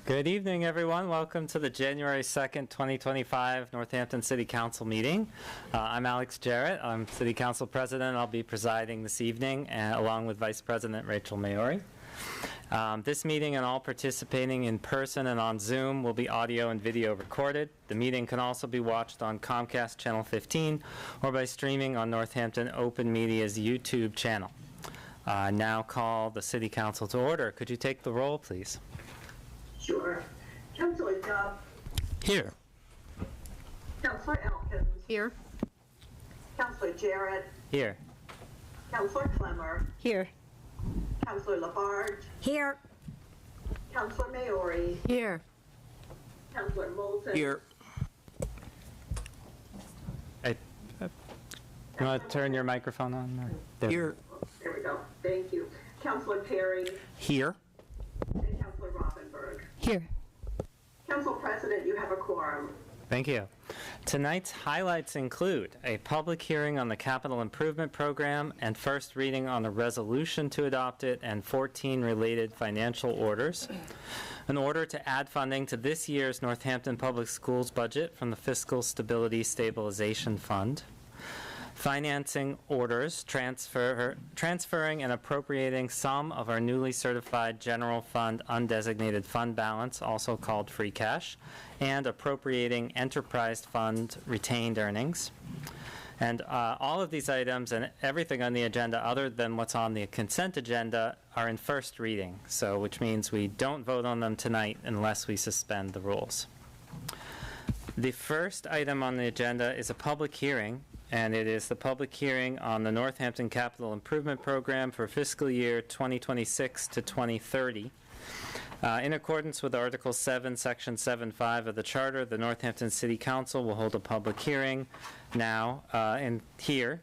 Good evening, everyone. Welcome to the January 2nd, 2025 Northampton City Council meeting. I'm Alex Jarrett. I'm City Council President. I'll be presiding this evening, along with Vice President Rachel Maori. This meeting and all participating in person and on Zoom will be audio and video recorded. The meeting can also be watched on Comcast Channel 15 or by streaming on Northampton Open Media's YouTube channel. I now call the City Council to order. Could you take the roll, please? Sure. Councillor Duff. Here. Councillor Elkins. Here. Councillor Jarrett. Here. Councillor Clemmer. Here. Councillor Labarge. Here. Councillor Maori. Here. Councillor Moulton. Here. You want to turn your microphone on? Or? Here. There we go. Thank you. Councillor Perry. Here. And Councillor Rothenberg. Here. Council President, you have a quorum. Thank you. Tonight's highlights include a public hearing on the capital improvement program and first reading on a resolution to adopt it and 14 related financial orders. An order to add funding to this year's Northampton Public Schools budget from the Fiscal Stability Stabilization Fund. Financing orders transferring and appropriating some of our newly certified general fund undesignated fund balance, also called free cash, and appropriating enterprise fund retained earnings. And all of these items and everything on the agenda other than what's on the consent agenda are in first reading, so which means we don't vote on them tonight unless we suspend the rules. The first item on the agenda is a public hearing, and it is the public hearing on the Northampton Capital Improvement Program for fiscal year 2026 to 2030. In accordance with Article 7, Section 7.5 of the Charter, the Northampton City Council will hold a public hearing now here,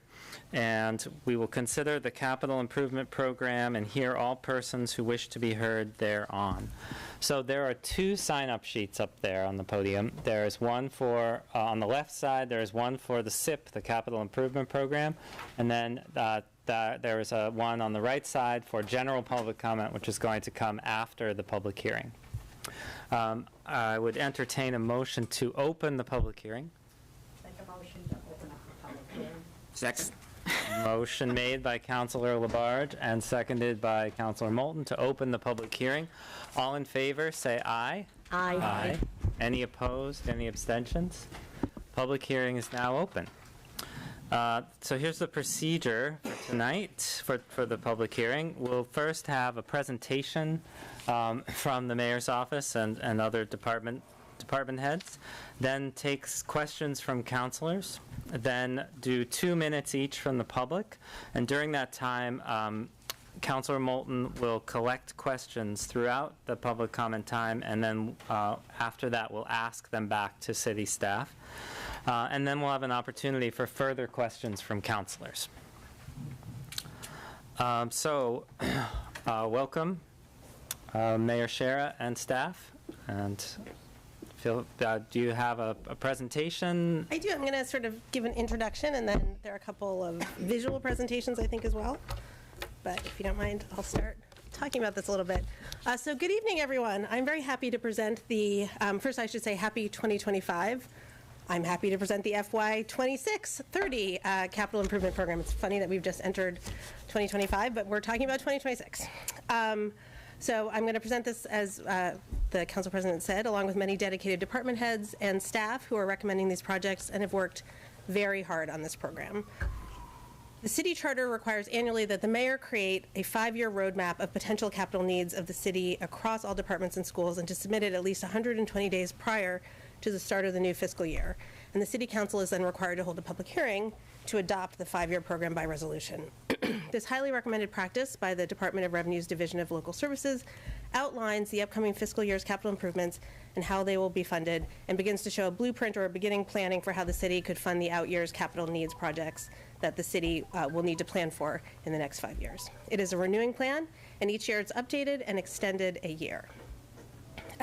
and we will consider the capital improvement program and hear all persons who wish to be heard thereon. So there are two sign-up sheets up there on the podium. There is one for, on the left side, there is one for the SIP, the capital improvement program, and then there is one on the right side for general public comment, which is going to come after the public hearing. I would entertain a motion to open the public hearing. Make a motion to open up the public hearing. Second. Motion made by Councillor Labarge and seconded by Councillor Moulton to open the public hearing. All in favor, say aye. Aye. Aye. Any opposed? Any abstentions? Public hearing is now open. So here's the procedure for tonight for the public hearing. We'll first have a presentation from the mayor's office and other department heads, then takes questions from councilors, then do 2 minutes each from the public, and during that time Councillor Moulton will collect questions throughout the public comment time, and then after that we'll ask them back to city staff, and then we'll have an opportunity for further questions from councilors. Welcome Mayor Shera and staff, and do you have a presentation? I do. I'm going to sort of give an introduction, and then there are a couple of visual presentations, I think, as well. But if you don't mind, I'll start talking about this a little bit. So good evening, everyone. I'm very happy to present the, first I should say happy 2025. I'm happy to present the FY 26-30 Capital Improvement Program. It's funny that we've just entered 2025, but we're talking about 2026. So I'm going to present this, as the Council President said, along with many dedicated department heads and staff who are recommending these projects and have worked very hard on this program. The city charter requires annually that the mayor create a 5-year roadmap of potential capital needs of the city across all departments and schools, and to submit it at least 120 days prior to the start of the new fiscal year. And the City Council is then required to hold a public hearing to adopt the 5-year program by resolution. This highly recommended practice by the Department of Revenue's Division of Local Services outlines the upcoming fiscal year's capital improvements and how they will be funded, and begins to show a blueprint or a beginning planning for how the city could fund the out year's capital needs projects that the city will need to plan for in the next 5 years. It is a renewing plan, and each year it's updated and extended a year.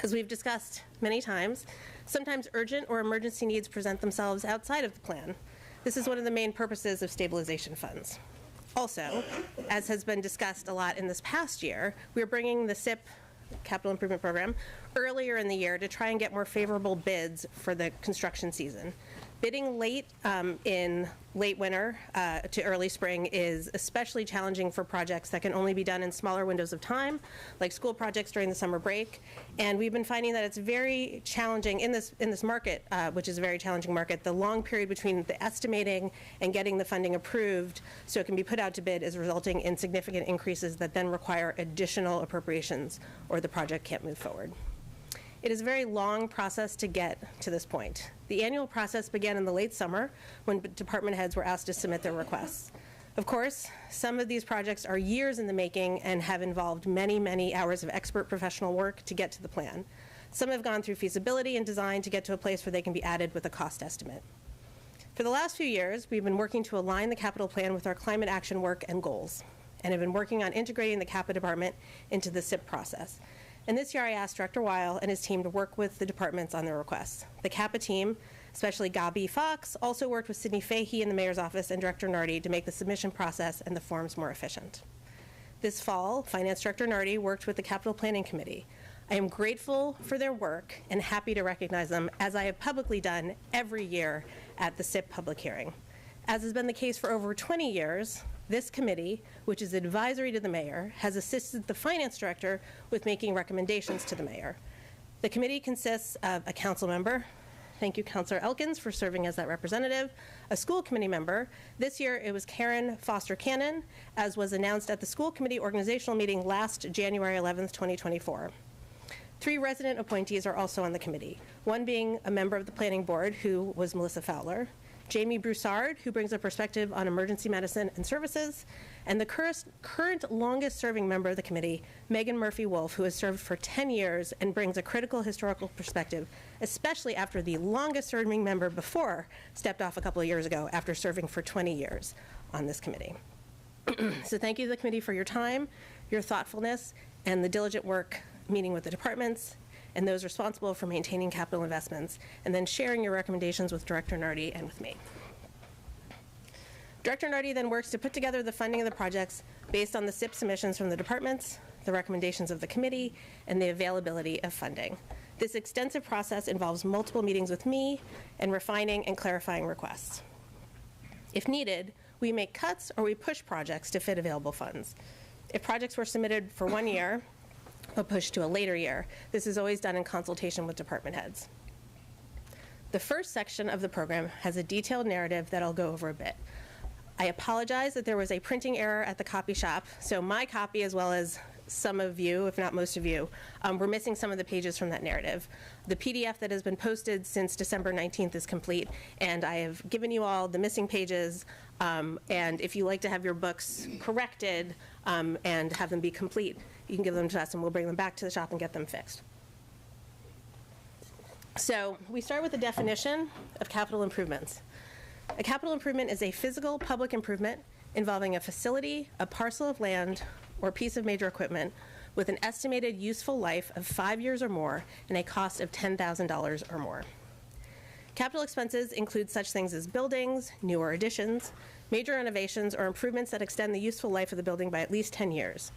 As we've discussed many times, sometimes urgent or emergency needs present themselves outside of the plan. This is one of the main purposes of stabilization funds. Also, as has been discussed a lot in this past year, we are bringing the SIP capital improvement program earlier in the year to try and get more favorable bids for the construction season. Bidding late in late winter to early spring is especially challenging for projects that can only be done in smaller windows of time, like school projects during the summer break. And we've been finding that it's very challenging in this market, which is a very challenging market. The long period between the estimating and getting the funding approved so it can be put out to bid is resulting in significant increases that then require additional appropriations, or the project can't move forward. It is a very long process to get to this point. The annual process began in the late summer when department heads were asked to submit their requests. Of course, some of these projects are years in the making and have involved many, many hours of expert professional work to get to the plan. Some have gone through feasibility and design to get to a place where they can be added with a cost estimate. For the last few years, we've been working to align the capital plan with our climate action work and goals, and have been working on integrating the CAPA department into the SIP process. And this year I asked Director Weil and his team to work with the departments on their requests. The CAPA team, especially Gabi Fox, also worked with Sydney Fahey in the Mayor's office and Director Nardi to make the submission process and the forms more efficient. This fall, Finance Director Nardi worked with the Capital Planning Committee. I am grateful for their work and happy to recognize them, as I have publicly done every year at the SIP public hearing. As has been the case for over 20 years, this committee, which is advisory to the mayor, has assisted the finance director with making recommendations to the mayor. The committee consists of a council member. Thank you, Councilor Elkins, for serving as that representative. A school committee member. This year it was Karen Foster Cannon, as was announced at the school committee organizational meeting last January 11th, 2024. 3 resident appointees are also on the committee, one being a member of the planning board, who was Melissa Fowler, Jamie Broussard, who brings a perspective on emergency medicine and services, and the current longest-serving member of the committee, Megan Murphy-Wolf, who has served for 10 years and brings a critical historical perspective, especially after the longest-serving member before stepped off a couple of years ago after serving for 20 years on this committee. So thank you to the committee for your time, your thoughtfulness, and the diligent work meeting with the departments and those responsible for maintaining capital investments, and then sharing your recommendations with Director Nardi and with me. Director Nardi then works to put together the funding of the projects based on the SIP submissions from the departments, the recommendations of the committee, and the availability of funding. This extensive process involves multiple meetings with me and refining and clarifying requests. If needed, we make cuts or we push projects to fit available funds. If projects were submitted for 1 year, or pushed to a later year. This is always done in consultation with department heads. The first section of the program has a detailed narrative that I'll go over a bit. I apologize that there was a printing error at the copy shop, so my copy, as well as some of you, if not most of you, were missing some of the pages from that narrative. The PDF that has been posted since December 19th is complete, and I have given you all the missing pages, and if you like to have your books corrected and have them be complete, you can give them to us and we'll bring them back to the shop and get them fixed. So we start with the definition of capital improvements. A capital improvement is a physical public improvement involving a facility, a parcel of land, or piece of major equipment with an estimated useful life of 5 years or more and a cost of $10,000 or more. Capital expenses include such things as buildings, newer additions, major renovations, or improvements that extend the useful life of the building by at least 10 years.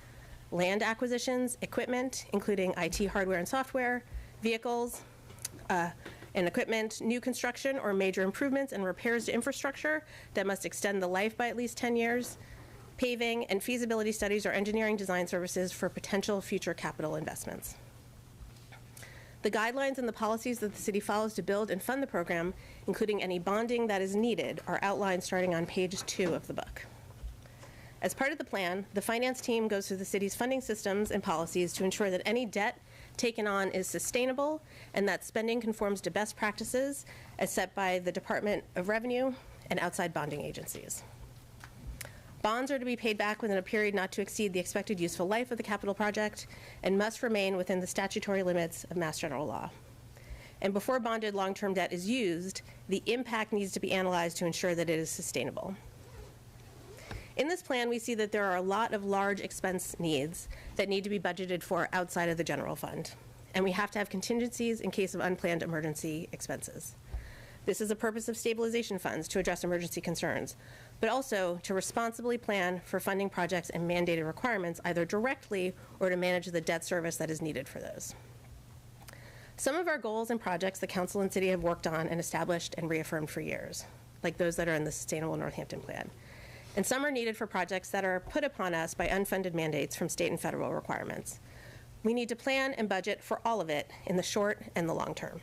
Land acquisitions, equipment, including IT hardware and software, vehicles, and equipment, new construction or major improvements and repairs to infrastructure that must extend the life by at least 10 years, paving, and feasibility studies or engineering design services for potential future capital investments. The guidelines and the policies that the city follows to build and fund the program, including any bonding that is needed, are outlined starting on page 2 of the book. As part of the plan, the finance team goes through the city's funding systems and policies to ensure that any debt taken on is sustainable and that spending conforms to best practices as set by the Department of Revenue and outside bonding agencies. Bonds are to be paid back within a period not to exceed the expected useful life of the capital project and must remain within the statutory limits of Mass General Law. And before bonded long-term debt is used, the impact needs to be analyzed to ensure that it is sustainable. In this plan, we see that there are a lot of large expense needs that need to be budgeted for outside of the general fund, and we have to have contingencies in case of unplanned emergency expenses. This is the purpose of stabilization funds, to address emergency concerns, but also to responsibly plan for funding projects and mandated requirements, either directly or to manage the debt service that is needed for those. Some of our goals and projects the Council and City have worked on and established and reaffirmed for years, like those that are in the Sustainable Northampton Plan. And some are needed for projects that are put upon us by unfunded mandates from state and federal requirements. We need to plan and budget for all of it in the short and the long term.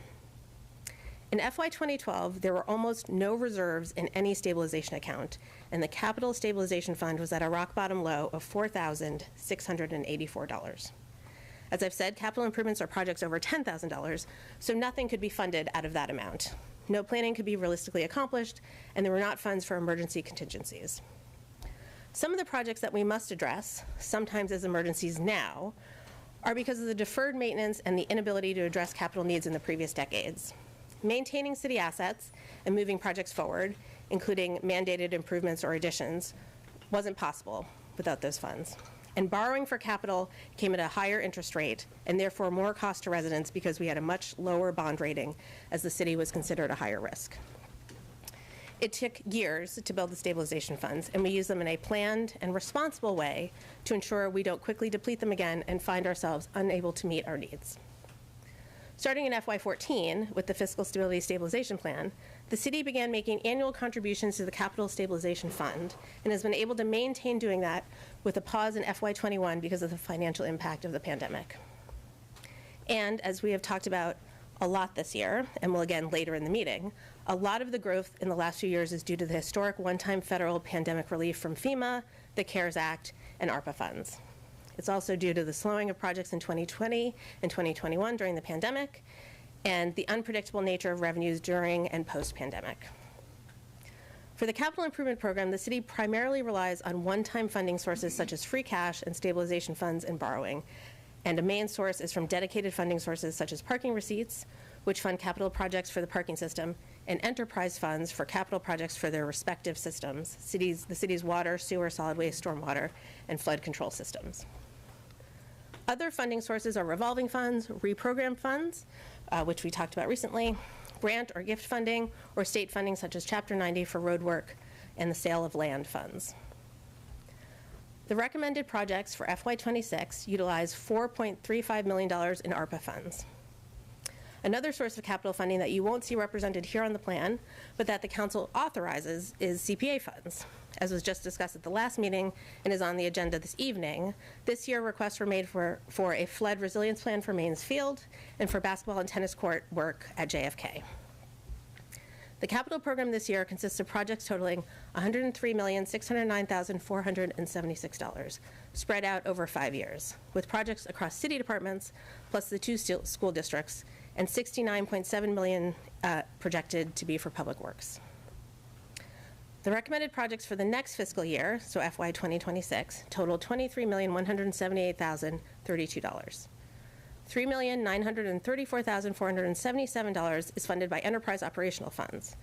In FY 2012, there were almost no reserves in any stabilization account, and the Capital Stabilization Fund was at a rock bottom low of $4,684. As I've said, capital improvements are projects over $10,000, so nothing could be funded out of that amount. No planning could be realistically accomplished, and there were not funds for emergency contingencies. Some of the projects that we must address, sometimes as emergencies now, are because of the deferred maintenance and the inability to address capital needs in the previous decades. Maintaining city assets and moving projects forward, including mandated improvements or additions, wasn't possible without those funds. And borrowing for capital came at a higher interest rate and therefore more cost to residents because we had a much lower bond rating as the city was considered a higher risk. It took years to build the stabilization funds, and we use them in a planned and responsible way to ensure we don't quickly deplete them again and find ourselves unable to meet our needs. Starting in FY14 with the Fiscal Stability Stabilization Plan, the city began making annual contributions to the Capital Stabilization Fund and has been able to maintain doing that with a pause in FY21 because of the financial impact of the pandemic. And as we have talked about a lot this year, and will again later in the meeting, a lot of the growth in the last few years is due to the historic one-time federal pandemic relief from FEMA, the CARES Act, and ARPA funds. It's also due to the slowing of projects in 2020 and 2021 during the pandemic, and the unpredictable nature of revenues during and post-pandemic. For the capital improvement program, the city primarily relies on one-time funding sources such as free cash and stabilization funds and borrowing, and a main source is from dedicated funding sources such as parking receipts, which fund capital projects for the parking system, and enterprise funds for capital projects for their respective systems, the city's water, sewer, solid waste, stormwater, and flood control systems. Other funding sources are revolving funds, reprogrammed funds, which we talked about recently, grant or gift funding, or state funding such as Chapter 90 for road work and the sale of land funds. The recommended projects for FY26 utilize $4.35 million in ARPA funds. Another source of capital funding that you won't see represented here on the plan, but that the council authorizes, is CPA funds. As was just discussed at the last meeting and is on the agenda this evening, this year requests were made for a flood resilience plan for Mains Field and for basketball and tennis court work at JFK. The capital program this year consists of projects totaling $103,609,476, spread out over 5 years, with projects across city departments, plus the 2 school districts, and $69.7 million projected to be for public works. The recommended projects for the next fiscal year, so FY 2026, total $23,178,032. $3,934,477 is funded by enterprise operational funds.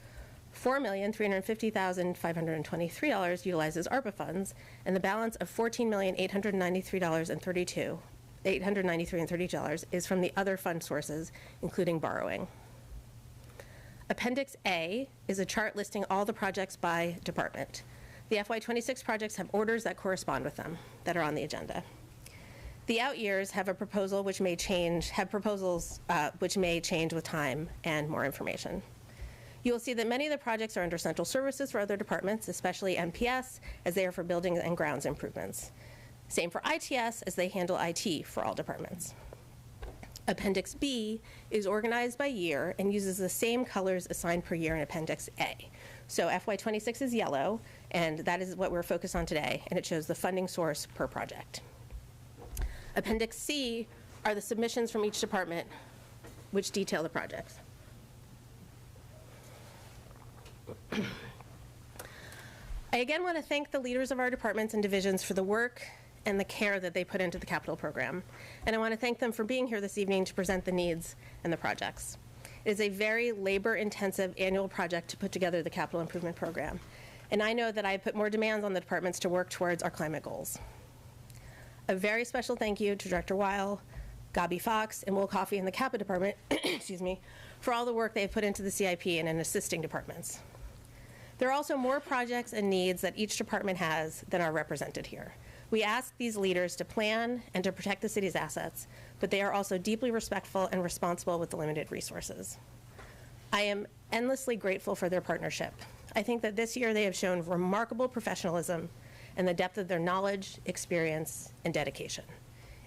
$4,350,523 utilizes ARPA funds, and the balance of $14,893.32 is from the other fund sources, including borrowing. Appendix A is a chart listing all the projects by department. The FY26 projects have orders that correspond with them that are on the agenda. The out years have a proposal which may change, which may change with time and more information. You will see that many of the projects are under central services for other departments, especially MPS, as they are for buildings and grounds improvements. Same for ITS, as they handle IT for all departments. Appendix B is organized by year and uses the same colors assigned per year in Appendix A. So FY26 is yellow, and that is what we're focused on today, and it shows the funding source per project. Appendix C are the submissions from each department, which detail the projects. I again want to thank the leaders of our departments and divisions for the work and the care that they put into the capital program. And I want to thank them for being here this evening to present the needs and the projects. It is a very labor-intensive annual project to put together the capital improvement program. And I know that I have put more demands on the departments to work towards our climate goals. A very special thank you to Director Weil, Gabi Fox, and Will Coffey in the CAPA department, excuse me, for all the work they've put into the CIP and in assisting departments. There are also more projects and needs that each department has than are represented here. We ask these leaders to plan and to protect the city's assets, but they are also deeply respectful and responsible with the limited resources. I am endlessly grateful for their partnership. I think that this year they have shown remarkable professionalism and the depth of their knowledge, experience, and dedication.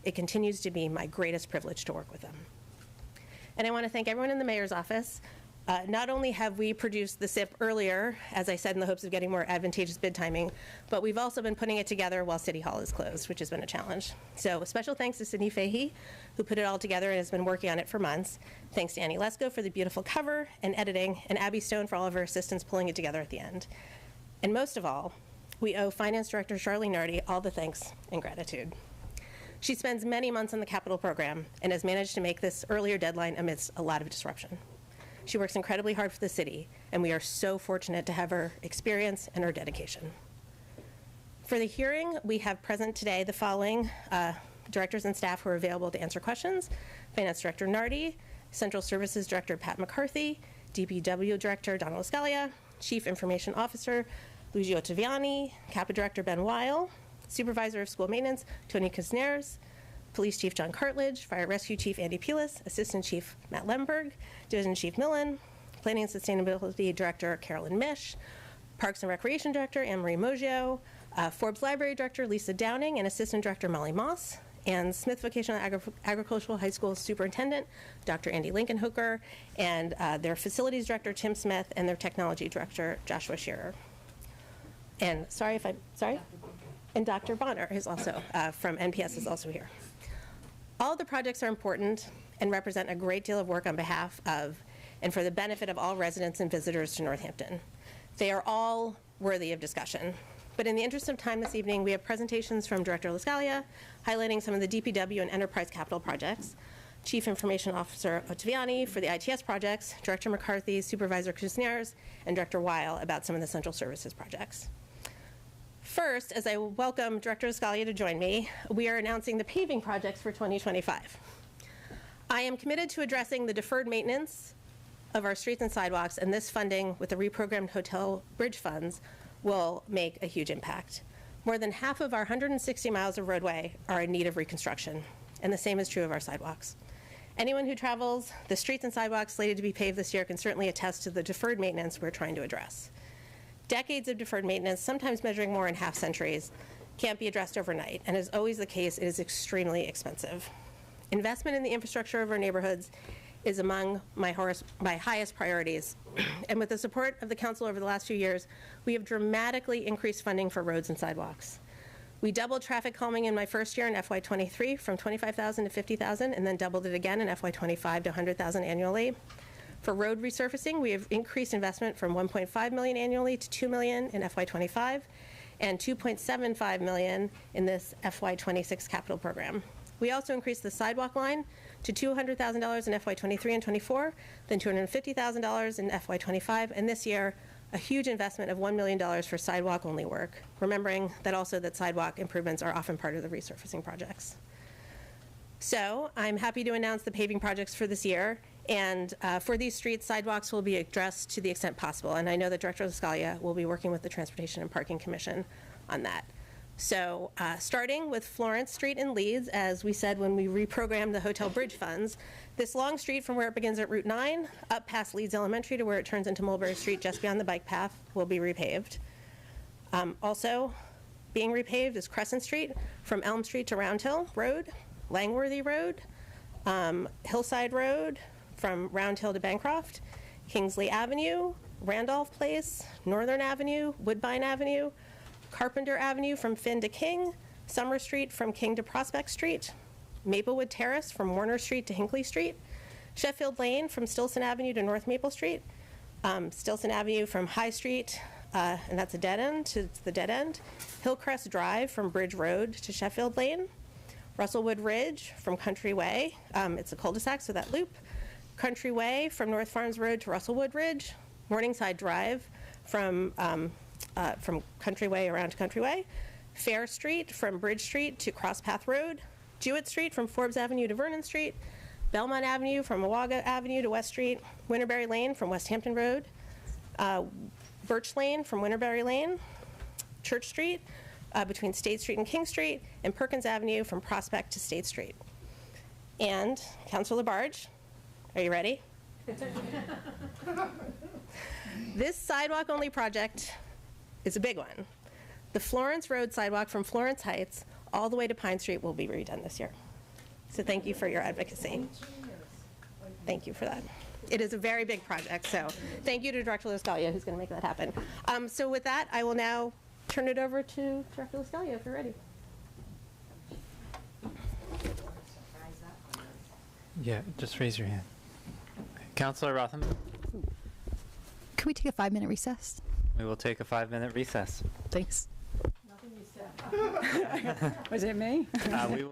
It continues to be my greatest privilege to work with them. And I want to thank everyone in the mayor's office. Not only have we produced the SIP earlier, as I said, in the hopes of getting more advantageous bid timing, but we've also been putting it together while City Hall is closed, which has been a challenge. So a special thanks to Sydney Fahey, who put it all together and has been working on it for months. Thanks to Annie Lesko for the beautiful cover and editing, and Abby Stone for all of her assistance pulling it together at the end. And most of all, we owe Finance Director Charlie Nardi all the thanks and gratitude. She spends many months on the capital program and has managed to make this earlier deadline amidst a lot of disruption. She works incredibly hard for the city, and we are so fortunate to have her experience and her dedication. For the hearing, we have present today the following directors and staff who are available to answer questions: Finance Director Nardi, Central Services Director Pat McCarthy, DPW Director Donald Scalia, Chief Information Officer Luigi Ottaviani, CAPA Director Ben Weil, Supervisor of School Maintenance Tony Kuzners, Police Chief John Cartledge, Fire Rescue Chief Andy Pulis, Assistant Chief Matt Lemberg, Division Chief Millen, Planning and Sustainability Director Carolyn Mish, Parks and Recreation Director Anne-Marie Moggio, Forbes Library Director Lisa Downing, and Assistant Director Molly Moss, and Smith Vocational Agricultural High School Superintendent Dr. Andy Lincolnhooker, and their Facilities Director Tim Smith, and their Technology Director Joshua Shearer. And and Dr. Bonner is also from NPS is also here. All the projects are important and represent a great deal of work on behalf of and for the benefit of all residents and visitors to Northampton. They are all worthy of discussion. But in the interest of time this evening, we have presentations from Director LaScalia highlighting some of the DPW and enterprise capital projects, Chief Information Officer Ottaviani for the ITS projects, Director McCarthy, Supervisor Kuzners, and Director Weil about some of the central services projects. First, as I welcome Director LaScalia to join me, we are announcing the paving projects for 2025. I am committed to addressing the deferred maintenance of our streets and sidewalks, and this funding with the reprogrammed hotel bridge funds will make a huge impact. More than half of our 160 miles of roadway are in need of reconstruction, and the same is true of our sidewalks. Anyone who travels the streets and sidewalks slated to be paved this year can certainly attest to the deferred maintenance we're trying to address. Decades of deferred maintenance, sometimes measuring more in half centuries, can't be addressed overnight, and as always the case, it is extremely expensive. Investment in the infrastructure of our neighborhoods is among my highest priorities, and with the support of the council over the last few years, we have dramatically increased funding for roads and sidewalks. We doubled traffic calming in my first year in FY23 from $25,000 to $50,000, and then doubled it again in FY25 to $100,000 annually. For road resurfacing, we have increased investment from $1.5 million annually to $2 million in FY25 and $2.75 million in this FY26 capital program. We also increased the sidewalk line to $200,000 in FY23 and 24, then $250,000 in FY25, and this year, a huge investment of $1 million for sidewalk-only work, remembering that also that sidewalk improvements are often part of the resurfacing projects. So I'm happy to announce the paving projects for this year. And for these streets, sidewalks will be addressed to the extent possible. And I know that Director LaScalia will be working with the Transportation and Parking Commission on that. So starting with Florence Street in Leeds, as we said when we reprogrammed the hotel bridge funds, this long street from where it begins at Route 9 up past Leeds Elementary to where it turns into Mulberry Street just beyond the bike path will be repaved. Also being repaved is Crescent Street from Elm Street to Round Hill Road, Langworthy Road, Hillside Road, from Round Hill to Bancroft, Kingsley Avenue, Randolph Place, Northern Avenue, Woodbine Avenue, Carpenter Avenue from Finn to King, Summer Street from King to Prospect Street, Maplewood Terrace from Warner Street to Hinckley Street, Sheffield Lane from Stilson Avenue to North Maple Street, Stilson Avenue from High Street, and that's a dead end to the dead end, Hillcrest Drive from Bridge Road to Sheffield Lane, Russellwood Ridge from Country Way, it's a cul-de-sac, so that loop, Country Way from North Farms Road to Russellwood Ridge, Morningside Drive from Country Way around to Country Way, Fair Street from Bridge Street to Cross Path Road, Jewett Street from Forbes Avenue to Vernon Street, Belmont Avenue from Mawaga Avenue to West Street, Winterberry Lane from West Hampton Road, Birch Lane from Winterberry Lane, Church Street between State Street and King Street, and Perkins Avenue from Prospect to State Street. And Councilor Labarge, are you ready? This sidewalk-only project is a big one. The Florence Road sidewalk from Florence Heights all the way to Pine Street will be redone this year. So thank you for your advocacy. Thank you for that. It is a very big project, so thank you to Director Lascalia, who's going to make that happen. So with that, I will now turn it over to Director Lascalia, if you're ready. Yeah, just raise your hand. Councilor Rothenberg, Can we take a 5-minute recess? we will take a 5-minute recess. Thanks. Nothing you said. Was it me? We will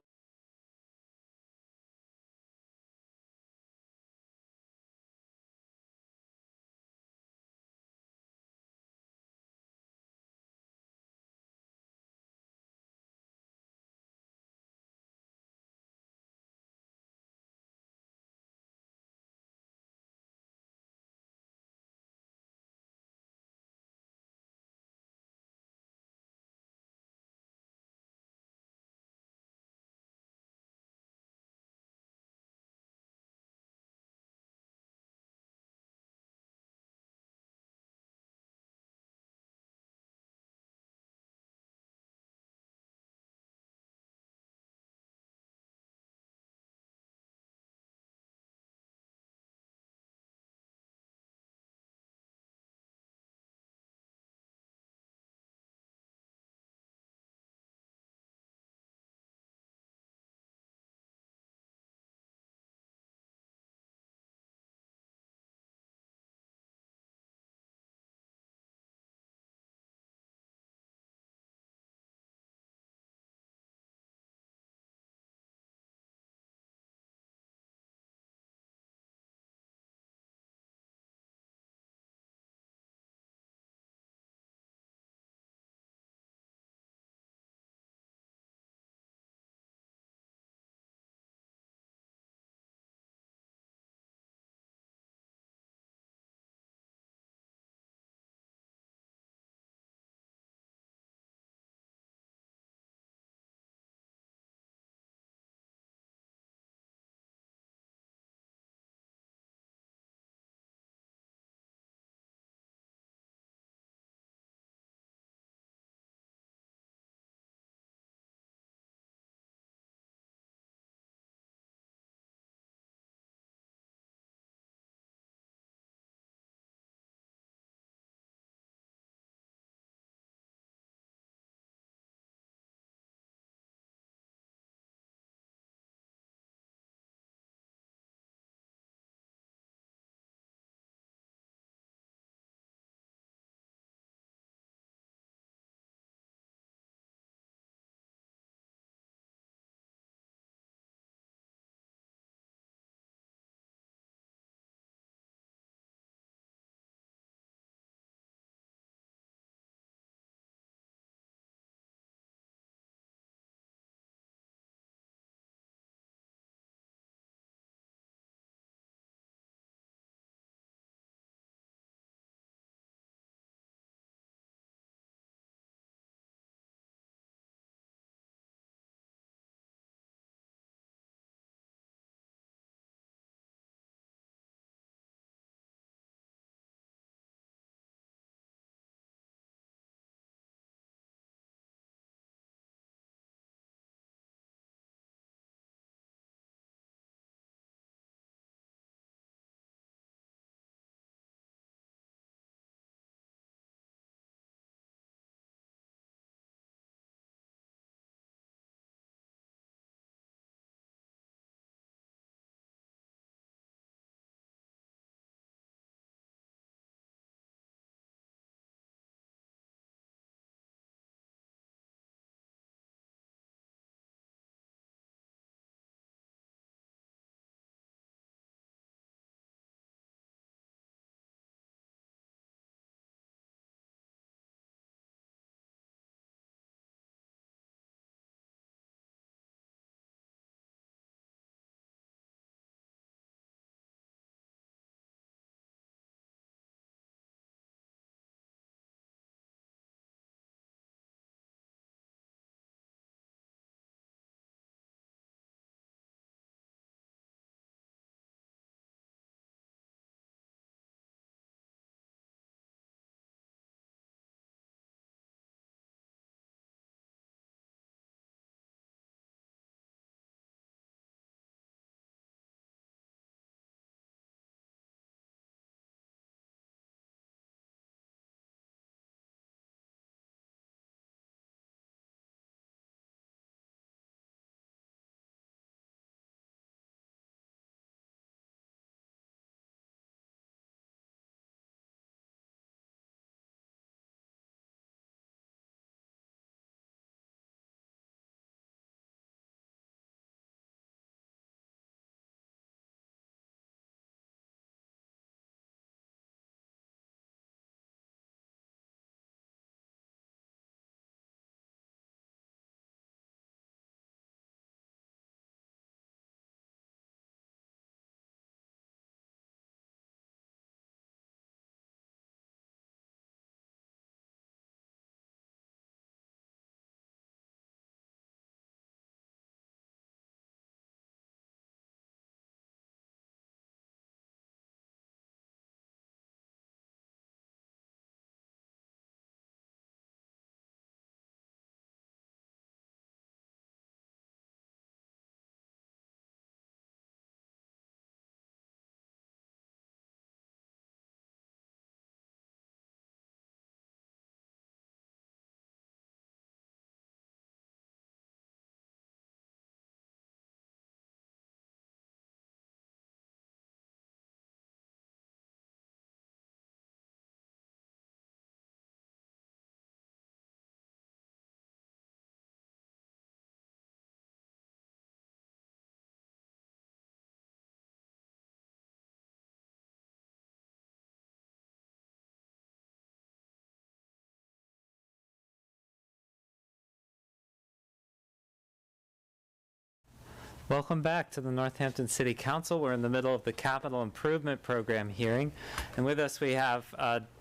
Welcome back to the Northampton City Council. We're in the middle of the Capital Improvement Program hearing, and with us we have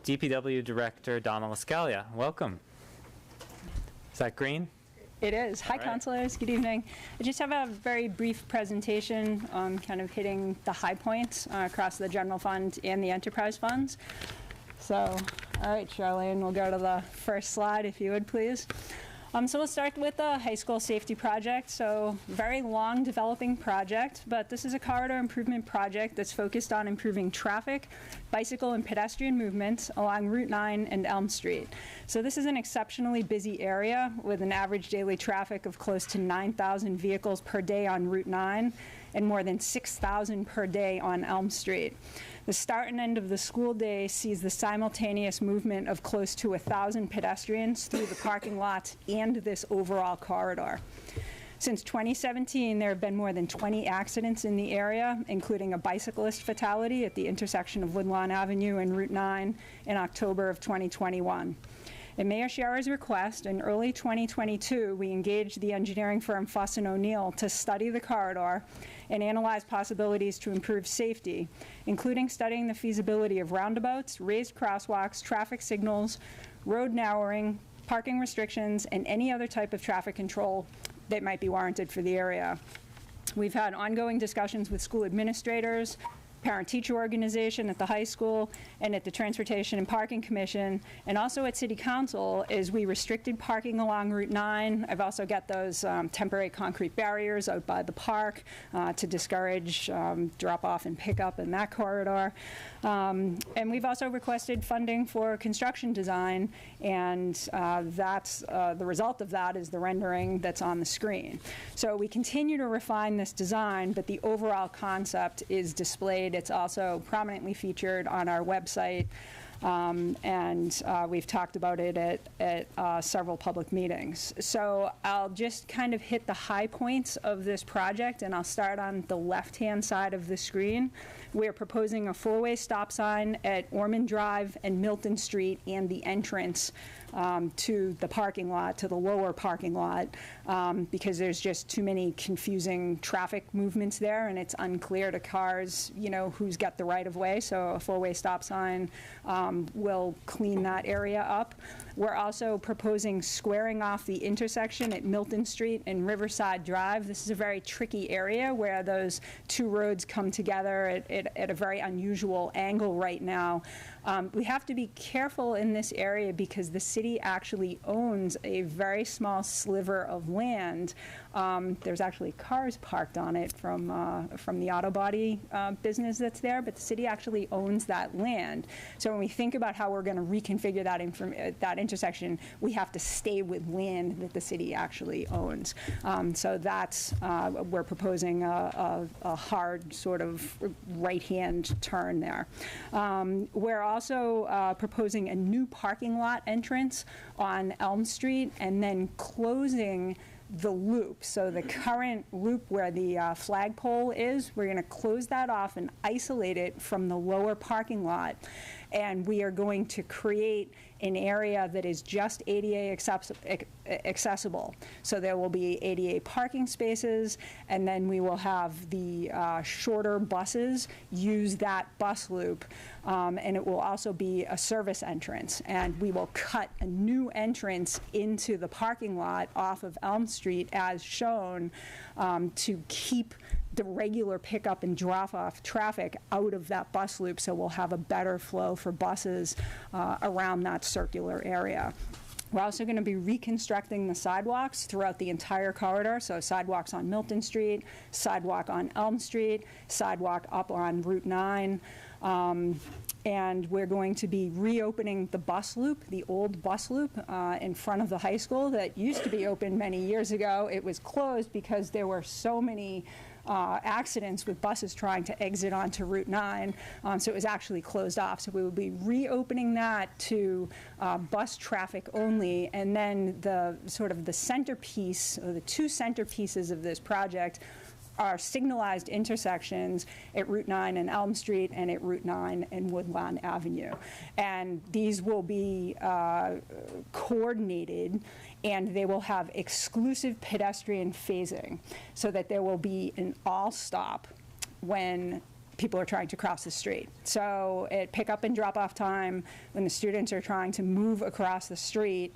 DPW Director Donna Lascalia. Welcome. Is that green? It is. Hi, All right. councilors. Good evening. I just have a very brief presentation, kind of hitting the high points across the general fund and the enterprise funds. So, all right, Charlene, we'll go to the first slide, if you would, please. So we'll start with the high school safety project. So very long developing project, but this is a corridor improvement project that's focused on improving traffic, bicycle and pedestrian movement along Route 9 and Elm Street. So this is an exceptionally busy area with an average daily traffic of close to 9,000 vehicles per day on Route 9 and more than 6,000 per day on Elm Street. The start and end of the school day sees the simultaneous movement of close to 1,000 pedestrians through the parking lots and this overall corridor. Since 2017, there have been more than 20 accidents in the area, including a bicyclist fatality at the intersection of Woodlawn Avenue and Route 9 in October of 2021. At Mayor Scherer's request, in early 2022, we engaged the engineering firm Fuss & O'Neill to study the corridor and analyze possibilities to improve safety, including studying the feasibility of roundabouts, raised crosswalks, traffic signals, road narrowing, parking restrictions, and any other type of traffic control that might be warranted for the area. We've had ongoing discussions with school administrators, parent-teacher organization at the high school, and at the Transportation and Parking Commission, and also at City Council, is we restricted parking along Route 9. I've also got those temporary concrete barriers out by the park to discourage drop-off and pickup in that corridor. And we've also requested funding for construction design, and that's the result of that is the rendering that's on the screen. So we continue to refine this design, but the overall concept is displayed. It's also prominently featured on our website, and we've talked about it at several public meetings. So I'll just kind of hit the high points of this project, and I'll start on the left-hand side of the screen. We're proposing a four-way stop sign at Ormond Drive and Milton Street and the entrance to the parking lot, to the lower parking lot, because there's just too many confusing traffic movements there, and it's unclear to cars, you know, who's got the right of way. So a four-way stop sign will clean that area up. We're also proposing squaring off the intersection at Milton Street and Riverside Drive. This is a very tricky area where those two roads come together at a very unusual angle right now. We have to be careful in this area because the city actually owns a very small sliver of land. There's actually cars parked on it from the auto body business that's there, but the city actually owns that land. So when we think about how we're going to reconfigure that intersection, we have to stay with land that the city actually owns. So that's, we're proposing a hard sort of right-hand turn there. We're also proposing a new parking lot entrance on Elm Street and then closing the loop. So the current loop where the flagpole is, we're going to close that off and isolate it from the lower parking lot. And we are going to create an area that is just ADA accessible. So there will be ADA parking spaces, and then we will have the shorter buses use that bus loop, and it will also be a service entrance. And we will cut a new entrance into the parking lot off of Elm Street as shown to keep the regular pickup and drop-off traffic out of that bus loop, so we'll have a better flow for buses around that circular area. We're also going to be reconstructing the sidewalks throughout the entire corridor, so sidewalks on Milton Street, sidewalk on Elm Street, sidewalk up on Route 9. And we're going to be reopening the bus loop, the old bus loop in front of the high school that used to be open many years ago. It was closed because there were so many accidents with buses trying to exit onto Route 9, so it was actually closed off. So we will be reopening that to bus traffic only, and then the sort of the centerpiece, or the two centerpieces of this project are signalized intersections at Route 9 and Elm Street and at Route 9 and Woodlawn Avenue. And these will be coordinated, and they will have exclusive pedestrian phasing so that there will be an all stop when people are trying to cross the street. So at pick-up and drop-off time, when the students are trying to move across the street,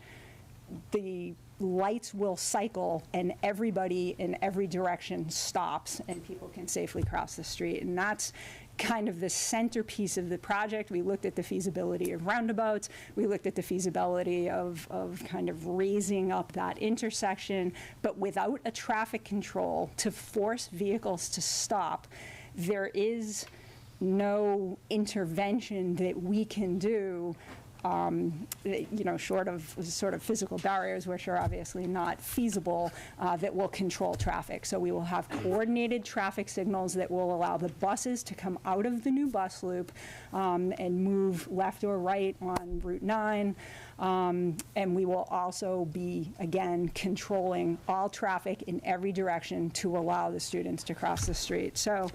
the lights will cycle and everybody in every direction stops and people can safely cross the street. And that's kind of the centerpiece of the project. We looked at the feasibility of roundabouts. We looked at the feasibility of kind of raising up that intersection, but without a traffic control to force vehicles to stop, there is no intervention that we can do, short of sort of physical barriers, which are obviously not feasible, that will control traffic. So we will have coordinated traffic signals that will allow the buses to come out of the new bus loop and move left or right on Route 9. And we will also be, again, controlling all traffic in every direction to allow the students to cross the street. So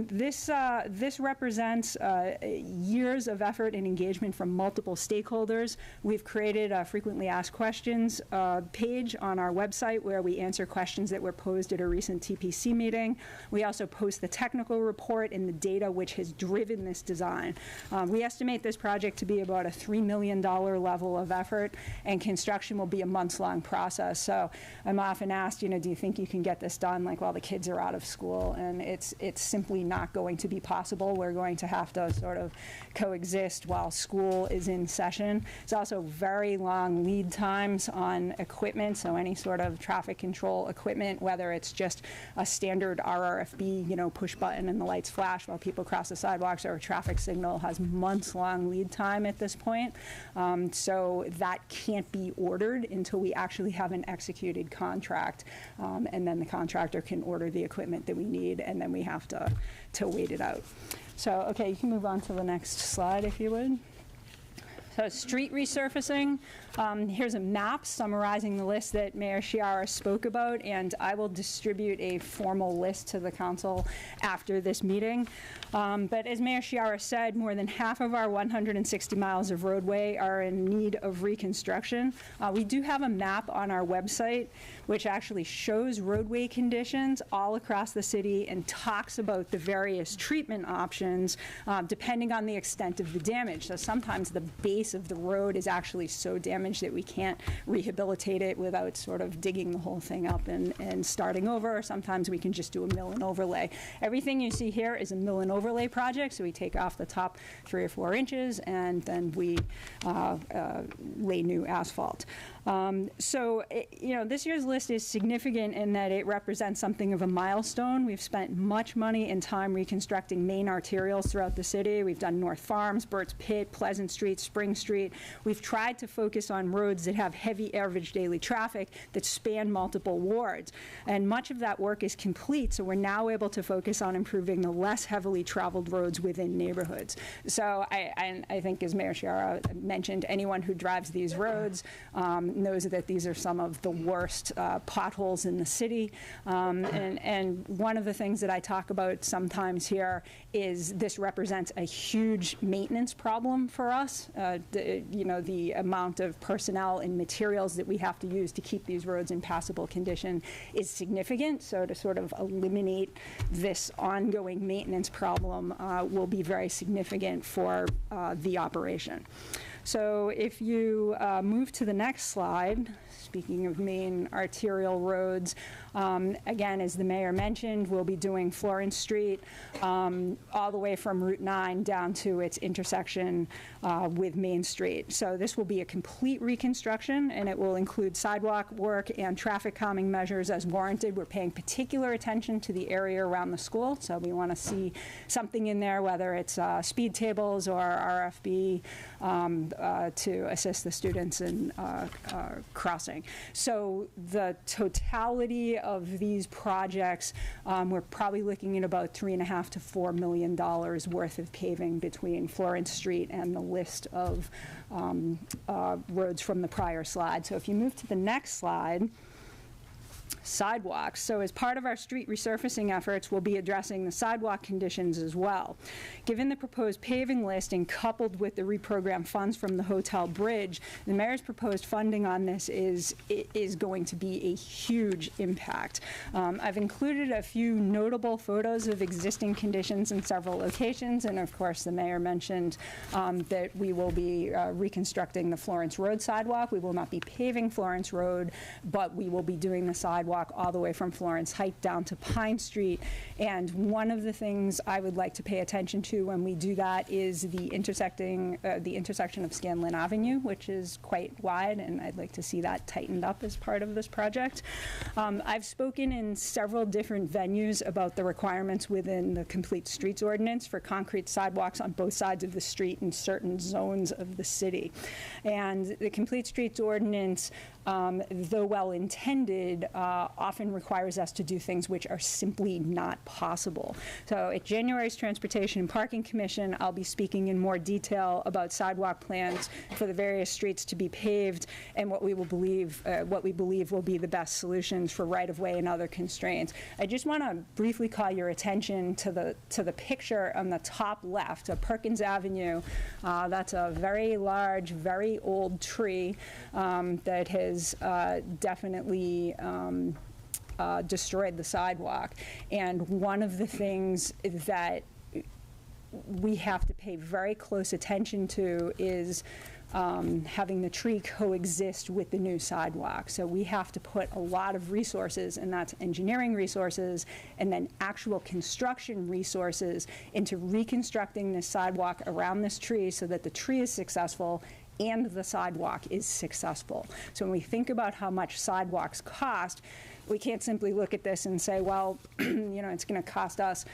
this represents years of effort and engagement from multiple stakeholders. We've created a frequently asked questions page on our website where we answer questions that were posed at a recent TPC meeting. We also post the technical report and the data which has driven this design. We estimate this project to be about a $3 million level of effort, and construction will be a months-long process. So I'm often asked, do you think you can get this done like while the kids are out of school? And it's simply not going to be possible. We're going to have to sort of coexist while school is in session. It's also very long lead times on equipment, so any sort of traffic control equipment, whether it's just a standard RRFB, push button and the lights flash while people cross the sidewalks, or a traffic signal, has months-long lead time at this point. So that can't be ordered until we actually have an executed contract, and then the contractor can order the equipment that we need, and then we have to wait it out. So, okay, you can move on to the next slide if you would. So street resurfacing, here's a map summarizing the list that Mayor Chiara spoke about, and I will distribute a formal list to the council after this meeting. But as Mayor Chiara said, more than half of our 160 miles of roadway are in need of reconstruction. We do have a map on our website which actually shows roadway conditions all across the city and talks about the various treatment options depending on the extent of the damage. So sometimes the base of the road is actually so damaged that we can't rehabilitate it without sort of digging the whole thing up and starting over. Or sometimes we can just do a mill and overlay. Everything you see here is a mill and overlay project, so we take off the top 3 or 4 inches and then we lay new asphalt. This year's list is significant in that it represents something of a milestone. We've spent much money and time reconstructing main arterials throughout the city. We've done North Farms, Burt's Pit, Pleasant Street, Spring Street. We've tried to focus on roads that have heavy average daily traffic that span multiple wards. And much of that work is complete, so we're now able to focus on improving the less heavily traveled roads within neighborhoods. So I think, as Mayor Chiara mentioned, anyone who drives these roads knows that these are some of the worst potholes in the city. And one of the things that I talk about sometimes here is this represents a huge maintenance problem for us. The amount of personnel and materials that we have to use to keep these roads in passable condition is significant. So to sort of eliminate this ongoing maintenance problem will be very significant for the operation. So if you move to the next slide, speaking of main arterial roads, again, as the mayor mentioned, we'll be doing Florence Street all the way from Route 9 down to its intersection with Main Street. So this will be a complete reconstruction, and it will include sidewalk work and traffic calming measures as warranted. We're paying particular attention to the area around the school, so we want to see something in there, whether it's speed tables or RFB to assist the students in crossing. So the totality of these projects, we're probably looking at about $3.5 to $4 million worth of paving between Florence Street and the list of roads from the prior slide. So if you move to the next slide, sidewalks. So as part of our street resurfacing efforts, we'll be addressing the sidewalk conditions as well. Given the proposed paving list and coupled with the reprogrammed funds from the hotel bridge, the mayor's proposed funding on this is going to be a huge impact. I've included a few notable photos of existing conditions in several locations, and of course the mayor mentioned that we will be reconstructing the Florence Road sidewalk. We will not be paving Florence Road, but we will be doing the sidewalk all the way from Florence Heights down to Pine Street. And one of the things I would like to pay attention to when we do that is the intersection of Scanlon Avenue, which is quite wide, and I'd like to see that tightened up as part of this project. I've spoken in several different venues about the requirements within the Complete Streets Ordinance for concrete sidewalks on both sides of the street in certain zones of the city. And the Complete Streets Ordinance, though well-intended, often requires us to do things which are simply not possible. So at January's Transportation and Parking Commission, I'll be speaking in more detail about sidewalk plans for the various streets to be paved and what we believe will be the best solutions for right-of-way and other constraints. I just want to briefly call your attention to the picture on the top left of Perkins Avenue. That's a very large, very old tree that has definitely destroyed the sidewalk. And one of the things that we have to pay very close attention to is having the tree coexist with the new sidewalk. So we have to put a lot of resources, and that's engineering resources, and then actual construction resources into reconstructing this sidewalk around this tree so that the tree is successful and the sidewalk is successful. So when we think about how much sidewalks cost, we can't simply look at this and say, well, you know, it's going to cost us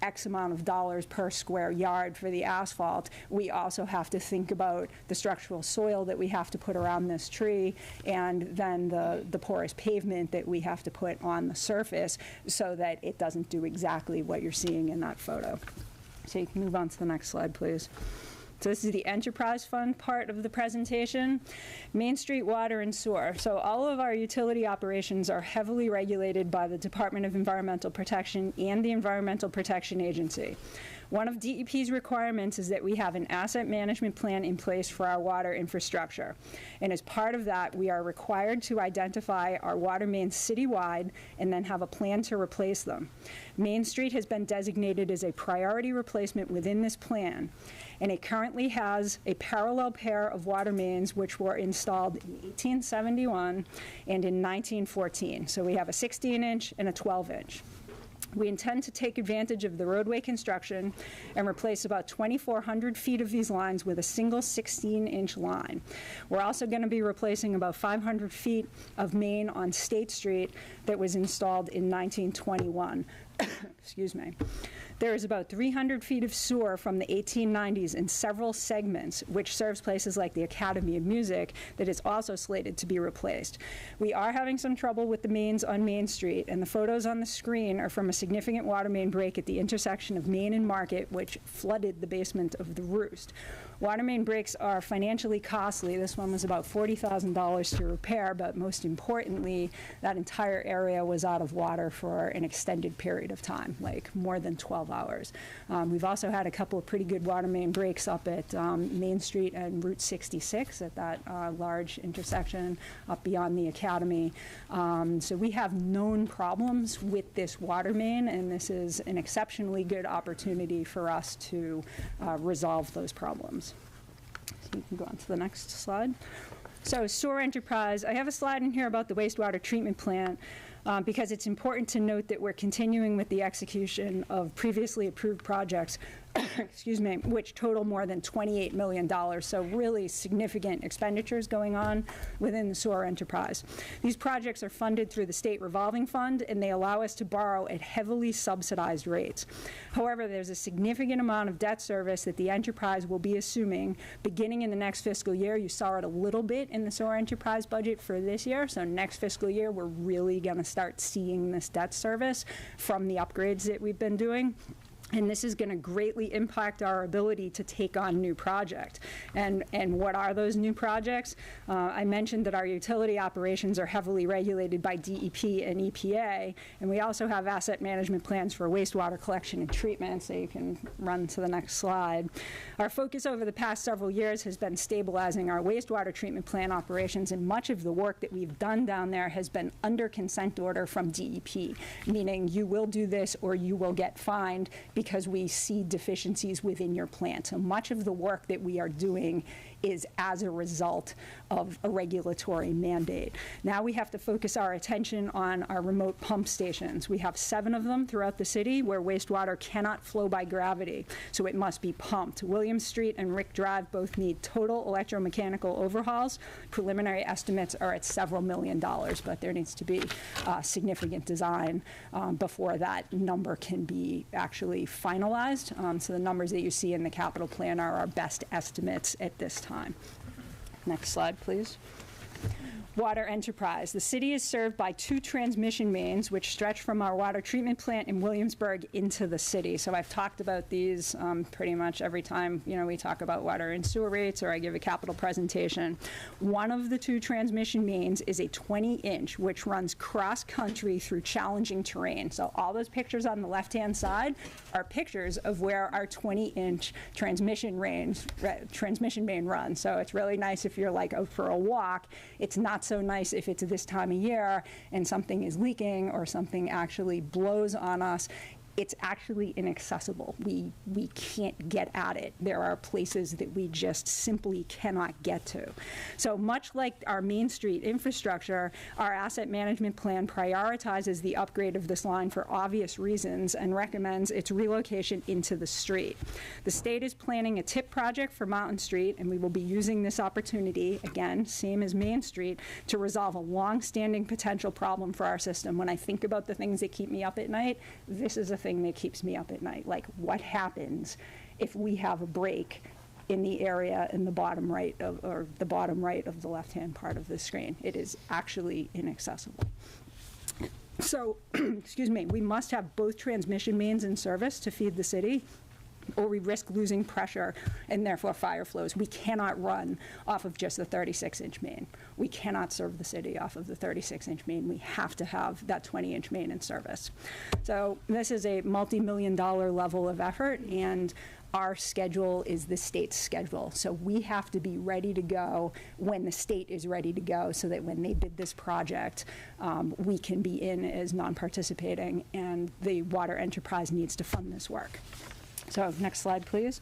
X amount of dollars per square yard for the asphalt. We also have to think about the structural soil that we have to put around this tree, and then the porous pavement that we have to put on the surface so that it doesn't do exactly what you're seeing in that photo. So you can move on to the next slide, please. So this is the enterprise fund part of the presentation. Main Street Water and Sewer. So all of our utility operations are heavily regulated by the Department of Environmental Protection and the Environmental Protection Agency. One of DEP's requirements is that we have an asset management plan in place for our water infrastructure. And as part of that, we are required to identify our water mains citywide and then have a plan to replace them. Main Street has been designated as a priority replacement within this plan, and it currently has a parallel pair of water mains which were installed in 1871 and in 1914. So we have a 16-inch and a 12-inch. We intend to take advantage of the roadway construction and replace about 2,400 feet of these lines with a single 16-inch line. We're also going to be replacing about 500 feet of main on State Street that was installed in 1921. Excuse me. There is about 300 feet of sewer from the 1890s in several segments, which serves places like the Academy of Music, that is also slated to be replaced. We are having some trouble with the mains on Main Street, and the photos on the screen are from a significant water main break at the intersection of Main and Market, which flooded the basement of the Roost. Water main breaks are financially costly. This one was about $40,000 to repair, but most importantly, that entire area was out of water for an extended period of time, like more than 12 hours. We've also had a couple of pretty good water main breaks up at Main Street and Route 66 at that large intersection up beyond the Academy. So we have known problems with this water main, and this is an exceptionally good opportunity for us to resolve those problems. So you can go on to the next slide. So sewer enterprise, I have a slide in here about the wastewater treatment plant because it's important to note that we're continuing with the execution of previously approved projects excuse me, which total more than $28 million. So really significant expenditures going on within the sewer enterprise. These projects are funded through the state revolving fund, and they allow us to borrow at heavily subsidized rates. However, there's a significant amount of debt service that the enterprise will be assuming beginning in the next fiscal year. You saw it a little bit in the sewer enterprise budget for this year. So next fiscal year, we're really going to start seeing this debt service from the upgrades that we've been doing. And this is going to greatly impact our ability to take on new projects. And what are those new projects? I mentioned that our utility operations are heavily regulated by DEP and EPA, and we also have asset management plans for wastewater collection and treatment, so you can run to the next slide. Our focus over the past several years has been stabilizing our wastewater treatment plant operations, and much of the work that we've done down there has been under consent order from DEP, meaning you will do this or you will get fined because we see deficiencies within your plant. So much of the work that we are doing is as a result of a regulatory mandate. Now we have to focus our attention on our remote pump stations. We have 7 of them throughout the city where wastewater cannot flow by gravity, so it must be pumped. William Street and Rick Drive both need total electromechanical overhauls. Preliminary estimates are at several $millions, but there needs to be significant design before that number can be actually finalized. So the numbers that you see in the capital plan are our best estimates at this time. Next slide, please. Water enterprise. The city is served by 2 transmission mains which stretch from our water treatment plant in Williamsburg into the city. So I've talked about these pretty much every time we talk about water and sewer rates or I give a capital presentation. One of the 2 transmission mains is a 20-inch which runs cross-country through challenging terrain. So all those pictures on the left-hand side are pictures of where our 20-inch transmission main runs. So it's really nice if you're like out for a walk. It's not so nice if it's this time of year and something is leaking or something actually blows on us. It's actually inaccessible. We can't get at it. There are places that we just simply cannot get to. So much like our Main Street infrastructure, our asset management plan prioritizes the upgrade of this line for obvious reasons and recommends its relocation into the street. The state is planning a tip project for Mountain Street, and we will be using this opportunity, again, same as Main Street, to resolve a long-standing potential problem for our system. When I think about the things that keep me up at night, this is a thing that keeps me up at night. Like, what happens if we have a break in the area in the bottom right of, or the bottom right of the left-hand part of the screen? It is actually inaccessible. So, excuse me, we must have both transmission mains in service to feed the city, or we risk losing pressure and therefore fire flows. We cannot run off of just the 36-inch main. We cannot serve the city off of the 36-inch main. We have to have that 20-inch main in service. So this is a multi-million-dollar level of effort, and our schedule is the state's schedule. So we have to be ready to go when the state is ready to go, so that when they bid this project, we can be in as non-participating, and the water enterprise needs to fund this work. So next slide, please.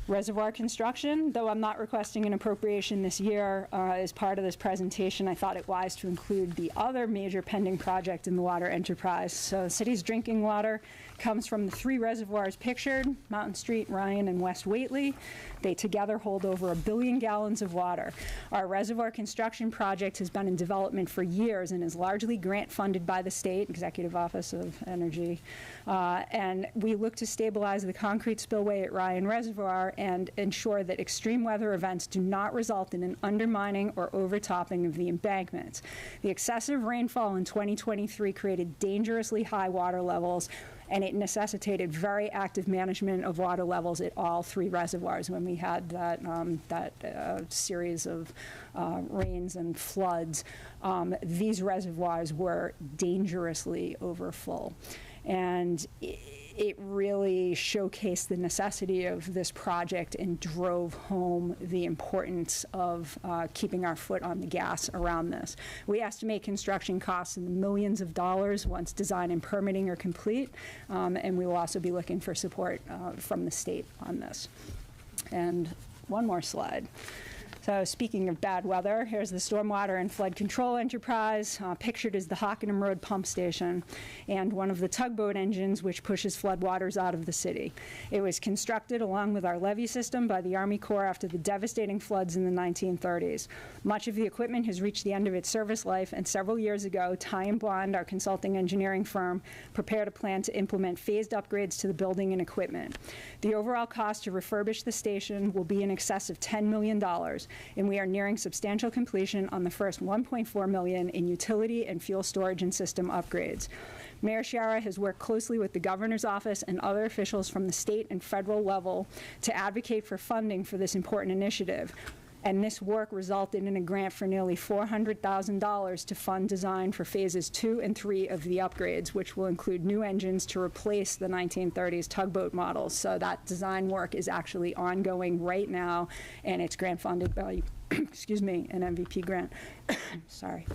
Reservoir construction, though I'm not requesting an appropriation this year as part of this presentation, I thought it wise to include the other major pending project in the water enterprise. So the city's drinking water comes from the 3 reservoirs pictured, Mountain Street, Ryan, and West Whately. They together hold over 1 billion gallons of water. Our reservoir construction project has been in development for years and is largely grant funded by the state, Executive Office of Energy. And we look to stabilize the concrete spillway at Ryan Reservoir and ensure that extreme weather events do not result in an undermining or overtopping of the embankments. The excessive rainfall in 2023 created dangerously high water levels, and it necessitated very active management of water levels at all 3 reservoirs when we had that series of rains and floods. These reservoirs were dangerously overfull. And it really showcased the necessity of this project and drove home the importance of keeping our foot on the gas around this. We estimate construction costs in the millions of dollars once design and permitting are complete, and we will also be looking for support from the state on this. And one more slide. So speaking of bad weather, here's the stormwater and flood control enterprise, pictured as the Hockenham Road pump station, and one of the tugboat engines which pushes floodwaters out of the city. It was constructed along with our levee system by the Army Corps after the devastating floods in the 1930s. Much of the equipment has reached the end of its service life, and several years ago, Ty & Bond, our consulting engineering firm, prepared a plan to implement phased upgrades to the building and equipment. The overall cost to refurbish the station will be in excess of $10 million. And we are nearing substantial completion on the first $1.4 million in utility and fuel storage and system upgrades. Mayor Sciarra has worked closely with the governor's office and other officials from the state and federal level to advocate for funding for this important initiative. And this work resulted in a grant for nearly $400,000 to fund design for phases 2 and 3 of the upgrades, which will include new engines to replace the 1930s tugboat models. So that design work is actually ongoing right now, and it's grant funded by, excuse me, an MVP grant. Sorry.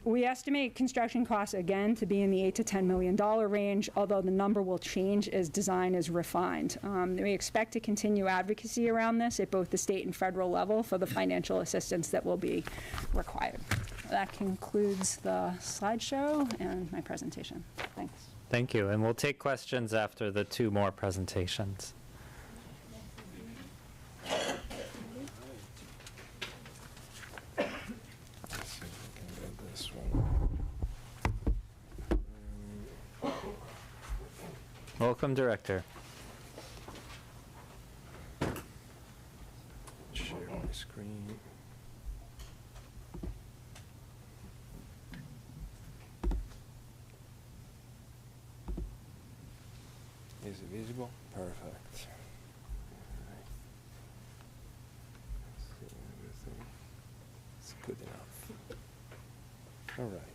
We estimate construction costs again to be in the $8 to $10 million range, although the number will change as design is refined. We expect to continue advocacy around this at both the state and federal level for the financial assistance that will be required. That concludes the slideshow and my presentation. Thanks. Thank you, and we'll take questions after the 2 more presentations. Welcome, Director. Share my screen. Is it visible? Perfect. Alright. Let's see everything. It's good enough. All right.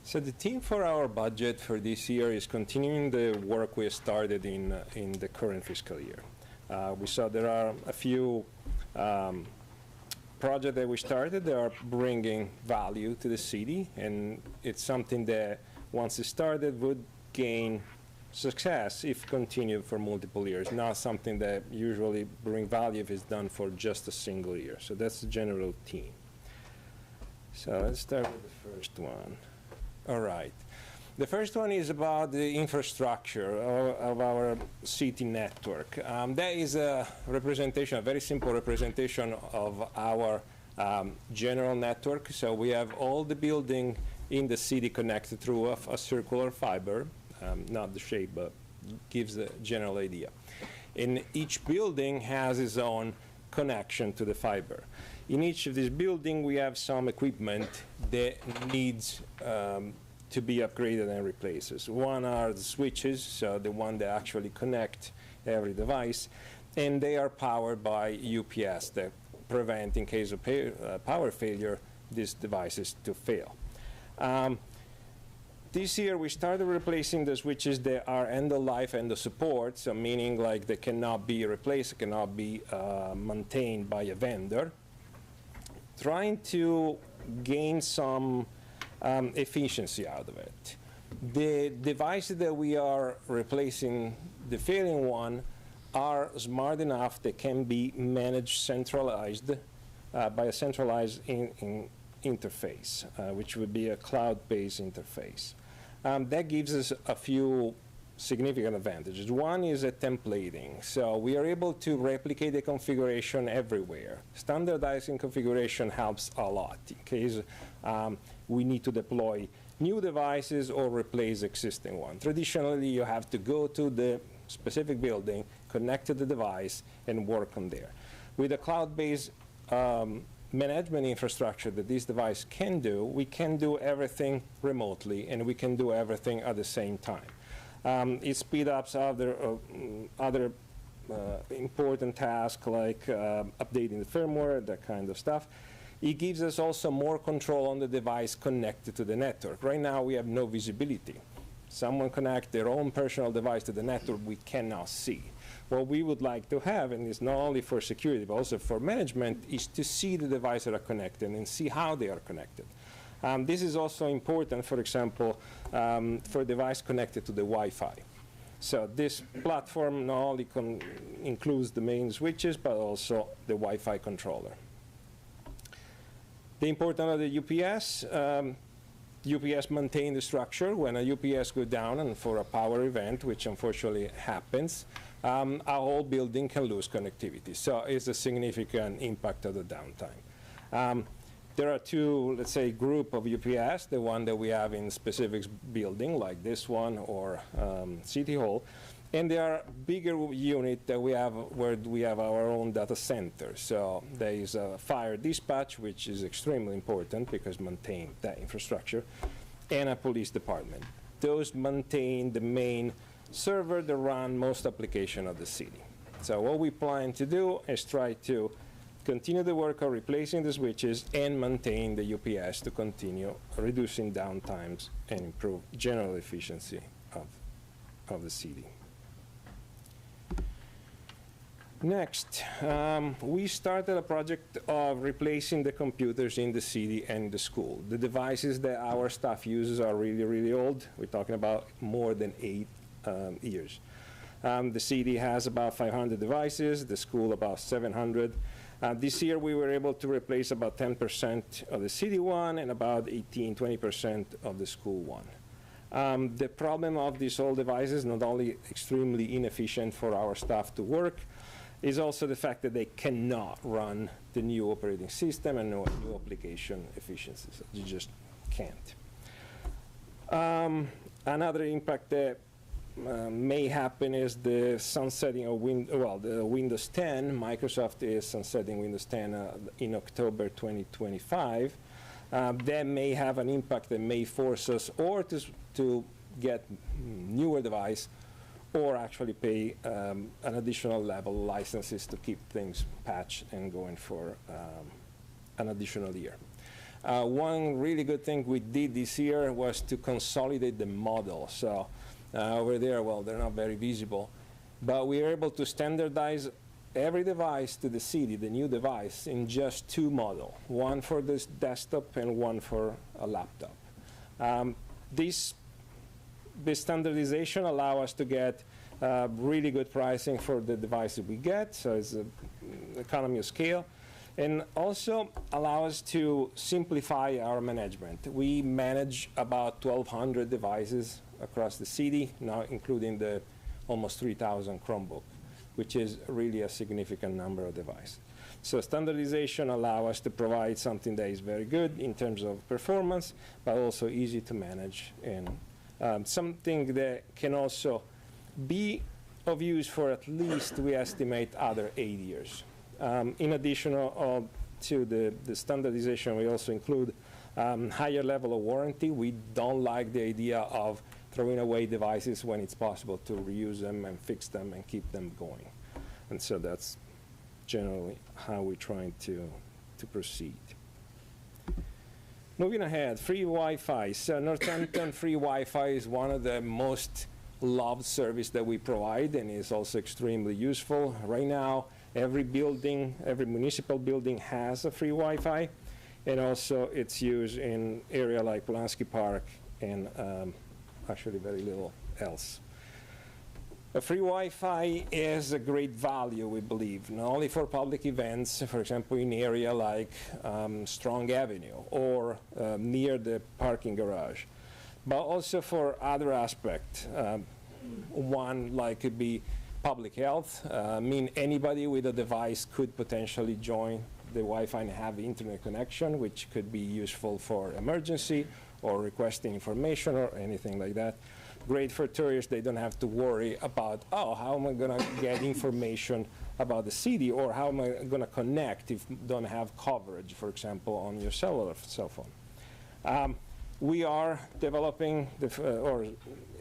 So the theme for our budget for this year is continuing the work we started in the current fiscal year. We saw there are a few projects that we started that are bringing value to the city, and it's something that once it started would gain success if continued for multiple years, not something that usually bring value if it's done for just a single year. So that's the general theme. So let's start with the first one. All right. The first one is about the infrastructure of our city network. That is a representation, a very simple representation of our general network. So we have all the building in the city connected through a circular fiber, not the shape, but gives the general idea. And each building has its own connection to the fiber. In each of these buildings, we have some equipment that needs to be upgraded and replaced. One are the switches, so the one that actually connect every device, and they are powered by UPS that prevent, in case of power failure, these devices to fail. This year, we started replacing the switches that are end of life, end of support, so meaning like they cannot be replaced, cannot be maintained by a vendor, trying to gain some efficiency out of it. The devices that we are replacing, the failing one, are smart enough that can be managed centralized by a centralized interface, which would be a cloud-based interface. That gives us a few significant advantages. One is a templating. So we are able to replicate the configuration everywhere. Standardizing configuration helps a lot in case we need to deploy new devices or replace existing one. Traditionally, you have to go to the specific building, connect to the device, and work on there. With a cloud-based management infrastructure that this device can do, we can do everything remotely, and we can do everything at the same time. It speeds up other important tasks like updating the firmware, that kind of stuff. It gives us also more control on the device connected to the network. Right now, we have no visibility. Someone connects their own personal device to the network we cannot see. What we would like to have, and it's not only for security, but also for management, is to see the devices that are connected and see how they are connected. This is also important, for example, for device connected to the Wi-Fi. So this platform not only includes the main switches, but also the Wi-Fi controller. The importance of the UPS, UPS maintain the structure. When a UPS goes down and for a power event, which unfortunately happens, a whole building can lose connectivity. So it's a significant impact of the downtime. There are two, let's say, group of UPS, the one that we have in specific building, like this one or City Hall, and there are bigger unit that we have where we have our own data center. So there is a fire dispatch, which is extremely important because maintain that infrastructure. and a police department. Those maintain the main server that run most applications of the city. So what we plan to do is try to continue the work of replacing the switches and maintain the UPS to continue reducing downtimes and improve general efficiency of the city. Next, we started a project of replacing the computers in the city and the school. The devices that our staff uses are really, really old. We're talking about more than 8 years. The city has about 500 devices, the school about 700. This year we were able to replace about 10% of the city one and about 20% of the school one. The problem of these old devices, not only extremely inefficient for our staff to work, is also the fact that they cannot run the new operating system and no new application efficiencies. You just can't. Another impact that may happen is the sunsetting of the Windows 10. Microsoft is sunsetting Windows 10 in October 2025. That may have an impact that may force us or to get newer device or actually pay an additional level licenses to keep things patched and going for an additional year. One really good thing we did this year was to consolidate the model. So over there, well, they're not very visible, but we were able to standardize every device to the city, the new device, in just 2 models, one for this desktop and one for a laptop. This standardization allows us to get really good pricing for the devices we get, so it's an economy of scale, and also allow us to simplify our management. We manage about 1,200 devices across the city, now including the almost 3,000 Chromebook, which is really a significant number of devices. So standardization allows us to provide something that is very good in terms of performance, but also easy to manage, and something that can also be of use for at least, we estimate, other 8 years. In addition to the standardization, we also include higher level of warranty. We don't like the idea of throwing away devices when it's possible to reuse them and fix them and keep them going. And so that's generally how we're trying to proceed. Moving ahead, free Wi-Fi. So Northampton free Wi-Fi is one of the most loved service that we provide, and is also extremely useful. Right now, every building, every municipal building has a free Wi-Fi, and also it's used in area like Polanski Park and actually very little else. A free Wi-Fi is a great value, we believe, not only for public events, for example, in area like Strong Avenue or near the parking garage, but also for other aspects. One like could be public health. I mean, anybody with a device could potentially join the Wi-Fi and have internet connection, which could be useful for emergency or requesting information or anything like that. Great for tourists. They don't have to worry about, oh, how am I going to get information about the city, or how am I going to connect if you don't have coverage, for example, on your cellular cell phone. We are developing or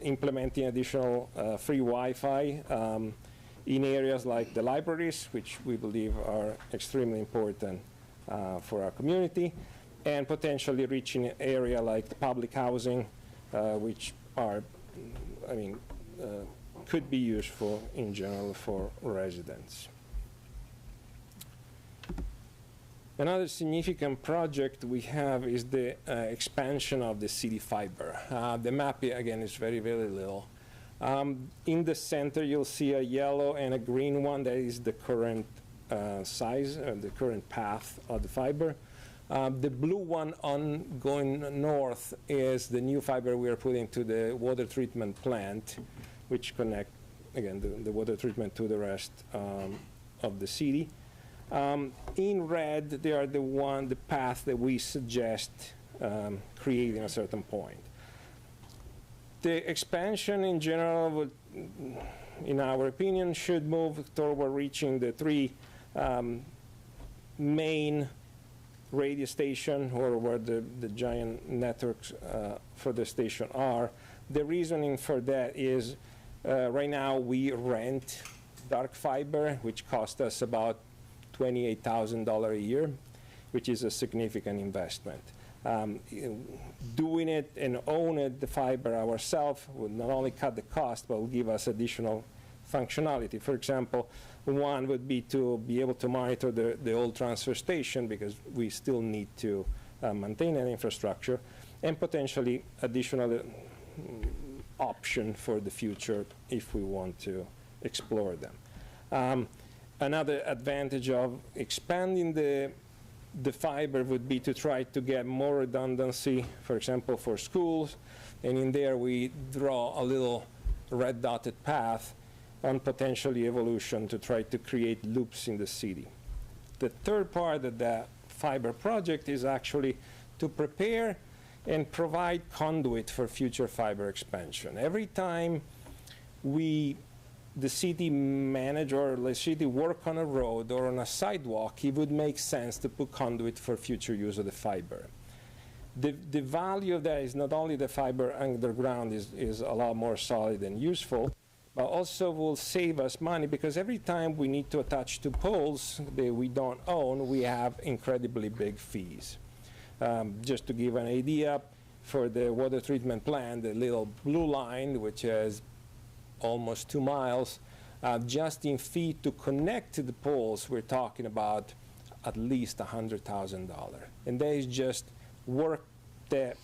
implementing additional free Wi-Fi in areas like the libraries, which we believe are extremely important for our community, and potentially reaching an area like the public housing, which are, could be useful in general for residents. Another significant project we have is the expansion of the city fiber. The map, again, is very, very little. In the center, you'll see a yellow and a green one. That is the current size, the current path of the fiber. The blue one on going north is the new fiber we are putting to the water treatment plant, which connect, again, the water treatment to the rest of the city. In red, they are the path that we suggest creating at a certain point. The expansion in general would, in our opinion, should move toward reaching the 3 main radio station or where the giant networks for the station are. The reasoning for that is right now we rent dark fiber, which costs us about $28,000 a year, which is a significant investment. Doing it and owning the fiber ourselves would not only cut the cost, but will give us additional functionality. For example, one would be to be able to monitor the old transfer station, because we still need to maintain an infrastructure, and potentially additional option for the future if we want to explore them. Another advantage of expanding the fiber would be to try to get more redundancy, for example, for schools. And in there, we draw a little red dotted path on potentially evolution to try to create loops in the city. The third part of that fiber project is actually to prepare and provide conduit for future fiber expansion. Every time the city manage or the city work on a road or on a sidewalk, it would make sense to put conduit for future use of the fiber. The value of that is not only the fiber underground is a lot more solid and useful, but also will save us money, because every time we need to attach to poles that we don't own, we have incredibly big fees. Just to give an idea, for the water treatment plant, the little blue line, which is almost 2 miles, just in fee to connect to the poles, we're talking about at least $100,000. And that is just work that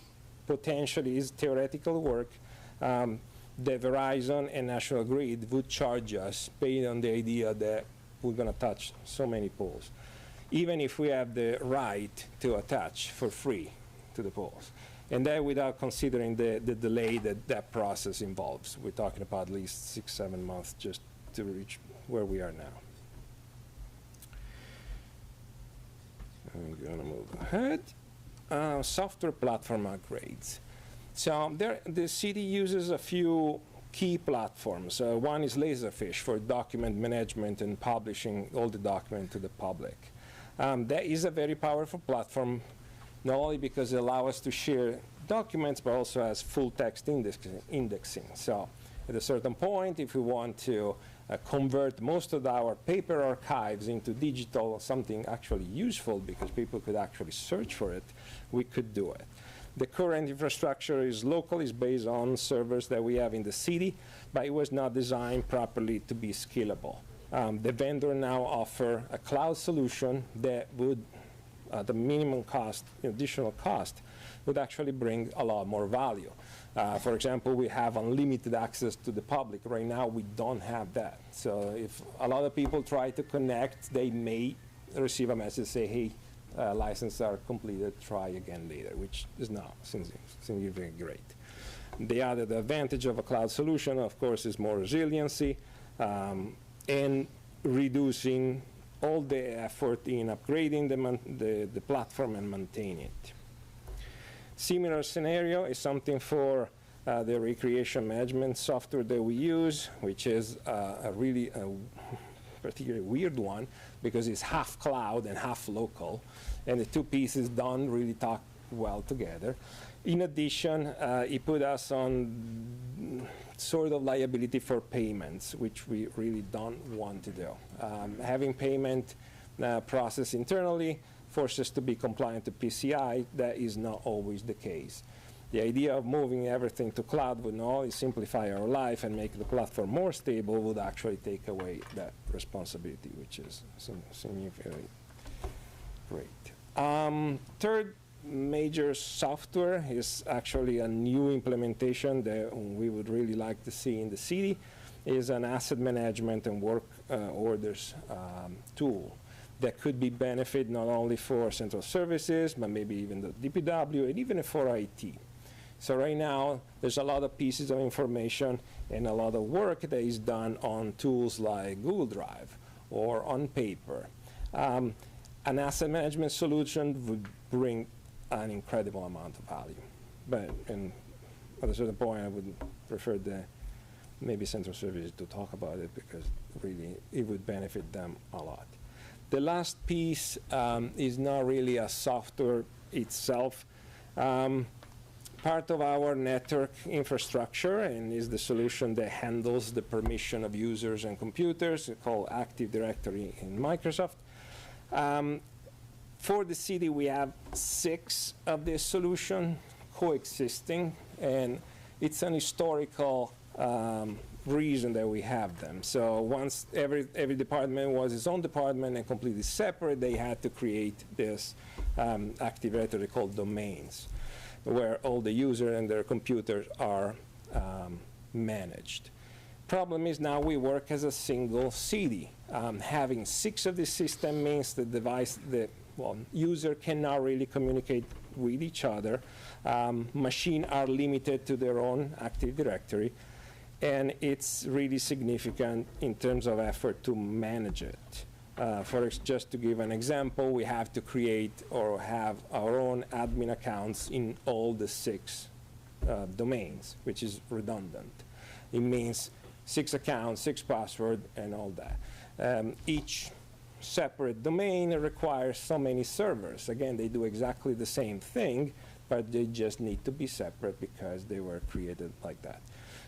potentially is theoretical work that Verizon and National Grid would charge us based on the idea that we're going to touch so many poles, even if we have the right to attach for free to the poles. And that without considering the delay that process involves. We're talking about at least 6-7 months just to reach where we are now. I'm going to move ahead. Software platform upgrades. So the city uses a few key platforms. One is Laserfish for document management and publishing all the documents to the public. That is a very powerful platform, not only because it allows us to share documents, but also has full text indexing. So at a certain point, if we want to convert most of our paper archives into digital, something actually useful because people could actually search for it, we could do it. The current infrastructure is local, is based on servers that we have in the city, but it was not designed properly to be scalable. The vendor now offers a cloud solution that would, at the minimum cost, additional cost, would actually bring a lot more value. For example, we have unlimited access to the public. Right now, we don't have that. So if a lot of people try to connect, they may receive a message say, hey, licenses are completed, try again later, which is not significantly great. The other advantage of a cloud solution, of course, is more resiliency and reducing all the effort in upgrading the platform and maintaining it. Similar scenario is something for the recreation management software that we use, which is a really particularly weird one because it's half cloud and half local, and the two pieces don't really talk well together. In addition, it put us on sort of liability for payments, which we really don't want to do. Having payment process internally forces us to be compliant to PCI. That is not always the case. The idea of moving everything to cloud would not only simplify our life and make the platform more stable, would actually take away that responsibility, which is significantly great. Third major software is actually a new implementation that we would really like to see in the city, is an asset management and work orders tool that could be benefit not only for central services, but maybe even the DPW and even for IT. So right now, there's a lot of pieces of information and a lot of work that is done on tools like Google Drive or on paper. An asset management solution would bring an incredible amount of value. But at a certain point, I would prefer maybe central services to talk about it because really it would benefit them a lot. The last piece is not really a software itself. Part of our network infrastructure, and is the solution that handles the permission of users and computers, called Active Directory in Microsoft. For the city, we have 6 of this solution coexisting, and it's an historical reason that we have them. So once every department was its own department and completely separate, they had to create this Active Directory called domains, where all the users and their computers are managed. Problem is now we work as a single city. Having 6 of these systems means the user cannot really communicate with each other. Machines are limited to their own Active Directory, and it's really significant in terms of effort to manage it. Just to give an example, we have to create or have our own admin accounts in all the 6 domains, which is redundant. It means 6 accounts, 6 passwords, and all that. Each separate domain requires so many servers. Again, they do exactly the same thing, but they just need to be separate because they were created like that.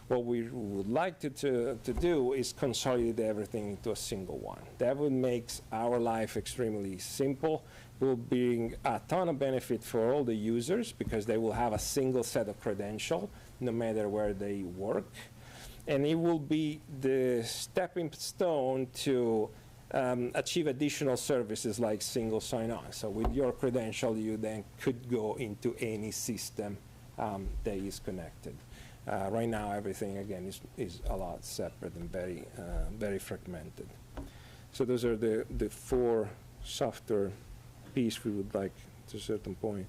What we would like to do is consolidate everything into a single one. That would make our life extremely simple. Will bring a ton of benefit for all the users because they will have a single set of credentials no matter where they work. And it will be the stepping stone to achieve additional services like single sign-on. So with your credential, you then could go into any system that is connected. Right now, everything, again, is a lot separate and very fragmented. So those are the 4 software pieces we would like to a certain point.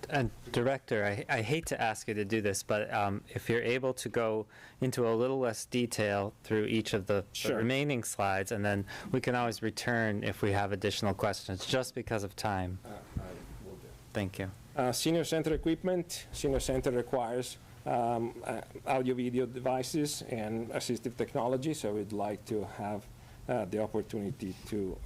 And Director, I hate to ask you to do this, but if you're able to go into a little less detail through each of the remaining slides, and then we can always return if we have additional questions, just because of time. I will do. Thank you. Senior center equipment. Senior center requires audio-video devices and assistive technology, so we'd like to have the opportunity to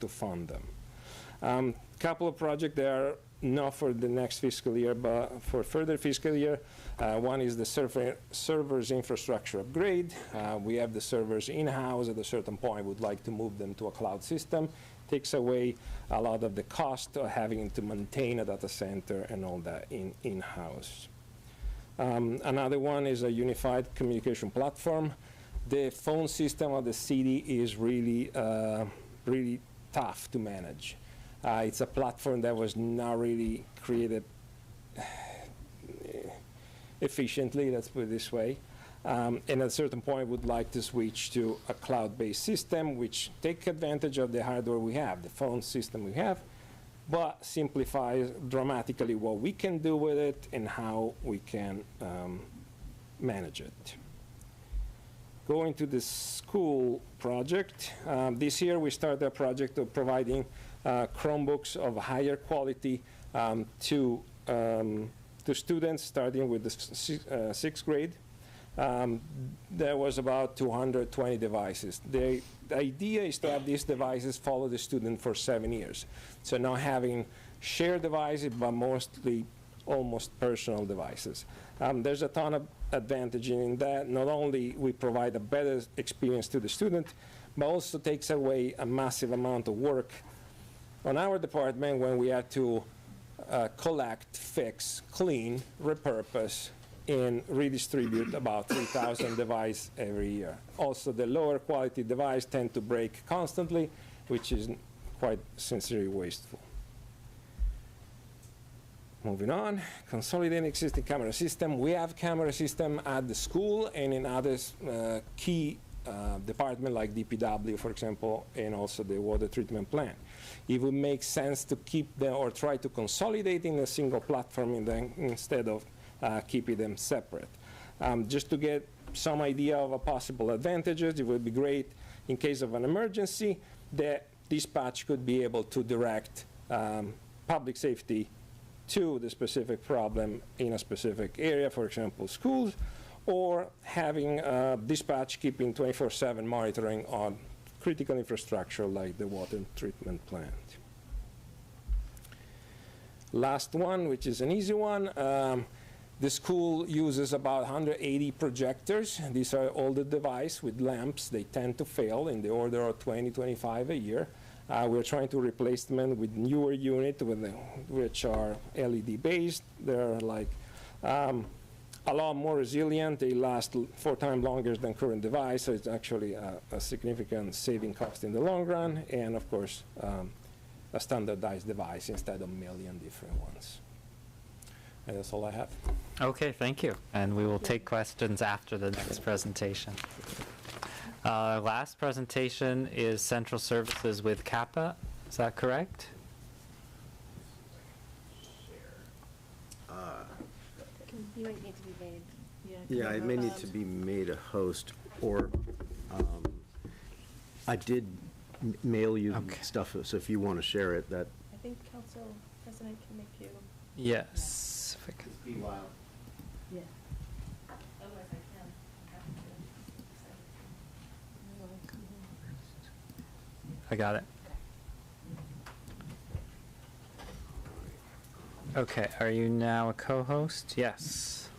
fund them. Couple of projects that are not for the next fiscal year, but for further fiscal year. One is the servers infrastructure upgrade. We have the servers in-house. At a certain point, we'd like to move them to a cloud system. Takes away a lot of the cost of having to maintain a data center and all that in-house. Another one is a unified communication platform. The phone system of the city is really tough to manage. It's a platform that was not really created efficiently, let's put it this way. And at a certain point, would like to switch to a cloud-based system, which take advantage of the hardware we have, the phone system we have, but simplifies dramatically what we can do with it and how we can manage it. Going to the school project, this year we started a project of providing Chromebooks of higher quality to students starting with the 6th grade. There was about 220 devices. The idea is to have these devices follow the student for 7 years. So not having shared devices, but mostly almost personal devices. There's a ton of advantage in that. Not only we provide a better experience to the student, but also takes away a massive amount of work on our department when we have to collect, fix, clean, repurpose, and redistribute about 3,000 devices every year. Also, the lower quality devices tend to break constantly, which is quite sincerely wasteful. Moving on, consolidating existing camera system. We have camera system at the school and in other key department like DPW, for example, and also the water treatment plant. It would make sense to keep them or try to consolidate in a single platform instead of keeping them separate. Just to get some idea of possible advantages, it would be great in case of an emergency that dispatch could be able to direct public safety to the specific problem in a specific area, for example, schools, or having dispatch keeping 24/7 monitoring on critical infrastructure like the water treatment plant. Last one, which is an easy one. The school uses about 180 projectors. These are older devices with lamps. They tend to fail in the order of 20, 25 a year. We're trying to replace them with newer units which are LED based. They're like a lot more resilient. They last 4 times longer than current device, so it's actually a significant saving cost in the long run, and of course, a standardized device instead of a million different ones. And that's all I have. Okay, thank you. And we will take questions after the next presentation. Last presentation is Central Services with Kappa. Is that correct? You might need to be made. Yeah, it may need to be made a host, or I did mail you stuff, so if you want to share it, that. I think Council President can make you. Yes. If I could- Yeah. Otherwise I can. I got it. Okay, are you now a co-host? Yes.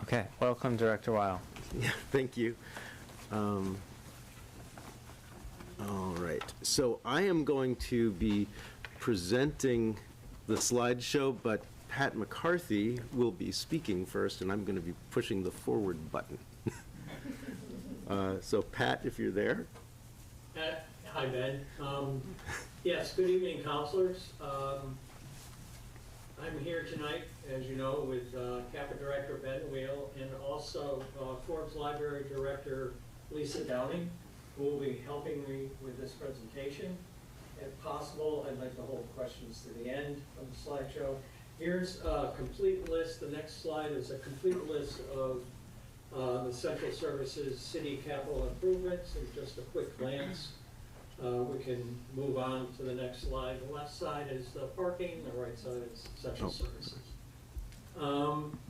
Okay, welcome, Director Weil. Yeah, thank you. All right, so I am going to be presenting the slideshow, but Pat McCarthy will be speaking first, and I'm going to be pushing the forward button. So Pat, if you're there. Hi, Ben. Yes, good evening, counselors. I'm here tonight, as you know, with Kappa Director Ben Wheel and also Forbes Library Director Lisa Downing, who will be helping me with this presentation. If possible, I'd like to hold questions to the end of the slideshow. Here's a complete list. The next slide is a complete list of the Central Services City Capital Improvements, and just a quick glance. We can move on to the next slide. The left side is the parking, the right side is Central Services.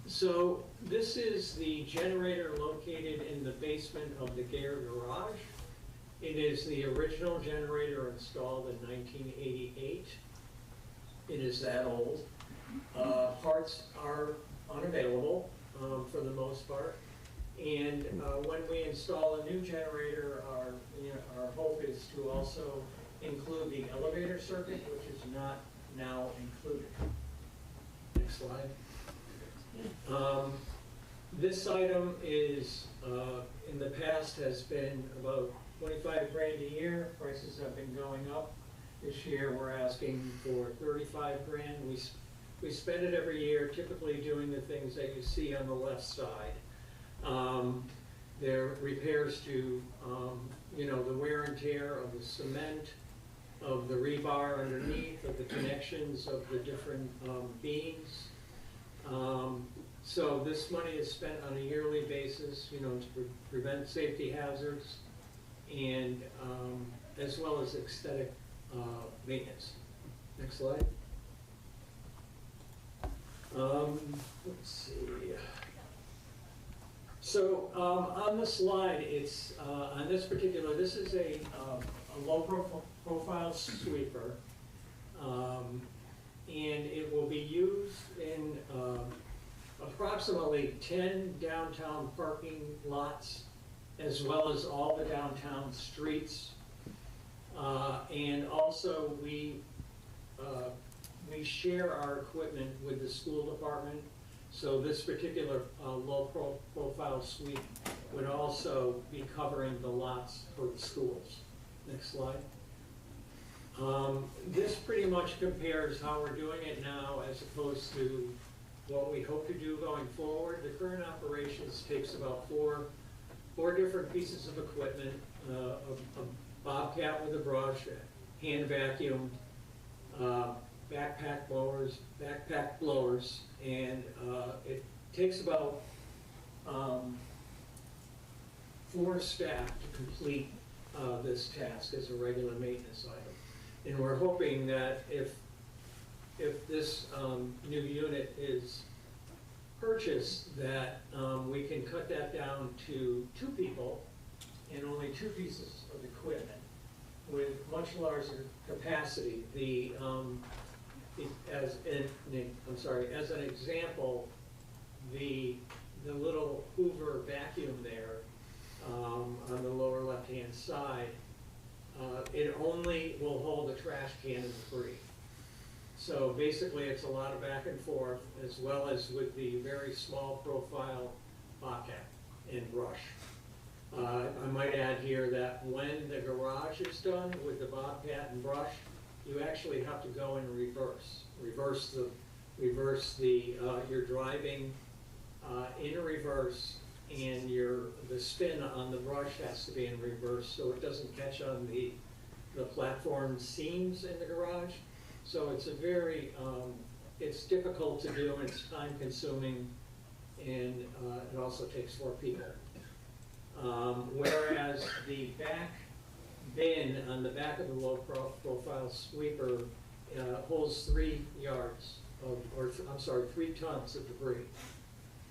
So this is the generator located in the basement of the Gare Garage. It is the original generator installed in 1988. It is that old. Parts are unavailable for the most part. And when we install a new generator, our hope is to also include the elevator circuit, which is not now included. Next slide. This item is, in the past, has been about 25 grand a year. Prices have been going up. This year, we're asking for 35 grand. We spend it every year, typically doing the things that you see on the left side. There are repairs to, the wear and tear of the cement, of the rebar underneath, of the connections of the different beams. So this money is spent on a yearly basis, to prevent safety hazards and as well as aesthetic maintenance. Next slide. Let's see. So on the slide, it's on this particular. This is a low profile sweeper, and it will be used in approximately 10 downtown parking lots, as well as all the downtown streets. And also we share our equipment with the school department. So this particular low-profile suite would also be covering the lots for the schools. Next slide. This pretty much compares how we're doing it now as opposed to what we hope to do going forward. The current operations takes about four different pieces of equipment, a bobcat with a brush, a hand vacuum, backpack blowers, and it takes about 4 staff to complete this task as a regular maintenance item. And we're hoping that if this new unit is purchased, that we can cut that down to 2 people and only 2 pieces of equipment with much larger capacity. As an example, the little Hoover vacuum there on the lower left-hand side, it only will hold a trash can and debris. So basically, it's a lot of back and forth, as well as with the very small profile Bobcat and brush. I might add here that when the garage is done with the Bobcat and brush, you actually have to go in reverse. You're driving in reverse, and the spin on the brush has to be in reverse so it doesn't catch on the platform seams in the garage. So it's a very, it's difficult to do, and it's time consuming, and it also takes 4 people. Whereas the back bin on the back of the low profile sweeper holds 3 yards of, 3 tons of debris.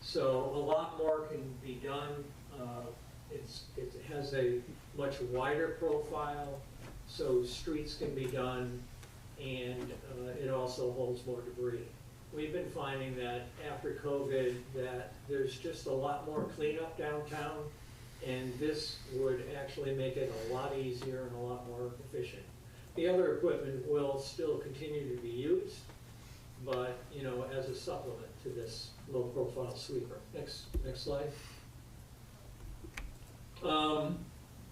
So a lot more can be done. It has a much wider profile, so streets can be done, and it also holds more debris. We've been finding that after COVID that there's just a lot more cleanup downtown, and this would actually make it a lot easier and a lot more efficient. The other equipment will still continue to be used, but as a supplement to this low-profile sweeper. Next slide.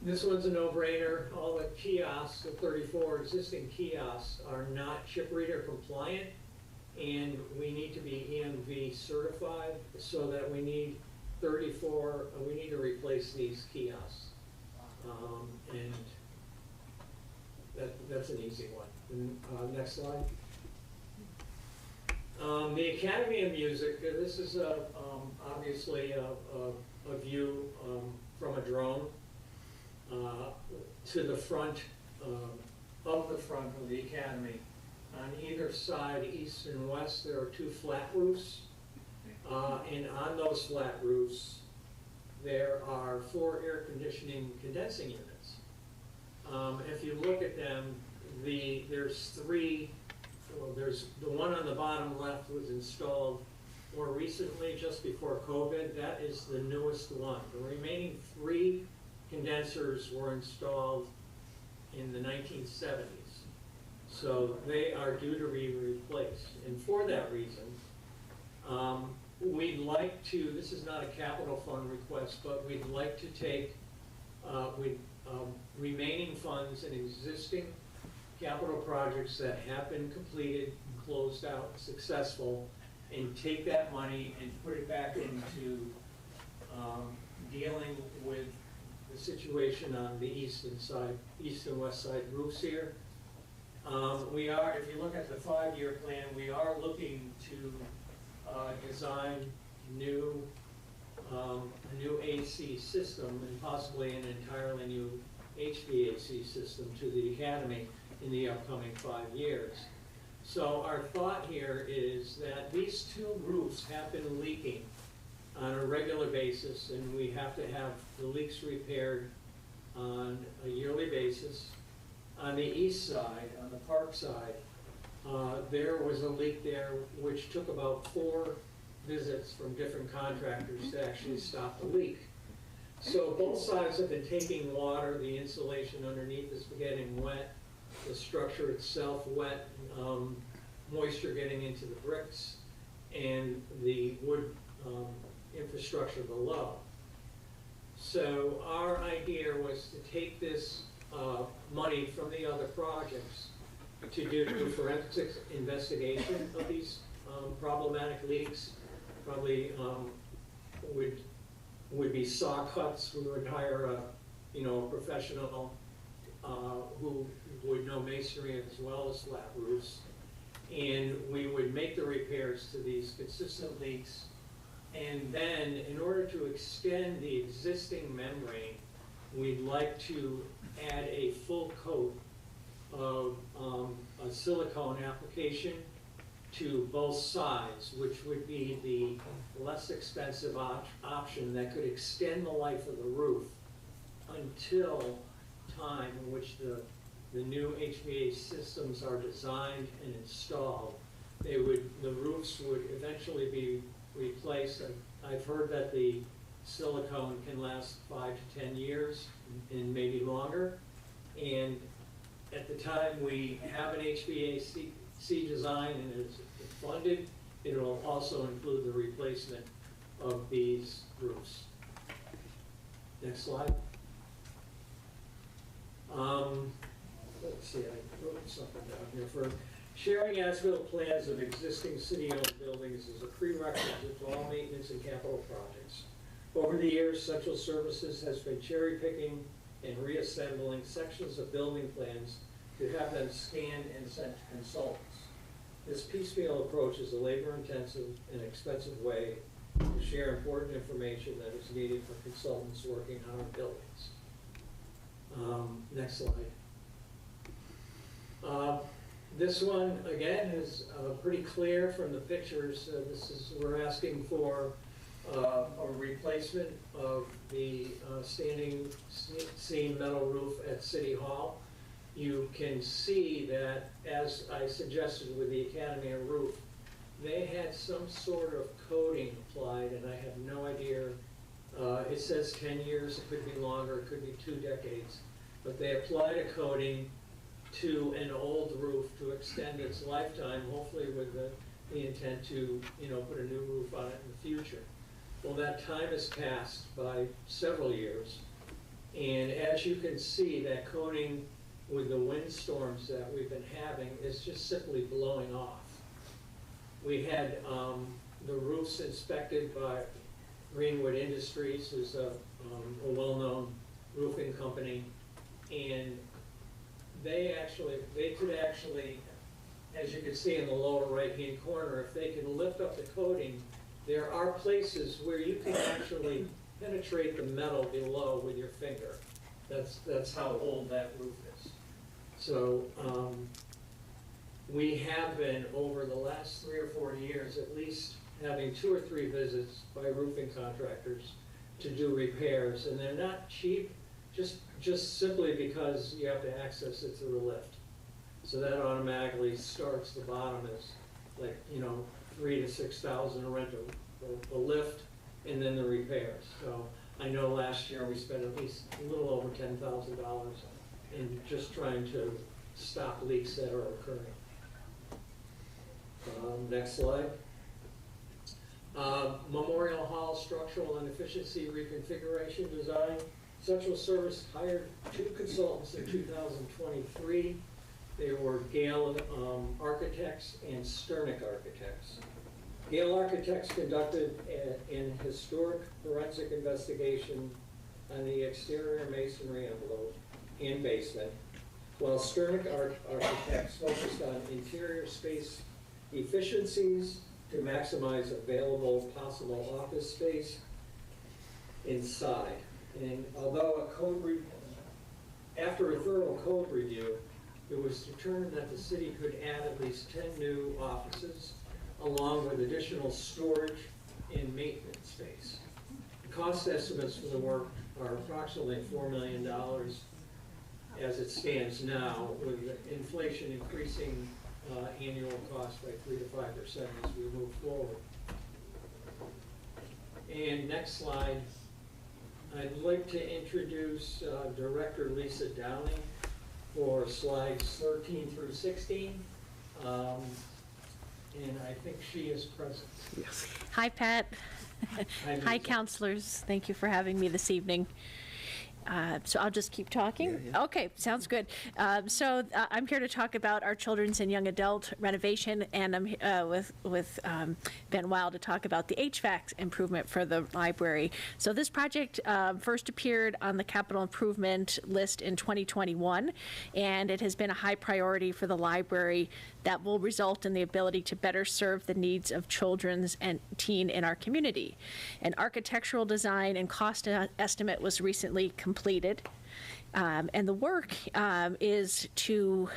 This one's a no-brainer. All the kiosks, the 34 existing kiosks, are not chip reader compliant, and we need to be EMV certified, so that we need 34. We need to replace these kiosks, and that's an easy one. Next slide. The Academy of Music. This is obviously a view from a drone to the front of the Academy. On either side, east and west, there are 2 flat roofs, and on those flat roofs, there are 4 air conditioning condensing units. If you look at them, there's 3. Well, there's the one on the bottom left was installed more recently, just before COVID. That is the newest one. The remaining 3 condensers were installed in the 1970s. So they are due to be replaced. And for that reason, we'd like to, this is not a capital fund request, but we'd like to take remaining funds in existing capital projects that have been completed, closed out, successful, and take that money and put it back into dealing with the situation on the east and west side roofs here. We are, if you look at the 5-year plan, we are looking to design a new AC system, and possibly an entirely new HVAC system to the Academy in the upcoming 5 years. So our thought here is that these 2 roofs have been leaking on a regular basis, and we have to have the leaks repaired on a yearly basis. On the east side, on the park side, there was a leak there which took about 4 visits from different contractors to actually stop the leak. So both sides have been taking water, the insulation underneath is getting wet, the structure itself wet, moisture getting into the bricks, and the wood infrastructure below. So our idea was to take this money from the other projects to do a forensic investigation of these problematic leaks. Probably would be saw cuts. We would hire a professional who would know masonry as well as flat roofs, and we would make the repairs to these consistent leaks. And then, in order to extend the existing membrane, we'd like to add a full coat of a silicone application to both sides, which would be the less expensive option that could extend the life of the roof until time in which the new HVAC systems are designed and installed, the roofs would eventually be replaced. I've heard that the silicone can last 5 to 10 years and maybe longer. And at the time we have an HVAC design and it's funded, it will also include the replacement of these roofs. Next slide. Let's see, I wrote something down here for sharing as-built plans of existing city-owned buildings is a prerequisite to all maintenance and capital projects. Over the years, Central Services has been cherry-picking and reassembling sections of building plans to have them scanned and sent to consultants. This piecemeal approach is a labor-intensive and expensive way to share important information that is needed for consultants working on our buildings. Next slide. This one, again, is pretty clear from the pictures. We're asking for a replacement of the standing seam metal roof at City Hall. You can see that, as I suggested with the Academy roof, they had some sort of coating applied, and I have no idea. It says 10 years, it could be longer, it could be 2 decades. But they applied a coating to an old roof to extend its lifetime, hopefully with the intent to, put a new roof on it in the future. Well, that time has passed by several years, and as you can see, that coating with the windstorms that we've been having is just simply blowing off. We had the roofs inspected by Greenwood Industries, who's a well-known roofing company, and they could actually, as you can see in the lower right-hand corner, if they can lift up the coating, there are places where you can actually penetrate the metal below with your finger. That's how old that roof is. So we have been, over the last 3 or 4 years, at least having 2 or 3 visits by roofing contractors to do repairs, and they're not cheap, just simply because you have to access it through a lift. So that automatically starts the bottom as like, $3,000 to $6,000 to rent a lift, and then the repairs. So I know last year we spent at least a little over $10,000 in just trying to stop leaks that are occurring. Next slide. Memorial Hall structural and efficiency reconfiguration design. Central Service hired 2 consultants in 2023. They were Gale Architects and Sternick Architects. Gale Architects conducted an historic forensic investigation on the exterior masonry envelope and basement, while Sternick Architects focused on interior space efficiencies to maximize available possible office space inside. And although after a thorough code review, it was determined that the city could add at least 10 new offices, along with additional storage and maintenance space. The cost estimates for the work are approximately $4 million as it stands now, with inflation increasing annual cost by 3 to 5% as we move forward. And next slide. I'd like to introduce Director Lisa Downing for slides 13 through 16. And I think she is present. Yes. Hi, Pat. Hi, Hi, Lisa. counselors. Thank you for having me this evening. So I'll just keep talking? Yeah. Okay, sounds good. I'm here to talk about our children's and young adult renovation, and I'm with Ben Weil to talk about the HVAC improvement for the library. So this project first appeared on the capital improvement list in 2021, and it has been a high priority for the library that will result in the ability to better serve the needs of children's and teen in our community. An architectural design and cost estimate was recently completed, And the work is to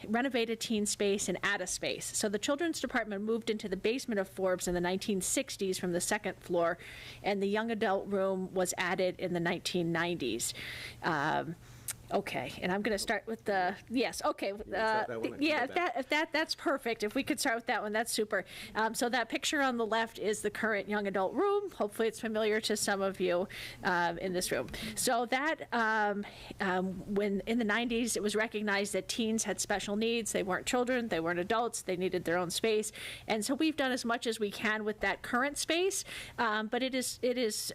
renovate a teen space and add a space. So the children's department moved into the basement of Forbes in the 1960s from the second floor, and the young adult room was added in the 1990s. Okay, and I'm going to start with the, yes, okay. Yeah, that's perfect. If we could start with that one, that's super. So that picture on the left is the current young adult room. Hopefully it's familiar to some of you in this room. So that, when in the 90s, it was recognized that teens had special needs. They weren't children, they weren't adults, they needed their own space. And so we've done as much as we can with that current space, but it is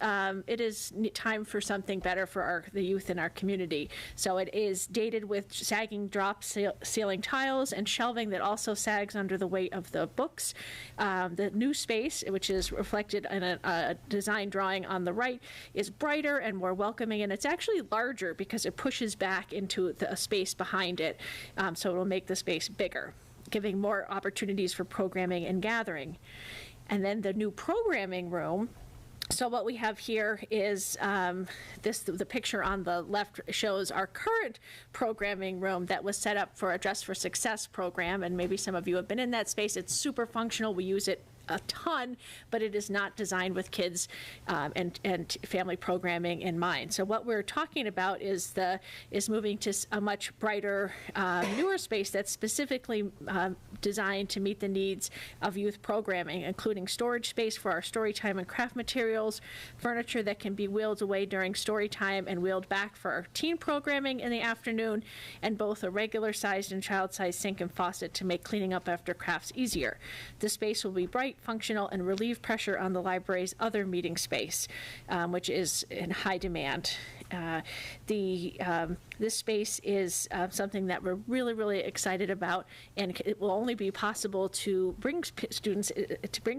time for something better for the youth in our community. So it is dated with sagging drop ceiling tiles and shelving that also sags under the weight of the books. The new space, which is reflected in a design drawing on the right, is brighter and more welcoming, and it's actually larger because it pushes back into a space behind it, so it'll make the space bigger, giving more opportunities for programming and gathering. And then the new programming room. So what we have here is the picture on the left shows our current programming room that was set up for a Dress for Success program, and maybe some of you have been in that space. It's super functional. We use it a ton, but it is not designed with kids and family programming in mind. So what we're talking about is moving to a much brighter, newer space that's specifically designed to meet the needs of youth programming, including storage space for our story time and craft materials, furniture that can be wheeled away during story time and wheeled back for our teen programming in the afternoon, and both a regular-sized and child-sized sink and faucet to make cleaning up after crafts easier. The space will be bright, functional, and relieve pressure on the library's other meeting space, which is in high demand. This space is something that we're really, really excited about, and it will only be possible to bring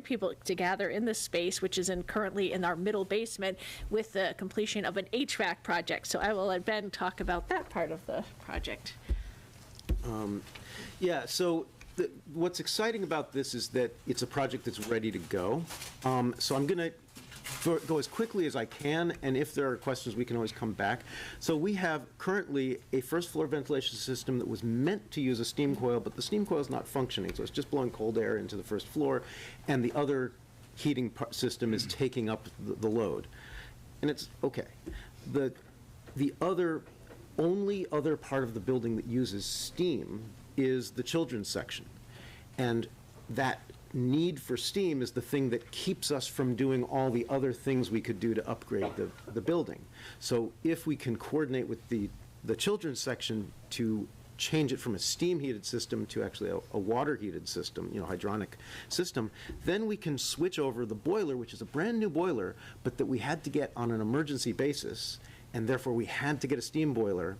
people together in this space, which is currently in our middle basement, with the completion of an HVAC project. So I will let Ben talk about that part of the project. Yeah, so what's exciting about this is that it's a project that's ready to go. So I'm going to go as quickly as I can, and if there are questions, we can always come back. So we have currently a first floor ventilation system that was meant to use a steam coil, but the steam coil is not functioning, so it's just blowing cold air into the first floor, and the other heating system is taking up the load. And it's okay. The only other part of the building that uses steam is the children's section. And that need for steam is the thing that keeps us from doing all the other things we could do to upgrade the building. So if we can coordinate with the children's section to change it from a steam-heated system to actually a water-heated system, hydronic system, then we can switch over the boiler, which is a brand-new boiler, but that we had to get on an emergency basis, and therefore we had to get a steam boiler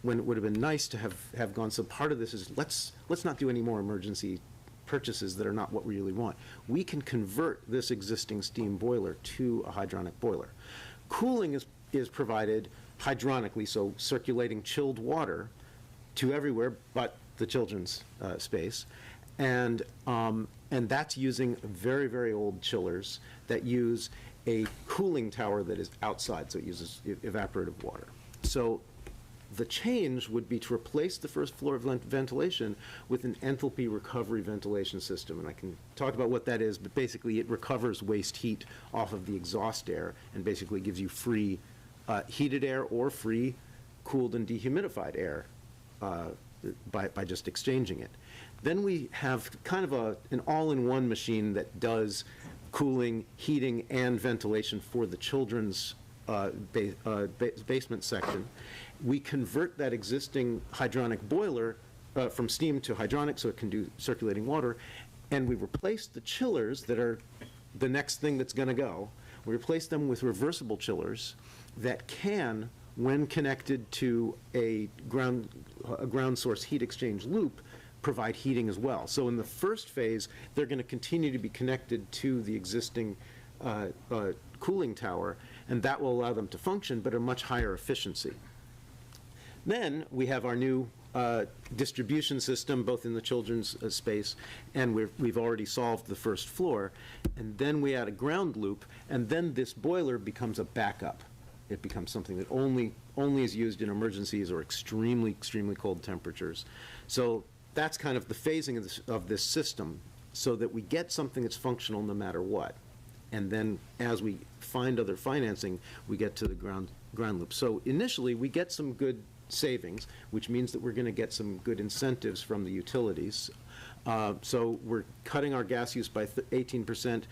when it would have been nice to have gone. So part of this is let's not do any more emergency purchases that are not what we really want. We can convert this existing steam boiler to a hydronic boiler. Cooling is provided hydronically, so circulating chilled water to everywhere but the children's space, and that's using very, very old chillers that use a cooling tower that is outside, so it uses evaporative water. So the change would be to replace the first floor ventilation with an enthalpy recovery ventilation system. And I can talk about what that is, but basically it recovers waste heat off of the exhaust air and basically gives you free heated air or free cooled and dehumidified air by just exchanging it. Then we have kind of an all-in-one machine that does cooling, heating, and ventilation for the children's basement section. We convert that existing hydronic boiler from steam to hydronic so it can do circulating water, and we replace the chillers that are the next thing that's going to go. We replace them with reversible chillers that can, when connected to a ground source heat exchange loop, provide heating as well. So in the first phase, they're going to continue to be connected to the existing cooling tower, and that will allow them to function, but at a much higher efficiency. Then we have our new distribution system, both in the children's space, and we've already solved the first floor. And then we add a ground loop, and then this boiler becomes a backup. It becomes something that only is used in emergencies or extremely cold temperatures. So that's kind of the phasing of this system, so that we get something that's functional no matter what. And then as we find other financing, we get to the ground loop. So initially, we get some good savings, which means that we're going to get some good incentives from the utilities. So we're cutting our gas use by 18%,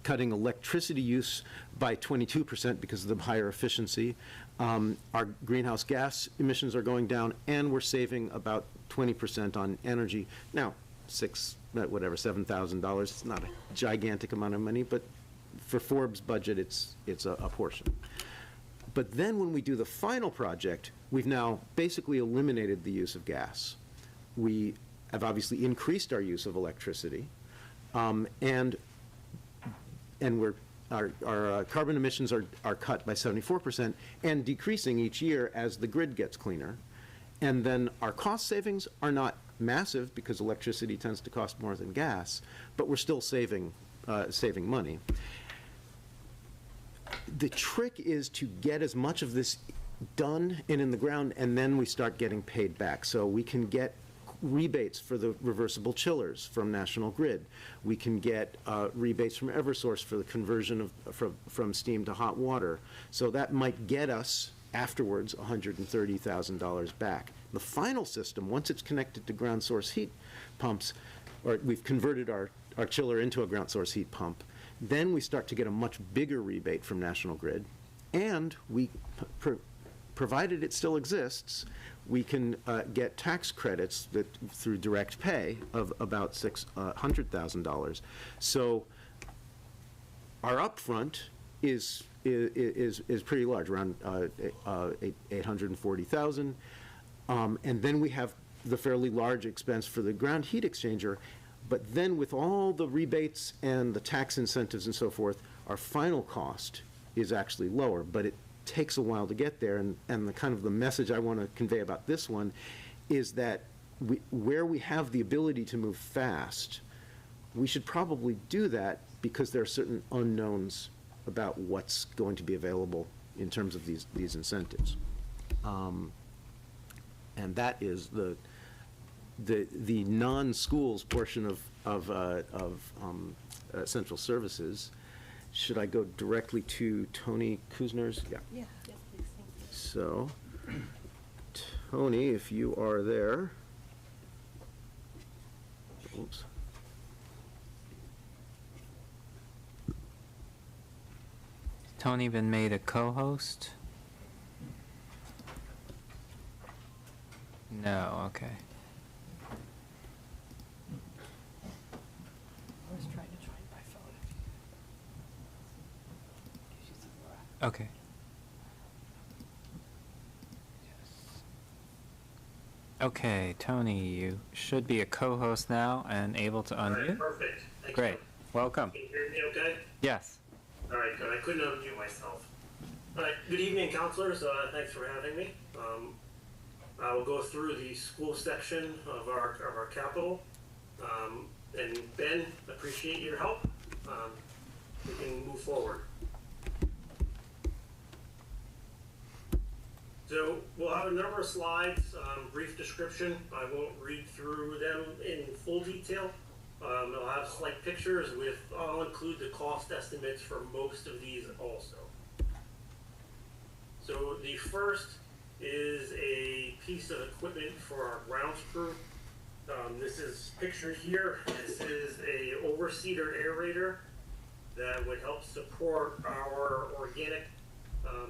cutting electricity use by 22% because of the higher efficiency. Our greenhouse gas emissions are going down, and we're saving about 20% on energy. Now, $7,000. It's not a gigantic amount of money, but for Forbes' budget, it's a portion. But then when we do the final project, we've now basically eliminated the use of gas. We have obviously increased our use of electricity, and our carbon emissions are cut by 74% and decreasing each year as the grid gets cleaner. And then our cost savings are not massive because electricity tends to cost more than gas, but we're still saving money. The trick is to get as much of this done and in the ground, and then we start getting paid back. So we can get rebates for the reversible chillers from National Grid. We can get rebates from Eversource for the conversion from steam to hot water. So that might get us afterwards $130,000 back. The final system, once it's connected to ground source heat pumps, or we've converted our chiller into a ground source heat pump, then we start to get a much bigger rebate from National Grid, and we, provided it still exists, we can get tax credits through direct pay of about $600,000. So our upfront is pretty large, around $840,000, and then we have the fairly large expense for the ground heat exchanger. But then with all the rebates and the tax incentives and so forth, our final cost is actually lower, but it takes a while to get there. And the kind of the message I want to convey about this one is that where we have the ability to move fast, we should probably do that because there are certain unknowns about what's going to be available in terms of these incentives. And that is the non-schools portion of central services. Should I go directly to Tony Kuzner's? Yeah. Yeah, yes, please, thank you. So, Tony, if you are there. Oops. Tony been made a co-host? No, okay. I was trying to join by phone. Okay. Okay, Tony, you should be a co-host now and able to All right, unmute. perfect. Thank Great. you. Welcome. Can you hear me okay? Yes. All right, good. I couldn't unmute myself. All right, good evening, counselors. Thanks for having me. I will go through the school section of our capital. And Ben, appreciate your help. We can move forward. So we'll have a number of slides, brief description. I won't read through them in full detail. I'll have slight pictures I'll include the cost estimates for most of these also. So the first is a piece of equipment for our grounds crew. This is pictured here. This is a overseeder aerator that would help support our organic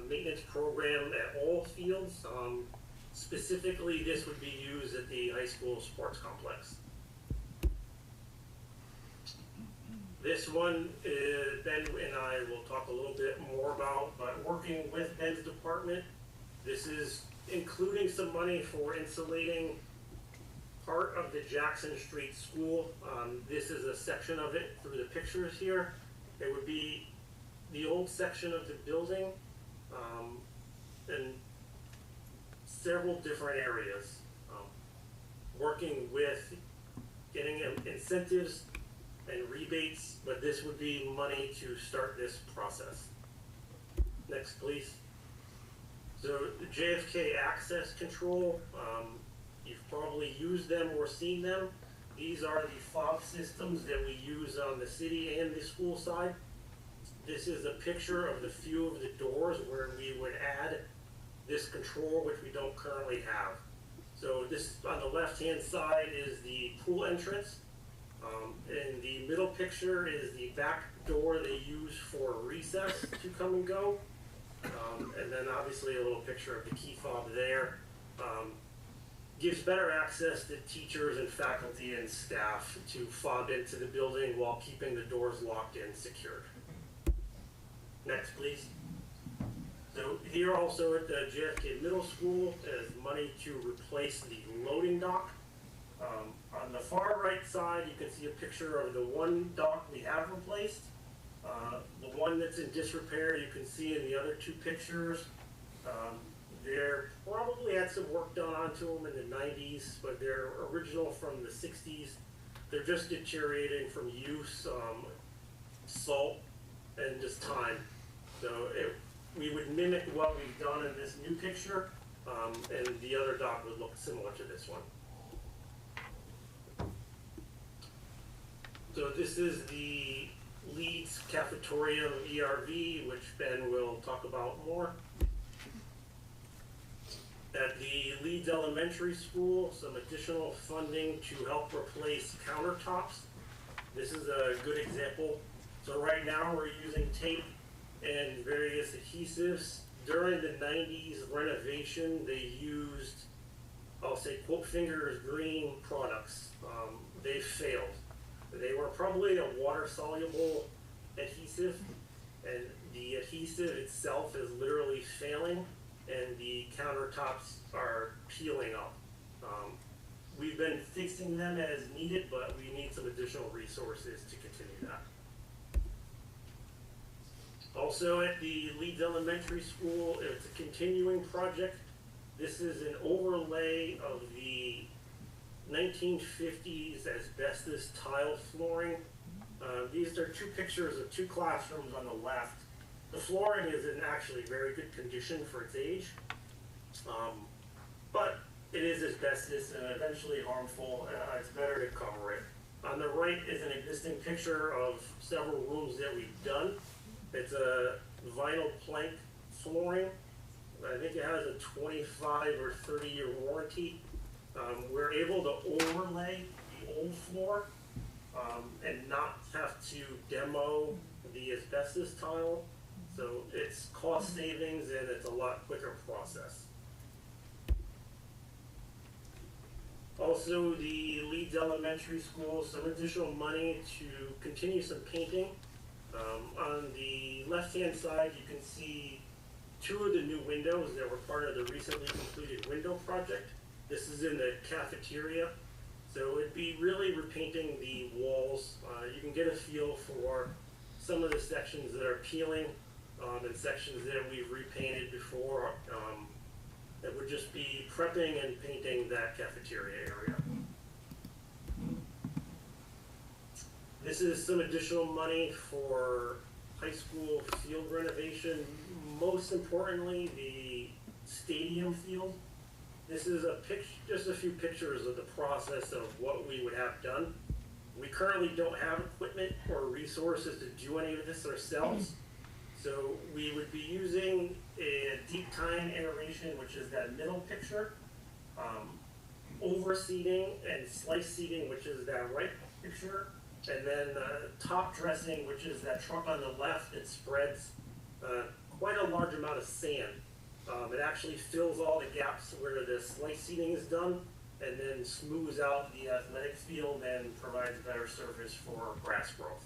maintenance program at all fields. Specifically, this would be used at the high school sports complex. This one, Ben and I will talk a little bit more about, but working with Ben's department, this is including some money for insulating part of the Jackson Street School. This is a section of it through the pictures here. It would be the old section of the building and several different areas. Working with getting incentives and rebates, but this would be money to start this process. Next, please. So the JFK access control, you've probably used them or seen them. These are the fob systems that we use on the city and the school side. This is a picture of the few of the doors where we would add this control, which we don't currently have. So this, on the left-hand side, is the pool entrance. And the middle picture is the back door they use for recess to come and go. And then obviously a little picture of the key fob there. Gives better access to teachers and faculty and staff to fob into the building while keeping the doors locked and secured. Next, please. So here also at the JFK Middle School is money to replace the loading dock. On the far right side, you can see a picture of the one dock we have replaced. The one that's in disrepair, you can see in the other two pictures. They're probably had some work done onto them in the 90s, but they're original from the 60s. They're just deteriorating from use, salt, and just time. So we would mimic what we've done in this new picture, and the other dock would look similar to this one. So this is the Leeds Cafeteria ERV, which Ben will talk about more. At the Leeds Elementary School, some additional funding to help replace countertops. This is a good example. So right now we're using tape and various adhesives. During the 90s renovation, they used, I'll say, quote fingers green products. They failed. They were probably a water-soluble adhesive, and the adhesive itself is literally failing, and the countertops are peeling up. We've been fixing them as needed, but we need some additional resources to continue that. Also at the Leeds Elementary School, it's a continuing project. This is an overlay of the 1950s asbestos tile flooring. These are two pictures of two classrooms on the left. The flooring is in actually very good condition for its age, but it is asbestos and eventually harmful. It's better to cover it. On the right is an existing picture of several rooms that we've done. It's a vinyl plank flooring. I think it has a 25 or 30-year warranty. We're able to overlay the old floor and not have to demo the asbestos tile. So it's cost savings and it's a lot quicker process. Also, the Leeds Elementary School, some additional money to continue some painting. On the left-hand side, you can see two of the new windows that were part of the recently completed window project. This is in the cafeteria. So it'd be really repainting the walls. You can get a feel for some of the sections that are peeling and sections that we've repainted before. It would just be prepping and painting that cafeteria area. This is some additional money for high school field renovation. Most importantly, the stadium field. This is just a few pictures of the process of what we would have done. We currently don't have equipment or resources to do any of this ourselves. So we would be using a deep time aeration, which is that middle picture, overseeding and slice seeding, which is that right picture, and then top dressing, which is that truck on the left that spreads quite a large amount of sand. It actually fills all the gaps where the slice seeding is done, and then smooths out the athletic field and provides a better surface for grass growth.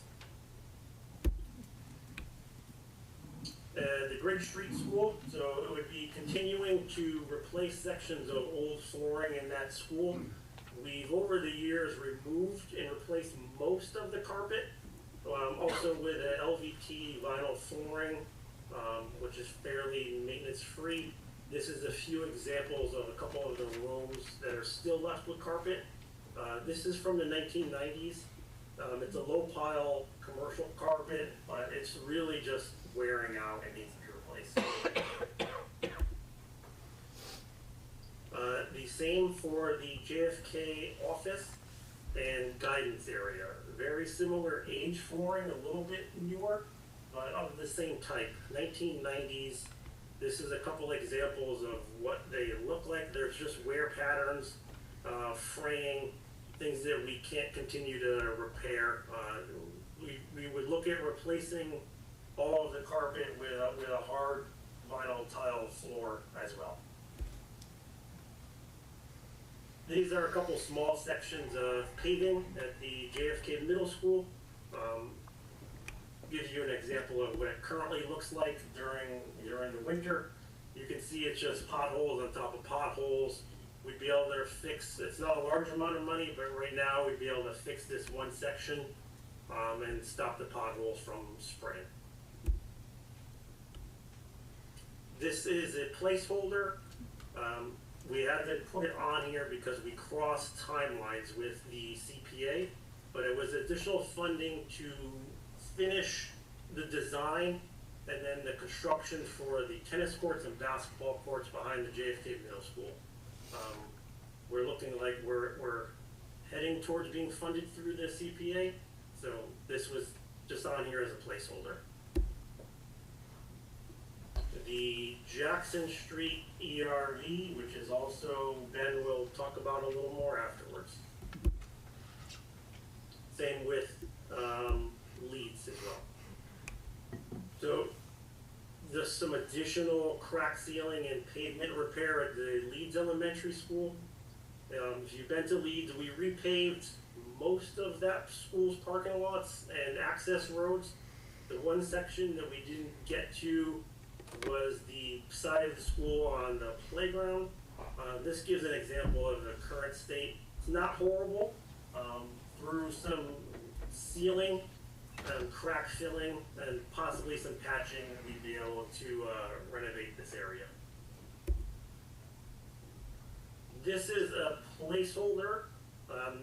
The Bridge Street School, so it would be continuing to replace sections of old flooring in that school. We've, over the years, removed and replaced most of the carpet, also with an LVT vinyl flooring, which is fairly maintenance-free. This is a few examples of a couple of the rooms that are still left with carpet. This is from the 1990s. It's a low-pile commercial carpet, but it's really just wearing out and needs to be replaced. same for the JFK office and guidance area. Very similar age flooring, a little bit newer, but of the same type, 1990s. This is a couple examples of what they look like. There's just wear patterns, fraying, things that we can't continue to repair. We would look at replacing all of the carpet with a hard vinyl tile floor as well. These are a couple small sections of paving at the JFK Middle School. Gives you an example of what it currently looks like during the winter. You can see it's just potholes on top of potholes. We'd be able to fix, it's not a large amount of money, but right now we'd be able to fix this one section and stop the potholes from spreading. This is a placeholder. We haven't put it on here because we crossed timelines with the CPA, but it was additional funding to finish the design and then the construction for the tennis courts and basketball courts behind the JFK Middle School. We're looking like we're heading towards being funded through the CPA, so this was just on here as a placeholder. The Jackson Street ERV, which is also, Ben will talk about a little more afterwards. Same with Leeds as well. So there's some additional crack sealing and pavement repair at the Leeds Elementary School. If you've been to Leeds, we repaved most of that school's parking lots and access roads. The one section that we didn't get to was the side of the school on the playground. This gives an example of the current state. It's not horrible. Through some sealing and crack filling and possibly some patching, we'd be able to renovate this area. This is a placeholder.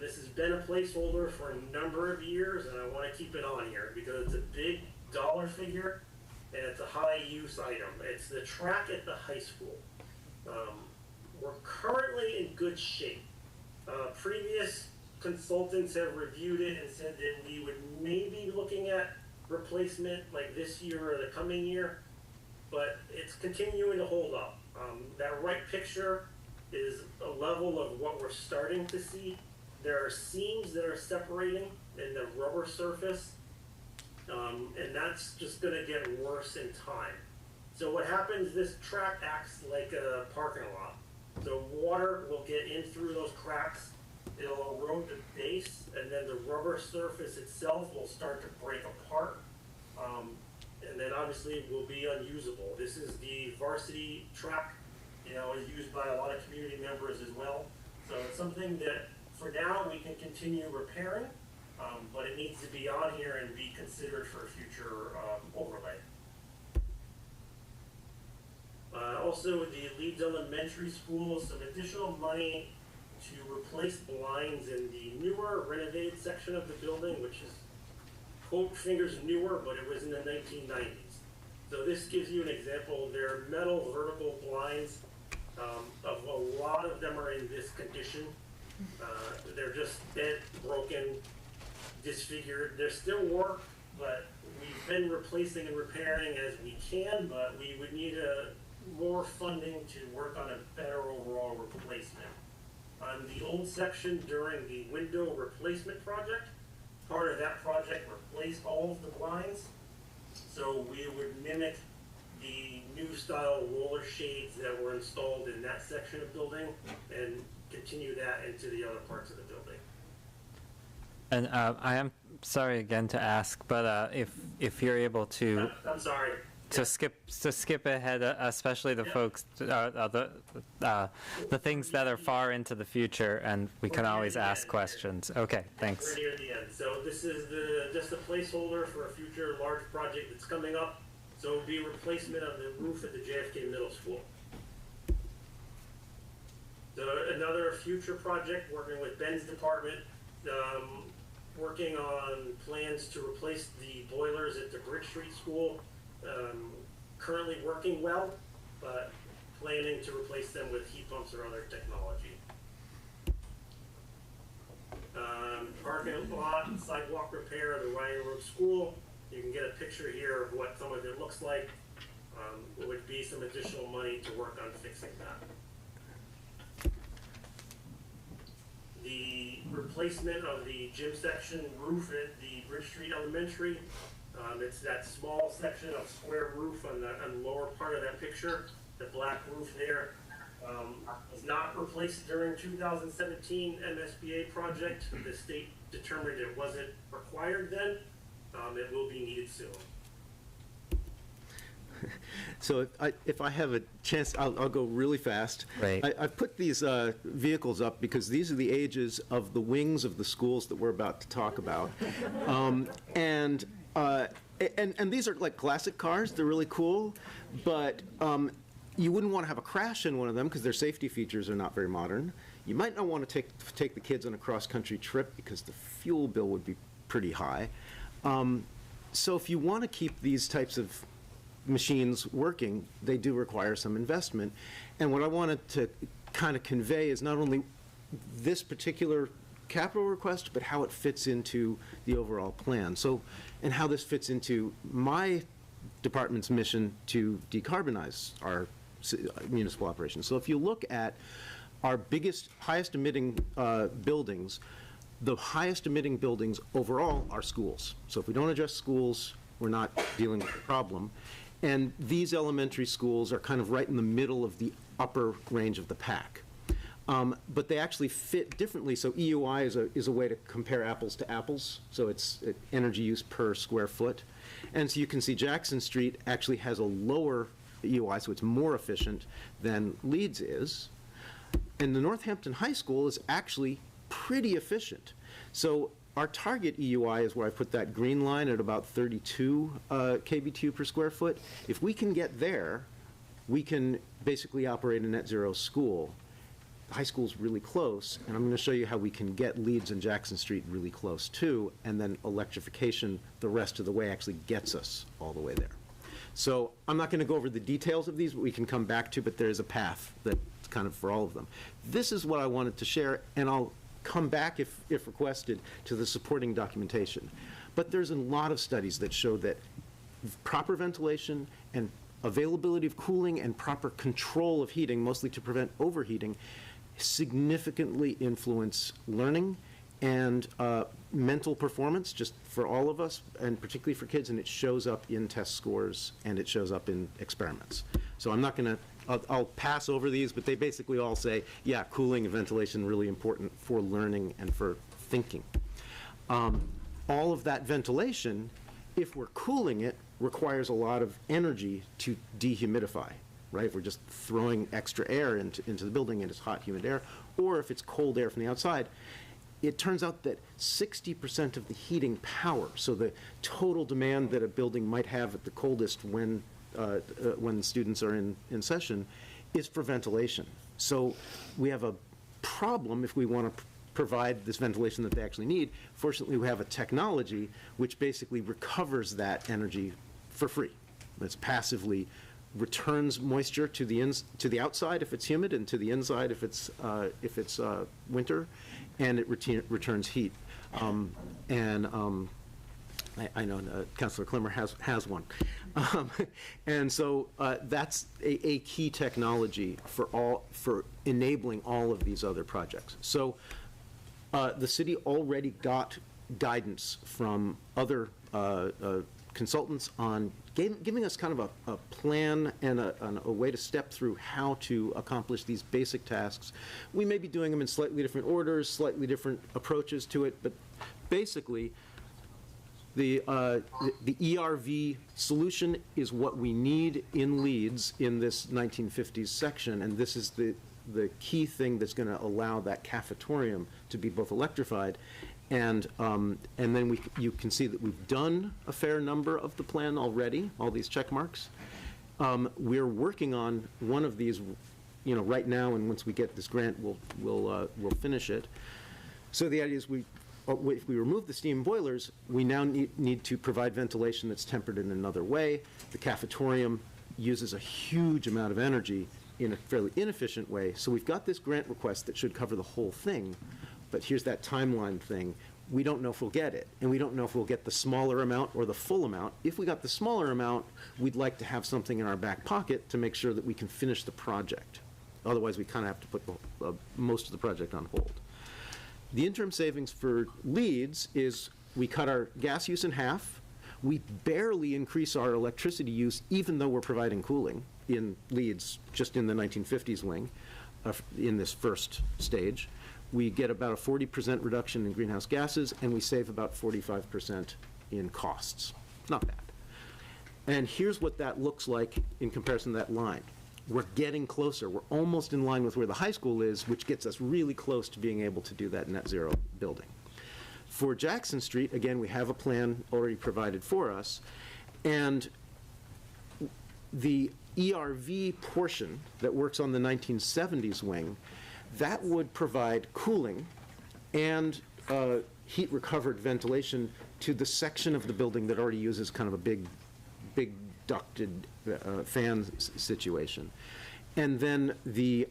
This has been a placeholder for a number of years, and I want to keep it on here because it's a big dollar figure and it's a high use item. It's the track at the high school. We're currently in good shape. Previous consultants have reviewed it and said that we would maybe be looking at replacement like this year or the coming year, but it's continuing to hold up. That right picture is a level of what we're starting to see. There are seams that are separating in the rubber surface, and that's just going to get worse in time. So what happens, this track acts like a parking lot. So water will get in through those cracks, it'll erode the base, and then the rubber surface itself will start to break apart, and then obviously it will be unusable. This is the varsity track, you know, is used by a lot of community members as well. So it's something that for now we can continue repairing, but it needs to be on here and be considered for a future overlay. Also, the Leeds Elementary School, some additional money to replace blinds in the newer renovated section of the building, which is, quote fingers, newer, but it was in the 1990s. So this gives you an example. They're metal vertical blinds. Of a lot of them are in this condition. They're just bent, broken, disfigured. They're still work, but we've been replacing and repairing as we can, but we would need more funding to work on a better overall replacement. On the old section during the window replacement project, part of that project replaced all of the blinds. So we would mimic the new style roller shades that were installed in that section of building and continue that into the other parts of the building. And I am sorry again to ask, but if you're able to I'm sorry. to skip ahead, especially the folks, the things that are far into the future, and we can always ask questions. Okay, thanks. We're near the end. So this is just a placeholder for a future large project that's coming up. So it will be a replacement of the roof at the JFK Middle School. So another future project, working with Ben's department, working on plans to replace the boilers at the Bridge Street School. Currently working well, but planning to replace them with heat pumps or other technology. Parking lot, sidewalk repair, the Ryan Road School. You can get a picture here of what some of it looks like. It would be some additional money to work on fixing that. The replacement of the gym section roof at the Bridge Street Elementary. It's that small section of square roof on the lower part of that picture, the black roof there. Was not replaced during 2017 MSBA project. The state determined it wasn't required then. It will be needed soon. So if I have a chance, I'll go really fast. Right. I've put these vehicles up because these are the ages of the wings of the schools that we're about to talk about. And these are like classic cars. They're really cool. But you wouldn't want to have a crash in one of them because their safety features are not very modern. You might not want to take the kids on a cross-country trip because the fuel bill would be pretty high. So if you want to keep these types of machines working, they do require some investment. And what I wanted to kind of convey is not only this particular capital request, but how it fits into the overall plan. So, and how this fits into my department's mission to decarbonize our municipal operations. So if you look at our highest emitting buildings, the highest emitting buildings overall are schools. So if we don't address schools, we're not dealing with the problem. And these elementary schools are kind of right in the middle of the upper range of the pack. But they actually fit differently. So EUI is a way to compare apples to apples. So it's energy use per square foot. And so you can see Jackson Street actually has a lower EUI, so it's more efficient than Leeds is. And the Northampton High School is actually pretty efficient. So our target EUI is where I put that green line at about 32 kBtu per square foot. If we can get there, we can basically operate a net zero school. The high school's really close, and I'm going to show you how we can get Leeds and Jackson Street really close too, and then electrification the rest of the way actually gets us all the way there. So I'm not going to go over the details of these, but we can come back to, but there's a path that's kind of for all of them. This is what I wanted to share, and I'll come back, if requested, to the supporting documentation. But there's a lot of studies that show that proper ventilation and availability of cooling and proper control of heating, mostly to prevent overheating, significantly influence learning and mental performance, just for all of us, and particularly for kids, and it shows up in test scores, and it shows up in experiments. So I'm not going to, I'll pass over these, but they basically all say, yeah, cooling and ventilation really important for learning and for thinking. All of that ventilation, if we're cooling it, requires a lot of energy to dehumidify, right? If we're just throwing extra air into the building and it's hot, humid air, or if it's cold air from the outside, it turns out that 60% of the heating power, so the total demand that a building might have at the coldest when students are in session, is for ventilation. So we have a problem if we want to provide this ventilation that they actually need. Fortunately, we have a technology which basically recovers that energy for free. It's passively returns moisture to the outside if it's humid, and to the inside if it's winter, and it returns heat. I know Councilor Klimmer has one. And so that's a key technology for enabling all of these other projects. So the city already got guidance from other consultants on giving us kind of a plan and a way to step through how to accomplish these basic tasks. We may be doing them in slightly different orders, slightly different approaches to it, but basically the ERV solution is what we need in Leeds in this 1950s section, and this is the key thing that's going to allow that cafetorium to be both electrified, and then you can see that we've done a fair number of the plan already, all these check marks. We're working on one of these, right now, and once we get this grant, we'll finish it. So the idea is if we remove the steam boilers, we now need to provide ventilation that's tempered in another way. The cafetorium uses a huge amount of energy in a fairly inefficient way. So we've got this grant request that should cover the whole thing. but here's that timeline thing. We don't know if we'll get it, and we don't know if we'll get the smaller amount or the full amount. If we got the smaller amount, we'd like to have something in our back pocket to make sure that we can finish the project. Otherwise, we kind of have to put most of the project on hold. The interim savings for Leeds is we cut our gas use in half. We barely increase our electricity use, even though we're providing cooling in Leeds, just in the 1950s wing, in this first stage. We get about a 40% reduction in greenhouse gases, and we save about 45% in costs. Not bad. And here's what that looks like in comparison to that line. We're getting closer. We're almost in line with where the high school is, which gets us really close to being able to do that net zero building. For Jackson Street, again, we have a plan already provided for us, and the ERV portion that works on the 1970s wing, that would provide cooling and heat-recovered ventilation to the section of the building that already uses kind of a big ducted fan situation. And then the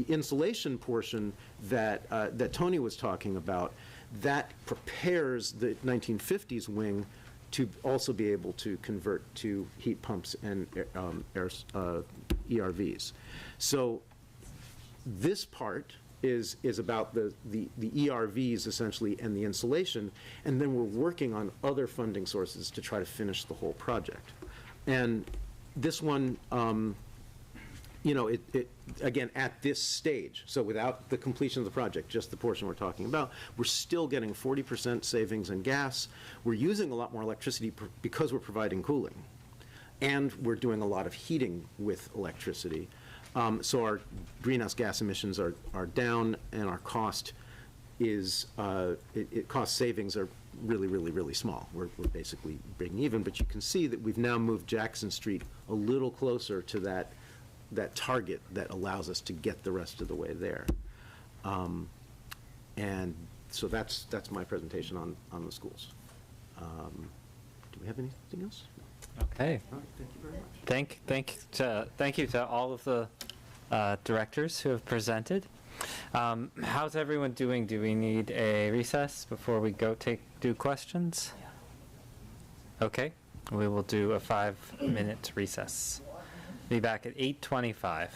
insulation portion that Tony was talking about, that prepares the 1950s wing to also be able to convert to heat pumps and ERVs. So this part is about the ERVs essentially and the insulation, and then we're working on other funding sources to try to finish the whole project. And this one, you know, again, at this stage, so without the completion of the project, just the portion we're talking about, we're still getting 40% savings in gas. We're using a lot more electricity because we're providing cooling, and we're doing a lot of heating with electricity. So our greenhouse gas emissions are down, and our cost is, cost savings are really, really, really small. We're basically breaking even, but you can see that we've now moved Jackson Street a little closer to that target that allows us to get the rest of the way there. And so that's my presentation on the schools. Do we have anything else? Okay. All right, thank you very much. Thank you to all of the directors who have presented. How's everyone doing? Do we need a recess before we do questions? Okay, we will do a 5-minute recess. Be back at 8:25.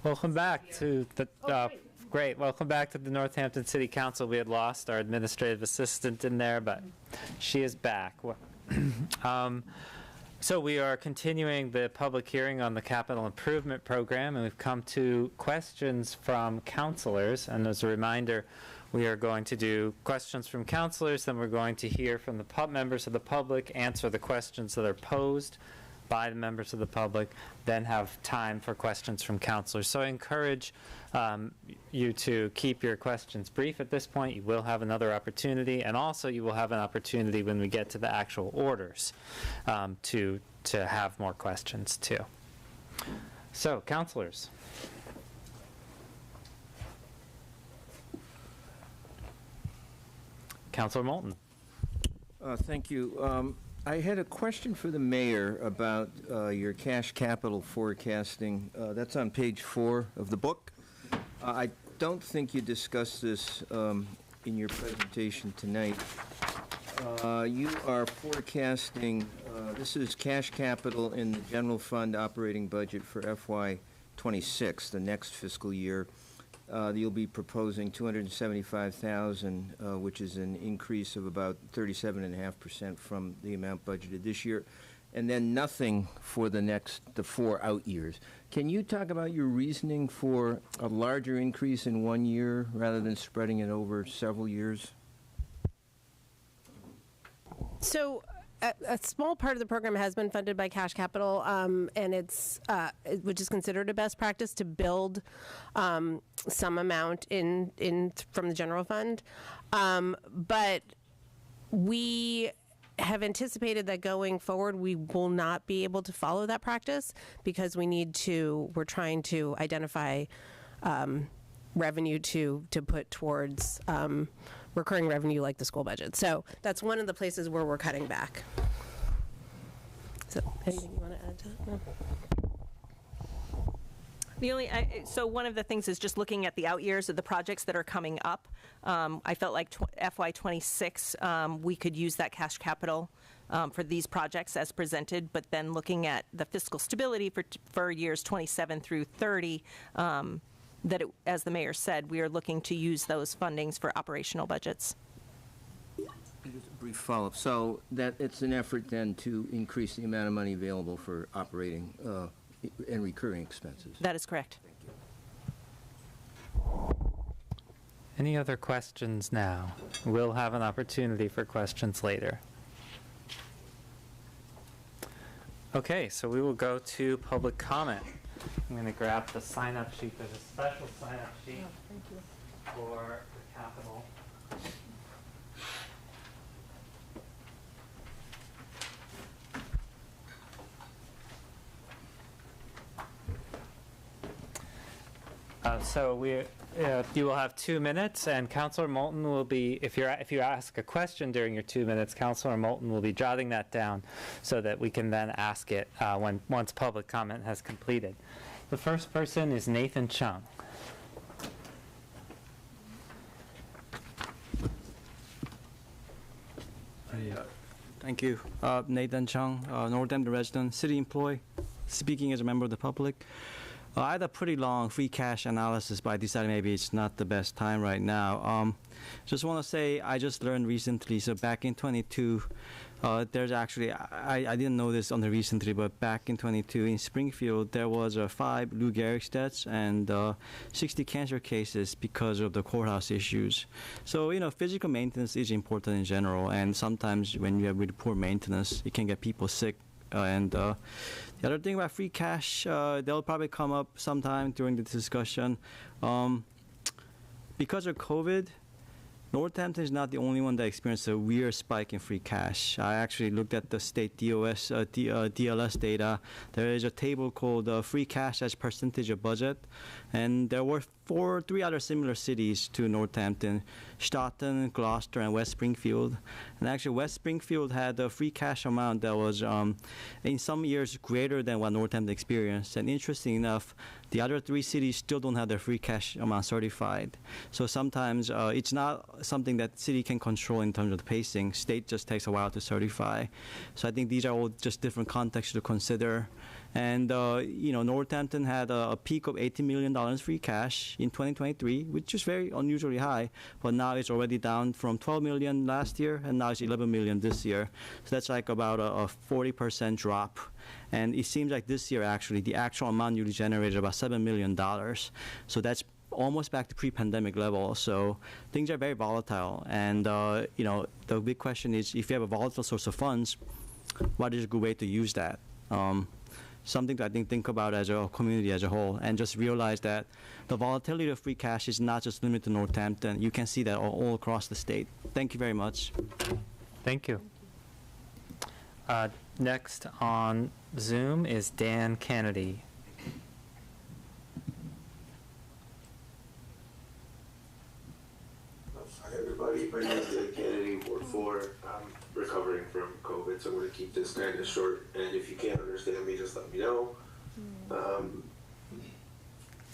Welcome back to the, great, welcome back to the Northampton City Council. We had lost our administrative assistant in there, but she is back. So we are continuing the public hearing on the capital improvement program, and we've come to questions from counselors. And as a reminder, we are going to do questions from counselors, then we're going to hear from the members of the public, answer the questions that are posed by the members of the public, then have time for questions from counselors. So I encourage you to keep your questions brief at this point. You will have another opportunity, and also you will have an opportunity when we get to the actual orders to have more questions too. So, counselors. Councilor Moulton. Thank you. I had a question for the mayor about your cash capital forecasting. That's on page 4 of the book. I don't think you discussed this in your presentation tonight. You are forecasting, this is cash capital in the general fund operating budget for FY26, the next fiscal year. You'll be proposing $275,000, which is an increase of about 37.5% from the amount budgeted this year, and then nothing for the 4 out years. Can you talk about your reasoning for a larger increase in 1 year rather than spreading it over several years? So a small part of the program has been funded by cash capital, and it's which is considered a best practice to build some amount in from the general fund, but we have anticipated that going forward we will not be able to follow that practice because we're trying to identify revenue to put towards recurring revenue like the school budget. So that's one of the places where we're cutting back. So anything you want to add to that? No? The only, so one of the things is just looking at the out years of the projects that are coming up. I felt like FY26, we could use that cash capital for these projects as presented, but then looking at the fiscal stability for years 27 through 30, as the mayor said, we are looking to use those fundings for operational budgets. Just a brief follow-up. So that it's an effort then to increase the amount of money available for operating and recurring expenses. That is correct. Thank you. Any other questions now? We'll have an opportunity for questions later. Okay, so we will go to public comment. I'm going to grab the sign-up sheet. There's a special sign-up sheet for the capital. So you will have 2 minutes, and Councilor Moulton will be, if you ask a question during your 2 minutes, Councilor Moulton will be jotting that down so that we can then ask it once public comment has completed. The first person is Nathan Chung. Thank you. Nathan Chung, Northampton resident, city employee, speaking as a member of the public. I had a pretty long free cash analysis, but I decided maybe it's not the best time right now. Just want to say I just learned recently, so back in 22, there's actually, I didn't know this on the recently, but back in 22 in Springfield, there was 5 Lou Gehrig's deaths and 60 cancer cases because of the courthouse issues. So, physical maintenance is important in general, and sometimes when you have really poor maintenance, it can get people sick. The other thing about free cash, they'll probably come up sometime during the discussion. Because of COVID, Northampton is not the only one that experienced a weird spike in free cash. I actually looked at the state DLS data. There is a table called free cash as percentage of budget, and there were 3 other similar cities to Northampton: Stoughton, Gloucester, and West Springfield. And actually, West Springfield had a free cash amount that was, in some years, greater than what Northampton experienced. And interesting enough, the other 3 cities still don't have their free cash amount certified. So sometimes it's not something that city can control in terms of the pacing. State just takes a while to certify. So I think these are all just different contexts to consider. And, Northampton had a peak of $18 million free cash in 2023, which is very unusually high, but now it's already down from $12 million last year, and now it's $11 million this year. So that's like about a 40% drop. And it seems like this year, actually, the actual amount you generated about $7 million. So that's almost back to pre-pandemic level. So things are very volatile. And, the big question is, if you have a volatile source of funds, what is a good way to use that? Something to, I think about as a community as a whole, and just realize that the volatility of free cash is not just limited to Northampton. You can see that all across the state. Thank you very much. Thank you. Next on Zoom is Dan Kennedy. Hi, everybody. My name is Dan Kennedy, Ward 4. I'm recovering from COVID, so I'm going to keep this kind of short. And if you can't understand me, just let me know.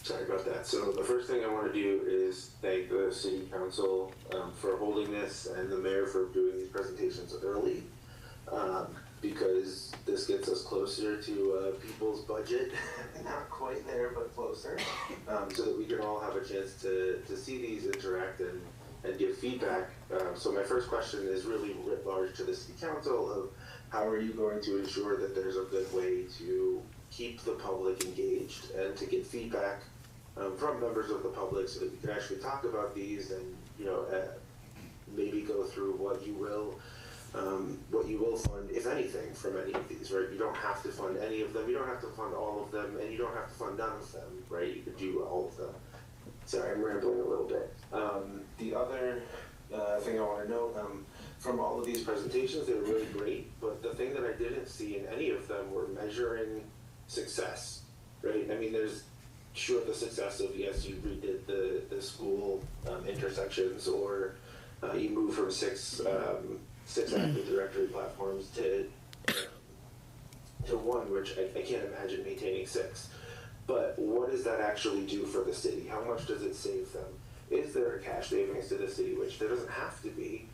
Sorry about that. So the first thing I want to do is thank the City Council for holding this and the Mayor for doing these presentations early, because this gets us closer to people's budget. Not quite there, but closer, so that we can all have a chance to see these, interact, and give feedback. So my first question is really writ large to the City Council of how are you going to ensure that there's a good way to keep the public engaged and to get feedback from members of the public so that we can actually talk about these and, maybe go through what you will fund, if anything, from any of these, right? You don't have to fund any of them, you don't have to fund all of them, and you don't have to fund none of them, right? You could do all of them. Sorry, I'm rambling a little bit. The other thing I want to note, from all of these presentations, they were really great, but the thing that I didn't see in any of them were measuring success, right? I mean, there's sure the success of, yes, you redid the school intersections, or you moved from six active directory platforms to one, which I can't imagine maintaining 6. But what does that actually do for the city? How much does it save them? Is there a cash savings to the city? Which there doesn't have to be.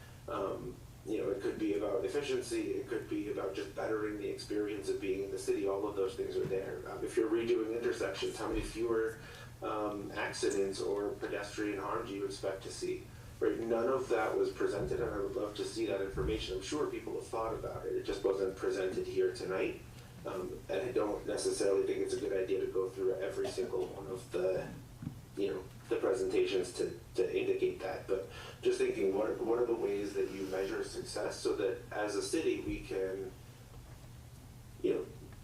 It could be about efficiency. It could be about just bettering the experience of being in the city. All of those things are there. If you're redoing intersections, how many fewer accidents or pedestrian harm do you expect to see? Right? None of that was presented, and I would love to see that information. I'm sure people have thought about it. It just wasn't presented here tonight. And I don't necessarily think it's a good idea to go through every single one of the presentations to indicate that. But just thinking, what are the ways that you measure success so that as a city we can,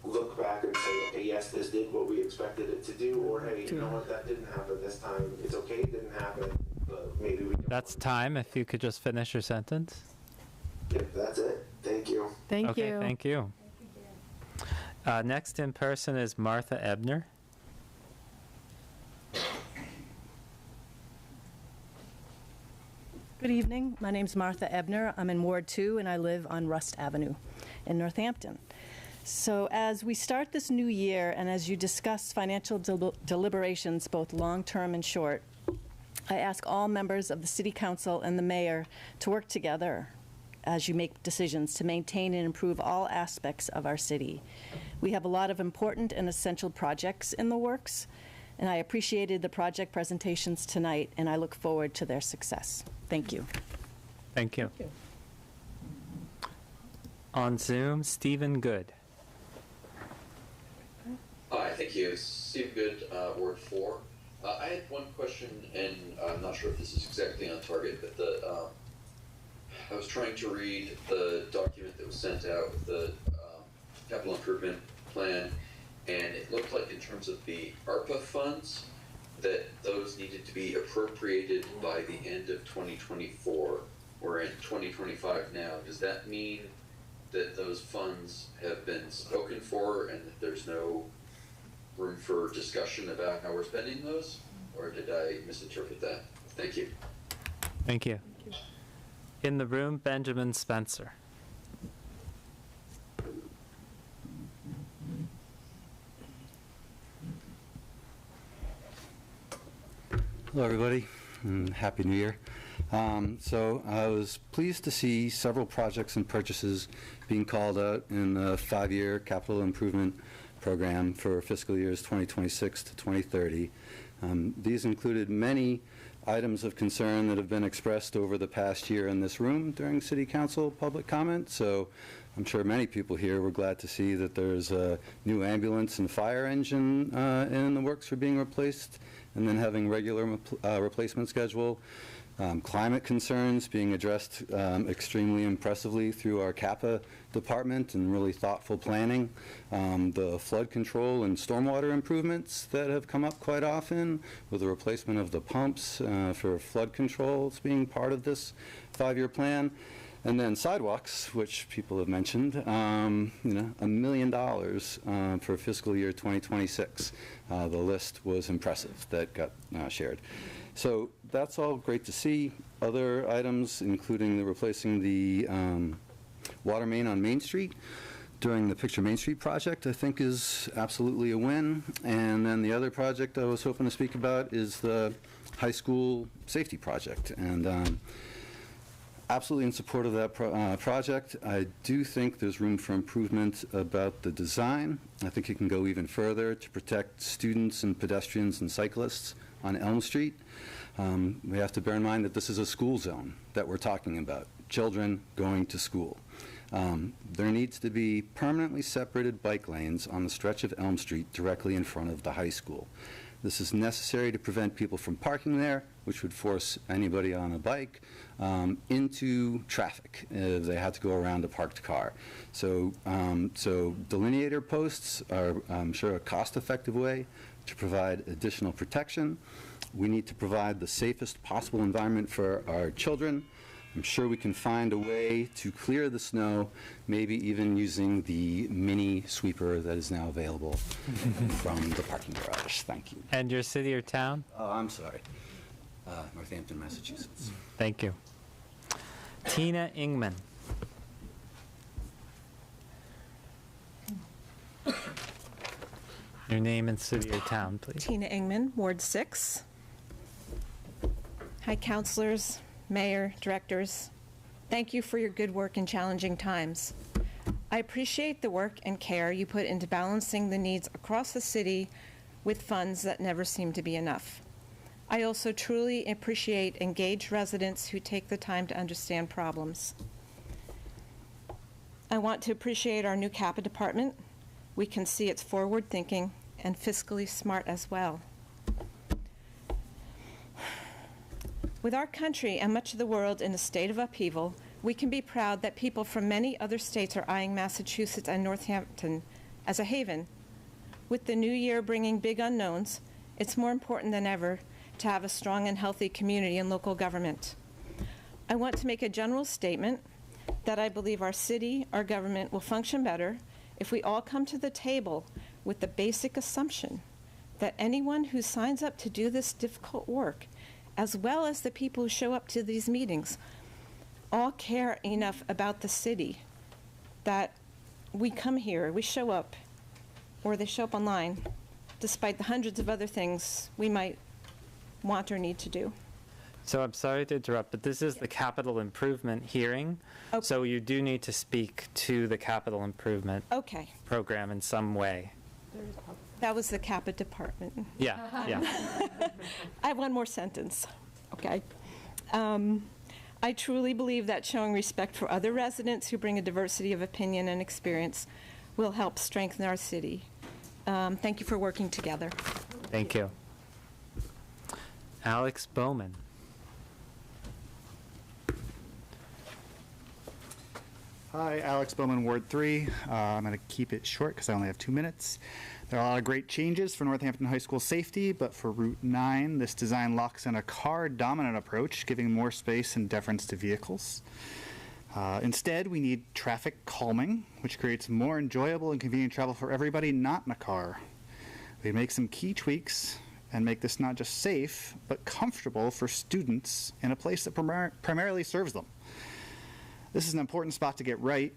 look back and say, okay, yes, this did what we expected it to do, or hey, you know what, that didn't happen this time. It's okay, it didn't happen, but maybe we can. That's time. If you could just finish your sentence. Yep, that's it. Thank you. Thank Okay, you. thank you. Next in person is Martha Ebner. Good evening. My name's Martha Ebner. I'm in Ward 2, and I live on Rust Avenue in Northampton. So as we start this new year, and as you discuss financial deliberations, both long-term and short, I ask all members of the City Council and the Mayor to work together as you make decisions to maintain and improve all aspects of our city. We have a lot of important and essential projects in the works, and I appreciated the project presentations tonight, and I look forward to their success. Thank you. Thank you. On Zoom, Stephen Good. Hi, thank you. Steve Good, Ward 4. I had one question, and I'm not sure if this is exactly on target, but I was trying to read the document that was sent out with the capital improvement plan, and it looked like in terms of the ARPA funds, that those needed to be appropriated by the end of 2024. We're in 2025 now. Does that mean that those funds have been spoken for and that there's no room for discussion about how we're spending those? Or did I misinterpret that? Thank you. Thank you. In the room, Benjamin Spencer. Hello, everybody, and Happy New Year. So I was pleased to see several projects and purchases being called out in the 5-year capital improvement program for fiscal years 2026 to 2030. These included many items of concern that have been expressed over the past year in this room during City Council public comment. So I'm sure many people here were glad to see that there's a new ambulance and fire engine in the works for being replaced, and then having regular replacement schedule. Climate concerns being addressed extremely impressively through our CAPA department and really thoughtful planning. The flood control and stormwater improvements that have come up quite often with the replacement of the pumps for flood controls being part of this 5-year plan. And then sidewalks, which people have mentioned, $1 million for fiscal year 2026. The list was impressive that got shared. So that's all great to see. Other items, including replacing the water main on Main Street during the Picture Main Street project, I think is absolutely a win. And then the other project I was hoping to speak about is the high school safety project. And absolutely in support of that project. I do think there's room for improvement about the design. I think it can go even further to protect students and pedestrians and cyclists on Elm Street. We have to bear in mind that this is a school zone that we're talking about, children going to school. There needs to be permanently separated bike lanes on the stretch of Elm Street directly in front of the high school. This is necessary to prevent people from parking there, which would force anybody on a bike into traffic if they had to go around a parked car. So, delineator posts are, I'm sure, a cost-effective way to provide additional protection. We need to provide the safest possible environment for our children. I'm sure we can find a way to clear the snow, maybe even using the mini sweeper that is now available from the parking garage. Thank you. And your city or town? Oh, I'm sorry. Northampton, Massachusetts. Thank you. Tina Ingman. Your name and city or town, please. Tina Ingman, Ward 6. Hi, councilors, mayor, directors. Thank you for your good work in challenging times. I appreciate the work and care you put into balancing the needs across the city with funds that never seem to be enough. I also truly appreciate engaged residents who take the time to understand problems. I want to appreciate our new CAPA department. We can see it's forward thinking and fiscally smart as well. With our country and much of the world in a state of upheaval, we can be proud that people from many other states are eyeing Massachusetts and Northampton as a haven. With the new year bringing big unknowns, it's more important than ever to have a strong and healthy community and local government. I want to make a general statement that I believe our city, our government will function better if we all come to the table with the basic assumption that anyone who signs up to do this difficult work, as well as the people who show up to these meetings, all care enough about the city that we come here, we show up, or they show up online, despite the hundreds of other things we might want or need to do. So I'm sorry to interrupt, but this is the capital improvement hearing. Okay. So you do need to speak to the capital improvement program in some way. That was the CAPA department. Yeah, yeah. I have one more sentence, okay? I truly believe that showing respect for other residents who bring a diversity of opinion and experience will help strengthen our city. Thank you for working together. Thank you. Alex Bowman. Hi, Alex Bowman, Ward 3. I'm going to keep it short because I only have 2 minutes. There are a lot of great changes for Northampton High School safety, but for Route 9, this design locks in a car-dominant approach, giving more space and deference to vehicles. Instead, we need traffic calming, which creates more enjoyable and convenient travel for everybody not in a car. We make some key tweaks and make this not just safe, but comfortable for students in a place that primarily serves them. This is an important spot to get right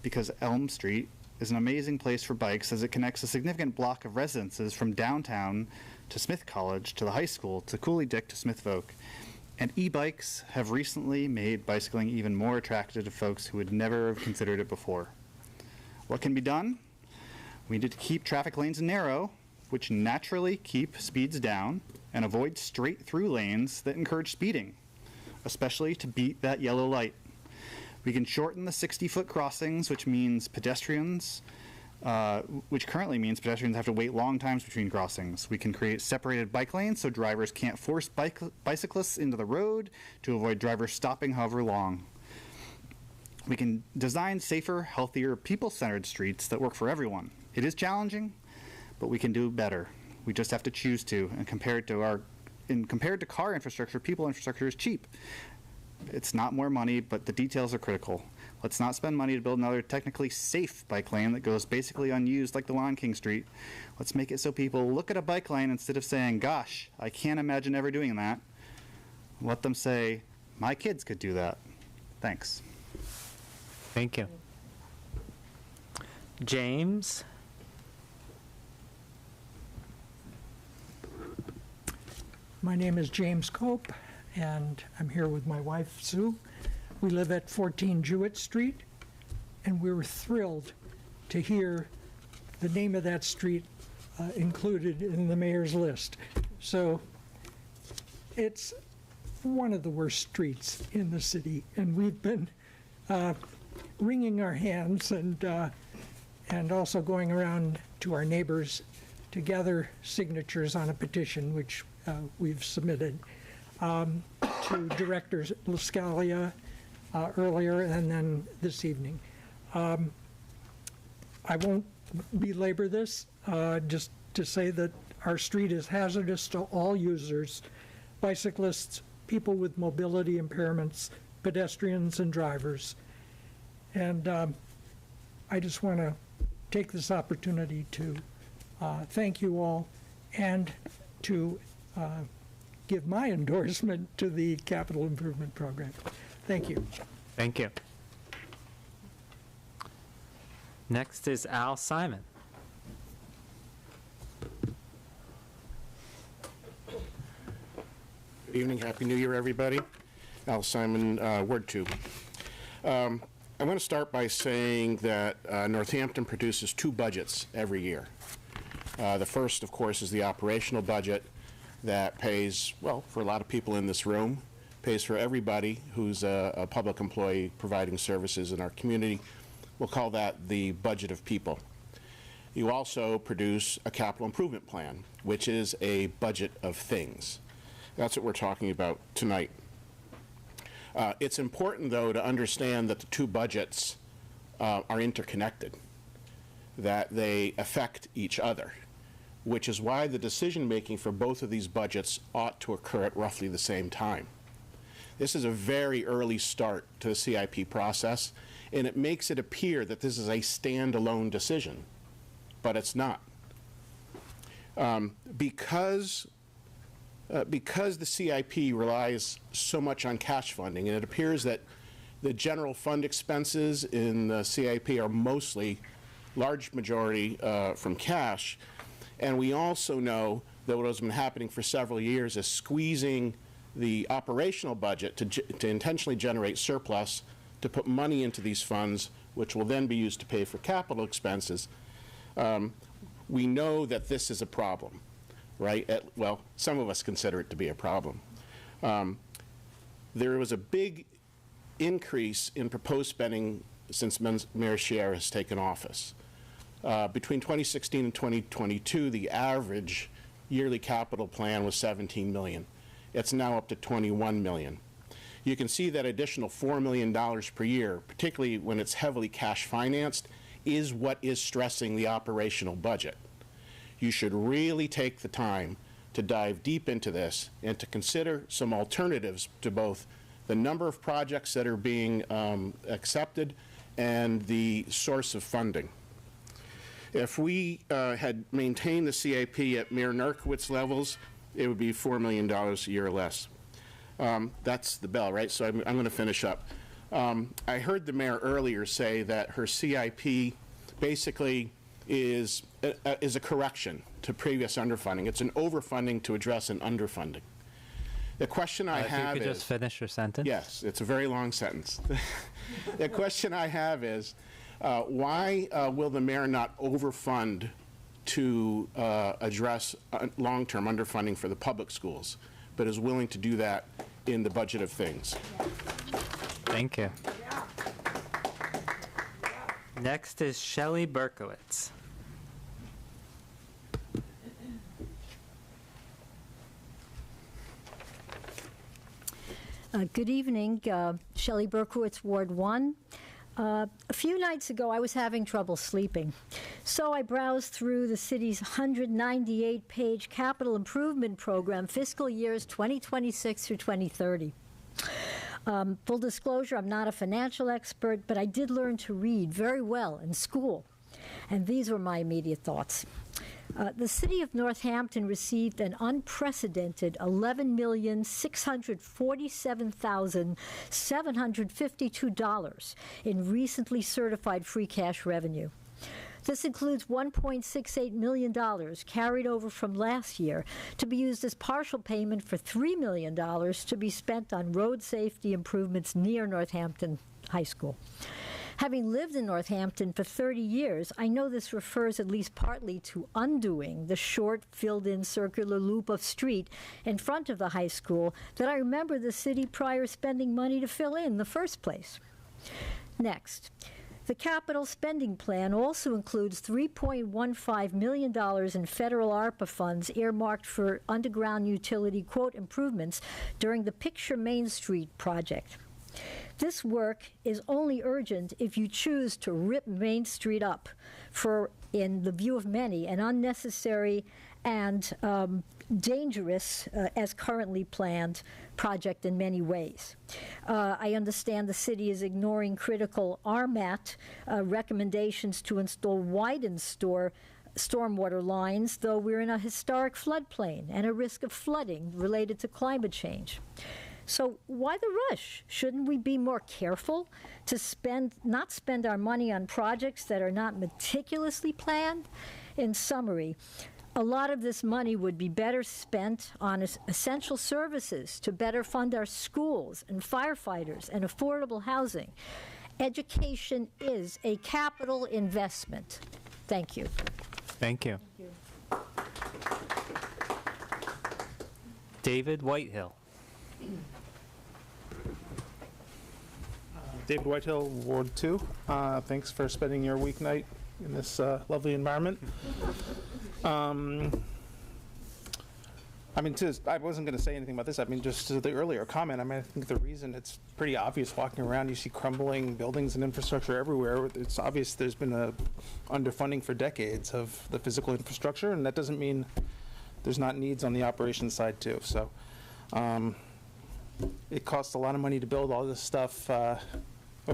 because Elm Street is an amazing place for bikes as it connects a significant block of residences from downtown to Smith College to the high school to Cooley Dick to Smith Voke. And e-bikes have recently made bicycling even more attractive to folks who would never have considered it before. What can be done? We need to keep traffic lanes narrow, which naturally keep speeds down, and avoid straight through lanes that encourage speeding, especially to beat that yellow light. We can shorten the 60-foot crossings, which means pedestrians, which currently means pedestrians have to wait long times between crossings. We can create separated bike lanes so drivers can't force bicyclists into the road to avoid drivers stopping however long. We can design safer, healthier, people-centered streets that work for everyone. It is challenging, but we can do better. We just have to choose to. And compared to car infrastructure, people infrastructure is cheap. It's not more money, but the details are critical. Let's not spend money to build another technically safe bike lane that goes basically unused like the one on King Street. Let's make it so people look at a bike lane instead of saying, gosh, I can't imagine ever doing that. Let them say, my kids could do that. Thanks. Thank you. James? My name is James Cope, and I'm here with my wife, Sue. We live at 14 Jewett Street, and we were thrilled to hear the name of that street included in the mayor's list. So it's one of the worst streets in the city, and we've been wringing our hands and also going around to our neighbors to gather signatures on a petition which we've submitted to Director Lascalia earlier and then this evening. I won't belabor this, just to say that our street is hazardous to all users, bicyclists, people with mobility impairments, pedestrians, and drivers. And I just want to take this opportunity to thank you all and to give my endorsement to the capital improvement program. Thank you. Thank you. Next is Al Simon. Good evening. Happy New Year, everybody. Al Simon, Ward 2. I want to start by saying that Northampton produces 2 budgets every year. The first, of course, is the operational budget that pays, well, for a lot of people in this room, pays for everybody who's a public employee providing services in our community. We'll call that the budget of people. You also produce a capital improvement plan, which is a budget of things. That's what we're talking about tonight. It's important, though, to understand that the 2 budgets are interconnected, that they affect each other, which is why the decision-making for both of these budgets ought to occur at roughly the same time. This is a very early start to the CIP process, and it makes it appear that this is a standalone decision, but it's not. Because the CIP relies so much on cash funding, and it appears that the general fund expenses in the CIP are mostly, large majority, from cash. And we also know that what has been happening for several years is squeezing the operational budget to intentionally generate surplus to put money into these funds, which will then be used to pay for capital expenses. We know that this is a problem, right? Well, some of us consider it to be a problem. There was a big increase in proposed spending since Mayor Sciarra has taken office. Between 2016 and 2022, the average yearly capital plan was $17 million. It's now up to $21 million. You can see that additional $4 million per year, particularly when it's heavily cash financed, is what is stressing the operational budget. You should really take the time to dive deep into this and to consider some alternatives to both the number of projects that are being accepted and the source of funding. If we had maintained the CIP at Mayor Narkowitz levels, it would be $4 million a year or less. That's the bell, right? So I'm going to finish up. I heard the mayor earlier say that her CIP basically is a correction to previous underfunding. It's an overfunding to address an underfunding. The question I have is... If you could just finish your sentence. Yes, it's a very long sentence. The question I have is, Why will the mayor not overfund to address long-term underfunding for the public schools, but is willing to do that in the budget of things? Thank you. Next is Shelley Berkowitz. Good evening, Shelley Berkowitz, Ward 1. A few nights ago, I was having trouble sleeping, so I browsed through the city's 198-page capital improvement program, fiscal years 2026 through 2030. Full disclosure, I'm not a financial expert, but I did learn to read very well in school, and these were my immediate thoughts. The city of Northampton received an unprecedented $11,647,752 in recently certified free cash revenue. This includes $1.68 million carried over from last year to be used as partial payment for $3 million to be spent on road safety improvements near Northampton High School. Having lived in Northampton for 30 years, I know this refers at least partly to undoing the short, filled-in circular loop of street in front of the high school that I remember the city prior spending money to fill in the first place. Next, the capital spending plan also includes $3.15 million in federal ARPA funds earmarked for underground utility quote improvements during the Picture Main Street project. This work is only urgent if you choose to rip Main Street up for, in the view of many, an unnecessary and dangerous, as currently planned, project in many ways. I understand the city is ignoring critical RMAT recommendations to install widened stormwater lines, though we're in a historic floodplain and a risk of flooding related to climate change. So why the rush? Shouldn't we be more careful to not spend our money on projects that are not meticulously planned? In summary, a lot of this money would be better spent on essential services to better fund our schools and firefighters and affordable housing. Education is a capital investment. Thank you. Thank you. David Whitehill. David Whitehill, Ward 2. Thanks for spending your weeknight in this lovely environment. I wasn't going to say anything about this. I mean, just to the earlier comment, I think the reason it's pretty obvious walking around, you see crumbling buildings and infrastructure everywhere. It's obvious there's been a underfunding for decades of the physical infrastructure, and that doesn't mean there's not needs on the operations side too. So it costs a lot of money to build all this stuff over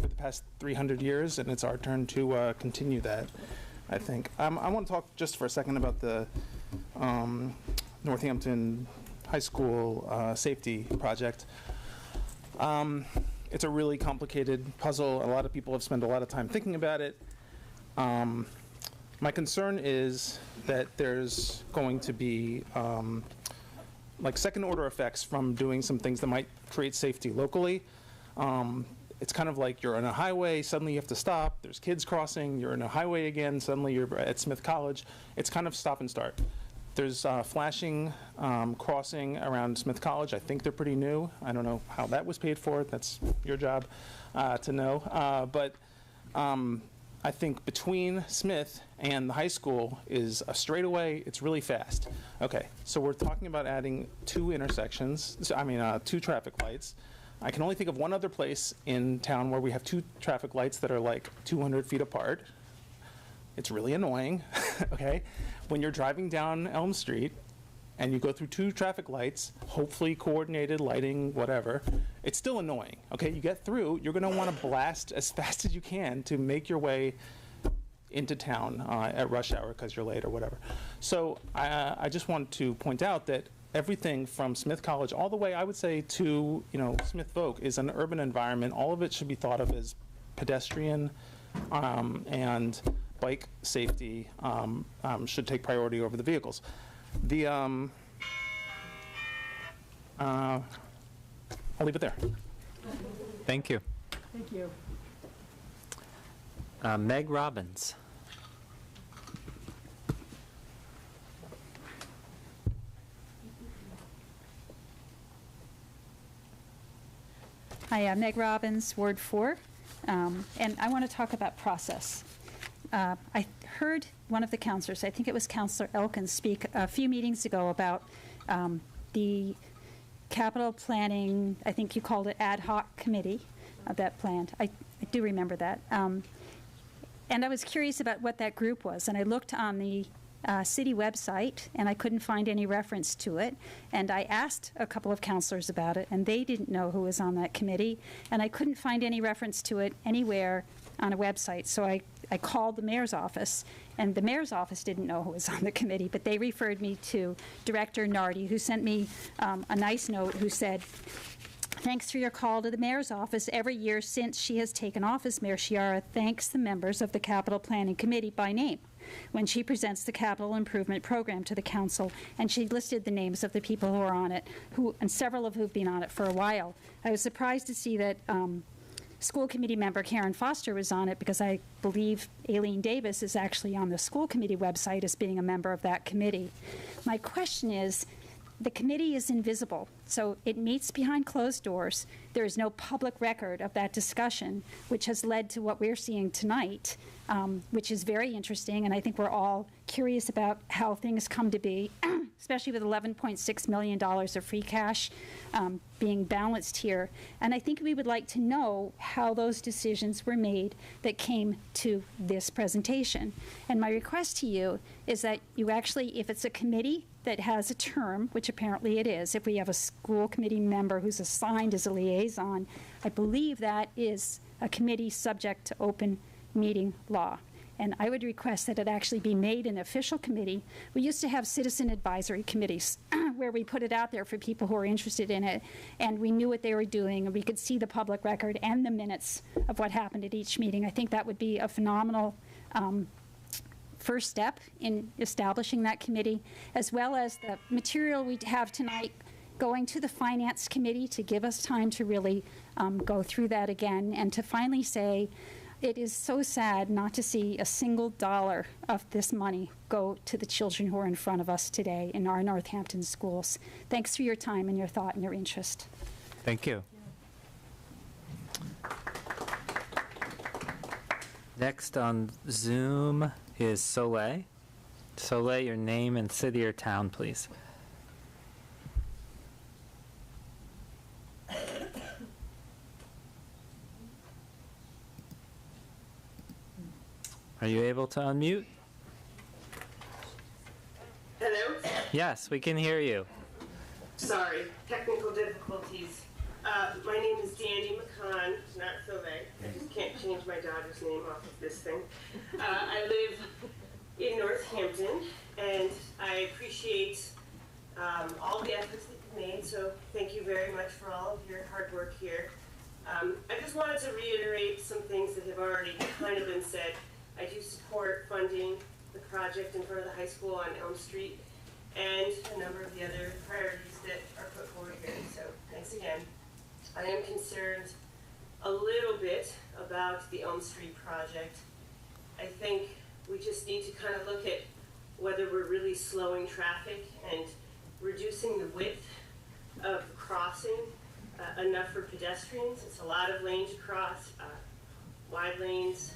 the past 300 years, and it's our turn to continue that, I think. I want to talk just for a second about the Northampton High School safety project. It's a really complicated puzzle. A lot of people have spent a lot of time thinking about it. My concern is that there's going to be like second-order effects from doing some things that might create safety locally. It's kind of like you're on a highway, suddenly you have to stop, there's kids crossing, you're in a highway again, suddenly you're at Smith College. It's kind of stop and start. There's flashing crossing around Smith College. I think they're pretty new. I don't know how that was paid for. That's your job to know. But I think between Smith and the high school is a straightaway. It's really fast. Okay, so we're talking about adding two traffic lights. I can only think of one other place in town where we have two traffic lights that are like 200 feet apart. It's really annoying, okay? When you're driving down Elm Street and you go through two traffic lights, hopefully coordinated lighting, whatever, it's still annoying, okay? You get through, you're gonna wanna blast as fast as you can to make your way into town at rush hour because you're late or whatever. So I just want to point out that everything from Smith College all the way, I would say, to Smith Voc is an urban environment. All of it should be thought of as pedestrian and bike safety should take priority over the vehicles. I'll leave it there. Thank you. Thank you. Meg Robbins. Hi, I'm Meg Robbins, Ward 4, and I want to talk about process. I heard one of the counselors, I think it was Counselor Elkins, speak a few meetings ago about the capital planning, I think you called it ad hoc committee that planned. I do remember that. And I was curious about what that group was, and I looked on the city website, and I couldn't find any reference to it. And I asked a couple of counselors about it, and they didn't know who was on that committee. And I couldn't find any reference to it anywhere on a website. So I called the mayor's office, and the mayor's office didn't know who was on the committee, but they referred me to Director Nardi, who sent me a nice note who said, "Thanks for your call to the mayor's office. Every year since she has taken office, Mayor Chiara thanks the members of the Capital Planning Committee by name when she presents the capital improvement program to the council," and she listed the names of the people who are on it, and several of who have been on it for a while. I was surprised to see that school committee member Karen Foster was on it, because I believe Aileen Davis is actually on the school committee website as being a member of that committee. My question is, the committee is invisible, so it meets behind closed doors. There is no public record of that discussion, which has led to what we're seeing tonight, which is very interesting, and I think we're all curious about how things come to be, especially with $11.6 million of free cash being balanced here. And I think we would like to know how those decisions were made that came to this presentation. And my request to you is that you actually, if it's a committee that has a term, which apparently it is, if we have a school committee member who's assigned as a liaison, I believe that is a committee subject to open meeting law. And I would request that it actually be made an official committee. We used to have citizen advisory committees where we put it out there for people who are interested in it, and we knew what they were doing, and we could see the public record and the minutes of what happened at each meeting. I think that would be a phenomenal first step in establishing that committee, as well as the material we have tonight going to the Finance Committee to give us time to really go through that again, and to finally say, it is so sad not to see a single dollar of this money go to the children who are in front of us today in our Northampton schools. Thanks for your time and your thought and your interest. Thank you. Next on Zoom is Soleil. Soleil, your name and city or town, please. Are you able to unmute? Hello? Yes, we can hear you. Sorry, technical difficulties. My name is Danny McCann, not Soleil. I just can't change my daughter's name off of this thing. I live in Northampton, and I appreciate all the efforts that you've made, so thank you very much for all of your hard work here. I just wanted to reiterate some things that have already kind of been said. I do support funding the project in front of the high school on Elm Street and a number of the other priorities that are put forward here. So thanks again. I am concerned a little bit about the Elm Street project. I think we just need to kind of look at whether we're really slowing traffic and reducing the width of the crossing enough for pedestrians. It's a lot of lanes across, wide lanes.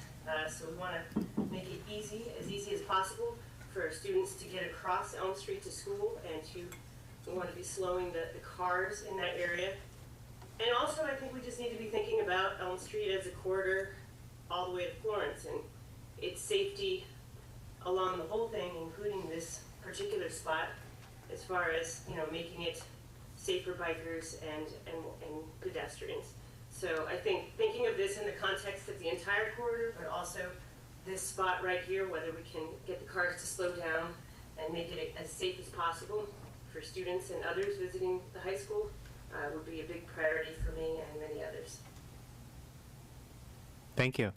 So we want to make it easy as possible for students to get across Elm Street to school, and we want to be slowing the cars in that area. And also, I think we just need to be thinking about Elm Street as a corridor all the way to Florence, and its safety along the whole thing, including this particular spot, as far as, you know, making it safe for bikers and pedestrians. So I think thinking of this in the context of the entire corridor, but also this spot right here, whether we can get the cars to slow down and make it as safe as possible for students and others visiting the high school, would be a big priority for me and many others. Thank you.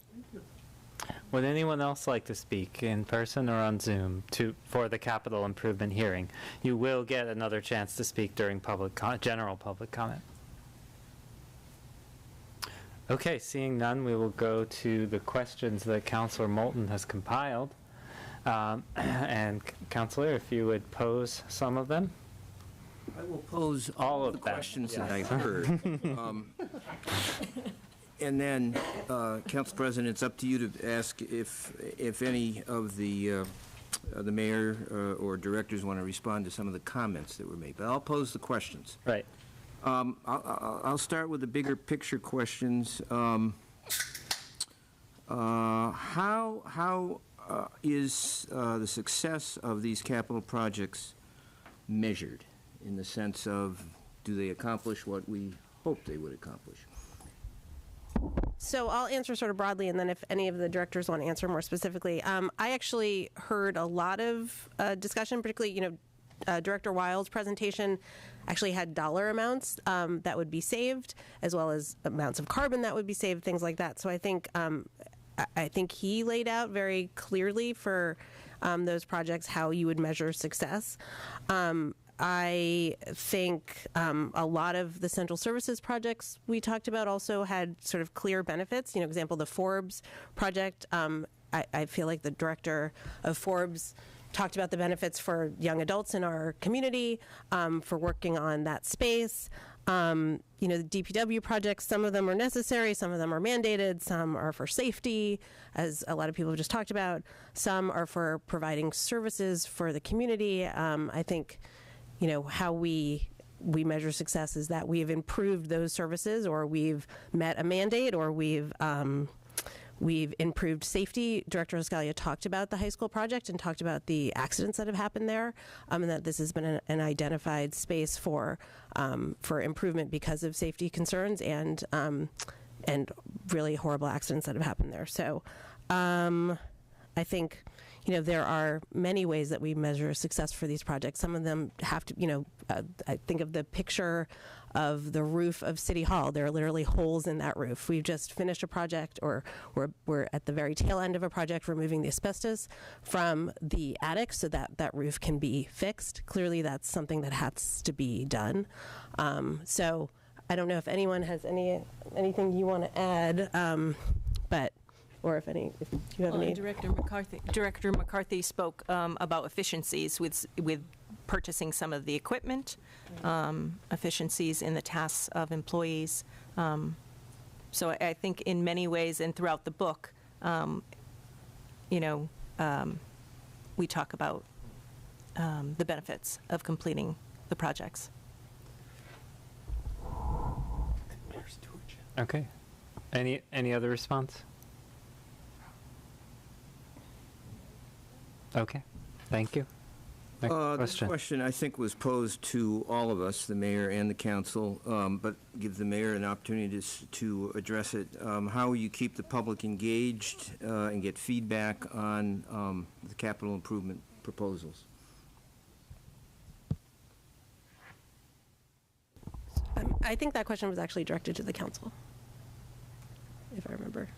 Would anyone else like to speak in person or on Zoom for the capital improvement hearing? You will get another chance to speak during general public comment. Okay, seeing none, we will go to the questions that Councilor Moulton has compiled. And Councilor, if you would pose some of them. I will pose all of the them. questions that Yes. I've heard. And then, Council President, it's up to you to ask if any of the mayor or directors want to respond to some of the comments that were made. But I'll pose the questions. Right. I'll start with the bigger picture questions. How is the success of these capital projects measured, in the sense of, do they accomplish what we hope they would accomplish? So I'll answer sort of broadly, and then if any of the directors want to answer more specifically. I actually heard a lot of discussion, particularly, Director Wild's presentation actually had dollar amounts that would be saved, as well as amounts of carbon that would be saved, things like that. So I think he laid out very clearly for those projects how you would measure success. I think a lot of the central services projects we talked about also had sort of clear benefits. Example, the Forbes project. I feel like the director of Forbes talked about the benefits for young adults in our community, for working on that space. The DPW projects, some of them are necessary, some of them are mandated, some are for safety, as a lot of people have just talked about. Some are for providing services for the community. I think, how we measure success is that we've improved those services, or we've met a mandate, or we've improved safety. Director Escalia talked about the high school project and talked about the accidents that have happened there, and that this has been an identified space for improvement because of safety concerns and really horrible accidents that have happened there. So I think, there are many ways that we measure success for these projects. Some of them have to, I think of the picture of the roof of City Hall. There are literally holes in that roof. We've just finished a project, or we're at the very tail end of a project, removing the asbestos from the attic so that that roof can be fixed. Clearly, that's something that has to be done. So I don't know if anyone has anything you want to add, or if you have any. Director McCarthy spoke about efficiencies with purchasing some of the equipment, efficiencies in the tasks of employees. So I think in many ways and throughout the book, we talk about the benefits of completing the projects. Okay. Any other response? Okay. Thank you. This question, I think, was posed to all of us, the mayor and the council, but give the mayor an opportunity to address it. How will you keep the public engaged and get feedback on the capital improvement proposals? I think that question was actually directed to the council, if I remember.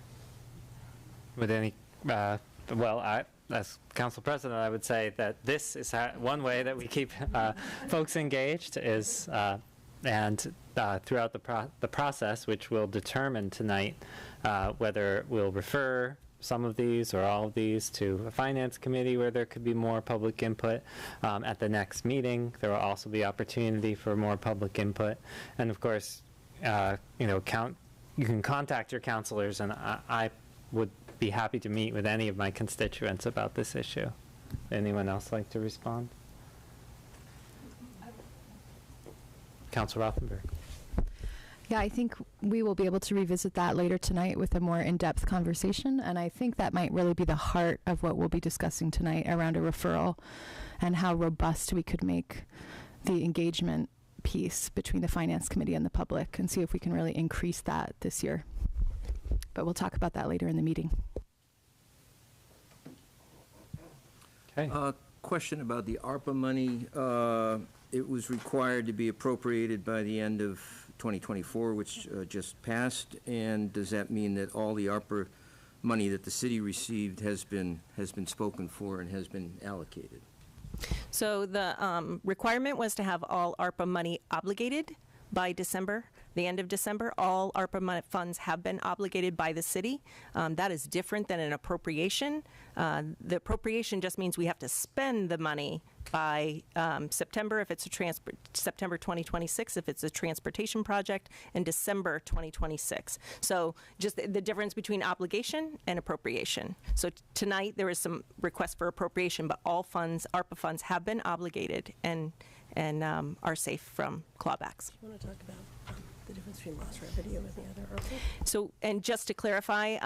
With any, as council president, I would say that this is one way that we keep folks engaged is, and throughout the process, which will determine tonight whether we'll refer some of these or all of these to a finance committee where there could be more public input. At the next meeting, there will also be opportunity for more public input. And of course, you can contact your counselors, and I would be happy to meet with any of my constituents about this issue. Anyone else like to respond? Councilor Rothenberg. Yeah, I think we will be able to revisit that later tonight with a more in-depth conversation, and I think that might really be the heart of what we'll be discussing tonight around a referral and how robust we could make the engagement piece between the Finance Committee and the public, and see if we can really increase that this year. But we'll talk about that later in the meeting. Okay. Question about the ARPA money. It was required to be appropriated by the end of 2024, which just passed. And does that mean that all the ARPA money that the city received has been spoken for and has been allocated? So the requirement was to have all ARPA money obligated by December the end of December, all ARPA funds have been obligated by the city. That is different than an appropriation. The appropriation just means we have to spend the money by September if it's a September 2026 if it's a transportation project, and December 2026. So just the difference between obligation and appropriation. So tonight there is some request for appropriation, but all funds, ARPA funds, have been obligated and are safe from clawbacks. Do you want to talk about the difference between lost revenue and the other ARPA? So, and just to clarify,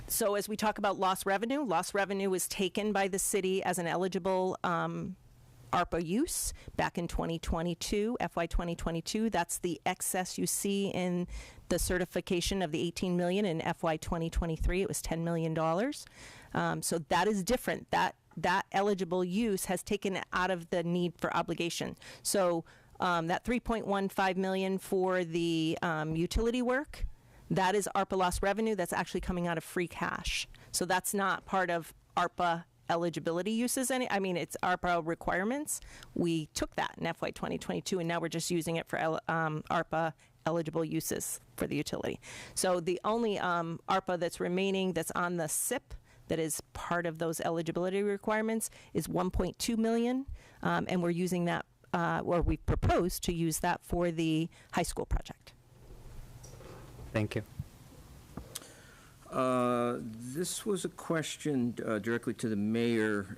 so as we talk about lost revenue was taken by the city as an eligible ARPA use back in 2022, FY 2022. That's the excess you see in the certification of the 18 million in FY 2023. It was $10 million. So that is different. That eligible use has taken it out of the need for obligation. So that 3.15 million for the utility work, that is ARPA lost revenue that's actually coming out of free cash. So that's not part of ARPA eligibility uses. It's ARPA requirements. We took that in FY 2022, and now we're just using it for ARPA eligible uses for the utility. So the only ARPA that's remaining that's on the SIP that is part of those eligibility requirements is 1.2 million, and we're using that, or we propose to use that for the high school project. Thank you. This was a question directly to the mayor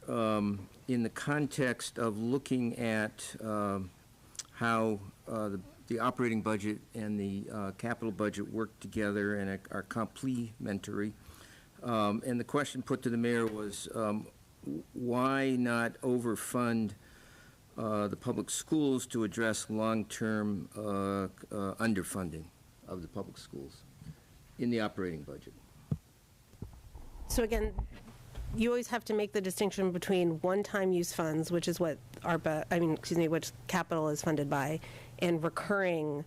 in the context of looking at how the operating budget and the capital budget work together and are complementary. And the question put to the mayor was, why not overfund the public schools to address long-term underfunding of the public schools in the operating budget? So again, you always have to make the distinction between one-time use funds, which is what which capital is funded by, and recurring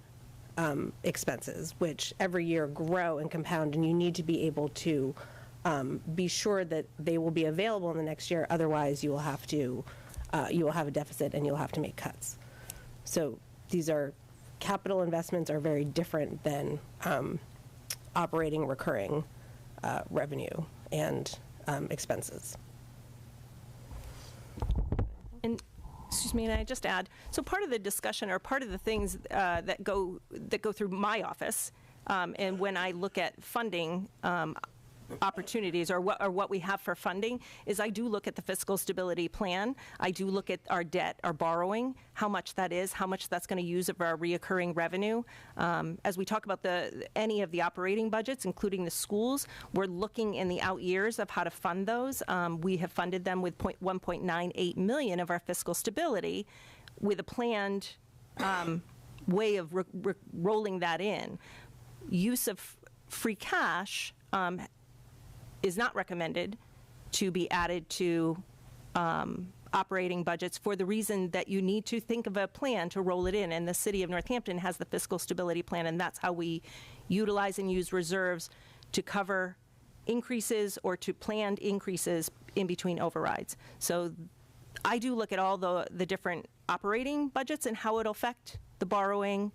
expenses, which every year grow and compound, and you need to be able to be sure that they will be available in the next year. Otherwise, you will have a deficit and you'll have to make cuts. So these are capital investments are very different than operating recurring revenue and expenses. And excuse me, and I just add, so part of the discussion or part of the things that go through my office, and when I look at funding opportunities or what we have for funding, is I do look at the fiscal stability plan. I do look at our debt, our borrowing, how much that is, how much that's going to use of our reoccurring revenue. As we talk about any of the operating budgets, including the schools, we're looking in the out years of how to fund those. We have funded them with 1.98 million of our fiscal stability, with a planned way of rolling that in. Use of free cash is not recommended to be added to operating budgets for the reason that you need to think of a plan to roll it in. And the city of Northampton has the fiscal stability plan, and that's how we utilize and use reserves to cover increases or to planned increases in between overrides. So I do look at all the different operating budgets and how it'll affect the borrowing,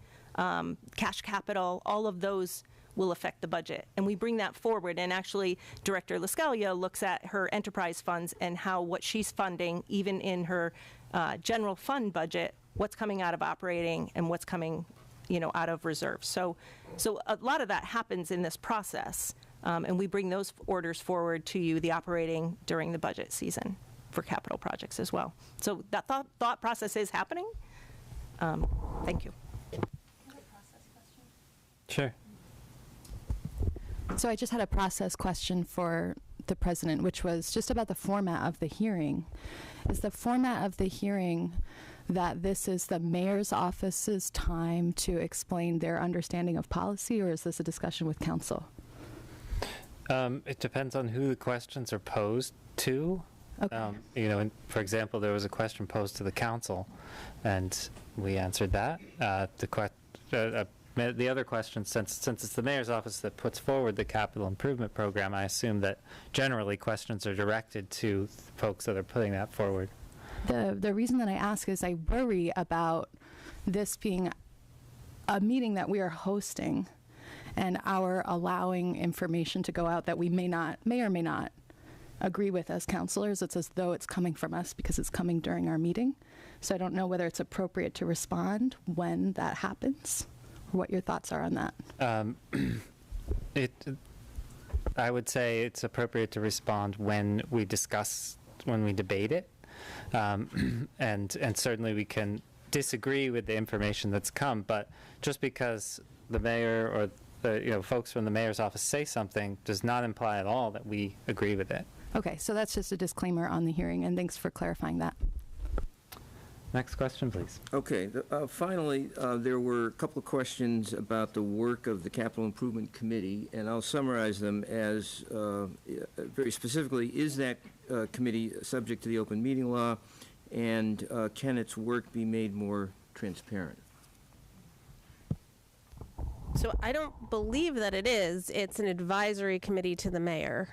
cash capital, all of those will affect the budget. And we bring that forward, and actually Director Lascalia looks at her enterprise funds and how what she's funding, even in her general fund budget, what's coming out of operating and what's coming out of reserves. So a lot of that happens in this process, and we bring those orders forward to you, the operating, during the budget season for capital projects as well. So that thought process is happening. Thank you. Sure. So I just had a process question for the president, which was just about the format of the hearing. Is the format of the hearing that this is the mayor's office's time to explain their understanding of policy, or is this a discussion with council? It depends on who the questions are posed to. Okay. For example, there was a question posed to the council, and we answered that. The other question, since it's the mayor's office that puts forward the capital improvement program, I assume that generally questions are directed to folks that are putting that forward. The reason that I ask is I worry about this being a meeting that we are hosting and our allowing information to go out that we may or may not agree with as counselors. It's as though it's coming from us because it's coming during our meeting. So I don't know whether it's appropriate to respond when that happens, or what your thoughts are on that. I would say it's appropriate to respond when we debate it. And certainly we can disagree with the information that's come, but just because the mayor or the folks from the mayor's office say something does not imply at all that we agree with it. Okay, so that's just a disclaimer on the hearing, and thanks for clarifying that. Next question, please. Okay, finally, there were a couple of questions about the work of the Capital Improvement Committee, and I'll summarize them as very specifically, is that committee subject to the open meeting law, and can its work be made more transparent? So I don't believe that it is. It's an advisory committee to the mayor.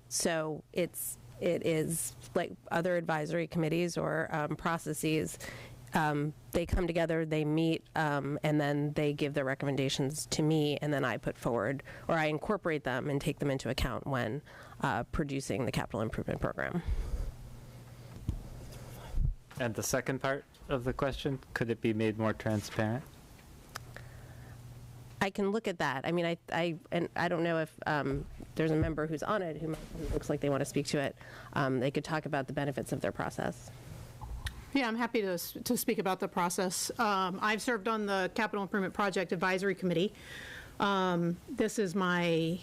So it is like other advisory committees or processes. They come together, they meet, and then they give their recommendations to me, and then I put forward, or I incorporate them and take them into account when producing the capital improvement program. And the second part of the question, could it be made more transparent? I can look at that. I mean, I don't know if there's a member who's on it who looks like they want to speak to it. They could talk about the benefits of their process. Yeah, I'm happy to speak about the process. I've served on the Capital Improvement Project Advisory Committee. This is my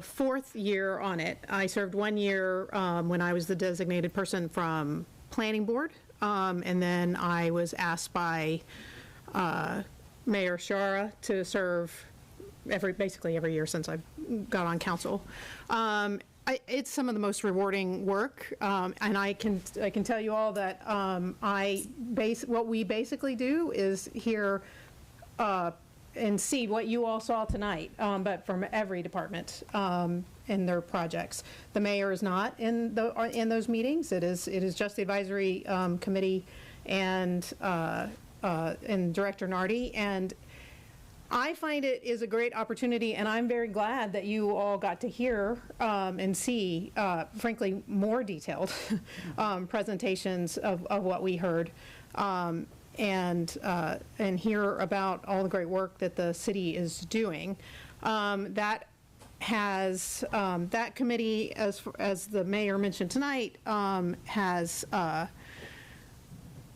fourth year on it. I served 1 year when I was the designated person from Planning Board. And then I was asked by Mayor Shara to serve basically every year since I got on council. It's some of the most rewarding work, and I can tell you all that what we basically do is hear and see what you all saw tonight, but from every department in their projects. The mayor is not in those meetings. It is just the advisory committee and Director Nardi. And I find it is a great opportunity, and I'm very glad that you all got to hear and see, frankly, more detailed presentations of what we heard. And hear about all the great work that the city is doing. That committee, as the mayor mentioned tonight,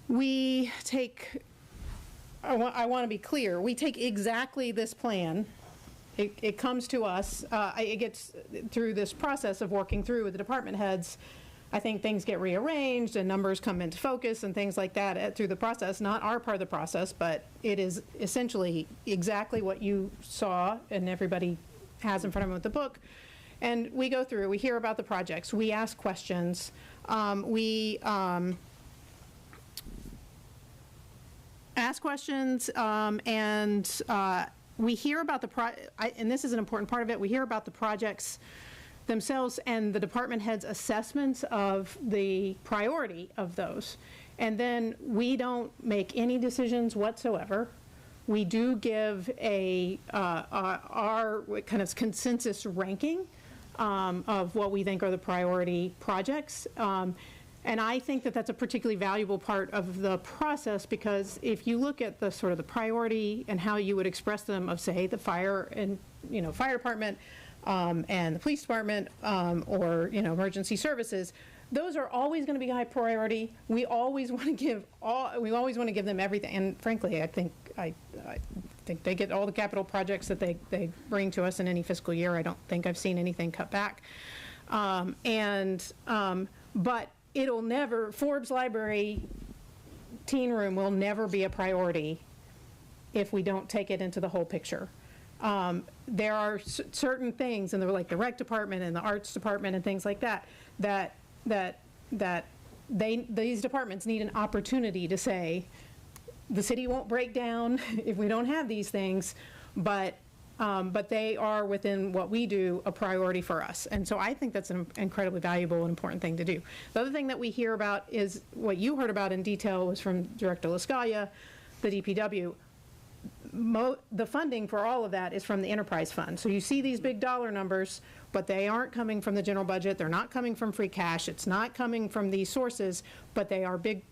we take. I want to be clear. We take exactly this plan. It comes to us. It gets through this process of working through with the department heads. I think things get rearranged and numbers come into focus and things like that through the process, not our part of the process, but it is essentially exactly what you saw and everybody has in front of them with the book. And we go through, we hear about the projects, we ask questions, we ask questions, and we hear about and this is an important part of it, we hear about the projects themselves and the department heads' assessments of the priority of those. And then we don't make any decisions whatsoever. We do give our kind of consensus ranking of what we think are the priority projects. And I think that that's a particularly valuable part of the process, because if you look at the sort of the priority and how you would express them of, say, the fire department, and the police department, or emergency services, those are always going to be high priority. We always want to give them everything. And frankly, I think they get all the capital projects that they bring to us in any fiscal year. I don't think I've seen anything cut back. But it'll never. Forbes Library Teen Room will never be a priority if we don't take it into the whole picture. There are certain things, and they're like the rec department and the arts department and things like that, these departments need an opportunity to say, the city won't break down if we don't have these things, but but they are, within what we do, a priority for us. And so I think that's an incredibly valuable and important thing to do. The other thing that we hear about is what you heard about in detail was from Director Lascalia, the DPW. The funding for all of that is from the enterprise fund. So you see these big dollar numbers, but they aren't coming from the general budget. They're not coming from free cash. It's not coming from these sources, but they are big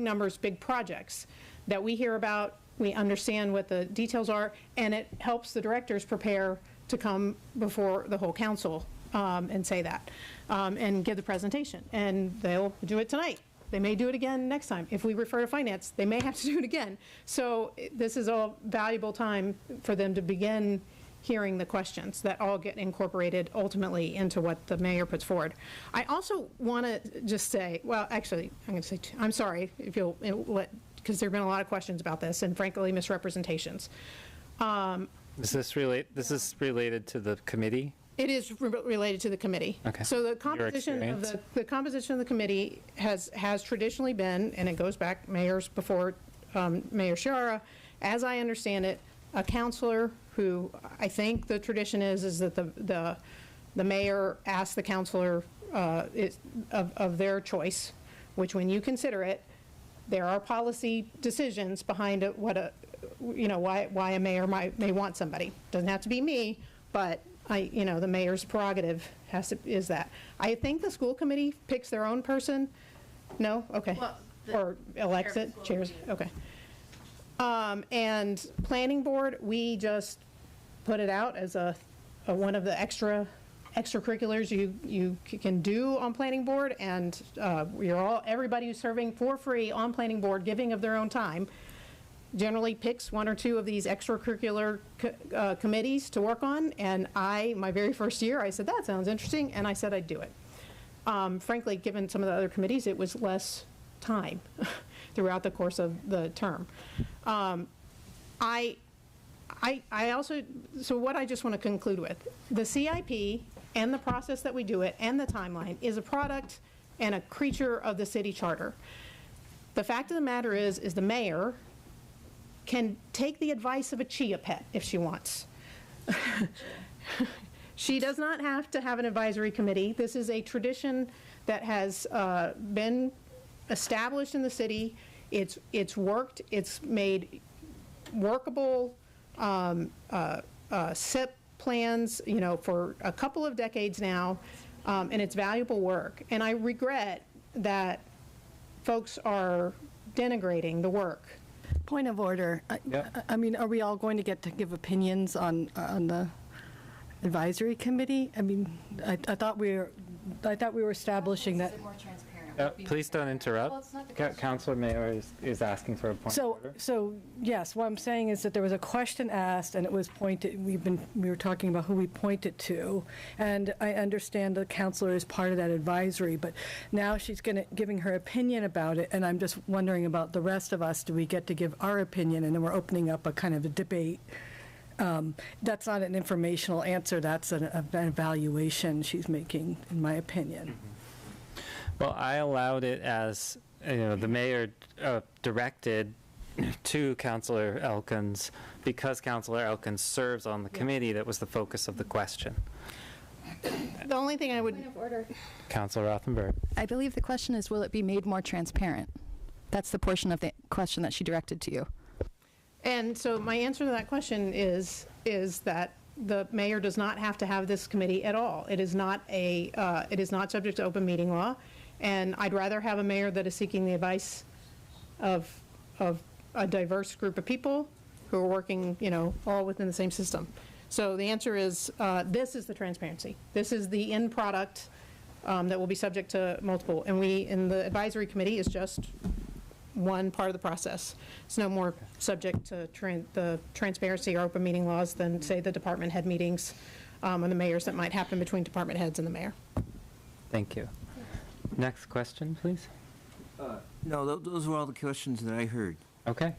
numbers, big projects that we hear about. We understand what the details are, and it helps the directors prepare to come before the whole council and say that and give the presentation. And they'll do it tonight. They may do it again next time. If we refer to finance, they may have to do it again. So this is a valuable time for them to begin hearing the questions that all get incorporated ultimately into what the mayor puts forward. I also want to just say, well, actually, I'm going to say, I'm sorry if you'll let, because there have been a lot of questions about this and frankly misrepresentations. Is this related to the committee? It is related to the committee. Okay. So the composition of the composition of the committee has traditionally been, and it goes back mayors before Mayor Sciarra, as I understand it, a counselor who I think the tradition is that the mayor asks the counselor of their choice, which when you consider it, there are policy decisions behind it, why a mayor may want somebody. Doesn't have to be me, but the mayor's prerogative is that. I think the school committee picks their own person. No? Okay. Well, or elects it, chairs, okay. And planning board, we just put it out as a one of the extracurriculars you can do on planning board, and everybody who's serving for free on planning board, giving of their own time, generally picks one or two of these extracurricular committees to work on. And my very first year, I said, that sounds interesting, and I said I'd do it. Frankly, given some of the other committees, it was less time throughout the course of the term. I also, so what I just want to conclude with, the CIP and the process that we do it and the timeline is a product and a creature of the city charter. The fact of the matter is the mayor can take the advice of a chia pet if she wants. She does not have to have an advisory committee. This is a tradition that has been established in the city. It's worked. It's made workable SIP plans, for a couple of decades now, and it's valuable work. And I regret that folks are denigrating the work. Point of order. I mean, are we all going to get to give opinions on the advisory committee? I mean, I thought we were establishing that. Please don't interrupt. Councilor Mayor is asking for a point of order. So yes, what I'm saying is that there was a question asked, and it was pointed. We were talking about who we pointed to, and I understand the counselor is part of that advisory. But now she's giving her opinion about it, and I'm just wondering about the rest of us. Do we get to give our opinion, and then we're opening up a kind of a debate? That's not an informational answer. That's an evaluation she's making, in my opinion. Mm-hmm. Well, I allowed it as, the mayor directed to Councilor Elkins, because Councilor Elkins serves on the committee. That was the focus of the question. The only thing I would... Point of order. Councilor Rothenberg. I believe the question is, will it be made more transparent? That's the portion of the question that she directed to you. And so my answer to that question is that the mayor does not have to have this committee at all. It is not subject to open meeting law, and I'd rather have a mayor that is seeking the advice of a diverse group of people who are working, all within the same system. So the answer is, this is the transparency. This is the end product that will be subject to multiple, and we, in the advisory committee, is just one part of the process. It's no more subject to the transparency or open meeting laws than, say, the department head meetings and the mayors that might happen between department heads and the mayor. Thank you. Next question, please. No, those were all the questions that I heard. Okay.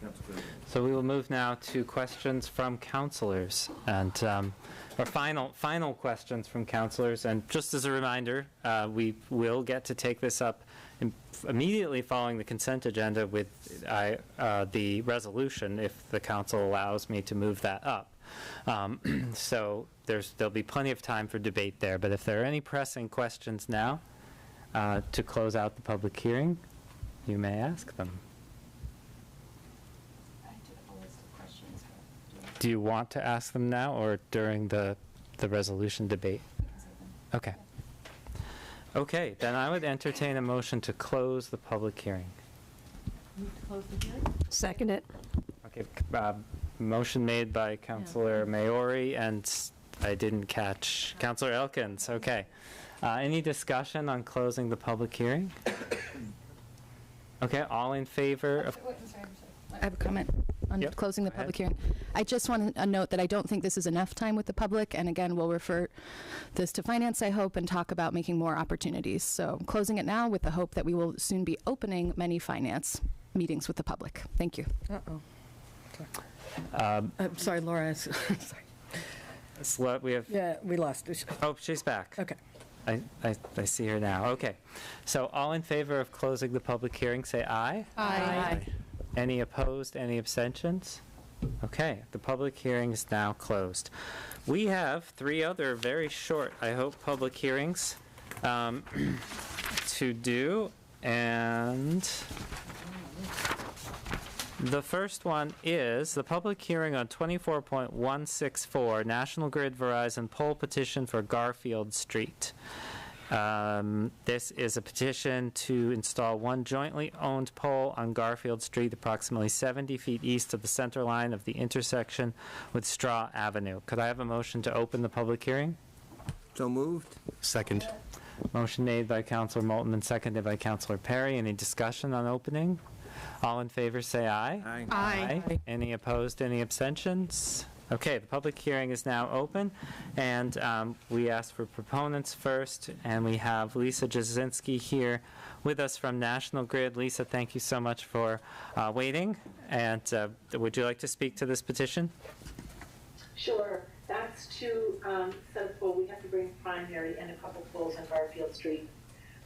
So we will move now to questions from councilors, and our final questions from councilors. And just as a reminder, we will get to take this up immediately following the consent agenda with the resolution, if the council allows me to move that up. So there'll be plenty of time for debate there, but if there are any pressing questions now, to close out the public hearing, you may ask them. Do you want to ask them now or during the resolution debate? Okay. Okay, then I would entertain a motion to close the public hearing. Second it. Okay, motion made by Councilor Maori, and I didn't catch Councilor Elkins. Okay. Any discussion on closing the public hearing? Okay, all in favor of... I have a comment on closing the public hearing. I just want to note that I don't think this is enough time with the public, and again, we'll refer this to finance, I hope, and talk about making more opportunities. So closing it now with the hope that we will soon be opening many finance meetings with the public. Thank you. Uh-oh. I'm sorry, Laura. Sorry. We have... Yeah, we lost her. Oh, she's back. Okay. I see her now. Okay. So all in favor of closing the public hearing, say aye. Aye. Any opposed? Any abstentions? Okay, the public hearing is now closed. We have 3 other very short, I hope, public hearings to do, and the first one is the public hearing on 24.164 National Grid Verizon poll petition for Garfield Street. This is a petition to install one jointly owned pole on Garfield Street, approximately 70 feet east of the center line of the intersection with Straw Avenue. Could I have a motion to open the public hearing? So moved. Second. Motion made by Councilor Moulton and seconded by Councilor Perry. Any discussion on opening? All in favor say aye. Aye. Aye. Any opposed? Any abstentions? Okay, the public hearing is now open, and we ask for proponents first, and we have Lisa Jasinski here with us from National Grid. Lisa, thank you so much for waiting, and would you like to speak to this petition? Sure. That's to set a pole. We have to bring primary and a couple poles on Garfield Street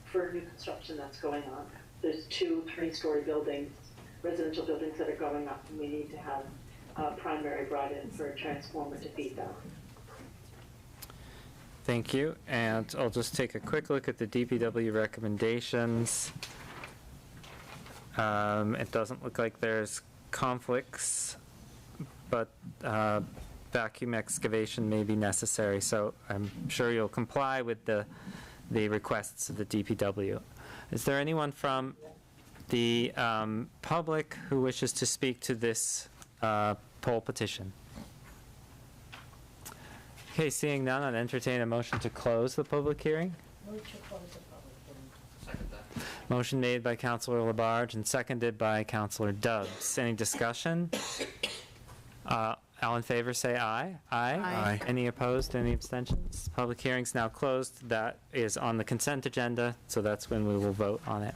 for new construction that's going on. There's 2 3-story buildings, residential buildings that are going up, and we need to have primary brought in for a transformer to feed them. Thank you, and I'll just take a quick look at the DPW recommendations. It doesn't look like there's conflicts, but vacuum excavation may be necessary, so I'm sure you'll comply with the requests of the DPW. Is there anyone from the public who wishes to speak to this poll petition? Okay, seeing none, I'd entertain a motion to close the public hearing. Move to close the public hearing. Second that. Motion made by Councilor Labarge and seconded by Councilor Dubs. Any discussion? All in favor say aye. Aye. Any opposed? Any abstentions? Public hearing's now closed. That is on the consent agenda, so that's when we will vote on it.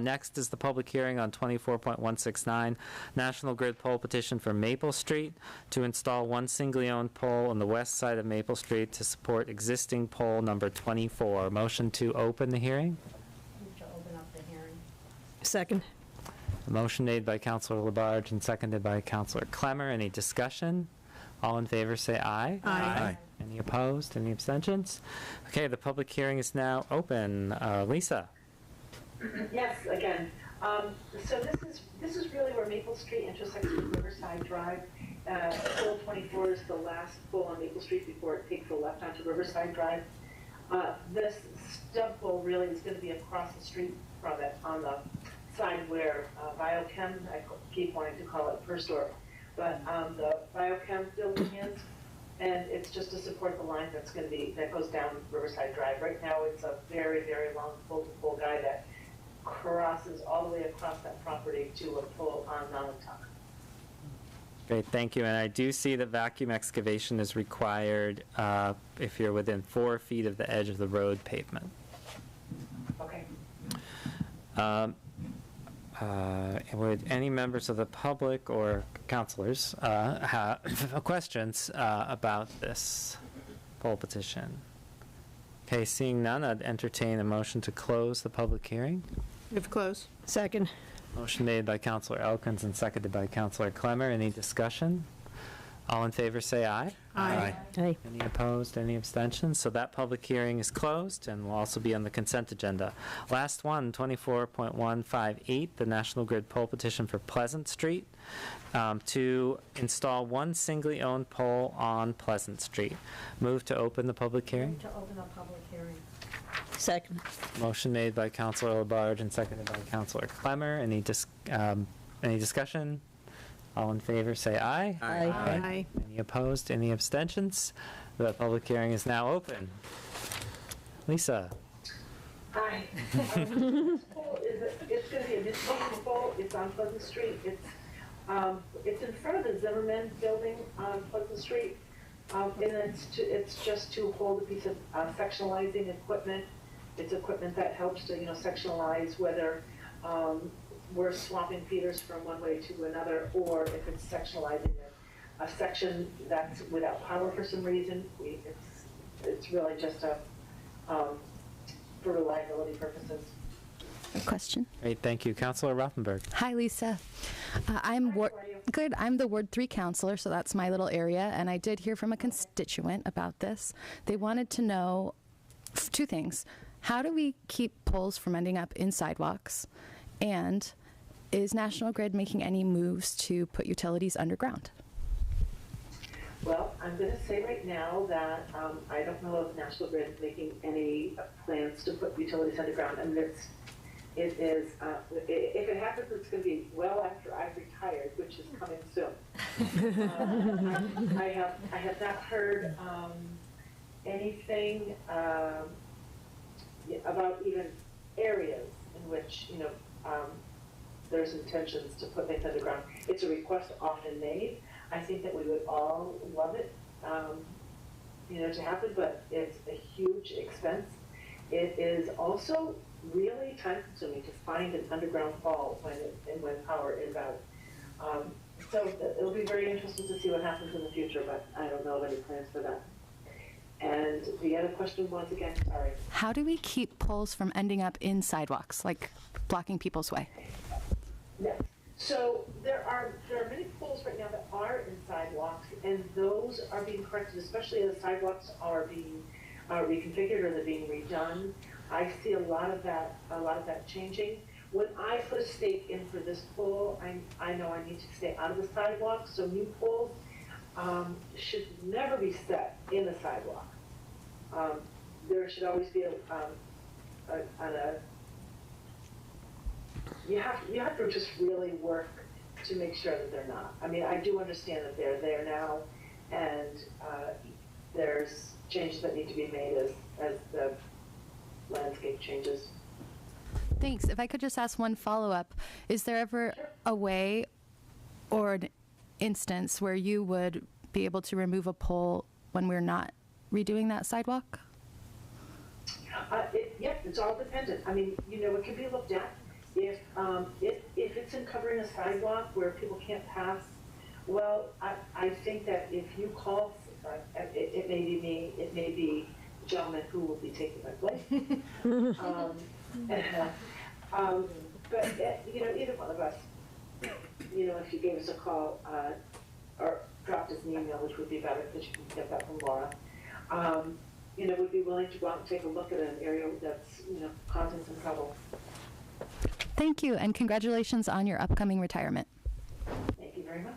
Next is the public hearing on 24.169 National Grid pole petition for Maple Street to install one singly owned pole on the west side of Maple Street to support existing pole number 24. Motion to open the hearing? Move to open up the hearing. Second. A motion made by Councilor Labarge and seconded by Councilor Clemmer. Any discussion? All in favor say aye. Aye. Any opposed? Any abstentions? Okay, the public hearing is now open. Lisa? Yes, again. So this is really where Maple Street intersects with Riverside Drive. Pole 24 is the last pole on Maple Street before it takes a left onto Riverside Drive. This stub pole really is going to be across the street from it on the side where Biochem, I keep wanting to call it First Store, but the Biochem building is, and it's just to support the line that goes down Riverside Drive. Right now, it's a very, very long pole-to-pole guy that crosses all the way across that property to a pole on Montauk. Great, thank you. And I do see that vacuum excavation is required if you're within 4 feet of the edge of the road pavement. Okay. Would any members of the public or councilors have questions about this poll petition? Okay, seeing none, I'd entertain a motion to close the public hearing. Move to close. Second. Motion made by Councilor Elkins and seconded by Councilor Clemmer. Any discussion? All in favor, say aye. Aye. Aye. Any opposed, any abstentions? So that public hearing is closed and will also be on the consent agenda. Last one, 24.158, the National Grid poll petition for Pleasant Street to install one singly owned pole on Pleasant Street. Move to open the public hearing. To open a public hearing. Second. Motion made by Councilor Labarge and seconded by Councilor Clemmer. Any discussion? All in favor, say aye. Aye. Aye. Any opposed, any abstentions? The public hearing is now open. Lisa? Hi. This pole it's going to be a mid-season pole. It's on Pleasant Street. It's in front of the Zimmerman building on Pleasant Street. And it's just to hold a piece of sectionalizing equipment. It's equipment that helps to, sectionalize whether we're swapping feeders from one way to another, or if it's sectionalizing a section that's without power for some reason. It's really just for reliability purposes. A question. Great, thank you. Councilor Rothenberg. Hi, Lisa. Good. I'm the Ward 3 counselor, so that's my little area, and I did hear from a constituent about this. They wanted to know two things. How do we keep poles from ending up in sidewalks? And is National Grid making any moves to put utilities underground? Well, I'm going to say right now that I don't know if National Grid is making any plans to put utilities underground. I mean, if it happens, it's going to be well after I've retired, which is coming soon. I have not heard anything about even areas in which there's intentions to put things underground. It's a request often made. I think that we would all love it, to happen, but it's a huge expense. It is also really time-consuming to find an underground fall when power is out. So it'll be very interesting to see what happens in the future, but I don't know of any plans for that. And the other question once again, sorry. How do we keep poles from ending up in sidewalks, like blocking people's way? Yeah. So there are many poles right now that are in sidewalks, and those are being corrected, especially as sidewalks are being reconfigured or they're being redone. I see a lot of that changing. When I put a stake in for this pole, I know I need to stay out of the sidewalk. So new poles should never be set in the sidewalk. There should always be you have to just really work to make sure that they're not. I mean, I do understand that they're there now, and there's changes that need to be made as the landscape changes. Thanks. If I could just ask one follow-up, is there ever a way or an instance where you would be able to remove a pole when we're not redoing that sidewalk? Yeah, it's all dependent. I mean, it can be looked at. If it's in covering a sidewalk where people can't pass, well, I think that if you call, it may be me, it may be the gentleman who will be taking my place. But either one of us, if you gave us a call or dropped us an email, which would be better because you can get that from Laura, would be willing to go out and take a look at an area that's causing some trouble. Thank you, and congratulations on your upcoming retirement. Thank you very much.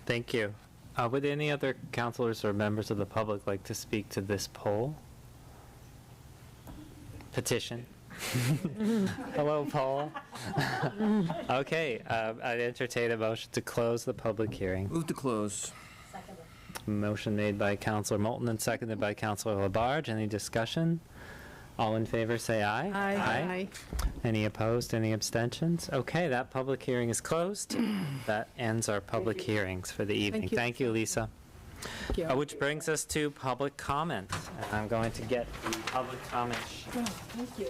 Thank you. Would any other councilors or members of the public like to speak to this poll? Petition. Hello, Paul. Okay, I'd entertain a motion to close the public hearing. Move to close. Motion made by Councilor Moulton and seconded by Councilor Labarge. Any discussion? All in favor, say aye. Aye. Any opposed? Any abstentions? Okay, that public hearing is closed. That ends our public hearings for the evening. Thank you, Lisa. Thank you. Which brings us to public comment. And I'm going to get the public comment sheet. Oh, thank you.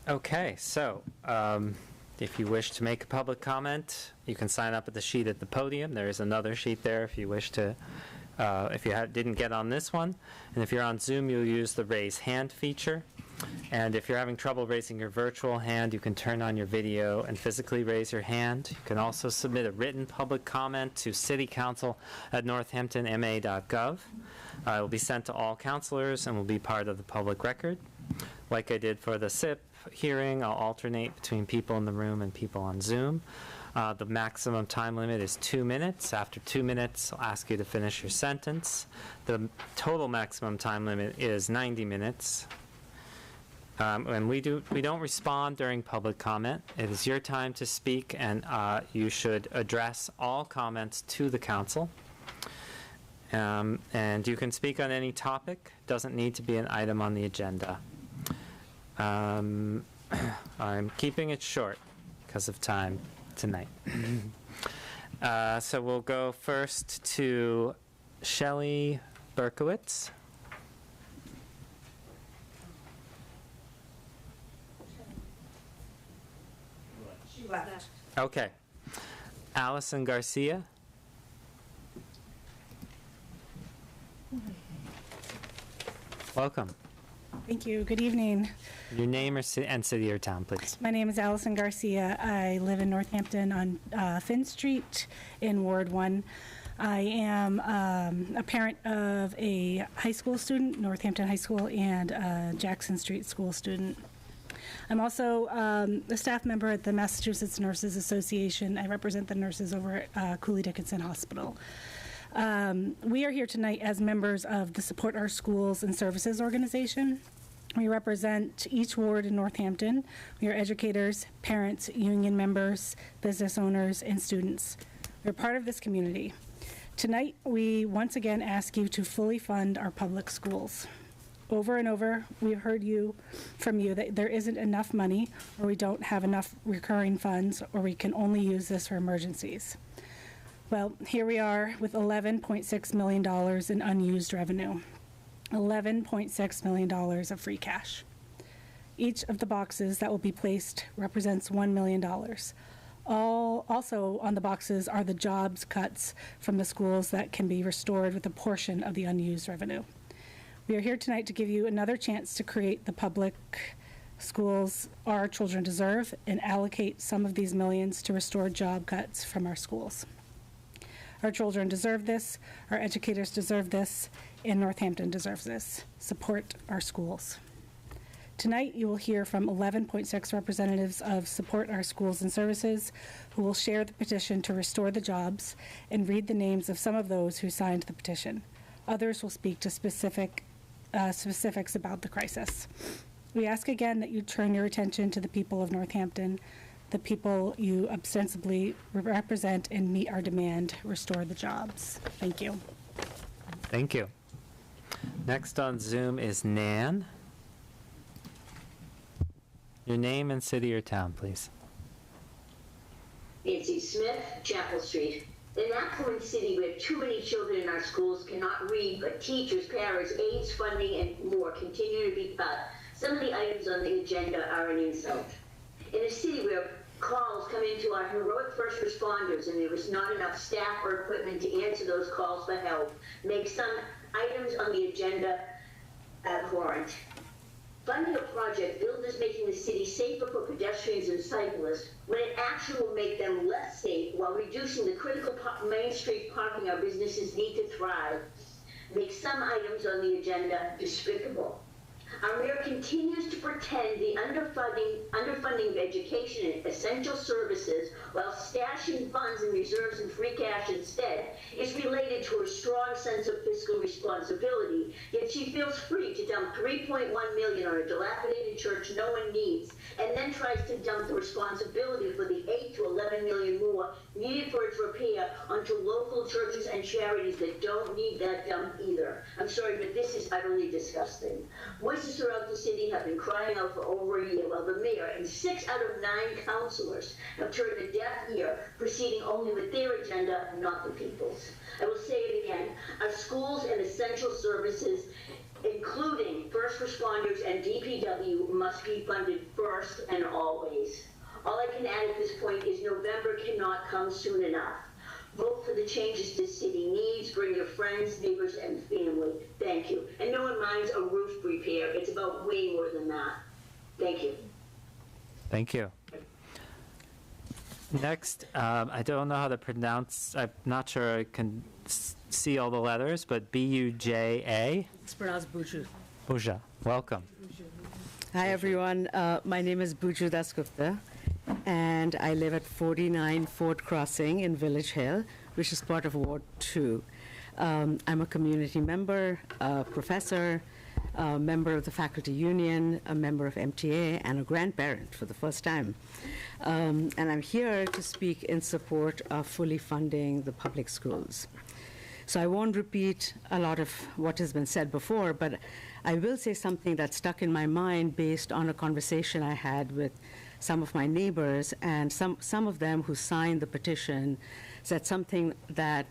Okay, so If you wish to make a public comment, you can sign up at the sheet at the podium. There is another sheet there if you wish to, if you didn't get on this one. And if you're on Zoom, you'll use the raise hand feature. And if you're having trouble raising your virtual hand, you can turn on your video and physically raise your hand. You can also submit a written public comment to citycouncil@northamptonma.gov. It will be sent to all councilors and will be part of the public record. Like I did for the SIP hearing, I'll alternate between people in the room and people on Zoom. The maximum time limit is 2 minutes. After 2 minutes, I'll ask you to finish your sentence. The total maximum time limit is 90 minutes. And we don't respond during public comment. It is your time to speak, and you should address all comments to the council. And you can speak on any topic. Doesn't need to be an item on the agenda. I'm keeping it short because of time tonight. So we'll go first to Shelley Berkowitz. She left. Okay. Allison Garcia. Welcome. Thank you. Good evening. Your name and city or town, please. My name is Allison Garcia. I live in Northampton on Finn Street in Ward 1. I am a parent of a high school student, Northampton High School, and a Jackson Street School student. I'm also a staff member at the Massachusetts Nurses Association. I represent the nurses over at Cooley Dickinson Hospital. We are here tonight as members of the Support Our Schools and Services organization. We represent each ward in Northampton. We are educators, parents, union members, business owners, and students. We're part of this community. Tonight, we once again ask you to fully fund our public schools. Over and over, we've heard from you that there isn't enough money, or we don't have enough recurring funds, or we can only use this for emergencies. Well, here we are with $11.6 million in unused revenue, $11.6 million of free cash. Each of the boxes that will be placed represents $1 million. Also on the boxes are the jobs cuts from the schools that can be restored with a portion of the unused revenue. We are here tonight to give you another chance to create the public schools our children deserve and allocate some of these millions to restore job cuts from our schools. Our children deserve this, our educators deserve this, and Northampton deserves this. Support our schools. Tonight, you will hear from 11.6 representatives of Support Our Schools and Services who will share the petition to restore the jobs and read the names of some of those who signed the petition. Others will speak to specifics about the crisis. We ask again that you turn your attention to the people of Northampton, the people you ostensibly represent, and meet our demand, restore the jobs. Thank you. Thank you. Next on Zoom is Nan. Your name and city or town, please. Nancy Smith, Chapel Street. In an affluent city where too many children in our schools cannot read, but teachers, parents, aids, funding, and more continue to be cut, some of the items on the agenda are an insult. In a city where calls come into our heroic first responders and there is not enough staff or equipment to answer those calls for help, make some items on the agenda abhorrent. Funding a project billed as making the city safer for pedestrians and cyclists when it actually will make them less safe while reducing the critical Main Street parking our businesses need to thrive, makes some items on the agenda despicable. Our mayor continues to pretend the underfunding of education and essential services while stashing funds and reserves and free cash instead is related to her strong sense of fiscal responsibility, yet she feels free to dump $3.1 million on a dilapidated church no one needs, and then tries to dump the responsibility for the $8 to $11 million more needed for its repair onto local churches and charities that don't need that dump either. I'm sorry, but this is utterly disgusting. Voices throughout the city have been crying out for over a year, while the mayor and 6 out of 9 councilors have turned a deaf ear, proceeding only with their agenda, not the people's. I will say it again, our schools and essential services, including first responders and DPW, must be funded first and always. All I can add at this point is November cannot come soon enough. Vote for the changes the city needs. Bring your friends, neighbors, and family. Thank you. And no one minds a roof repair. It's about way more than that. Thank you. Thank you. Next, I don't know how to pronounce, I'm not sure I can see all the letters, but B-U-J-A? It's pronounced Buju. Buja, welcome. Hi, everyone. My name is Buju Dasgupta, and I live at 49 Fort Crossing in Village Hill, which is part of Ward 2. I'm a community member, a professor, a member of the faculty union, a member of MTA, and a grandparent for the first time. And I'm here to speak in support of fully funding the public schools. So I won't repeat a lot of what has been said before, but I will say something that stuck in my mind based on a conversation I had with some of my neighbors, and some of them who signed the petition said something that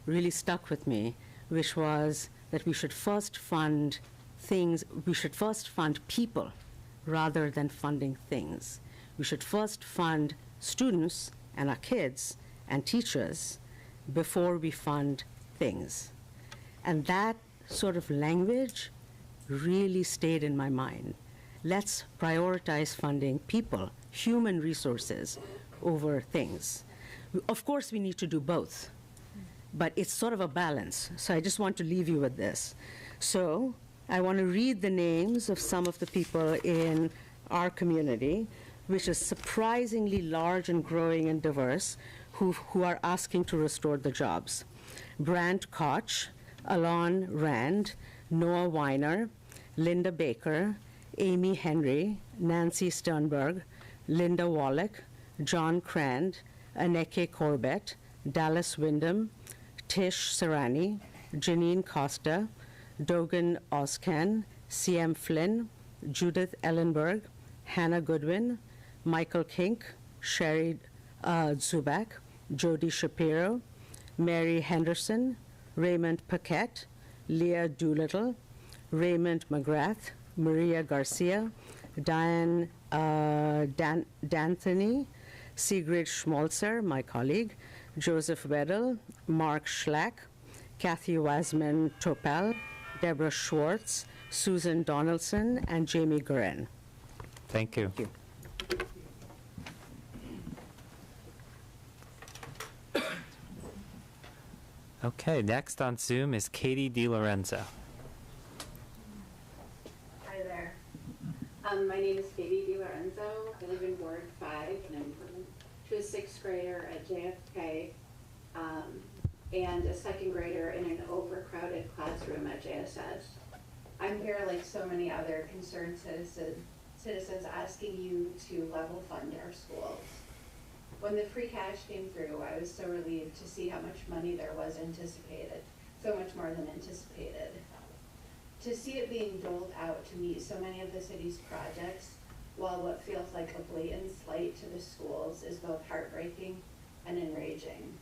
really stuck with me, which was that we should first fund things, we should first fund people rather than funding things. We should first fund students and our kids and teachers before we fund things. And that sort of language really stayed in my mind. Let's prioritize funding people, human resources, over things. Of course, we need to do both, but it's sort of a balance. So I just want to leave you with this. So I want to read the names of some of the people in our community, which is surprisingly large and growing and diverse, who are asking to restore the jobs. Brant Koch, Alon Rand, Noah Weiner, Linda Baker, Amy Henry, Nancy Sternberg, Linda Wallach, John Crand, Aneke Corbett, Dallas Wyndham, Tish Sarani, Janine Costa, Dogan Oscan, C.M. Flynn, Judith Ellenberg, Hannah Goodwin, Michael Kink, Sherry Zubak, Jody Shapiro, Mary Henderson, Raymond Paquette, Leah Doolittle, Raymond McGrath, Maria Garcia, Diane D'Anthony, Sigrid Schmolzer, my colleague, Joseph Weddle, Mark Schlack, Kathy Wasman Topel, Deborah Schwartz, Susan Donaldson, and Jamie Guerin. Thank you. Thank you. Okay, next on Zoom is Katie DiLorenzo. Hi there. My name is Katie DiLorenzo. I live in Ward 5, and I'm to a 6th grader at JFK and a 2nd grader in an overcrowded classroom at JSS. I'm here like so many other concerned citizens asking you to level fund our schools. When the free cash came through, I was so relieved to see how much money there was anticipated, so much more than anticipated. To see it being doled out to meet so many of the city's projects, while what feels like a blatant slight to the schools is both heartbreaking and enraging.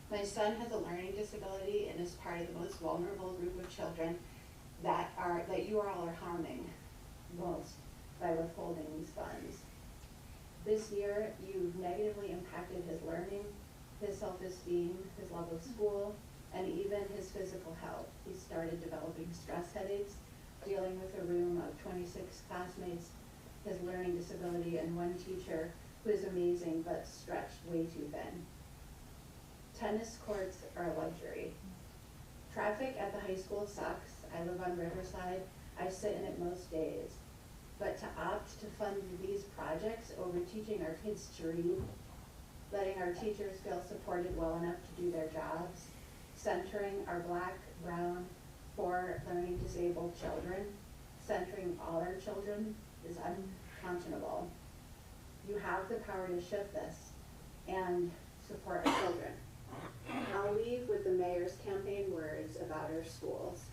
My son has a learning disability and is part of the most vulnerable group of children that you all are harming most by withholding these funds. This year, you've negatively impacted his learning, his self-esteem, his love of school, and even his physical health. He started developing stress headaches, dealing with a room of 26 classmates, his learning disability, and one teacher who is amazing but stretched way too thin. Tennis courts are a luxury. Traffic at the high school sucks. I live on Riverside. I sit in it most days. But to opt to fund these projects over teaching our kids to read, letting our teachers feel supported well enough to do their jobs, centering our Black, brown, poor, learning disabled children, centering all our children is unconscionable. You have the power to shift this and support our children. I'll leave with the mayor's campaign words about our schools.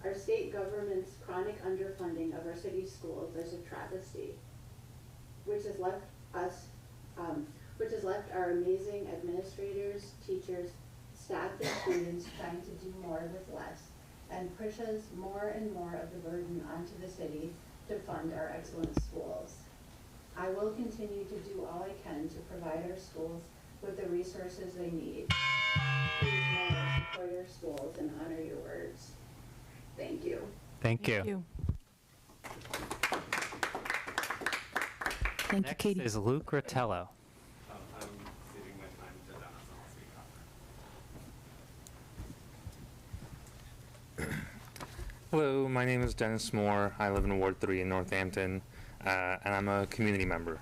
Our state government's chronic underfunding of our city's schools is a travesty, which has left our amazing administrators, teachers, staff, and students trying to do more with less, and pushes more and more of the burden onto the city to fund our excellent schools. I will continue to do all I can to provide our schools with the resources they need. Please, Mayor, support your schools and honor your words. Thank you. Thank you. Thank Next you, Katie. is Luke Rotello. Hello, my name is Dennis Moore. I live in Ward 3 in Northampton, and I'm a community member.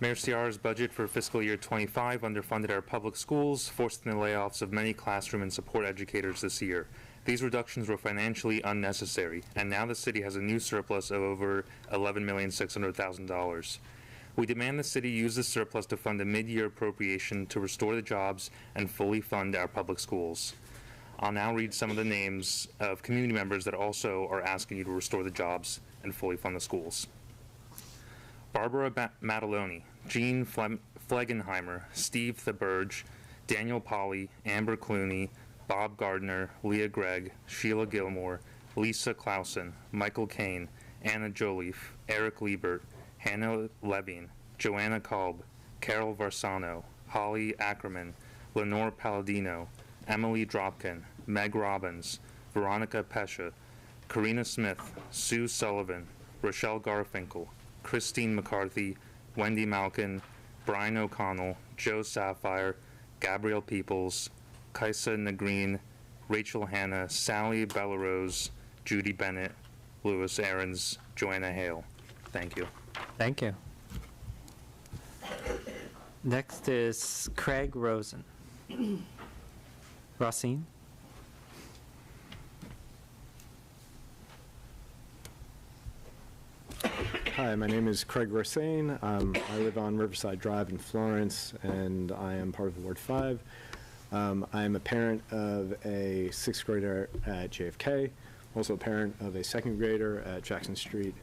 Mayor Ciara's budget for fiscal year 25 underfunded our public schools, forcing the layoffs of many classroom and support educators this year. These reductions were financially unnecessary, and now the city has a new surplus of over $11,600,000. We demand the city use this surplus to fund a mid-year appropriation to restore the jobs and fully fund our public schools. I'll now read some of the names of community members that also are asking you to restore the jobs and fully fund the schools. Barbara Mataloni, Jean Flegenheimer, Steve Theberge, Daniel Polly, Amber Clooney, Bob Gardner, Leah Gregg, Sheila Gilmore, Lisa Clausen, Michael Kane, Anna Joliffe, Eric Liebert, Hannah Levine, Joanna Kolb, Carol Varsano, Holly Ackerman, Lenore Palladino, Emily Dropkin, Meg Robbins, Veronica Pesha, Karina Smith, Sue Sullivan, Rochelle Garfinkel, Christine McCarthy, Wendy Malkin, Brian O'Connell, Joe Sapphire, Gabrielle Peoples, Kaisa Nagreen, Rachel Hanna, Sally Bellarose, Judy Bennett, Louis Aarons, Joanna Hale. Thank you. Thank you. Next is Craig Rosen. Racine? Hi, my name is Craig Rosane. I live on Riverside Drive in Florence, and I am part of Ward 5. I am a parent of a 6th grader at JFK, also a parent of a 2nd grader at Jackson Street,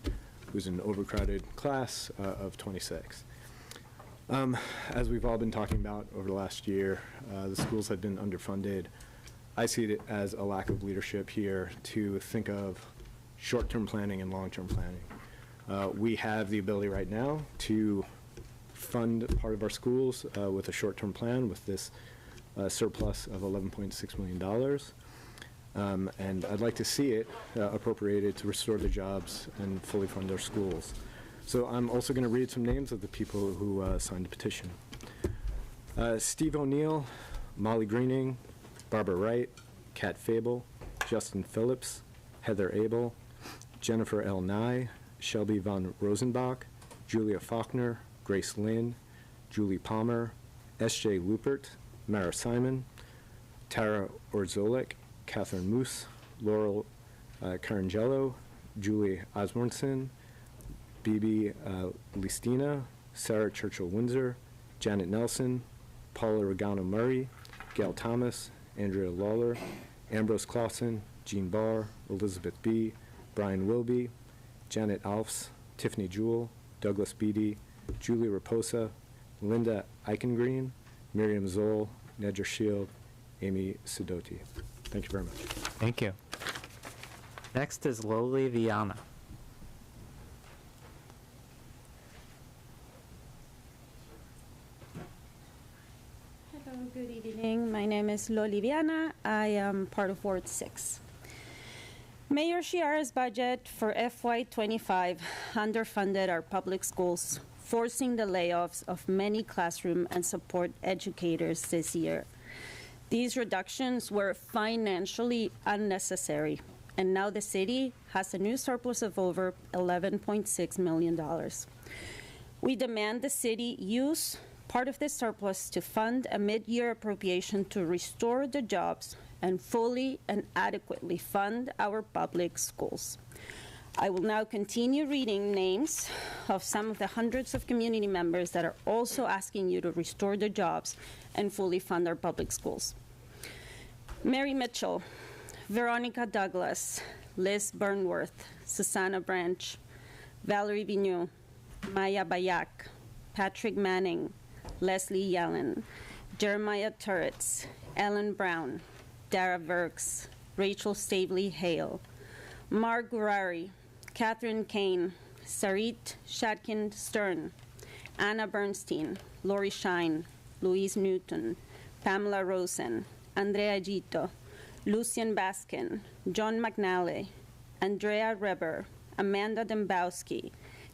who's an overcrowded class of 26. As we've all been talking about over the last year, the schools have been underfunded. I see it as a lack of leadership here to think of short-term planning and long-term planning. We have the ability right now to fund part of our schools with a short-term plan with this surplus of $11.6 million. And I'd like to see it appropriated to restore the jobs and fully fund our schools. So I'm also going to read some names of the people who signed the petition. Steve O'Neill, Molly Greening, Barbara Wright, Kat Fable, Justin Phillips, Heather Abel, Jennifer L. Nye, Shelby von Rosenbach, Julia Faulkner, Grace Lynn, Julie Palmer, S.J. Lupert, Mara Simon, Tara Orzolik, Catherine Moose, Laurel Carangello, Julie Osmondson, Bibi Listina, Sarah Churchill-Windsor, Janet Nelson, Paula Regano-Murray, Gail Thomas, Andrea Lawler, Ambrose Clausen, Jean Barr, Elizabeth B., Brian Wilby, Janet Alfs, Tiffany Jewell, Douglas Beatty, Julie Raposa, Linda Eichengreen, Miriam Zoll, Nedra Shield, Amy Sidoti. Thank you very much. Thank you. Next is Loli Viana. Hello, good evening. My name is Loli Viana. I am part of Ward 6. Mayor Ciara's budget for FY25 underfunded our public schools, forcing the layoffs of many classroom and support educators this year. These reductions were financially unnecessary, and now the city has a new surplus of over $11.6 million. We demand the city use part of this surplus to fund a mid-year appropriation to restore the jobs and fully and adequately fund our public schools. I will now continue reading names of some of the hundreds of community members that are also asking you to restore the jobs and fully fund our public schools. Mary Mitchell, Veronica Douglas, Liz Burnworth, Susanna Branch, Valerie Vigneault, Maya Bayak, Patrick Manning, Leslie Yellen, Jeremiah Turretts, Ellen Brown, Dara Verks, Rachel Stavely Hale, Mark Gurari, Catherine Kane, Sarit Shatkin Stern, Anna Bernstein, Lori Shine, Louise Newton, Pamela Rosen, Andrea Gito, Lucian Baskin, John McNally, Andrea Reber, Amanda Dembowski,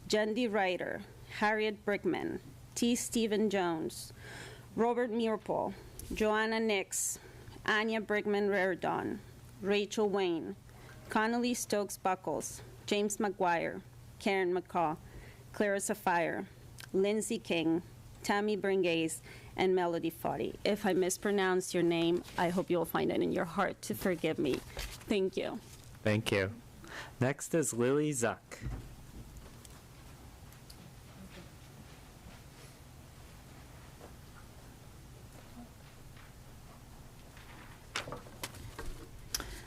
Jendi Ryder, Harriet Brickman, T. Stephen Jones, Robert Mearpole, Joanna Nix, Anya Brigman Reardon, Rachel Wayne, Connolly Stokes Buckles, James McGuire, Karen McCaw, Clarissa Fire, Lindsay King, Tammy Bringays, and Melody Foddy. If I mispronounce your name, I hope you'll find it in your heart to forgive me. Thank you. Thank you. Next is Lily Zuck.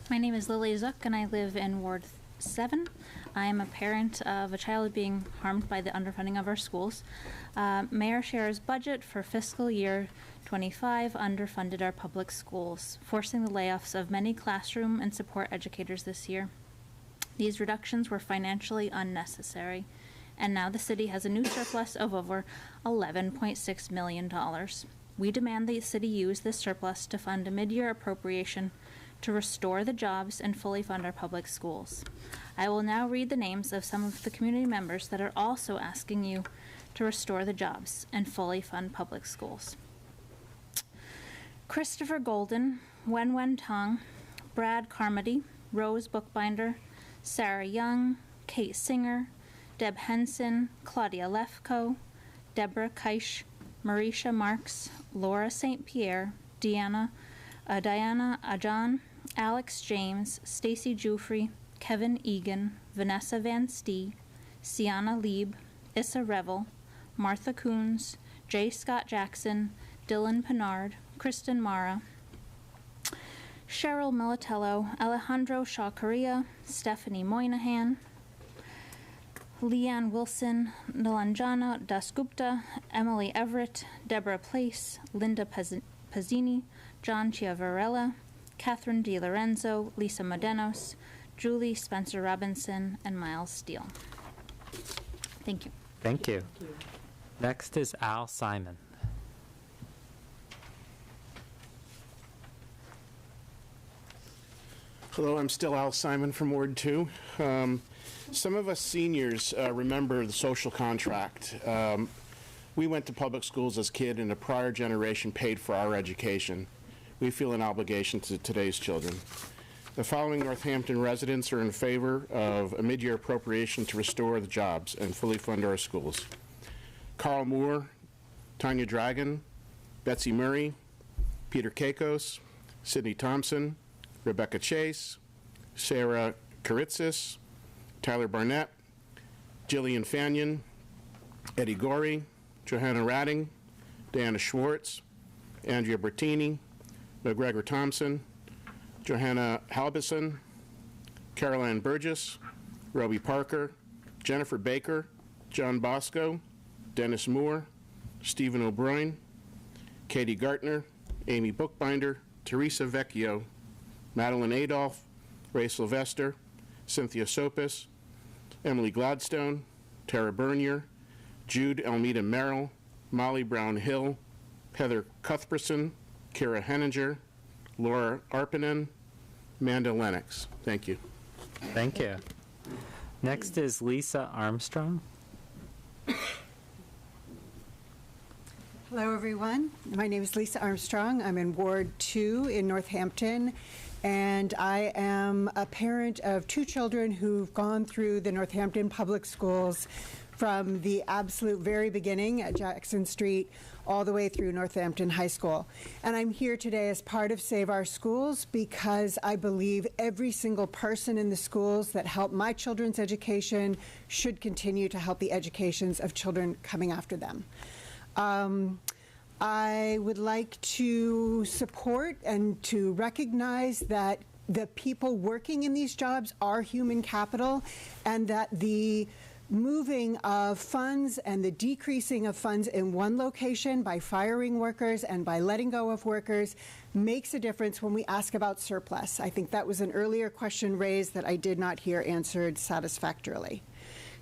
My name is Lily Zuck, and I live in Ward 7. I am a parent of a child being harmed by the underfunding of our schools. Mayor Scherer's budget for fiscal year 25 underfunded our public schools, forcing the layoffs of many classroom and support educators this year. These reductions were financially unnecessary, and now the city has a new surplus of over $11.6 million. We demand the city use this surplus to fund a mid-year appropriation to restore the jobs and fully fund our public schools. I will now read the names of some of the community members that are also asking you to restore the jobs and fully fund public schools. Christopher Golden, Wen Tong, Brad Carmody, Rose Bookbinder, Sarah Young, Kate Singer, Deb Henson, Claudia Lefko, Deborah Keish, Marisha Marks, Laura St. Pierre, Diana Ajan, Alex James, Stacy Jufrey, Kevin Egan, Vanessa Van Stee, Sienna Lieb, Issa Revel, Martha Coons, J. Scott Jackson, Dylan Pinard, Kristen Mara, Cheryl Militello, Alejandro Shaw Correa, Stephanie Moynihan, Leanne Wilson, Nilanjana Dasgupta, Emily Everett, Deborah Place, Linda Pazzini, John Chiavarella, Catherine DiLorenzo, Lisa Modenos, Julie Spencer Robinson, and Miles Steele. Thank you. Thank you. Next is Al Simon. Hello, I'm still Al Simon from Ward 2. Some of us seniors remember the social contract. We went to public schools as kids, and a prior generation paid for our education. We feel an obligation to today's children. The following Northampton residents are in favor of a mid-year appropriation to restore the jobs and fully fund our schools. Carl Moore, Tanya Dragon, Betsy Murray, Peter Kakos, Sydney Thompson, Rebecca Chase, Sarah Karitzis, Tyler Barnett, Jillian Fanyon, Eddie Gorey, Johanna Radding, Diana Schwartz, Andrea Bertini, McGregor Thompson, Johanna Halbison, Caroline Burgess, Roby Parker, Jennifer Baker, John Bosco, Dennis Moore, Stephen O'Brien, Katie Gartner, Amy Bookbinder, Teresa Vecchio, Madeline Adolph, Ray Sylvester, Cynthia Sopis, Emily Gladstone, Tara Bernier, Jude Elmita Merrill, Molly Brown Hill, Heather Cuthbertson, Kira Henninger, Laura Arpanen, Amanda Lennox. Thank you. Thank you. Next is Lisa Armstrong. Hello, everyone. My name is Lisa Armstrong. I'm in Ward 2 in Northampton, and I am a parent of two children who've gone through the Northampton Public Schools from the absolute very beginning at Jackson Street all the way through Northampton High School. And I'm here today as part of Save Our Schools because I believe every single person in the schools that helped my children's education should continue to help the educations of children coming after them. I would like to support and to recognize that the people working in these jobs are human capital, and that the moving of funds and the decreasing of funds in one location by firing workers and by letting go of workers makes a difference when we ask about surplus. I think that was an earlier question raised that I did not hear answered satisfactorily.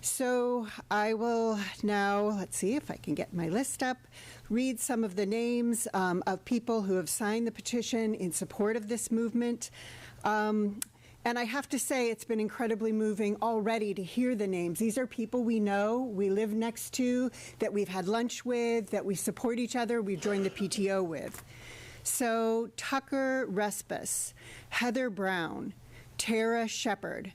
So I will now, let's see if I can get my list up, read some of the names of people who have signed the petition in support of this movement. And I have to say, it's been incredibly moving already to hear the names. These are people we know, we live next to, that we've had lunch with, that we support each other, we've joined the PTO with. So Tucker Respis, Heather Brown, Tara Shepard,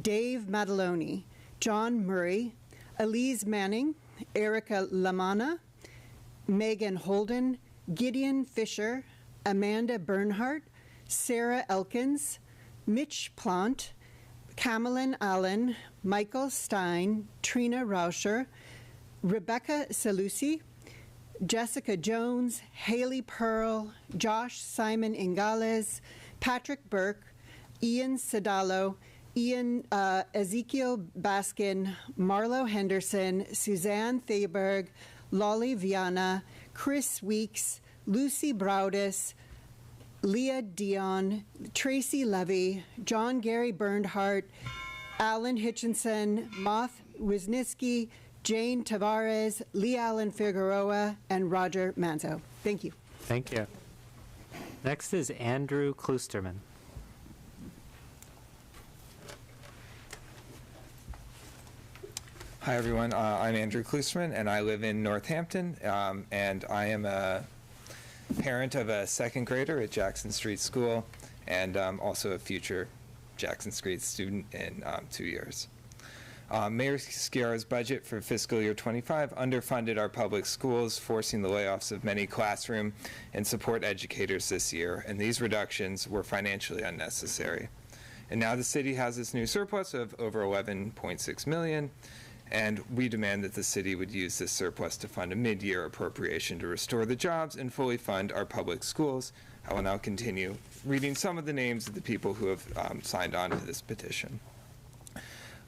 Dave Mataloni, John Murray, Elise Manning, Erica Lamana, Megan Holden, Gideon Fisher, Amanda Bernhardt, Sarah Elkins, Mitch Plant, Camelin Allen, Michael Stein, Trina Rauscher, Rebecca Salusi, Jessica Jones, Haley Pearl, Josh Simon Ingales, Patrick Burke, Ian Sedalo, Ezekiel Baskin, Marlo Henderson, Suzanne Thaberg, Lolly Viana, Chris Weeks, Lucy Browdis, Leah Dion, Tracy Levy, John Gary Bernhardt, Alan Hitchinson, Moth Wisniewski, Jane Tavares, Lee Allen Figueroa, and Roger Manzo. Thank you. Thank you. Next is Andrew Klusterman. Hi, everyone. I'm Andrew Klusterman, and I live in Northampton, and I am a parent of a second grader at Jackson Street School, and also a future Jackson Street student in 2 years. Mayor Sciarra's budget for fiscal year 25 underfunded our public schools, forcing the layoffs of many classroom and support educators this year, and these reductions were financially unnecessary. And now the city has this new surplus of over $11.6 million, and we demand that the city would use this surplus to fund a mid-year appropriation to restore the jobs and fully fund our public schools. I will now continue reading some of the names of the people who have signed on to this petition.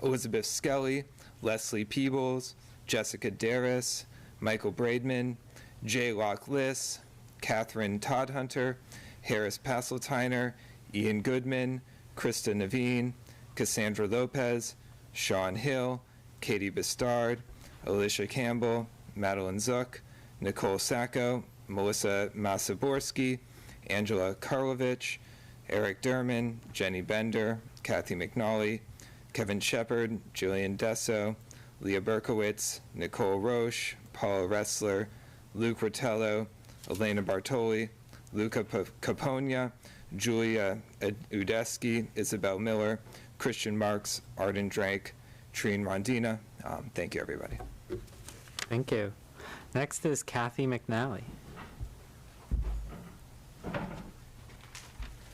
Elizabeth Skelly, Leslie Peebles, Jessica Darris, Michael Braidman, Jay Locke Liss, Catherine Toddhunter, Harris Passeltiner, Ian Goodman, Krista Naveen, Cassandra Lopez, Sean Hill, Katie Bastard, Alicia Campbell, Madeline Zook, Nicole Sacco, Melissa Masaborski, Angela Karlovich, Eric Derman, Jenny Bender, Kathy McNally, Kevin Shepard, Jillian Desso, Leah Berkowitz, Nicole Roche, Paula Ressler, Luke Rotello, Elena Bartoli, Luca Caponia, Julia Udeski, Isabel Miller, Christian Marks, Arden Drake, Trine Rondina. Thank you, everybody. Thank you. Next is Kathy McNally.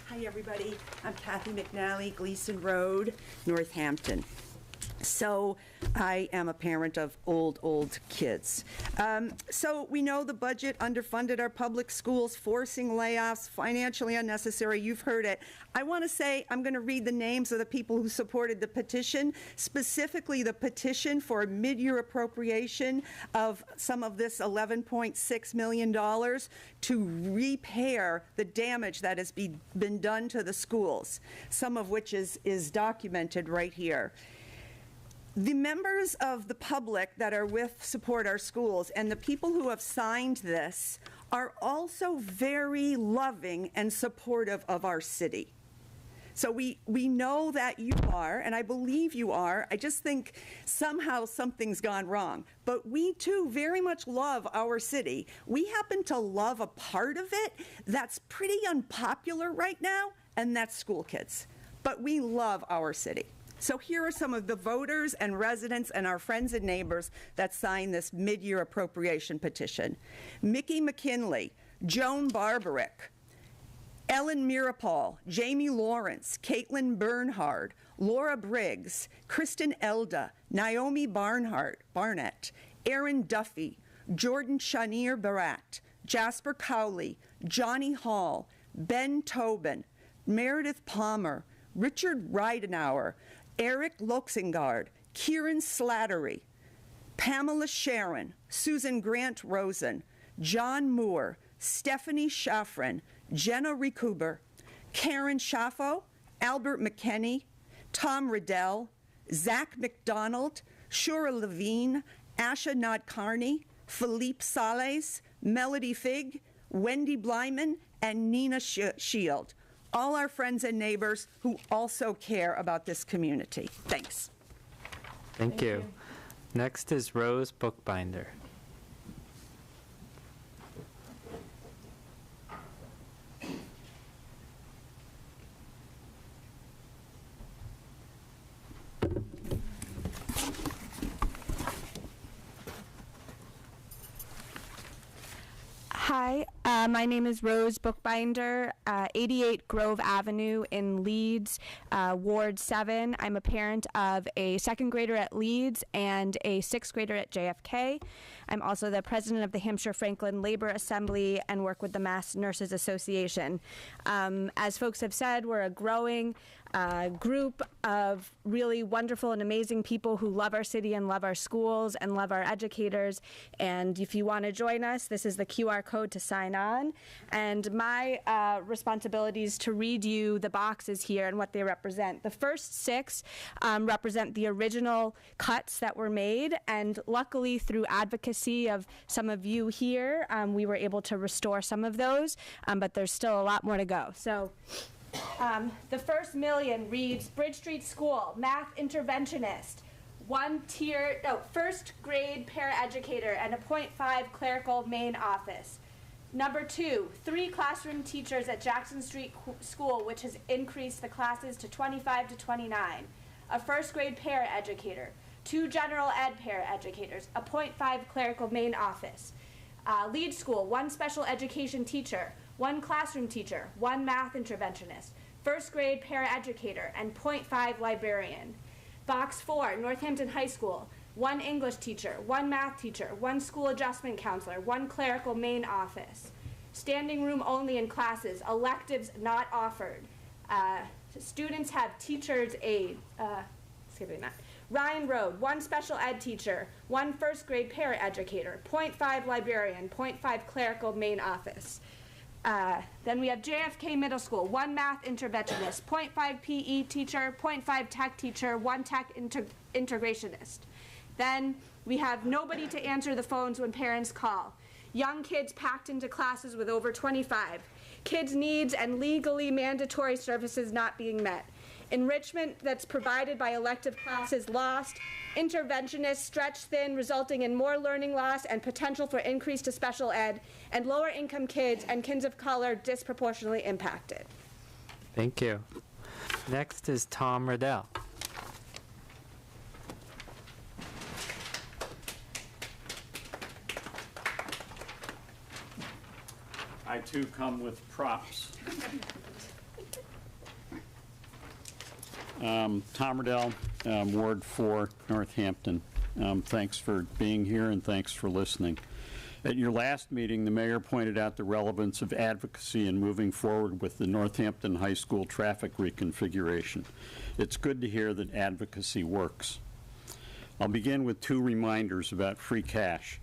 Hi, everybody. I'm Kathy McNally, Gleason Road, Northampton. So I am a parent of old kids. So we know the budget underfunded our public schools, forcing layoffs, financially unnecessary. You've heard it. I want to say I'm going to read the names of the people who supported the petition, specifically the petition for a mid-year appropriation of some of this $11.6 million to repair the damage that has been done to the schools, some of which is documented right here. The members of the public that are with Support Our Schools and the people who have signed this are also very loving and supportive of our city. So we know that you are, and I believe you are. I just think somehow something's gone wrong. But we, too, very much love our city. We happen to love a part of it that's pretty unpopular right now, and that's school kids. But we love our city. So here are some of the voters and residents and our friends and neighbors that signed this mid-year appropriation petition. Mickey McKinley, Joan Barbarick, Ellen Mirapol, Jamie Lawrence, Caitlin Bernhard, Laura Briggs, Kristen Elda, Naomi Barnett, Aaron Duffy, Jordan Shanier Barat, Jasper Cowley, Johnny Hall, Ben Tobin, Meredith Palmer, Richard Reidenauer, Eric Loxengard, Kieran Slattery, Pamela Sharon, Susan Grant Rosen, John Moore, Stephanie Schaffrin, Jenna Rikuber, Karen Schaffo, Albert McKenney, Tom Riddell, Zach McDonald, Shura Levine, Asha Nadkarni, Philippe Sales, Melody Fig, Wendy Blyman, and Nina Shield. All our friends and neighbors who also care about this community. Thanks. Thank you. Next is Rose Bookbinder. Hi, my name is Rose Bookbinder, 88 Grove Avenue in Leeds, Ward 7. I'm a parent of a second grader at Leeds and a sixth grader at JFK. I'm also the president of the Hampshire Franklin Labor Assembly and work with the Mass Nurses Association. As folks have said, we're a growing group of really wonderful and amazing people who love our city and love our schools and love our educators. And if you want to join us, this is the QR code to sign on. And my responsibility is to read you the boxes here and what they represent. The first 6 represent the original cuts that were made, and luckily through advocacy of some of you here, we were able to restore some of those, but there's still a lot more to go. So. The first million reads Bridge Street School, math interventionist, first grade paraeducator, and a .5 clerical main office. Number 2, 3 classroom teachers at Jackson Street School, which has increased the classes to 25 to 29. A first grade paraeducator, 2 general ed paraeducators, a .5 clerical main office. Lead School, 1 special education teacher, 1 classroom teacher, 1 math interventionist, first grade paraeducator, and .5 librarian. Box 4, Northampton High School, 1 English teacher, 1 math teacher, 1 school adjustment counselor, 1 clerical main office. Standing room only in classes, electives not offered. Students have teacher's aid. Skipping that. Ryan Road, 1 special ed teacher, 1 first grade paraeducator, .5 librarian, .5 clerical main office. Then we have JFK Middle School, 1 math interventionist, .5 PE teacher, .5 tech teacher, 1 tech integrationist. Then we have nobody to answer the phones when parents call. Young kids packed into classes with over 25. Kids' needs and legally mandatory services not being met. Enrichment that's provided by elective classes lost. Interventionists stretched thin, resulting in more learning loss and potential for increase to special ed, and lower income kids and kids of color disproportionately impacted. Thank you. Next is Tom Riddell. I too come with props. Tom Riddell, Ward 4, Northampton. Thanks for being here and thanks for listening. At your last meeting, the mayor pointed out the relevance of advocacy in moving forward with the Northampton High School traffic reconfiguration. It's good to hear that advocacy works. I'll begin with 2 reminders about free cash.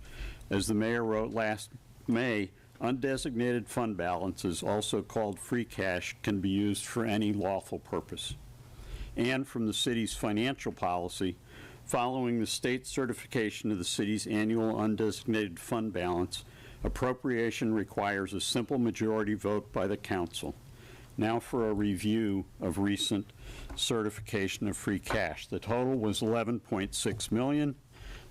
As the mayor wrote last May, undesignated fund balances, also called free cash, can be used for any lawful purpose. And from the city's financial policy, following the state certification of the city's annual undesignated fund balance, appropriation requires a simple majority vote by the council. Now for a review of recent certification of free cash. The total was $11.6 million.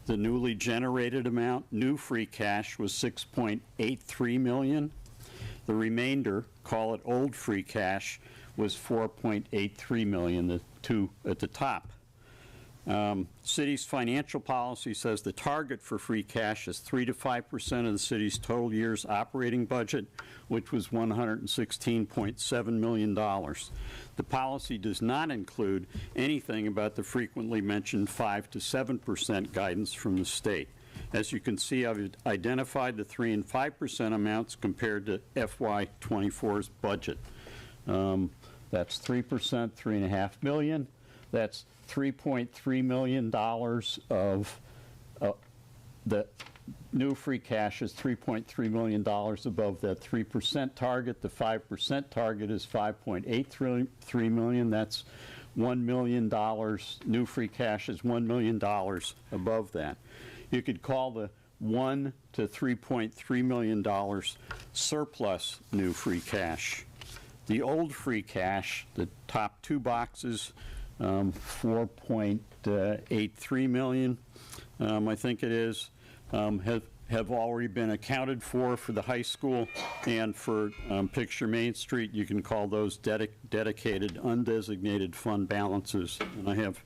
The newly generated amount, new free cash, was $6.83 million. The remainder, call it old free cash, was $4.83 million, the 2 at the top. City's financial policy says the target for free cash is 3 to 5% of the city's total year's operating budget, which was $116.7 million. The policy does not include anything about the frequently mentioned 5 to 7% guidance from the state. As you can see, I've identified the 3 and 5% amounts compared to FY24's budget. That's 3%, $3.5 million. That's $3.3 million of the new free cash is $3.3 million above that 3% target. The 5% target is $5.83 million. That's $1 million, new free cash is $1 million above that. You could call the $1 to $3.3 million surplus new free cash. The old free cash, the top two boxes, 4.83 million, I think it is, have already been accounted for the high school, and for Picture Main Street, you can call those dedicated, undesignated fund balances. And I have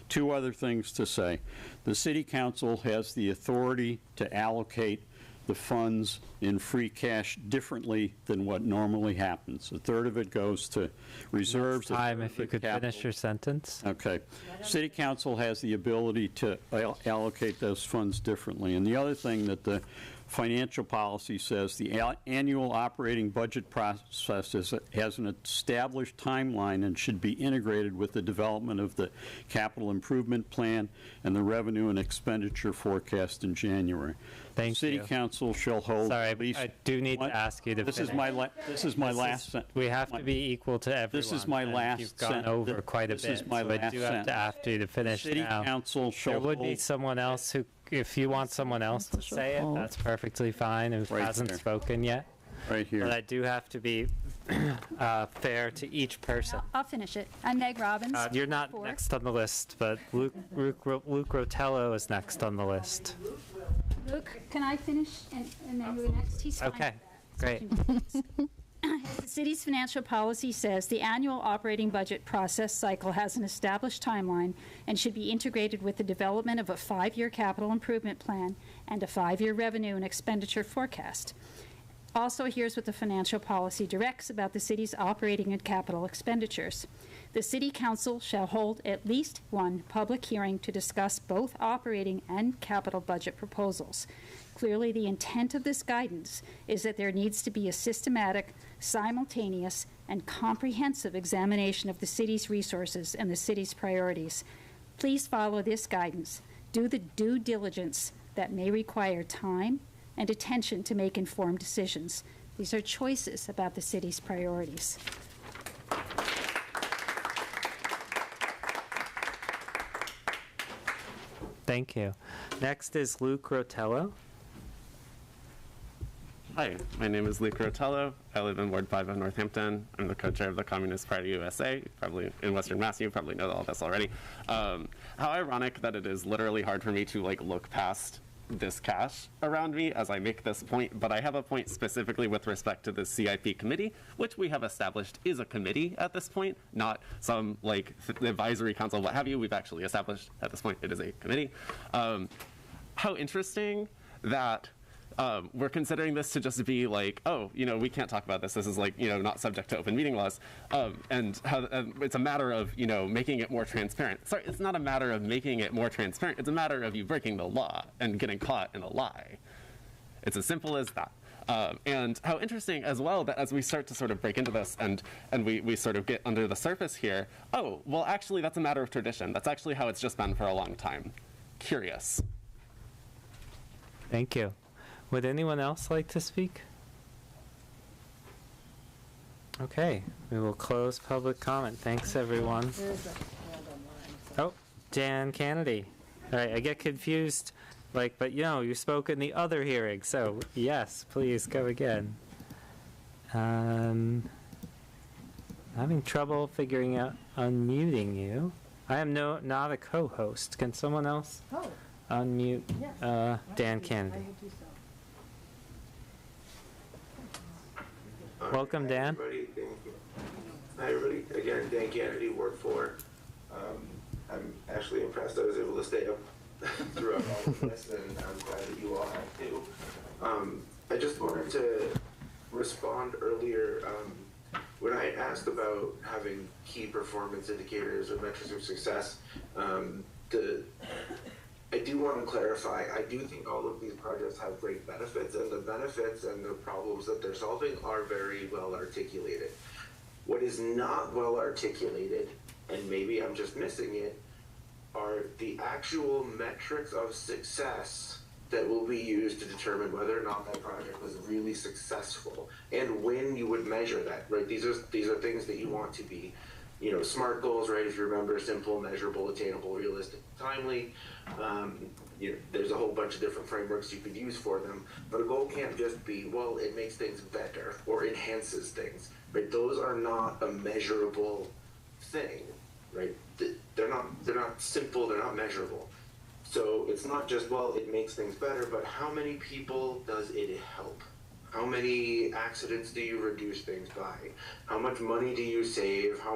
two other things to say. The City Council has the authority to allocate the funds in free cash differently than what normally happens. A third of it goes to reserves. Time, if you could finish your sentence. Okay. City Council has the ability to allocate those funds differently. And the other thing that the financial policy says, the annual operating budget process has an established timeline and should be integrated with the development of the capital improvement plan and the revenue and expenditure forecast in January. Thank City you. Council shall hold. Sorry, at least I do need to ask you to this finish. is my last sentence. We have to be equal to everyone. This is my and last You've gone sentence. over quite a bit. This is my so last I do have to ask you to finish City now. Council shall There would be hold- someone else who, if you want someone else to say it, that's perfectly fine, who Right hasn't there. spoken yet. Right here. But I do have to be fair to each person. I'll finish it. I'm Meg Robbins. You're not Four. next on the list, but Luke Rotello is next on the list. Luke, can I finish and then you're next? He's fine. Okay, great. As the city's financial policy says, the annual operating budget process cycle has an established timeline and should be integrated with the development of a 5-year capital improvement plan and a 5-year revenue and expenditure forecast. Also, here's what the financial policy directs about the city's operating and capital expenditures. The City Council shall hold at least one public hearing to discuss both operating and capital budget proposals. Clearly, the intent of this guidance is that there needs to be a systematic, simultaneous, and comprehensive examination of the city's resources and the city's priorities. Please follow this guidance. Do the due diligence that may require time and attention to make informed decisions. These are choices about the city's priorities. Thank you. Next is Luke Rotello. Hi, my name is Luke Rotello. I live in Ward 5 of Northampton. I'm the co-chair of the Communist Party USA. Probably in Western Mass, you probably know all this already. How ironic that it is literally hard for me to look past this cash around me as I make this point, but I have a point specifically with respect to the CIP committee, which we have established is a committee at this point, not some advisory council, what have you. We've actually established at this point it is a committee. How interesting that we're considering this to just be we can't talk about this. This is not subject to open meeting laws. And how it's a matter of, making it more transparent. Sorry, it's not a matter of making it more transparent. It's a matter of you breaking the law and getting caught in a lie. It's as simple as that. And how interesting as well that as we start to sort of break into this and we sort of get under the surface here, oh, well, actually, that's a matter of tradition. That's actually how it's just been for a long time. Curious. Thank you. Would anyone else like to speak? Okay, we will close public comment. Thanks, everyone. Oh, Dan Kennedy. All right, I get confused, but you spoke in the other hearing, so yes, please go again. Having trouble figuring out unmuting you. I am not a co-host. Can someone else unmute Dan Kennedy? Welcome, Dan. Hi, everybody. Thank you. Hi, everybody. Again, Dan Kennedy, Ward 4. I'm actually impressed I was able to stay up throughout all of this, and I'm glad that you all have too. I just wanted to respond earlier when I asked about having key performance indicators or metrics of success. I do want to clarify, I do think all of these projects have great benefits, and the benefits and the problems that they're solving are very well articulated. What is not well articulated, and maybe I'm just missing it, are the actual metrics of success that will be used to determine whether or not that project was really successful, and when you would measure that, right? These are things that you want to be SMART goals, right? If you remember, simple, measurable, attainable, realistic, timely. There's a whole bunch of different frameworks you could use for them, but a goal can't just be, well, it makes things better or enhances things, right? Those are not a measurable thing, right? They're not simple, they're not measurable. So it's not just, well, it makes things better, but how many people does it help? How many accidents do you reduce things by? How much money do you save? How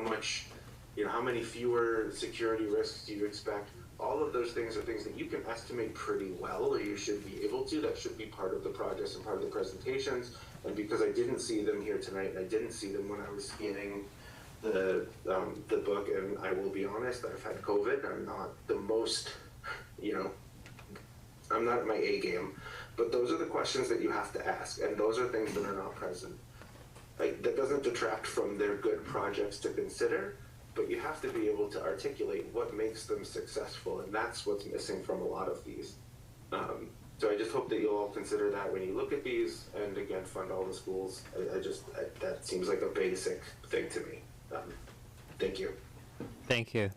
many fewer security risks do you expect? All of those things are things that you can estimate pretty well, or you should be able to. That should be part of the projects and part of the presentations. And because I didn't see them here tonight, and I didn't see them when I was scanning the book, and I will be honest, I've had COVID. I'm not the most, I'm not at my A game. But those are the questions that you have to ask, and those are things that are not present. That doesn't detract from their good projects to consider, but you have to be able to articulate what makes them successful, and that's what's missing from a lot of these. So I just hope that you'll all consider that when you look at these, and again, fund all the schools. That seems like a basic thing to me. Thank you. Thank you.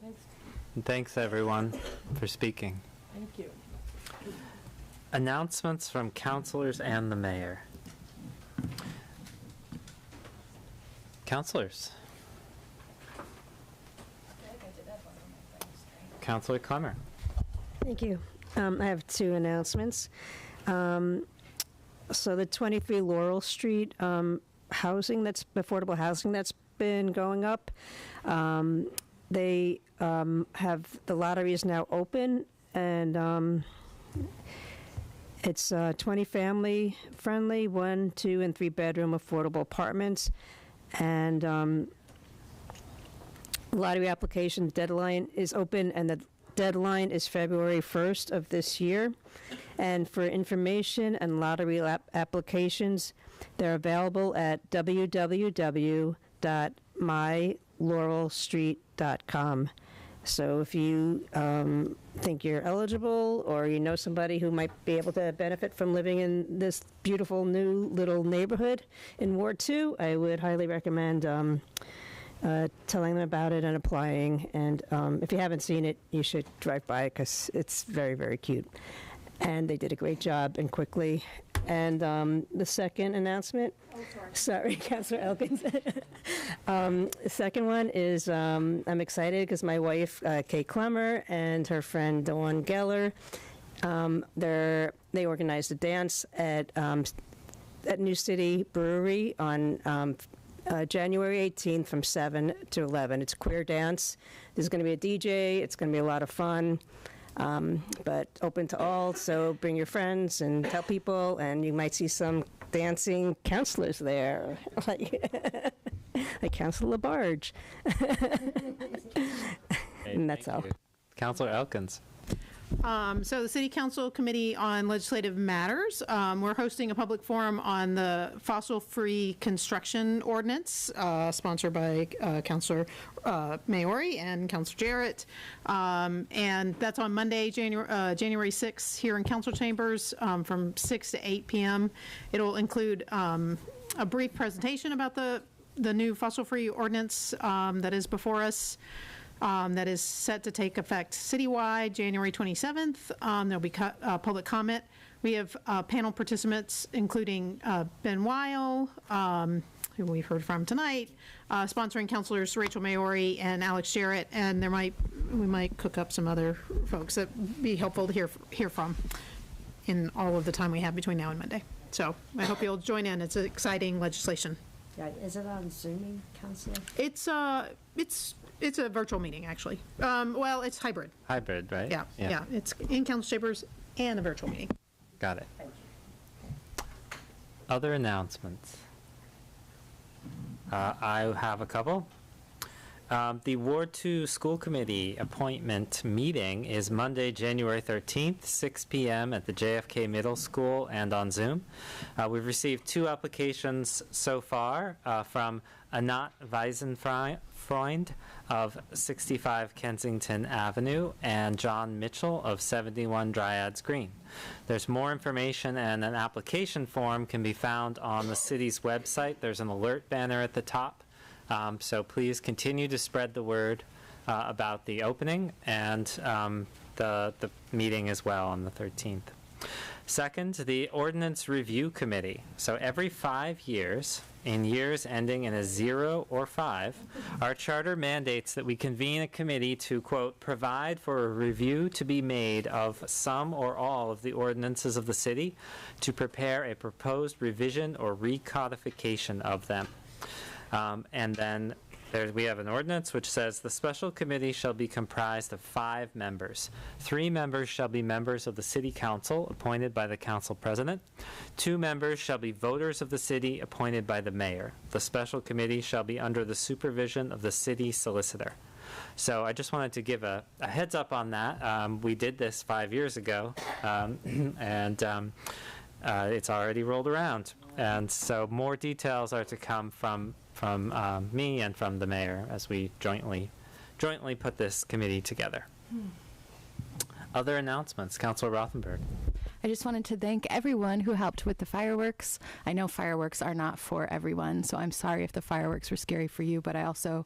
And thanks, everyone, for speaking. Thank you. Announcements from councilors and the mayor. Councilors. Councilor Clemmer. Thank you. I have two announcements. So the 23 Laurel Street housing, that's affordable housing that's been going up. They have, the lottery is now open, and it's 20 family friendly, 1, 2, and 3 bedroom affordable apartments. And lottery application deadline is open, and the deadline is February 1st of this year. And for information and lottery applications, they're available at www.mylaurelstreet.com. So if you think you're eligible, or you know somebody who might be able to benefit from living in this beautiful new little neighborhood in Ward 2, I would highly recommend telling them about it and applying. And if you haven't seen it, you should drive by it, because it's very, very cute. And they did a great job and quickly. And the second announcement, sorry, Councilor Elkins. The second one is I'm excited because my wife, Kay Clemmer, and her friend, Dawn Geller, they organized a dance at New City Brewery on January 18th from 7 to 11. It's a queer dance. There's going to be a DJ. It's going to be a lot of fun. But open to all, so bring your friends and tell people, and you might see some dancing counselors there, like Councilor Labarge. And that's all. Councilor Elkins. So the City Council Committee on Legislative Matters, we're hosting a public forum on the fossil-free construction ordinance, sponsored by Councilor Maori and Councilor Jarrett. And that's on Monday, January 6th, here in Council Chambers from 6 to 8 p.m. It'll include a brief presentation about the new fossil-free ordinance that is before us. That is set to take effect citywide January 27th. There'll be public comment. We have panel participants, including Ben Weil, who we've heard from tonight, sponsoring councilors Rachel Maori and Alex Jarrett, and we might cook up some other folks that would be helpful to hear from in all of the time we have between now and Monday. So I hope you'll join in. It's exciting legislation. Yeah, is it on Zooming, Councilor? It's a virtual meeting, actually. Well, it's hybrid. Hybrid, right? Yeah. It's in council chambers and a virtual meeting. Got it. Other announcements? I have a couple. The Ward 2 School Committee appointment meeting is Monday, January 13th, 6 p.m. at the JFK Middle School and on Zoom. We've received 2 applications so far from Anat Weisenfreund of 65 Kensington Avenue and John Mitchell of 71 Dryads Green. There's more information, and an application form can be found on the city's website. There's an alert banner at the top So please continue to spread the word about the opening and the meeting as well on the 13th. Second, the Ordinance Review Committee. So every 5 years, in years ending in a 0 or 5, our charter mandates that we convene a committee to, quote, provide for a review to be made of some or all of the ordinances of the city, to prepare a proposed revision or recodification of them. And then we have an ordinance which says the special committee shall be comprised of 5 members. 3 members shall be members of the city council appointed by the council president. 2 members shall be voters of the city appointed by the mayor. The special committee shall be under the supervision of the city solicitor. So I just wanted to give a heads up on that. We did this 5 years ago, and it's already rolled around. And so more details are to come from me and from the mayor as we jointly put this committee together. Other announcements, Councilor Rothenberg. I just wanted to thank everyone who helped with the fireworks. I know fireworks are not for everyone, so I'm sorry if the fireworks were scary for you, but I also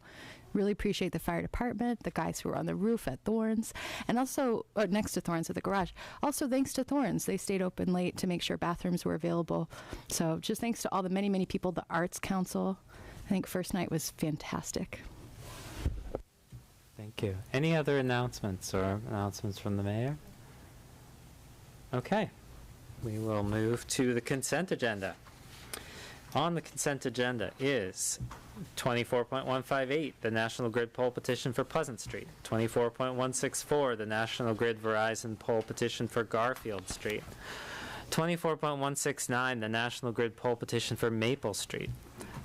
really appreciate the fire department, the guys who were on the roof at Thorns, and also next to Thorns at the garage. Also, thanks to Thorns, they stayed open late to make sure bathrooms were available. So just thanks to all the many, many people, the Arts Council. I think first night was fantastic. Thank you. Any other announcements or announcements from the mayor? Okay. We will move to the consent agenda. On the consent agenda is 24.158, the National Grid poll petition for Pleasant Street. 24.164, the National Grid Verizon poll petition for Garfield Street. 24.169, the National Grid poll petition for Maple Street.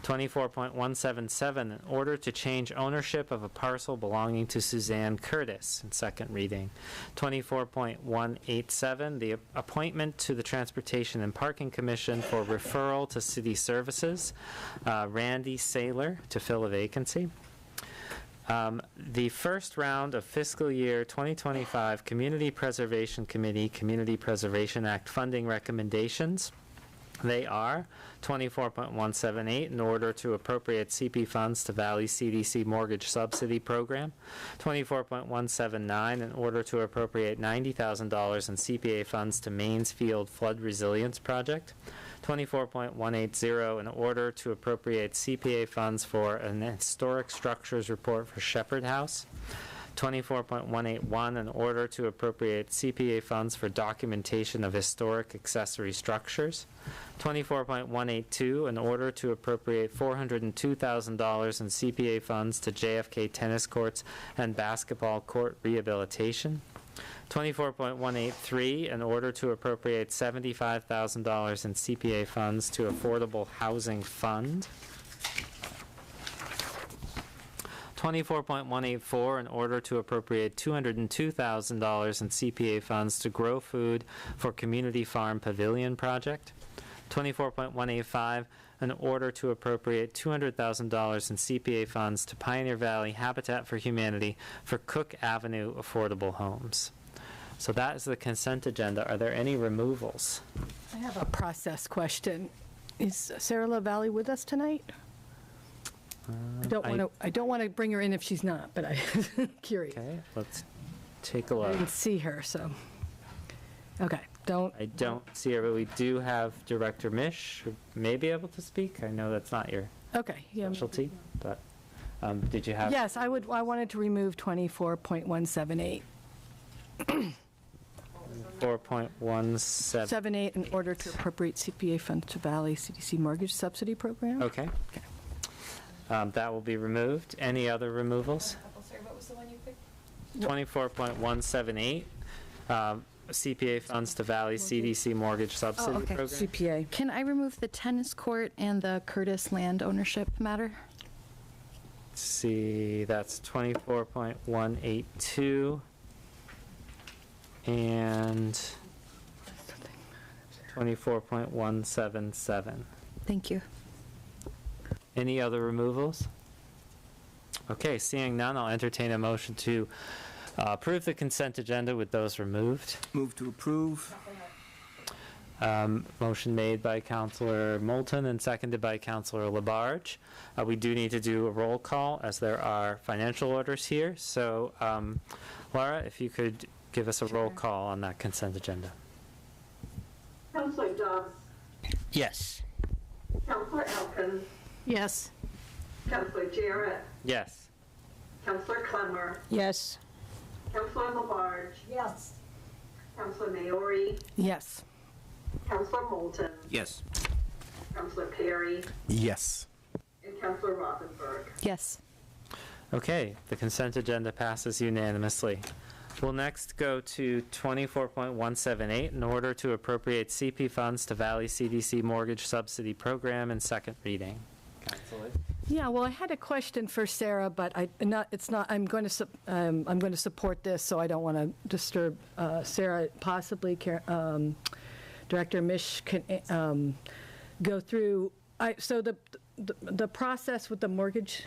24.177, in order to change ownership of a parcel belonging to Suzanne Curtis, in second reading. 24.187, the appointment to the Transportation and Parking Commission for referral to city services, Randy Saylor to fill a vacancy. The first round of fiscal year 2025 Community Preservation Committee Community Preservation Act funding recommendations. They are 24.178, in order to appropriate CP funds to Valley CDC Mortgage Subsidy Program. 24.179, in order to appropriate $90,000 in CPA funds to Mainsfield Flood Resilience Project. 24.180, in order to appropriate CPA funds for an historic structures report for Shepherd House. 24.181, in order to appropriate CPA funds for documentation of historic accessory structures. 24.182, in order to appropriate $402,000 in CPA funds to JFK tennis courts and basketball court rehabilitation. 24.183, in order to appropriate $75,000 in CPA funds to Affordable Housing Fund. 24.184, in order to appropriate $202,000 in CPA funds to Grow Food for Community Farm Pavilion Project. 24.185, in order to appropriate $200,000 in CPA funds to Pioneer Valley Habitat for Humanity for Cook Avenue Affordable Homes. So that is the consent agenda. Are there any removals? I have a process question. Is Sarah LaValle with us tonight? I don't want to bring her in if she's not, but I'm curious. Okay, let's take a I look. didn't see her, so. Okay, I don't see her, but we do have Director Mish, who may be able to speak. I know that's not your specialty, but did you have? Yes, I wanted to remove 24.178. 4.17. 78 in order to appropriate CPA funds to Valley CDC Mortgage Subsidy Program. Okay. That will be removed. Any other removals? Sorry, what was the one you picked? 24.178, CPA funds to Valley CDC Mortgage Subsidy Program. CPA. Can I remove the tennis court and the Curtis land ownership matter? Let's see, that's 24.182 and 24.177. Thank you. Any other removals? Okay, seeing none, I'll entertain a motion to approve the consent agenda with those removed. Move to approve. Motion made by Councilor Moulton and seconded by Councilor Labarge. We do need to do a roll call as there are financial orders here. So, Laura, if you could give us a roll call on that consent agenda. Councilor Dobbs. Yes. Councilor Elkins. Yes. Councilor Jarrett. Yes. Councilor Clemmer. Yes. Councilor Labarge. Yes. Councilor Maori. Yes. Councilor Moulton. Yes. Councilor Perry. Yes. And Councilor Rothenberg. Yes. Okay, the consent agenda passes unanimously. We'll next go to 24.178, in order to appropriate CP funds to Valley CDC Mortgage Subsidy Program in second reading. Councilor? Yeah, well, I had a question for Sarah, but I'm going to support this, so I don't want to disturb Sarah. Possibly Director Mish can go through. So the process with the mortgage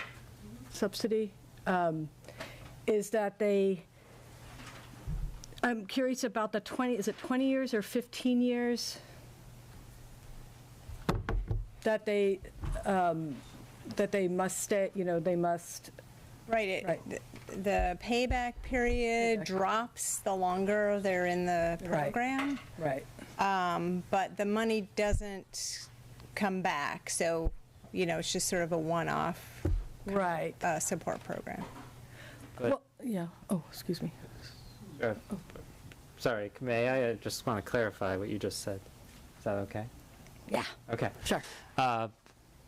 subsidy is that I'm curious about the 20, is it 20 years or 15 years that they must stay, they must. Right. The payback period drops the longer they're in the program. Right. But the money doesn't come back. So, it's just sort of a one-off support program. Well, yeah. Oh, excuse me. Sorry, may I just want to clarify what you just said? Is that okay? Yeah. Okay. Sure.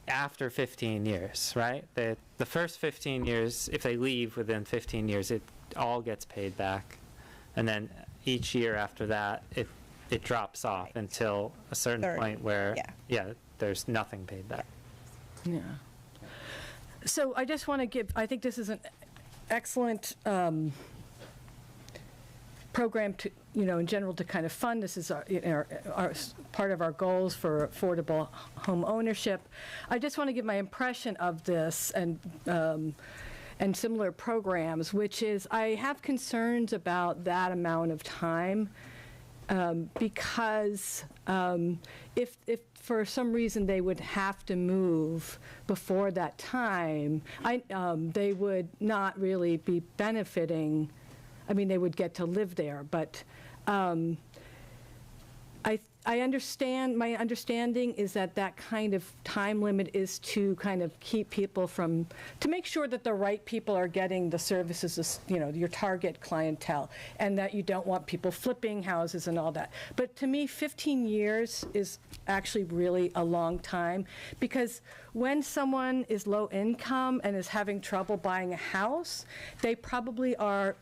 After 15 years, right? The first 15 years, if they leave within 15 years, it all gets paid back. And then each year after that, it drops off until a certain point where, there's nothing paid back. Yeah. So I just want to I think this is an excellent program to, in general, to kind of fund. This is our part of our goals for affordable home ownership. I just want to give my impression of this and similar programs, which is I have concerns about that amount of time because if for some reason they would have to move before that time, they would not really be benefiting. I mean, they would get to live there, but I understand, my understanding is that kind of time limit is to kind of keep people to make sure that the right people are getting the services, your target clientele, and that you don't want people flipping houses and all that. But to me, 15 years is actually really a long time, because when someone is low income and is having trouble buying a house, they probably are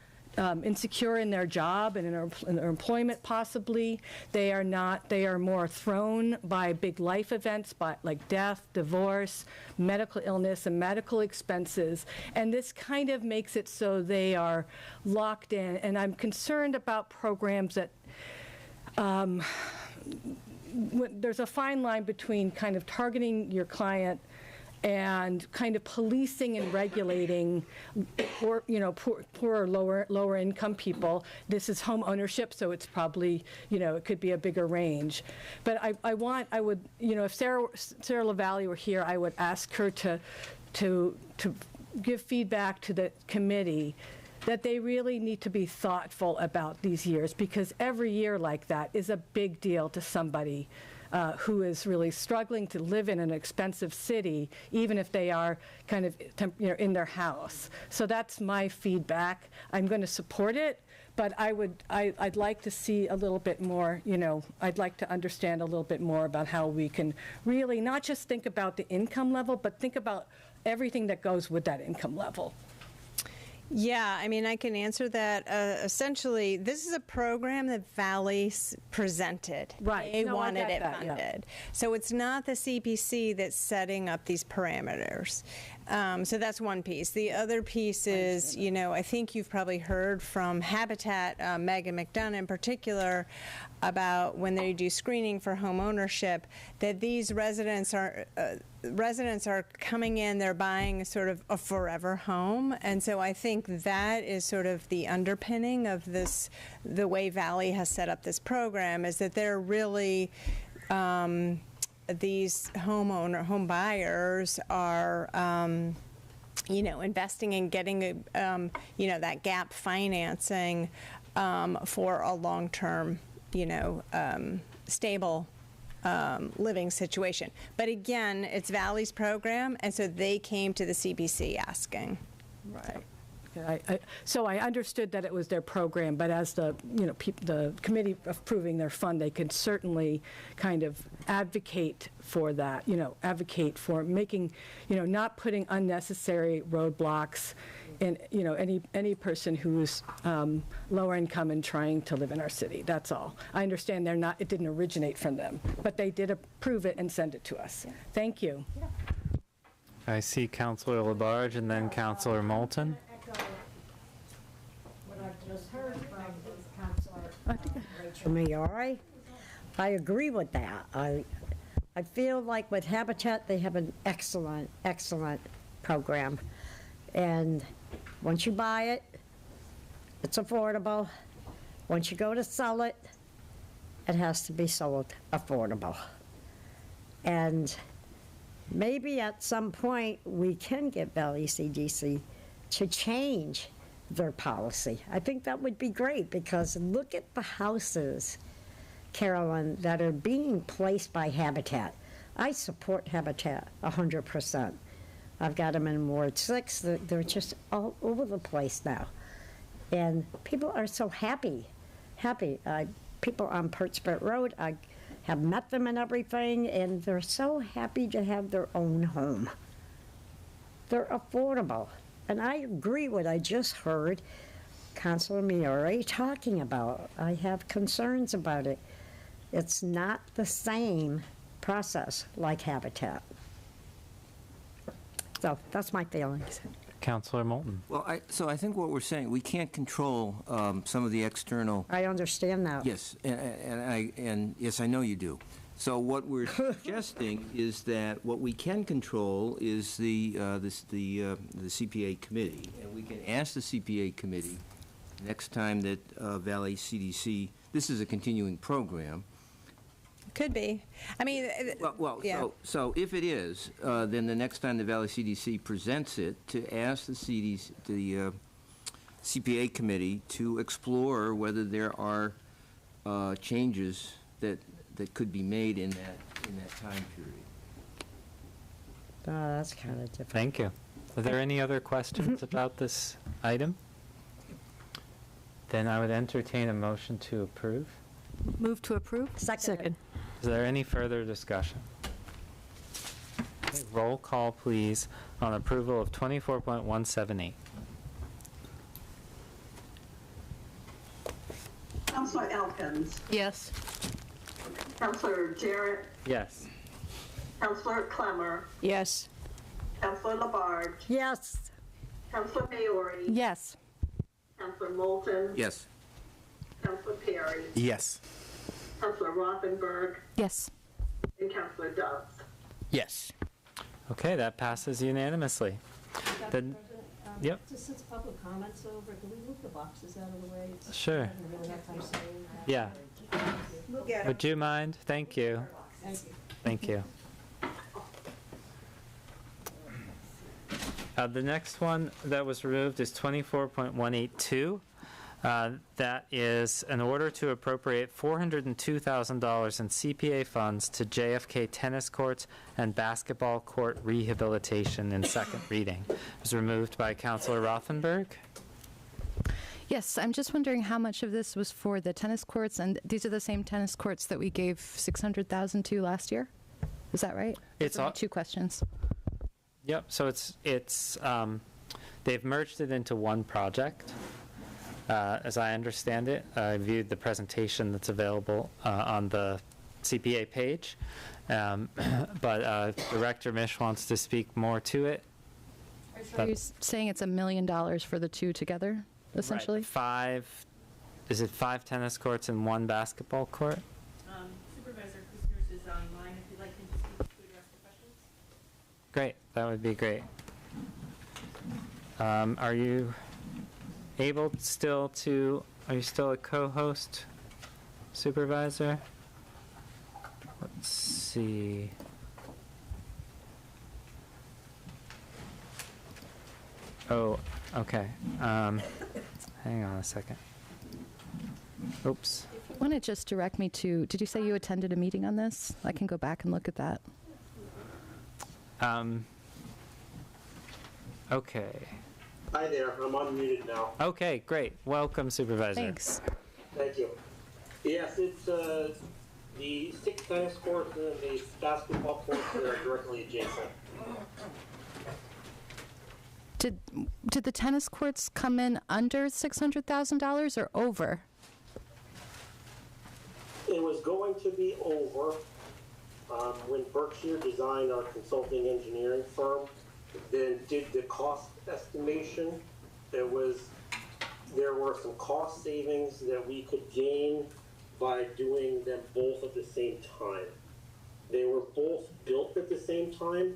insecure in their job and in their employment, possibly. They are more thrown by big life events, like death, divorce, medical illness, and medical expenses. And this kind of makes it so they are locked in. And I'm concerned about programs that there's a fine line between kind of targeting your client and kind of policing and regulating poor or lower income people. This is home ownership, so it's probably, it could be a bigger range. But I would, if Sarah LaValle were here, I would ask her to give feedback to the committee that they really need to be thoughtful about these years, because every year like that is a big deal to somebody who is really struggling to live in an expensive city, even if they are kind of in their house. So that's my feedback. I'm going to support it, but I'd like to see a little bit more, I'd like to understand a little bit more about how we can really not just think about the income level, but think about everything that goes with that income level. Yeah, I mean, I can answer that. Essentially, this is a program that Valley presented. Right. They wanted it funded. Yeah. So it's not the CPC that's setting up these parameters. So that's one piece. The other piece is, I think you've probably heard from Habitat, Megan McDonough in particular, about when they do screening for home ownership, that these residents are coming in, they're buying sort of a forever home. And so I think that is sort of the underpinning of this, the way Valley has set up this program, is that they're really, these home buyers are, investing in getting, that gap financing for a long-term, stable living situation. But again, it's Valley's program, and so they came to the CPC asking. Right. So I understood that it was their program, but as the committee approving their fund, they could certainly kind of advocate for that. Advocate for making, not putting unnecessary roadblocks in, any person who's lower income and trying to live in our city. That's all. I understand it didn't originate from them, but they did approve it and send it to us. Yeah. Thank you. Yeah. I see Councilor Labarge and then Councilor Moulton. What I've just heard from Councilor Rachel Maori, I agree with that. I feel like with Habitat, they have an excellent program. And once you buy it, it's affordable. Once you go to sell it, it has to be sold affordable. And maybe at some point we can get Valley CDC to change their policy. I think that would be great, because look at the houses, Carolyn, that are being placed by Habitat. I support Habitat 100%. I've got them in Ward 6. They're just all over the place now. And people are so happy. People on Pertsburg Road, I have met them and everything, and they're so happy to have their own home. They're affordable. And I agree with what I just heard Councilor Maori talking about. I have concerns about it. It's not the same process like Habitat. So that's my feelings. Councilor Moulton. Well, so I think what we're saying, we can't control some of the external. I understand that. Yes, and yes, I know you do. So what we're suggesting is that what we can control is the CPA committee, and we can ask the CPA committee next time that Valley CDC. This is a continuing program. Could be. I mean, yeah. So if it is, then the next time the Valley CDC presents it, to ask the CPA committee to explore whether there are changes that could be made in that time period. That's kind of different. Thank you. Are there any other questions about this item? Then I would entertain a motion to approve. Move to approve. Second. Is there any further discussion? Okay, roll call, please, on approval of 24.178. Councilor Elkins. Yes. Councilor Jarrett. Yes. Councilor Clemmer. Yes. Councilor Labarge. Yes. Councilor Maori. Yes. Councilor Moulton. Yes. Councilor Perry. Yes. Councilor Rothenberg. Yes. And Councilor Dubs. Yes. Okay, that passes unanimously. Then, yep. Since public comments over, can we move the boxes out of the way? Sure. Yeah. We'll get 'em. Would you mind? Thank you. Thank you. The next one that was removed is 24.182. That is an order to appropriate $402,000 in CPA funds to JFK tennis courts and basketball court rehabilitation in second reading. It was removed by Councilor Rothenberg. Yes, I'm just wondering how much of this was for the tennis courts, and these are the same tennis courts that we gave $600,000 to last year? Is that right? It's all, 2 questions. Yep, so it's they've merged it into one project. As I understand it, I viewed the presentation that's available on the CPA page, but Director Mish wants to speak more to it. Are you saying it's $1 million for the two together, essentially? Right. Is it 5 tennis courts and 1 basketball court? Supervisor Kusners is online if you'd like him to speak to address the questions. Great, that would be great. Are you still a co-host, Supervisor? Let's see. Oh, okay. Hang on a second. Oops. If you want to just direct me to, did you say you attended a meeting on this? I can go back and look at that. Okay. Hi there, I'm unmuted now. Okay, great. Welcome, Supervisor. Thanks. Thank you. Yes, it's the 6 tennis courts and the basketball courts that are directly adjacent. Did the tennis courts come in under $600,000 or over? It was going to be over when Berkshire Design, our consulting engineering firm, then did the cost estimation. There were some cost savings that we could gain by doing them both at the same time. They were both built at the same time,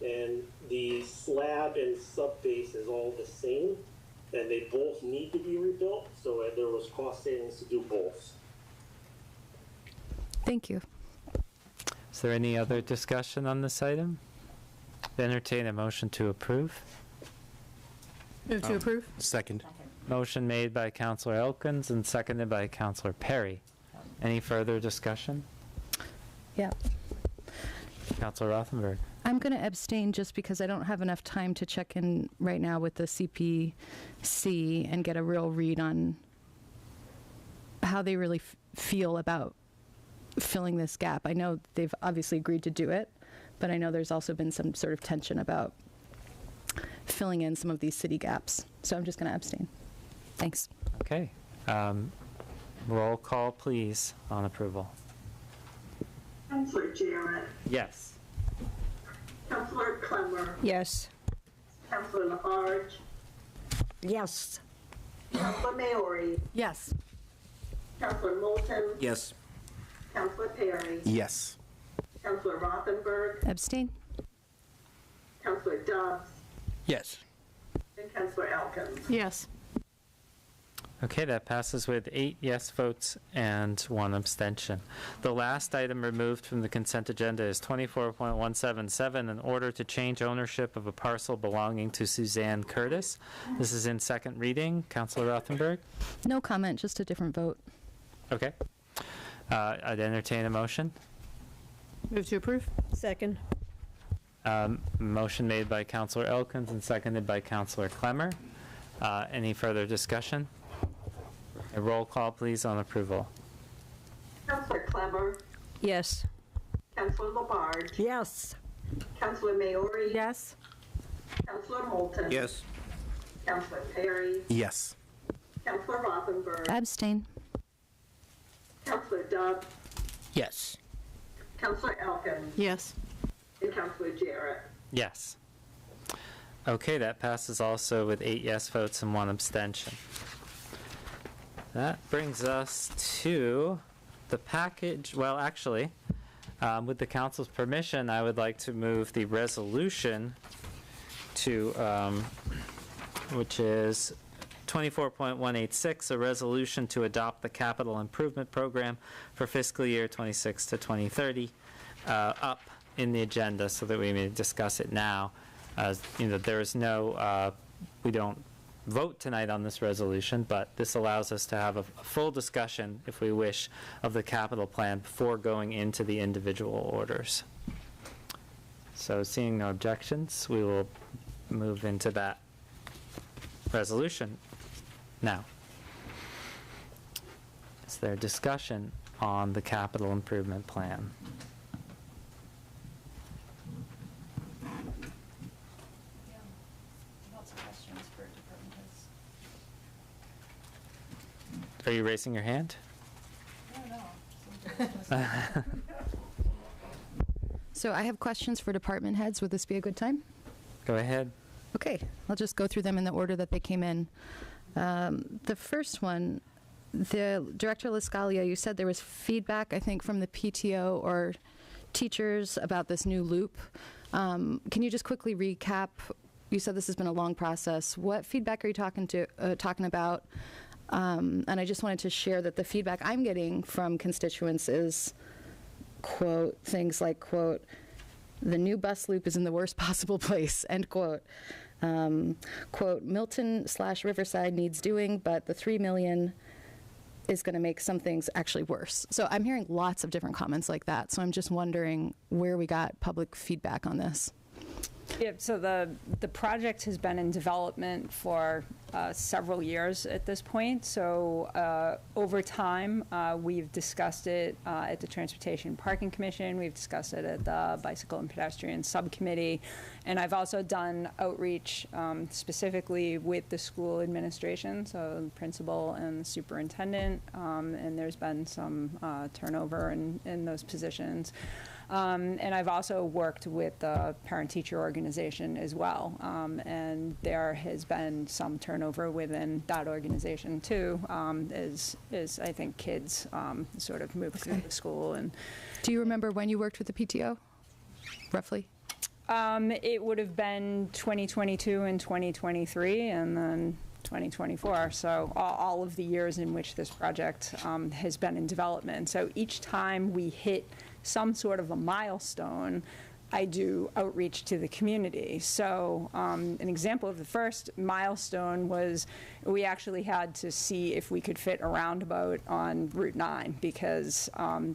and the slab and subbase is all the same, and they both need to be rebuilt, so there was cost savings to do both. Thank you. Is there any other discussion on this item? Entertain a motion to approve. Move to approve. Second. Motion made by Councilor Elkins and seconded by Councilor Perry. Any further discussion? Yeah. Councilor Rothenberg. I'm going to abstain just because I don't have enough time to check in right now with the CPC and get a real read on how they really feel about filling this gap. I know they've obviously agreed to do it, but I know there's also been some sort of tension about filling in some of these city gaps. So I'm just going to abstain. Thanks. Okay. Roll call, please, on approval. Councilor Jarrett. Yes. Councilor Clemmer. Yes. Councilor Labarge. Yes. Councilor Maori. Yes. Councilor Moulton. Yes. Councilor Perry. Yes. Councilor Rothenberg. Abstain. Councilor Dobbs. Yes. And Councilor Elkins. Yes. Okay, that passes with 8 yes votes and 1 abstention. The last item removed from the consent agenda is 24.177, an order to change ownership of a parcel belonging to Suzanne Curtis. This is in second reading. Councilor Rothenberg? No comment, just a different vote. Okay. I'd entertain a motion. Move to approve. Second. Motion made by Councilor Elkins and seconded by Councilor Clemmer. Any further discussion? A roll call, please, on approval. Councilor Clemmer. Yes. Councilor Labarge. Yes. Councilor Maori. Yes. Councilor Moulton. Yes. Councilor Perry. Yes. Councilor Rothenberg. Abstain. Councilor Dobbs. Yes. Councilor Elkins. Yes. And Councilor Jarrett. Yes. Okay, that passes also with 8 yes votes and 1 abstention. That brings us to the package. Well, actually, with the council's permission, I would like to move the resolution to, which is 24.186, a resolution to adopt the capital improvement program for fiscal year 26 to 2030, up in the agenda so that we may discuss it now. You know, there is no, we don't vote tonight on this resolution, but this allows us to have a full discussion, if we wish, of the capital plan before going into the individual orders. So seeing no objections, we will move into that resolution now. Is there discussion on the capital improvement plan? Are you raising your hand? So I have questions for department heads. Would this be a good time? Go ahead. Okay, I'll just go through them in the order that they came in. The first one, the Director Lascalia, you said there was feedback, I think, from the PTO or teachers about this new loop. Can you just quickly recap? You said this has been a long process. What feedback are you talking about? And I just wanted to share that the feedback I'm getting from constituents is, quote, things like, quote, the new bus loop is in the worst possible place, end quote. Quote, Milton/Riverside needs doing, but the $3 million is going to make some things actually worse. So I'm hearing lots of different comments like that. So I'm just wondering where we got public feedback on this. Yeah, so the project has been in development for several years at this point. So over time, we've discussed it at the Transportation and Parking Commission. We've discussed it at the Bicycle and Pedestrian Subcommittee. And I've also done outreach specifically with the school administration, so the principal and the superintendent. And there's been some turnover in those positions. And I've also worked with the parent-teacher organization as well, and there has been some turnover within that organization too, as I think kids sort of move through the school. And do you remember when you worked with the PTO, roughly? It would have been 2022 and 2023, and then 2024, so all of the years in which this project has been in development. So each time we hit some sort of a milestone, I do outreach to the community. So an example of the first milestone was we actually had to see if we could fit a roundabout on Route 9, because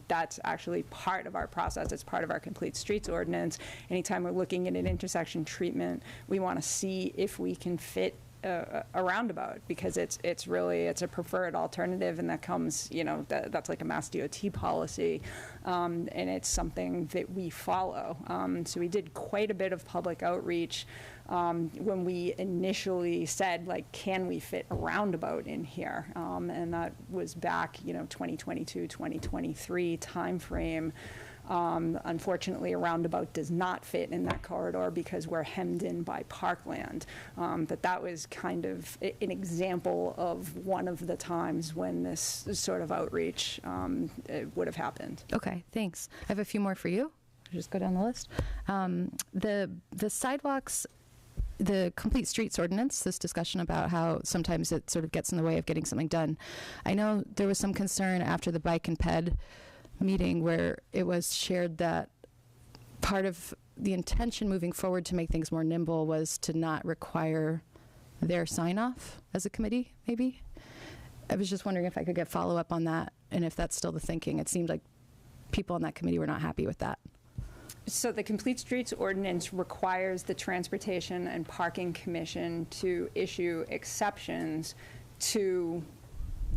that's actually part of our process. It's part of our Complete Streets Ordinance. Anytime we're looking at an intersection treatment, we want to see if we can fit a roundabout, because it's a preferred alternative, and that comes, that's like a Mass DOT policy, and it's something that we follow. So we did quite a bit of public outreach when we initially said, like, can we fit a roundabout in here? And that was back, 2022, 2023 timeframe. Unfortunately, a roundabout does not fit in that corridor because we're hemmed in by parkland. But that was kind of an example of one of the times when this sort of outreach would have happened. Okay, thanks. I have a few more for you. I'll just go down the list. The sidewalks, the Complete Streets Ordinance, this discussion about how sometimes it sort of gets in the way of getting something done. I know there was some concern after the bike and ped meeting where it was shared that part of the intention moving forward to make things more nimble was to not require their sign-off as a committee, maybe? I was just wondering if I could get follow-up on that, and if that's still the thinking. It seemed like people on that committee were not happy with that. So the Complete Streets Ordinance requires the Transportation and Parking Commission to issue exceptions to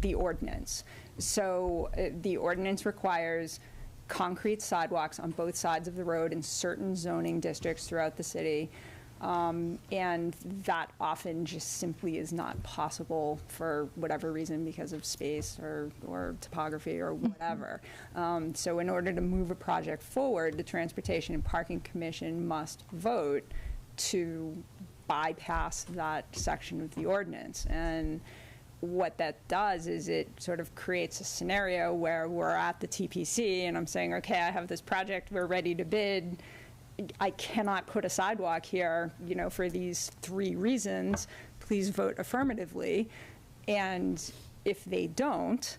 the ordinance. So the ordinance requires concrete sidewalks on both sides of the road in certain zoning districts throughout the city. And that often just simply is not possible for whatever reason, because of space or topography or whatever. So in order to move a project forward, the Transportation and Parking Commission must vote to bypass that section of the ordinance. And what that does is it sort of creates a scenario where we're at the TPC and I'm saying, okay, I have this project, we're ready to bid. I cannot put a sidewalk here, for these 3 reasons. Please vote affirmatively. And if they don't,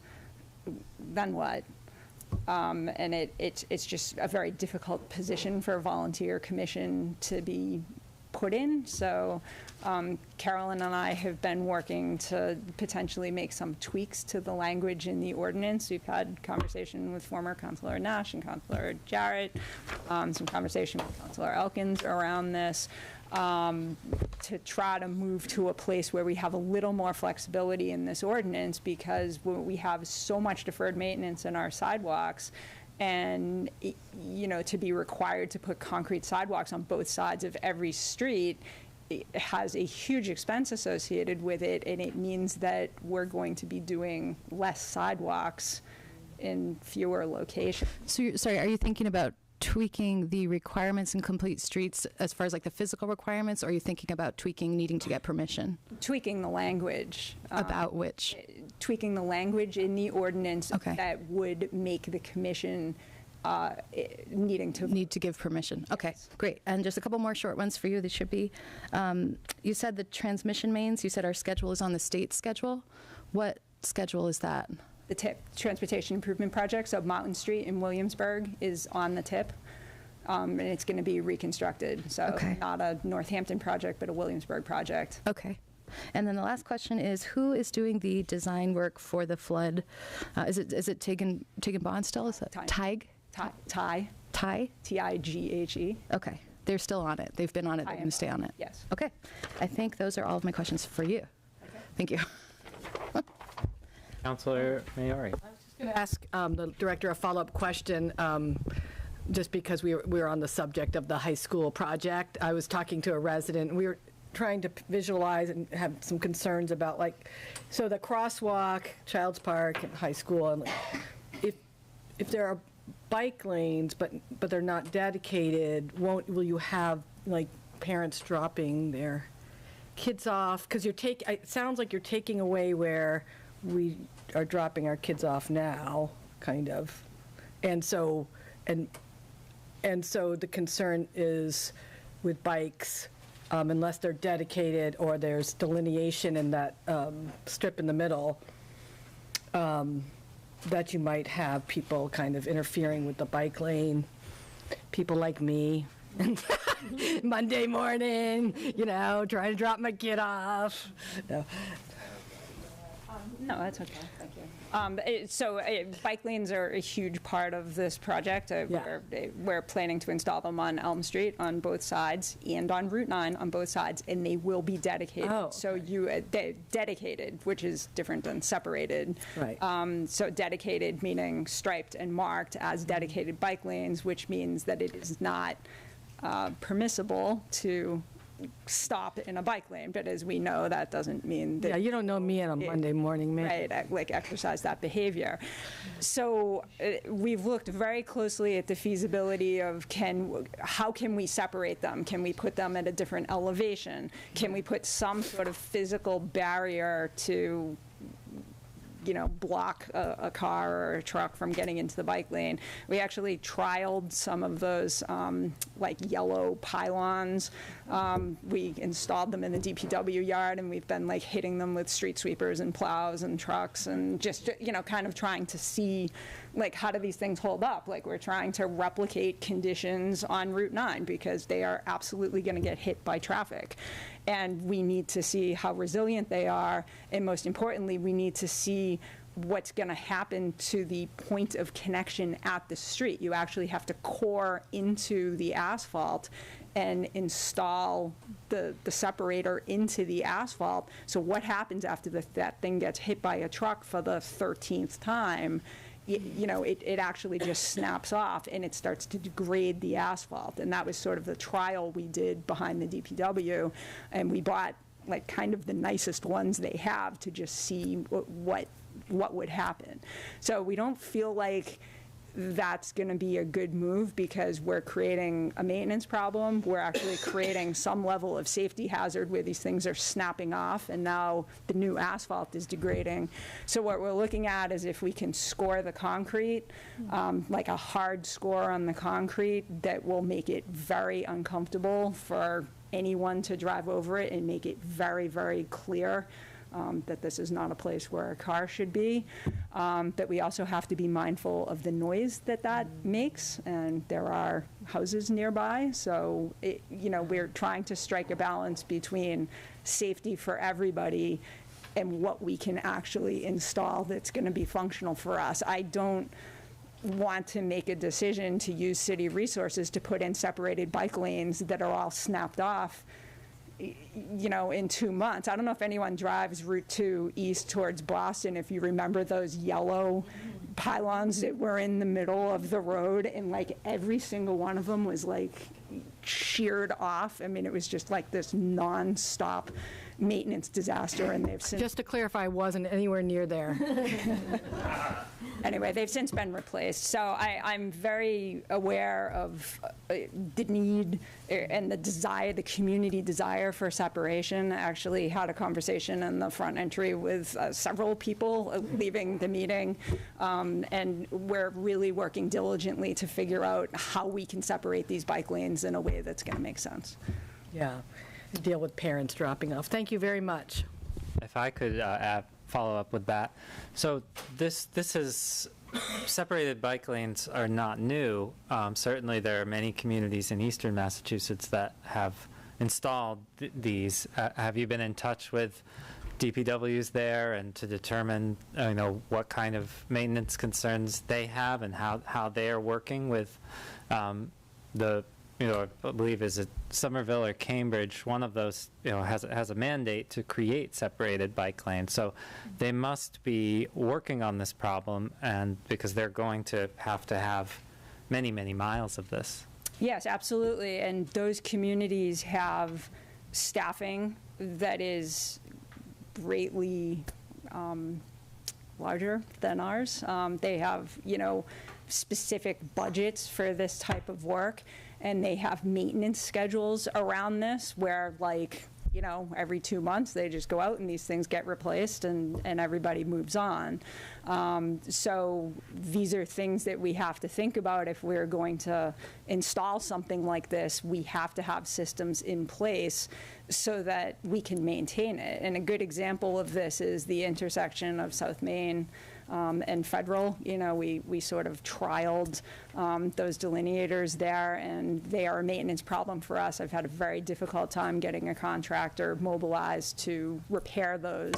then what? And it's just a very difficult position for a volunteer commission to be put in. So Carolyn and I have been working to potentially make some tweaks to the language in the ordinance. We've had conversation with former Councilor Nash and Councilor Jarrett, some conversation with Councilor Elkins around this, to try to move to a place where we have a little more flexibility in this ordinance, because we have so much deferred maintenance in our sidewalks. And, to be required to put concrete sidewalks on both sides of every street, it has a huge expense associated with it, and it means that we're going to be doing less sidewalks in fewer locations. So, sorry, are you thinking about tweaking the requirements in complete streets as far as like the physical requirements, or are you thinking about tweaking needing to get permission? Tweaking the language. About which? Tweaking the language in the ordinance that would make the commission need to give permission. Okay, great. And just a couple more short ones for you. They should be. You said the transmission mains. You said our schedule is on the state schedule. What schedule is that? The TIP, Transportation Improvement Project. So Mountain Street in Williamsburg is on the TIP, and it's going to be reconstructed. So not a Northampton project, but a Williamsburg project. Okay. And then the last question is, who is doing the design work for the flood? Is it Tig & Bond still? Is it TIG? TIGE. TIGHE. Okay. They're still on it. They've been on it. They're going to stay on it. Yes. Okay. I think those are all of my questions for you. Okay. Thank you. Councilor Maori. I was just going to ask the director a follow-up question, just because we were on the subject of the high school project. I was talking to a resident. We were trying to visualize and have some concerns about, like, so the crosswalk, Child's Park, and high school, and if there are bike lanes, but they're not dedicated, will you have, like, parents dropping their kids off? Because it sounds like you're taking away where we are dropping our kids off now, kind of. And so the concern is with bikes, unless they're dedicated or there's delineation in that strip in the middle, that you might have people kind of interfering with the bike lane, people like me. Monday morning, trying to drop my kid off. No, that's okay. Thank you. Bike lanes are a huge part of this project. We're planning to install them on Elm Street on both sides and on Route 9 on both sides, and they will be dedicated. Oh, so dedicated, which is different than separated. Right. So dedicated meaning striped and marked as dedicated bike lanes, which means that it is not permissible to stop in a bike lane, but as we know, that doesn't mean that... Yeah, you don't know me on a Monday morning, man. Right, like exercise that behavior. So we've looked very closely at the feasibility of how can we separate them? Can we put them at a different elevation? Can we put some sort of physical barrier to block a car or a truck from getting into the bike lane? We actually trialed some of those like yellow pylons. We installed them in the DPW yard, and we've been like hitting them with street sweepers and plows and trucks, and just kind of trying to see like how do these things hold up. Like we're trying to replicate conditions on Route 9 because they are absolutely going to get hit by traffic. And we need to see how resilient they are, and most importantly, we need to see what's going to happen to the point of connection at the street. You actually have to core into the asphalt and install the separator into the asphalt. So what happens after that thing gets hit by a truck for the 13th time? It actually just snaps off and it starts to degrade the asphalt. And that was sort of the trial we did behind the DPW. And we bought like kind of the nicest ones they have to just see what would happen. So we don't feel like that's going to be a good move because we're creating a maintenance problem. We're actually creating some level of safety hazard where these things are snapping off, and now the new asphalt is degrading. So what we're looking at is if we can score the concrete, like a hard score on the concrete that will make it very uncomfortable for anyone to drive over it and make it very, very clear that this is not a place where a car should be, that we also have to be mindful of the noise that makes, and there are houses nearby, so we're trying to strike a balance between safety for everybody and what we can actually install that's going to be functional for us. I don't want to make a decision to use city resources to put in separated bike lanes that are all snapped off in 2 months. I don't know if anyone drives Route 2 east towards Boston, if you remember those yellow pylons that were in the middle of the road, and like every single one of them was like sheared off. I mean, it was just like this non-stop maintenance disaster, and they've since... Just to clarify, I wasn't anywhere near there. Anyway, they've since been replaced. So I'm very aware of the need and the desire, the community desire for separation. I actually had a conversation in the front entry with several people leaving the meeting, and we're really working diligently to figure out how we can separate these bike lanes in a way that's going to make sense. Yeah, deal with parents dropping off. Thank you very much. If I could follow up with that. So this is, separated bike lanes are not new. Certainly there are many communities in eastern Massachusetts that have installed these. Have you been in touch with DPWs there and to determine what kind of maintenance concerns they have and how they are working with the I believe is it Somerville or Cambridge, one of those, has a mandate to create separated bike lanes. So they must be working on this problem, and because they're going to have many, many miles of this. Yes, absolutely. And those communities have staffing that is greatly larger than ours. They have, specific budgets for this type of work, and they have maintenance schedules around this where, every 2 months they just go out and these things get replaced and everybody moves on. So these are things that we have to think about if we're going to install something like this. We have to have systems in place so that we can maintain it. And a good example of this is the intersection of South Main and Federal. We sort of trialed those delineators there, and they are a maintenance problem for us. I've had a very difficult time getting a contractor mobilized to repair those.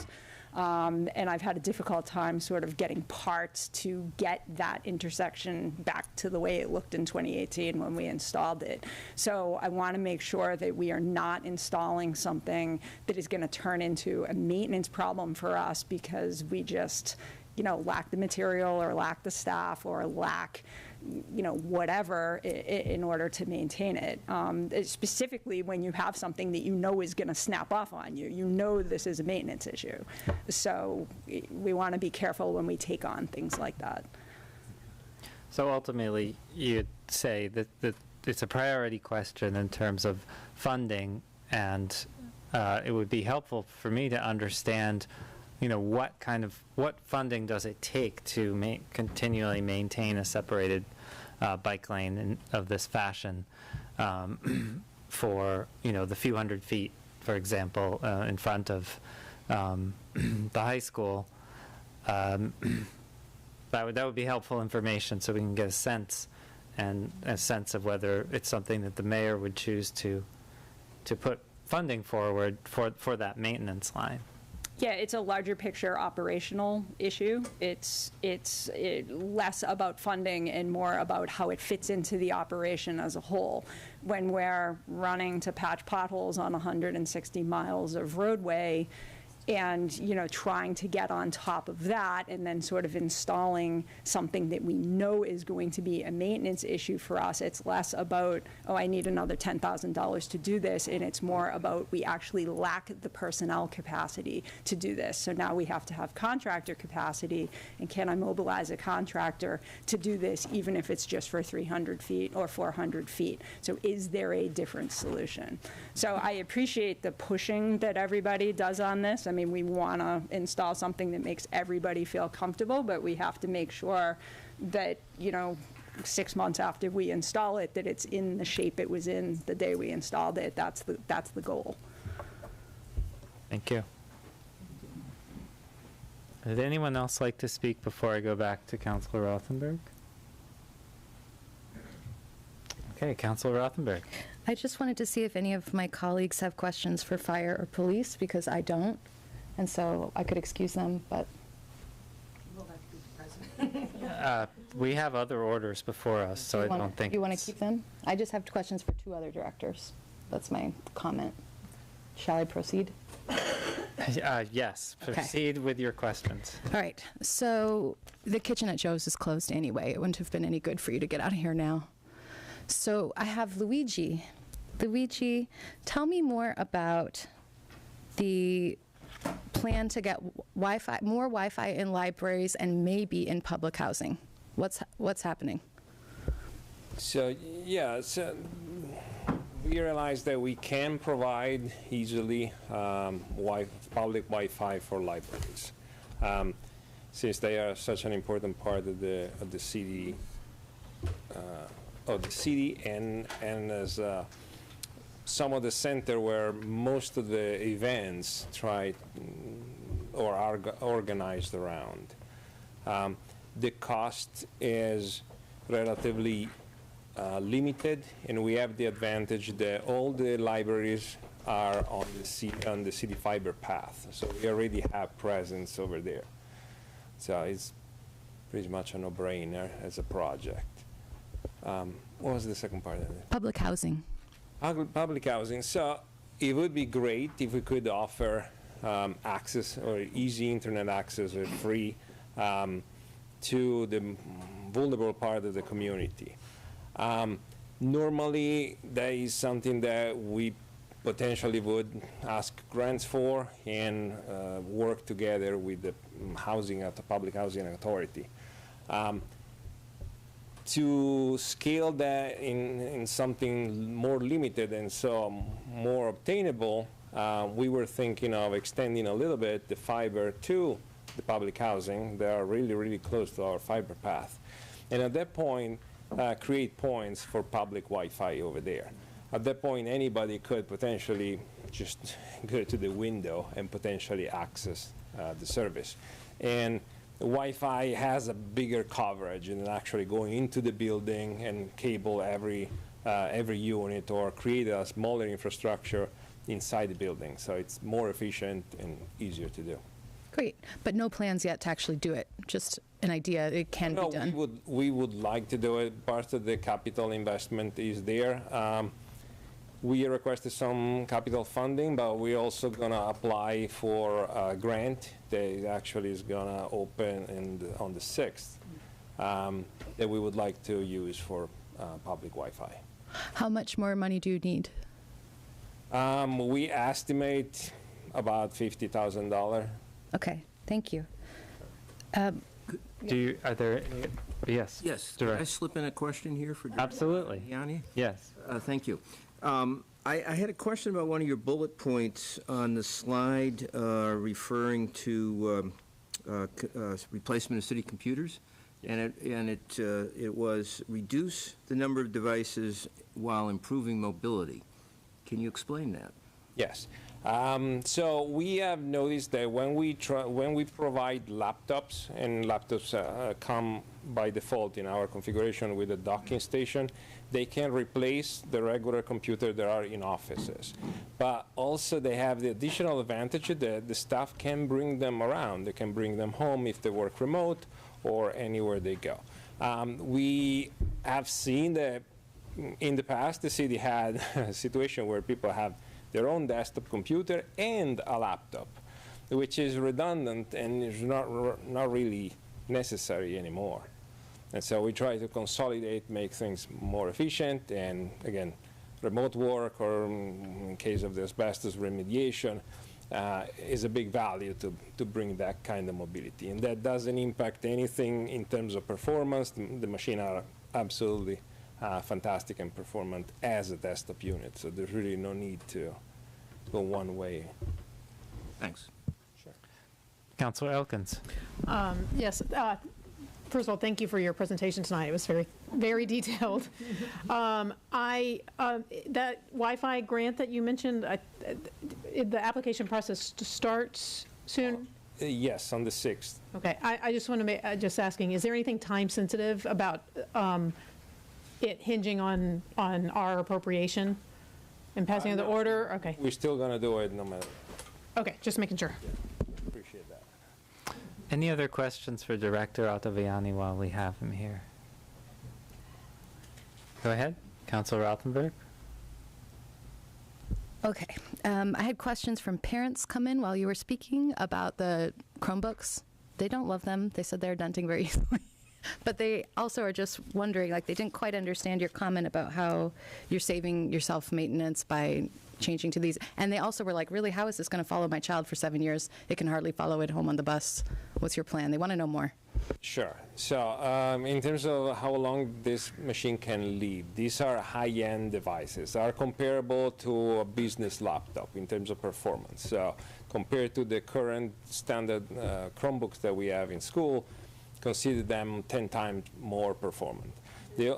And I've had a difficult time sort of getting parts to get that intersection back to the way it looked in 2018 when we installed it. So I want to make sure that we are not installing something that is going to turn into a maintenance problem for us because we just lack the material or lack the staff or lack whatever in order to maintain it. Specifically when you have something that is going to snap off on you, this is a maintenance issue. So we want to be careful when we take on things like that. So ultimately, you'd say that it's a priority question in terms of funding, and it would be helpful for me to understand what funding does it take to continually maintain a separated bike lane of this fashion for, the few hundred feet, for example, in front of the high school. That would be helpful information so we can get a sense of whether it's something that the mayor would choose to put funding forward for that maintenance line. Yeah, it's a larger picture operational issue. It's less about funding and more about how it fits into the operation as a whole. When we're running to patch potholes on 160 miles of roadway and, trying to get on top of that and then sort of installing something that we know is going to be a maintenance issue for us, it's less about, I need another $10,000 to do this, and it's more about we actually lack the personnel capacity to do this. So now we have to have contractor capacity, and can I mobilize a contractor to do this even if it's just for 300 feet or 400 feet? So is there a different solution? So I appreciate the pushing that everybody does on this. I mean, we want to install something that makes everybody feel comfortable, but we have to make sure that, 6 months after we install it, that it's in the shape it was in the day we installed it. That's the goal. Thank you. Would anyone else like to speak before I go back to Councilor Rothenberg? Okay, Councilor Rothenberg. I just wanted to see if any of my colleagues have questions for fire or police, because I don't. And so I could excuse them, but. We have other orders before us, so I don't think. You want to keep them? I just have questions for 2 other directors. That's my comment. Shall I proceed? Yes, proceed with your questions. All right. So the kitchen at Joe's is closed anyway. It wouldn't have been any good for you to get out of here now. So I have Luigi. Luigi, tell me more about the plan to get Wi-Fi, more Wi-Fi in libraries and maybe in public housing. What's happening? So, yeah, so we realized that we can provide easily public Wi-Fi for libraries, since they are such an important part of the city, and as some of the center where most of the events are organized around. The cost is relatively limited, and we have the advantage that all the libraries are on the city fiber path, so we already have presence over there. So it's pretty much a no-brainer as a project. What was the second part of it? Public housing. Public housing. So it would be great if we could offer access or easy internet access or free to the vulnerable part of the community. Normally, that is something that we potentially would ask grants for and work together with the public housing authority. To scale that in something more limited and so more obtainable, we were thinking of extending a little bit the fiber to the public housing. They are really, really close to our fiber path. And at that point, create points for public Wi-Fi over there. At that point, anybody could potentially just go to the window and potentially access the service. And Wi-Fi has a bigger coverage than actually going into the building and cable every unit or create a smaller infrastructure inside the building. So it's more efficient and easier to do. Great, but no plans yet to actually do it. Just an idea. It can be done. We would like to do it. Part of the capital investment is there. We requested some capital funding, but we're also going to apply for a grant that actually is going to open on the 6th that we would like to use for public Wi-Fi. How much more money do you need? We estimate about $50,000. Okay, thank you. Are there, yes. Yes, can I slip in a question here for Director Absolutely. Yanni? Yes. Thank you. I had a question about one of your bullet points on the slide referring to replacement of city computers, and it was reduce the number of devices while improving mobility. Can you explain that? Yes. So we have noticed that when we provide laptops, and laptops come by default in our configuration with a docking station, they can replace the regular computer that are in offices. But also they have the additional advantage that the staff can bring them around. They can bring them home if they work remote or anywhere they go. We have seen that in the past the city had a situation where people have their own desktop computer and a laptop, which is redundant and is not really necessary anymore. And so we try to consolidate, make things more efficient, and again, remote work, or in case of the asbestos remediation, is a big value to bring that kind of mobility. And that doesn't impact anything in terms of performance. The machines are absolutely fantastic and performant as a desktop unit, so there's really no need to go one way. Thanks. Sure. Councilor Elkins. Yes. First of all, thank you for your presentation tonight. It was very, very detailed. That Wi-Fi grant that you mentioned, the application process starts soon? Yes, on the 6th. Okay. I just want to make, just asking, is there anything time sensitive about it hinging on our appropriation and passing of the order? Okay. We're still going to do it no matter. Okay, just making sure. Yeah, appreciate that. Any other questions for Director Ottaviani while we have him here? Go ahead, Councilor Rothenberg. Okay. I had questions from parents come in while you were speaking about the Chromebooks. They don't love them. They said they're denting very easily. But they also are just wondering, like, they didn't quite understand your comment about how you're saving yourself maintenance by changing to these. And they also were like, really, how is this going to follow my child for 7 years? It can hardly follow it home on the bus. What's your plan? They want to know more. Sure. So in terms of how long this machine can live, these are high-end devices, are comparable to a business laptop in terms of performance. So compared to the current standard Chromebooks that we have in school, consider them 10 times more performant. They're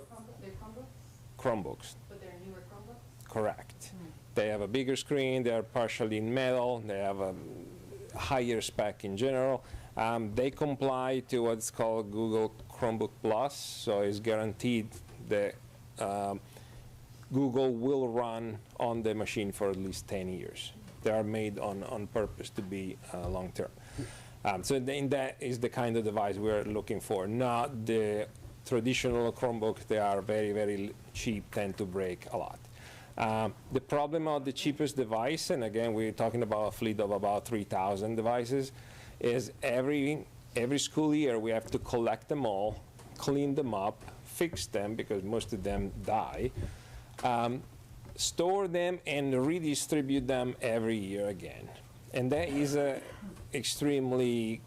Chromebooks? But they're newer Chromebooks? Correct. They have a bigger screen, they are partially in metal, they have a higher spec in general. They comply to what's called Google Chromebook Plus, so it's guaranteed that Google will run on the machine for at least 10 years. They are made on purpose to be long-term. So that is the kind of device we're looking for, not the traditional Chromebooks. They are very, very cheap, tend to break a lot. The problem of the cheapest device, and again, we're talking about a fleet of about 3,000 devices, is every school year we have to collect them all, clean them up, fix them because most of them die, store them and redistribute them every year again. And that is a extremely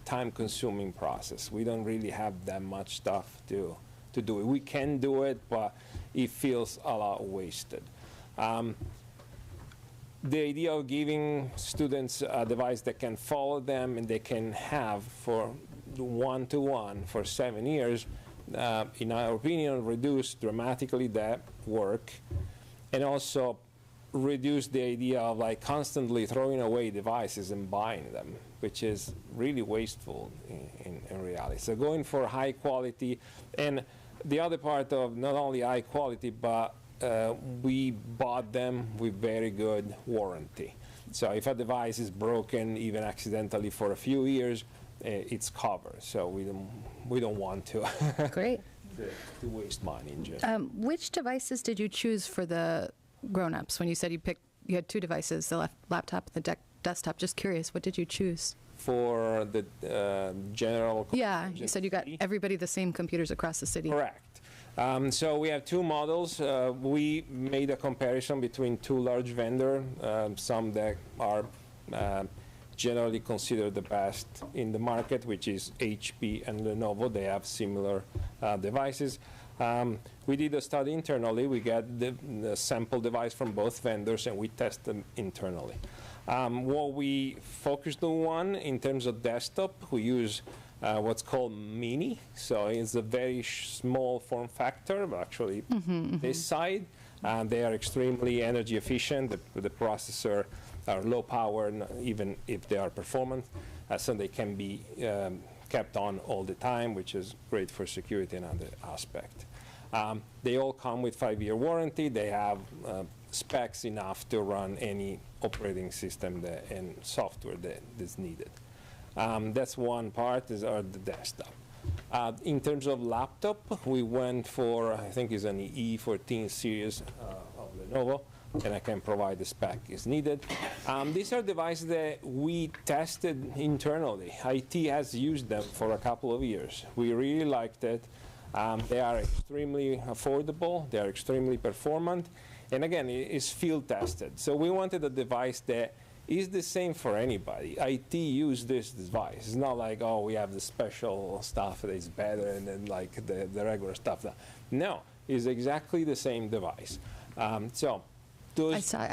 time-consuming process. We don't really have that much stuff to do it. We can do it, but it feels a lot wasted. The idea of giving students a device that can follow them and they can have for one-to-one for 7 years, in our opinion, reduce dramatically that work, and also reduce the idea of like constantly throwing away devices and buying them, which is really wasteful in reality. So going for high quality, and the other part of not only high quality, but we bought them with very good warranty. So if a device is broken, even accidentally for a few years, it's covered. So we don't want to. Great. to waste money in general. Which devices did you choose for the grown-ups? When you said you had two devices, the laptop and the desktop. Just curious, what did you choose? For the general. Yeah, you said you got everybody the same computers across the city. Correct. So we have two models. We made a comparison between two large vendors, some that are generally considered the best in the market, which is HP and Lenovo. They have similar devices. We did a study internally. We got the sample device from both vendors, and we test them internally. What we focused on in terms of desktop, we use what's called mini. So it's a very small form factor, but actually this side. They are extremely energy efficient. The processor are low power, even if they are performant, so they can be kept on all the time, which is great for security and other aspect. They all come with 5-year warranty. They have specs enough to run any operating system and software that is needed. That's one part, are the desktop. In terms of laptop, we went for, I think it's an E14 series of Lenovo, and I can provide the spec as needed. These are devices that we tested internally. IT has used them for a couple of years. We really liked it. They are extremely affordable. They are extremely performant. And again, it's field tested. So we wanted a device that is the same for anybody. IT use this device. It's not like, oh, we have the special stuff that is better and then like the regular stuff. No, it's exactly the same device. I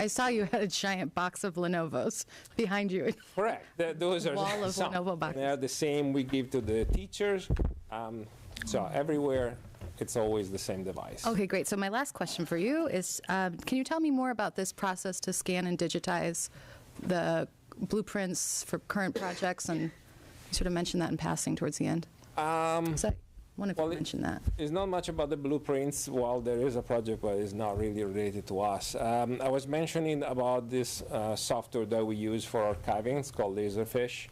saw you had a giant box of Lenovo's behind you. Correct. Those are wall of some. Lenovo boxes. They are the same we give to the teachers. So everywhere, it's always the same device. Okay, great. So my last question for you is, can you tell me more about this process to scan and digitize the blueprints for current projects? And you sort of mentioned that in passing towards the end. One of you mentioned that. It's not much about the blueprints. Well, there is a project, but it's not really related to us. I was mentioning about this software that we use for archiving. It's called Laserfish.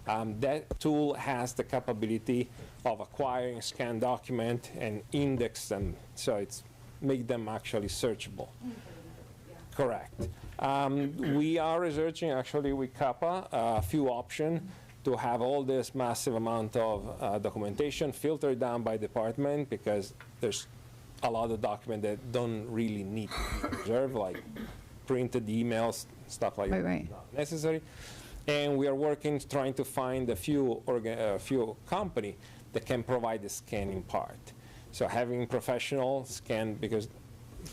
That tool has the capability of acquiring scanned document and index them, so it's make them actually searchable. Correct. We are researching actually with Kappa a few options to have all this massive amount of documentation filtered down by department, because there's a lot of document that don't really need to be preserved, like printed emails, stuff like that, Right. not necessary. And we are working, trying to find a few company that can provide the scanning part. So having professionals scan, because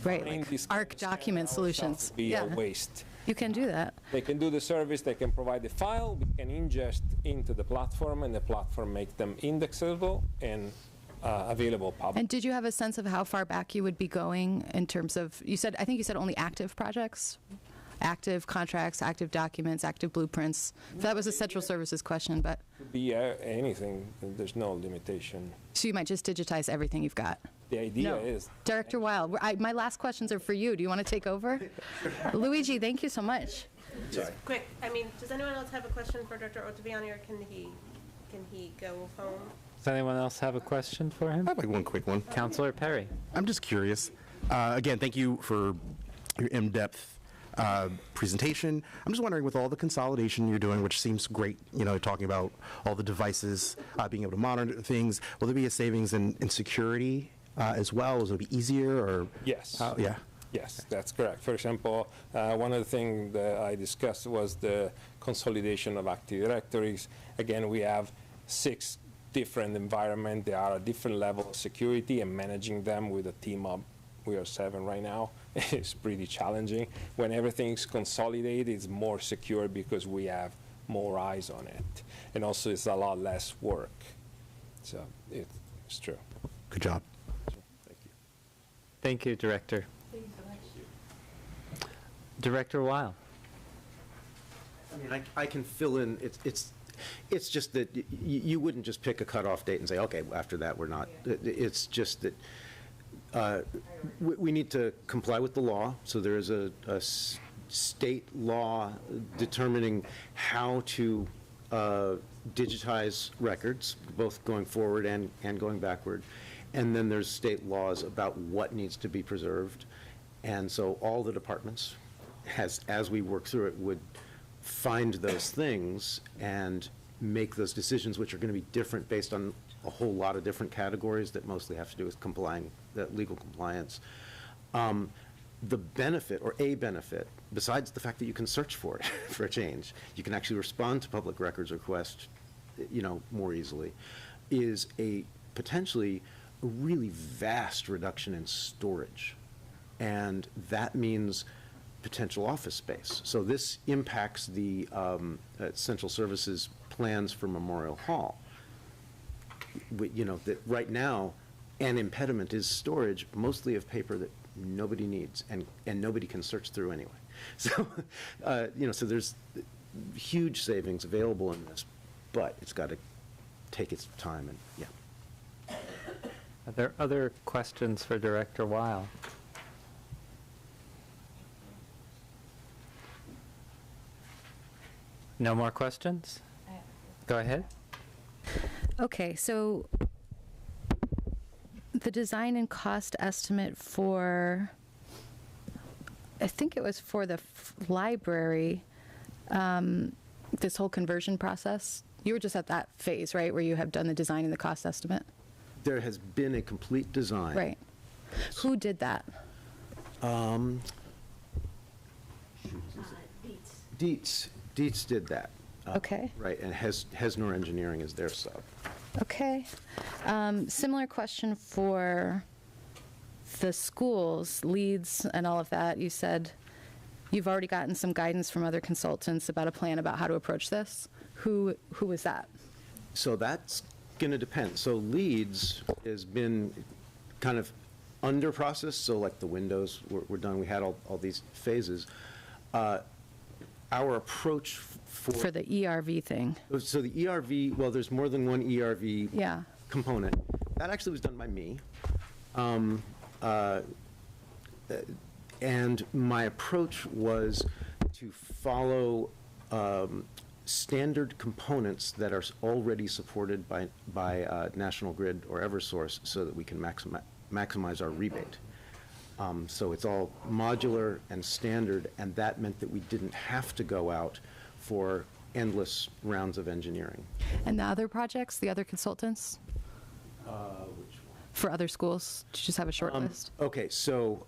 Right, running like this ARC document solutions. would be a waste. You can do that. They can do the service, they can provide the file, we can ingest into the platform, and the platform make them indexable and available public. And did you have a sense of how far back you would be going in terms of, I think you said only active projects? Active contracts, active documents, active blueprints? That was a central services question, but. Could be anything, there's no limitation. So you might just digitize everything you've got? The idea is. Director Weil, my last questions are for you. Do you want to take over? Luigi, thank you so much. Just quick, I mean, does anyone else have a question for Dr. Ottaviani, or can he go home? Does anyone else have a question for him? I have like one quick one. Councilor Perry. I'm just curious. Again, thank you for your in-depth presentation. I'm just wondering, with all the consolidation you're doing, which seems great, talking about all the devices, being able to monitor things, will there be a savings in security as well? Will it be easier, or? Yes. Yeah. Yes, that's correct. For example, one of the things that I discussed was the consolidation of Active Directories. Again, we have 6 different environments. They are a different level of security, and managing them with a team of, we are 7 right now, is pretty challenging. When everything is consolidated, it's more secure because we have more eyes on it. And also, it's a lot less work. So it's true. Good job. Thank you. Thank you, Director. Thank you so much. Director Weil. I mean, I can fill in, it's just that you wouldn't just pick a cutoff date and say, okay, after that, we're not. It's just that we need to comply with the law, so there is a state law determining how to digitize records, both going forward and going backward. And then there's state laws about what needs to be preserved. And so all the departments, as we work through it, would find those things and make those decisions, which are going to be different based on a whole lot of different categories that mostly have to do with legal compliance. The benefit, or a benefit, besides the fact that you can search for it for a change, you can actually respond to public records requests, more easily, is a potentially a really vast reduction in storage. And that means potential office space. So this impacts the central services plans for Memorial Hall. That right now, an impediment is storage, mostly of paper that nobody needs and nobody can search through anyway. So, so there's huge savings available in this, but it's got to take its time and, yeah. Are there other questions for Director Weil? No more questions? Go ahead. Okay, so the design and cost estimate for, I think it was for the library, this whole conversion process, you were just at that phase, right, where you have done the design and the cost estimate? There has been a complete design. Right. Who did that? Dietz did that. Okay. Right, and Hesnor Engineering is their sub. Okay. Similar question for the schools, leads and all of that. You said you've already gotten some guidance from other consultants about a plan about how to approach this. Who is that? So that's going to depend. So leads has been kind of under process. So like the windows were done. We had all these phases. Our approach for the ERV thing. So the ERV, well, there's more than one ERV component. That actually was done by me. And my approach was to follow standard components that are already supported by National Grid or Eversource so that we can maximize our rebate. So it's all modular and standard, and that meant that we didn't have to go out for endless rounds of engineering. And the other projects, the other consultants? Which one? For other schools? Do you just have a short list? Okay, so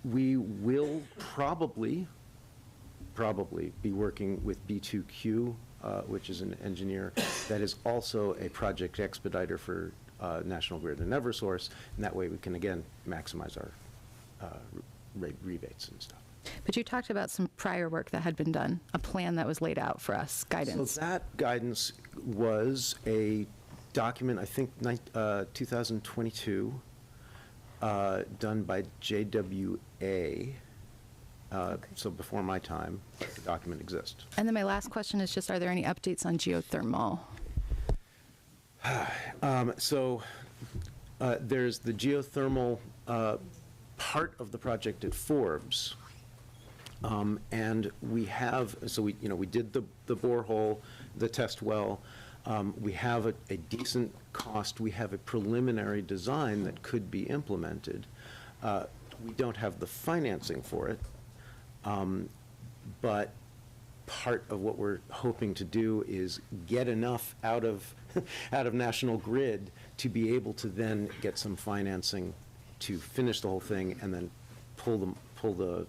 We will probably be working with B2Q, which is an engineer that is also a project expediter for National Grid and Eversource, and that way we can, again, maximize our rebates and stuff. But you talked about some prior work that had been done, a plan that was laid out for us, guidance. So that guidance was a document, I think, 2022, done by JWA. So before my time, the document exists. And then my last question is just, are there any updates on geothermal? There's the geothermal part of the project at Forbes. And we have, so we did the borehole, the test well. We have a decent cost. We have a preliminary design that could be implemented. We don't have the financing for it. But part of what we're hoping to do is get enough out of National Grid to be able to then get some financing to finish the whole thing and then pull the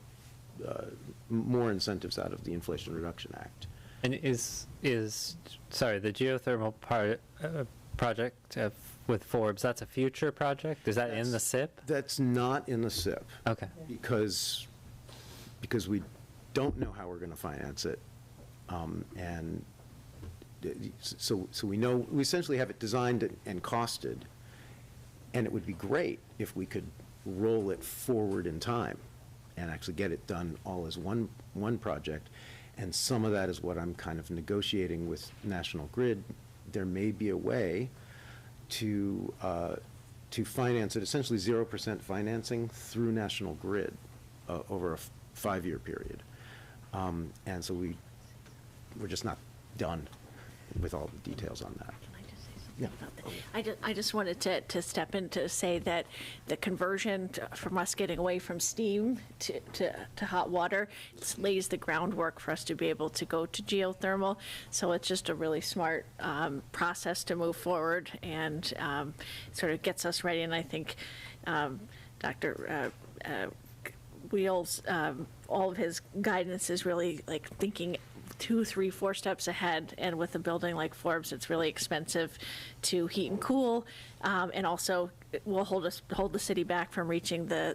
more incentives out of the Inflation Reduction Act. And sorry, the geothermal project with Forbes, that's a future project? Is that in the SIP? That's not in the SIP. Okay. Because we don't know how we're going to finance it. And so we essentially have it designed and costed, and it would be great if we could roll it forward in time and actually get it done all as one project. And some of that is what I'm kind of negotiating with National Grid. There may be a way to finance it, essentially 0% financing through National Grid over a 5-year period. And so we're just not done with all the details on that. Yeah. I just wanted to step in to say that the conversion from us getting away from steam to hot water lays the groundwork for us to be able to go to geothermal. So it's just a really smart process to move forward and sort of gets us ready. And I think Dr. Wheels, all of his guidance is really like thinking 2, 3, 4 steps ahead, and with a building like Forbes, it's really expensive to heat and cool, and also it will hold the city back from reaching the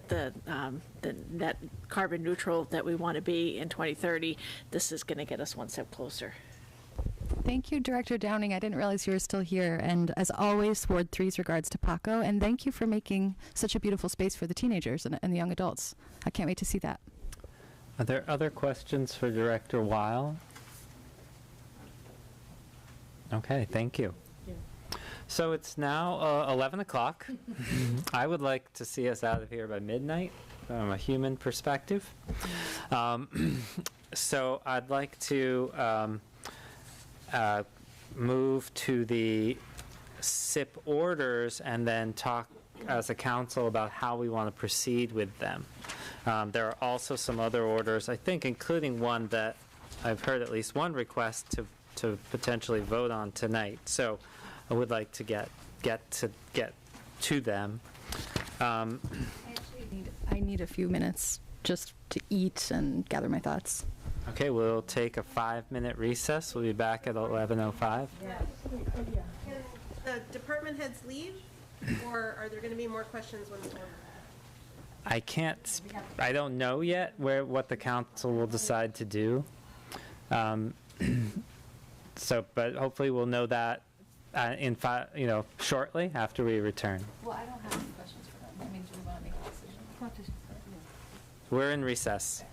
net carbon neutral that we want to be in 2030. This is going to get us one step closer. Thank you, Director Downing. I didn't realize you were still here. And as always, Ward 3's regards to Paco. And thank you for making such a beautiful space for the teenagers and the young adults. I can't wait to see that. Are there other questions for Director Weil? Okay, thank you. So it's now 11 o'clock. I would like to see us out of here by midnight from a human perspective. So I'd like to move to the SIP orders and then talk as a council about how we want to proceed with them. There are also some other orders, I think, including one that I've heard at least one request to potentially vote on tonight. So I would like to get to them. I need a few minutes just to eat and gather my thoughts. Okay, we'll take a 5-minute recess. We'll be back at 11:05. Can the department heads leave, or are there going to be more questions when I don't know yet what the council will decide to do. But hopefully we'll know that shortly after we return. Well, I don't have any questions for them. I mean, do we want to make a decision? We're in recess.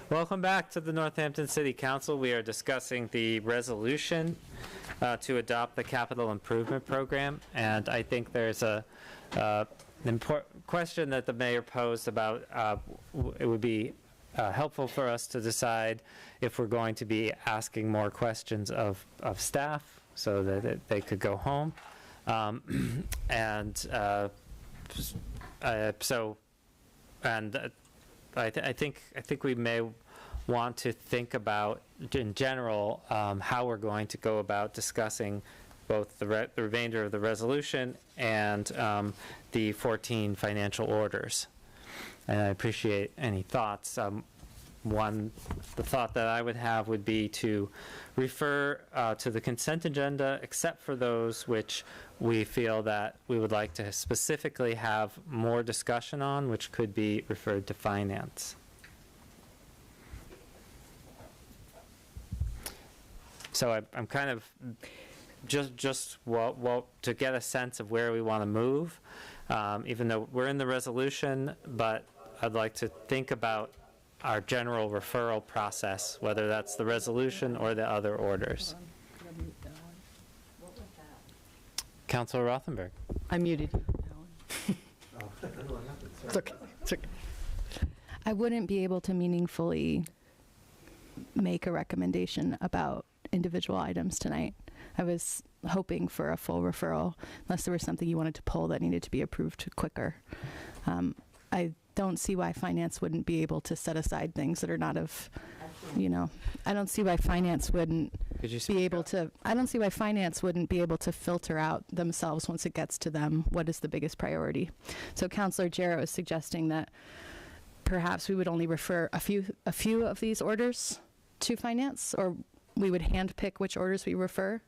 Welcome back to the Northampton City Council. We are discussing the resolution to adopt the capital improvement program, and I think there's an important question that the mayor posed about it would be helpful for us to decide if we're going to be asking more questions of staff so that they could go home. I think we may want to think about, in general, how we're going to go about discussing both the remainder of the resolution and the 14 financial orders. And I appreciate any thoughts. The thought that I would have would be to refer to the consent agenda, except for those which we feel that we would like to specifically have more discussion on, which could be referred to finance. So I'm kind of just to get a sense of where we want to move, even though we're in the resolution, but I'd like to think about our general referral process, whether that's the resolution or the other orders. Councilor Rothenberg. I muted you. It's okay. It's okay. I wouldn't be able to meaningfully make a recommendation about individual items tonight. I was hoping for a full referral, unless there was something you wanted to pull that needed to be approved quicker. I don't see why finance wouldn't be able to set aside things that are not of, I don't see why finance wouldn't be able to, I don't see why finance wouldn't be able to filter out themselves once it gets to them what is the biggest priority. So Councilor Jarrett was suggesting that perhaps we would only refer a few of these orders to finance, or we would handpick which orders we refer.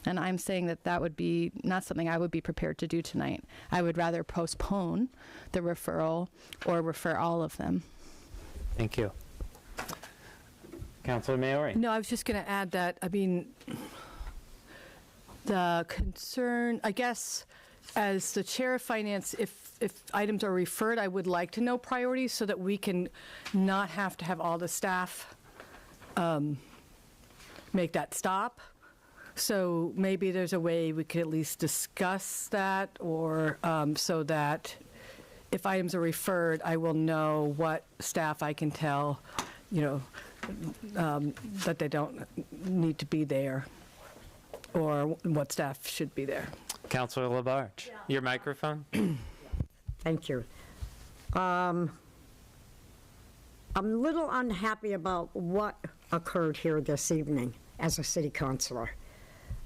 And I'm saying that would be not something I would be prepared to do tonight. I would rather postpone the referral or refer all of them. Thank you. Councilor Maori. No, I was just going to add that, the concern, I guess, as the chair of finance, if items are referred, I would like to know priorities so that we can not have to have all the staff make that stop. So maybe there's a way we could at least discuss that, or so that if items are referred, I will know what staff I can tell, that they don't need to be there, or what staff should be there. Councilor Labarge, your microphone. Thank you. I'm a little unhappy about what occurred here this evening as a city councilor.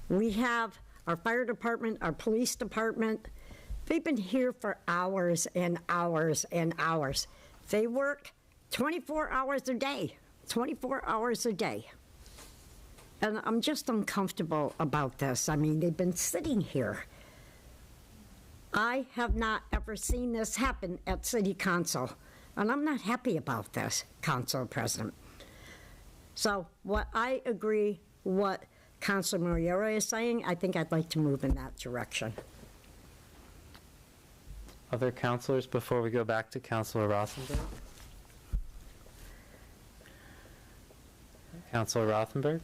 We have our fire department, our police department. They've been here for hours and hours and hours. They work 24 hours a day, 24 hours a day. And I'm just uncomfortable about this. I mean, they've been sitting here. I have not ever seen this happen at city council, and I'm not happy about this, Council President. So what I agree what Councilor Moriera is saying, I think I'd like to move in that direction. Other councilors before we go back to Councilor Rothenberg? Councilor Rothenberg?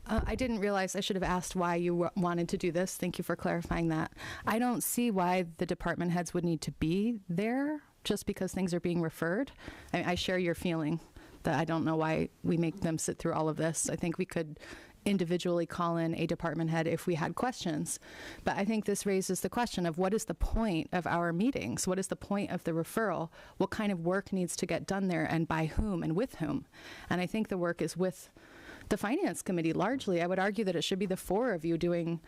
I didn't realize I should have asked why you wanted to do this. Thank you for clarifying that. I don't see why the department heads would need to be there just because things are being referred. I share your feeling that I don't know why we make them sit through all of this. I think we could individually call in a department head if we had questions. But I think this raises the question of what is the point of our meetings? What is the point of the referral? What kind of work needs to get done there, and by whom and with whom? And I think the work is with the Finance Committee largely. I would argue that it should be the four of you doing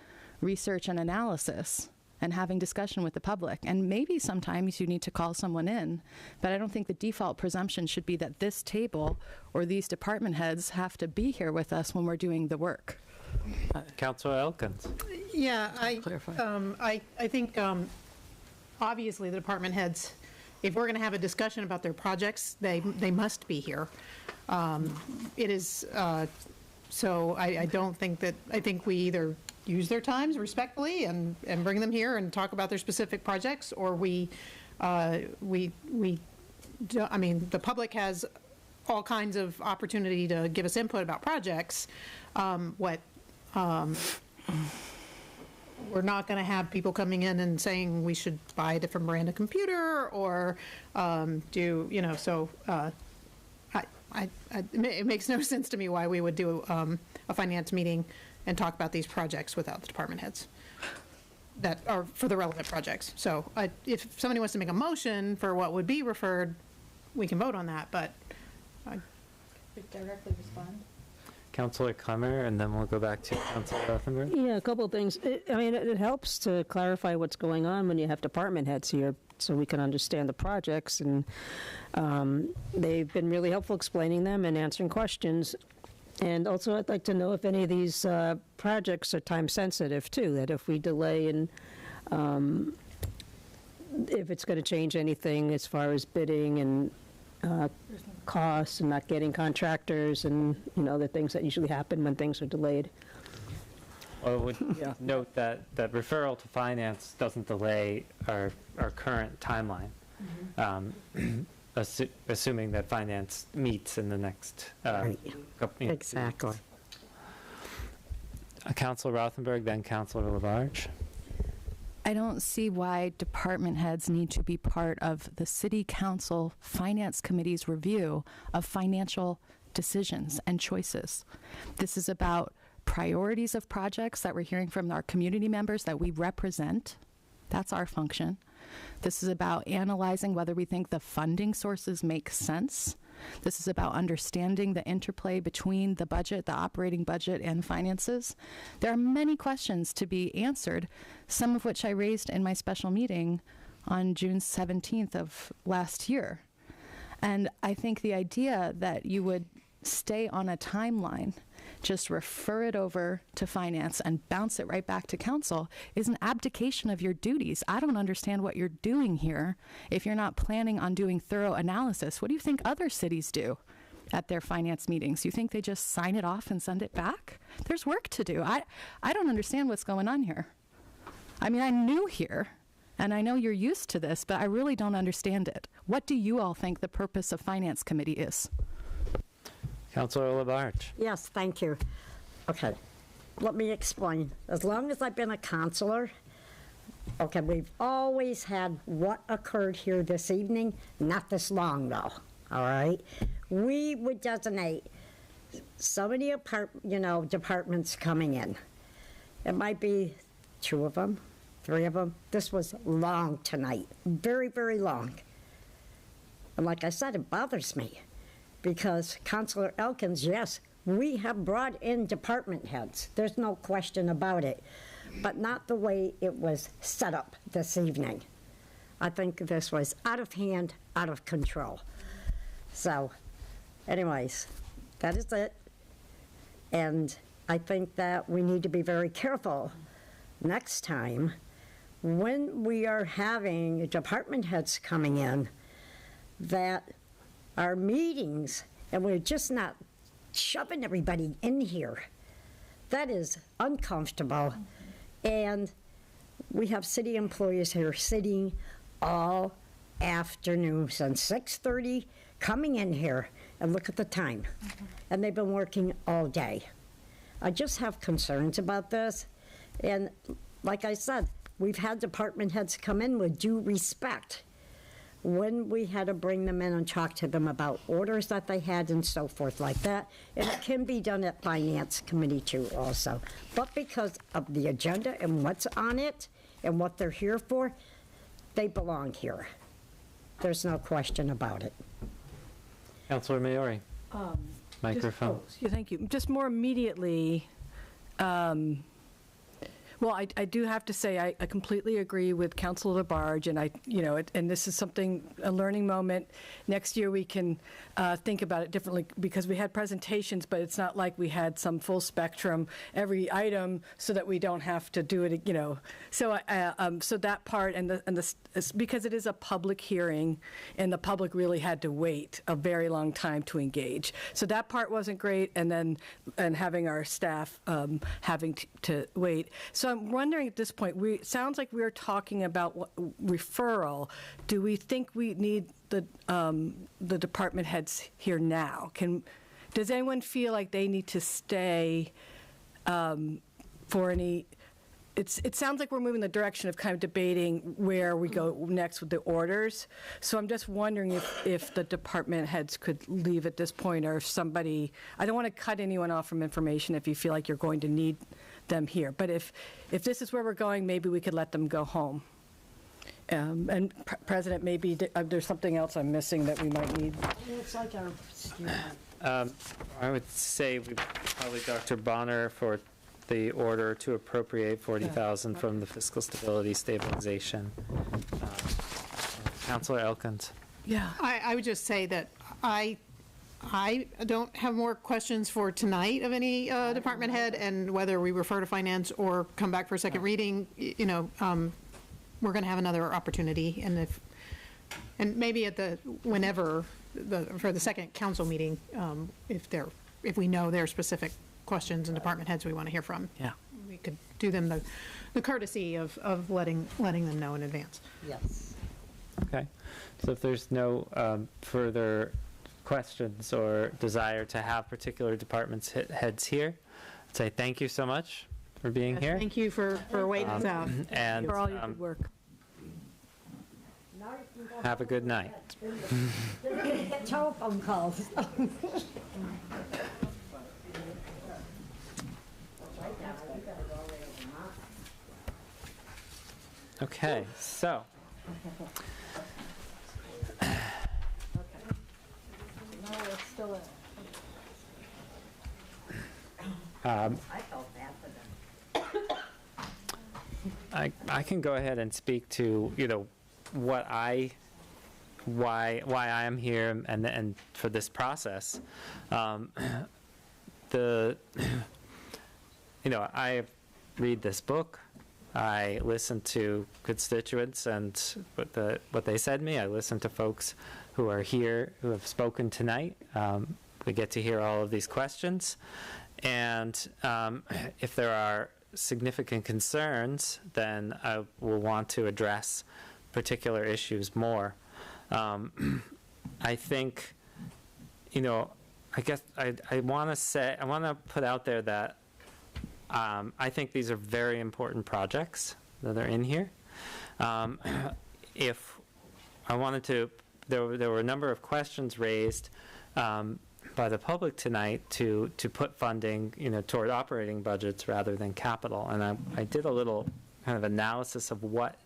research and analysis and having discussion with the public. And maybe sometimes you need to call someone in, but I don't think the default presumption should be that this table or these department heads have to be here with us when we're doing the work. Councilor Elkins. Yeah, I think obviously the department heads, if we're going to have a discussion about their projects, they must be here. It is, so I don't think that, I think we either use their times respectfully and bring them here and talk about their specific projects, or I mean, the public has all kinds of opportunity to give us input about projects. We're not going to have people coming in and saying we should buy a different brand of computer or it makes no sense to me why we would do a finance meeting and talk about these projects without the department heads that are for the relevant projects. So if somebody wants to make a motion for what would be referred, we can vote on that, but. Directly respond. Councilor Clemmer, and then we'll go back to Councilor Rothenberg. Yeah, a couple of things. It helps to clarify what's going on when you have department heads here, so we can understand the projects, and they've been really helpful explaining them and answering questions. And also, I'd like to know if any of these projects are time sensitive too, that if we delay and if it's going to change anything as far as bidding and costs and not getting contractors and, the things that usually happen when things are delayed. Well, I would note that referral to finance doesn't delay our current timeline, assuming that finance meets in the next couple. Exactly. Councilor Rothenberg, then Councilor Labarge. I don't see why department heads need to be part of the City Council Finance Committee's review of financial decisions and choices. This is about priorities of projects that we're hearing from our community members that we represent. That's our function. This is about analyzing whether we think the funding sources make sense. This is about understanding the interplay between the budget, the operating budget, and finances. There are many questions to be answered, some of which I raised in my special meeting on June 17th of last year. And I think the idea that you would stay on a timeline, just refer it over to finance and bounce it right back to council is an abdication of your duties. I don't understand what you're doing here if you're not planning on doing thorough analysis. What do you think other cities do at their finance meetings? You think they just sign it off and send it back? There's work to do. I don't understand what's going on here. I mean, I'm new here, and I know you're used to this, but I really don't understand it. What do you all think the purpose of Finance Committee is? Councilor Labarge. Yes, thank you. Okay, let me explain. As long as I've been a counselor, okay, we've always had what occurred here this evening, not this long though, all right? We would designate so many departments coming in. It might be 2 of them, 3 of them. This was long tonight, very, very long. And like I said, it bothers me. Because Councilor Elkins, yes, we have brought in department heads. There's no question about it. But not the way it was set up this evening. I think this was out of hand, out of control. So, anyways, that is it. And I think that we need to be very careful next time when we are having department heads coming in that our meetings, and we're just not shoving everybody in here. That is uncomfortable. And we have city employees here sitting all afternoon since 6:30, coming in here, and look at the time. And they've been working all day. I just have concerns about this. And like I said, we've had department heads come in with due respect when we had to bring them in and talk to them about orders that they had and so forth like that. And it can be done at Finance Committee too also. But because of the agenda and what's on it and what they're here for, they belong here. There's no question about it. Councilor Maori. Microphone. Thank you. Just more immediately, well, I do have to say I completely agree with Councilor Labarge, and and this is something, a learning moment. Next year we can think about it differently because we had presentations, but it's not like we had some full spectrum every item so that we don't have to do it, So so that part and because it is a public hearing, and the public really had to wait a very long time to engage. So that part wasn't great, and having our staff having to wait. So So I'm wondering at this point, it sounds like we're talking about referral. Do we think we need the department heads here now? Does anyone feel like they need to stay for any? It sounds like we're moving in the direction of kind of debating where we go next with the orders. So I'm just wondering if the department heads could leave at this point, or if somebody, I don't want to cut anyone off from information if you feel like you're going to need them here. But if this is where we're going, maybe we could let them go home. And President, maybe there's something else I'm missing that we might need. It's like our. I would say probably Dr. Bonner for the order to appropriate $40,000 from the fiscal stability stabilization. Councilor Elkins. Yeah. I would just say that I don't have more questions for tonight of any department head, and whether we refer to finance or come back for a second reading, we're going to have another opportunity, and maybe for the second council meeting, if we know there are specific questions and department heads we want to hear from. Yeah. We could do them the courtesy of letting them know in advance. Yes. Okay. So if there's no further questions or desire to have particular departments heads here, I'd say thank you so much for being here. Thank you for waiting us out. And for all your good work. have a good night. Get telephone calls. Okay, so. I felt bad for them. I can go ahead and speak to, why I am here and for this process. I read this book. I listen to constituents and what they said to me. I listen to folks who are here, who have spoken tonight. We get to hear all of these questions. And if there are significant concerns, then I will want to address particular issues more. I think, I guess I want to put out there that I think these are very important projects that are in here. If I wanted to, there were a number of questions raised by the public tonight to put funding, toward operating budgets rather than capital. And I did a little kind of analysis of what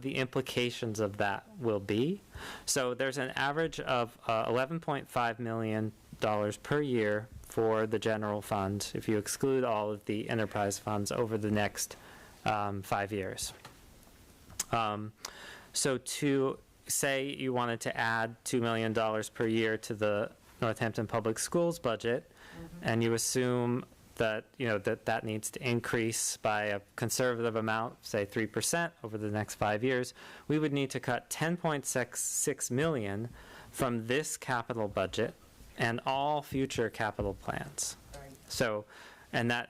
the implications of that will be. So there's an average of $11.5 million per year for the general fund, if you exclude all of the enterprise funds over the next 5 years. So to say you wanted to add $2 million per year to the Northampton Public Schools budget, and you assume that that needs to increase by a conservative amount, say 3% over the next 5 years, we would need to cut $10.66 million from this capital budget and all future capital plans. Right. So, and that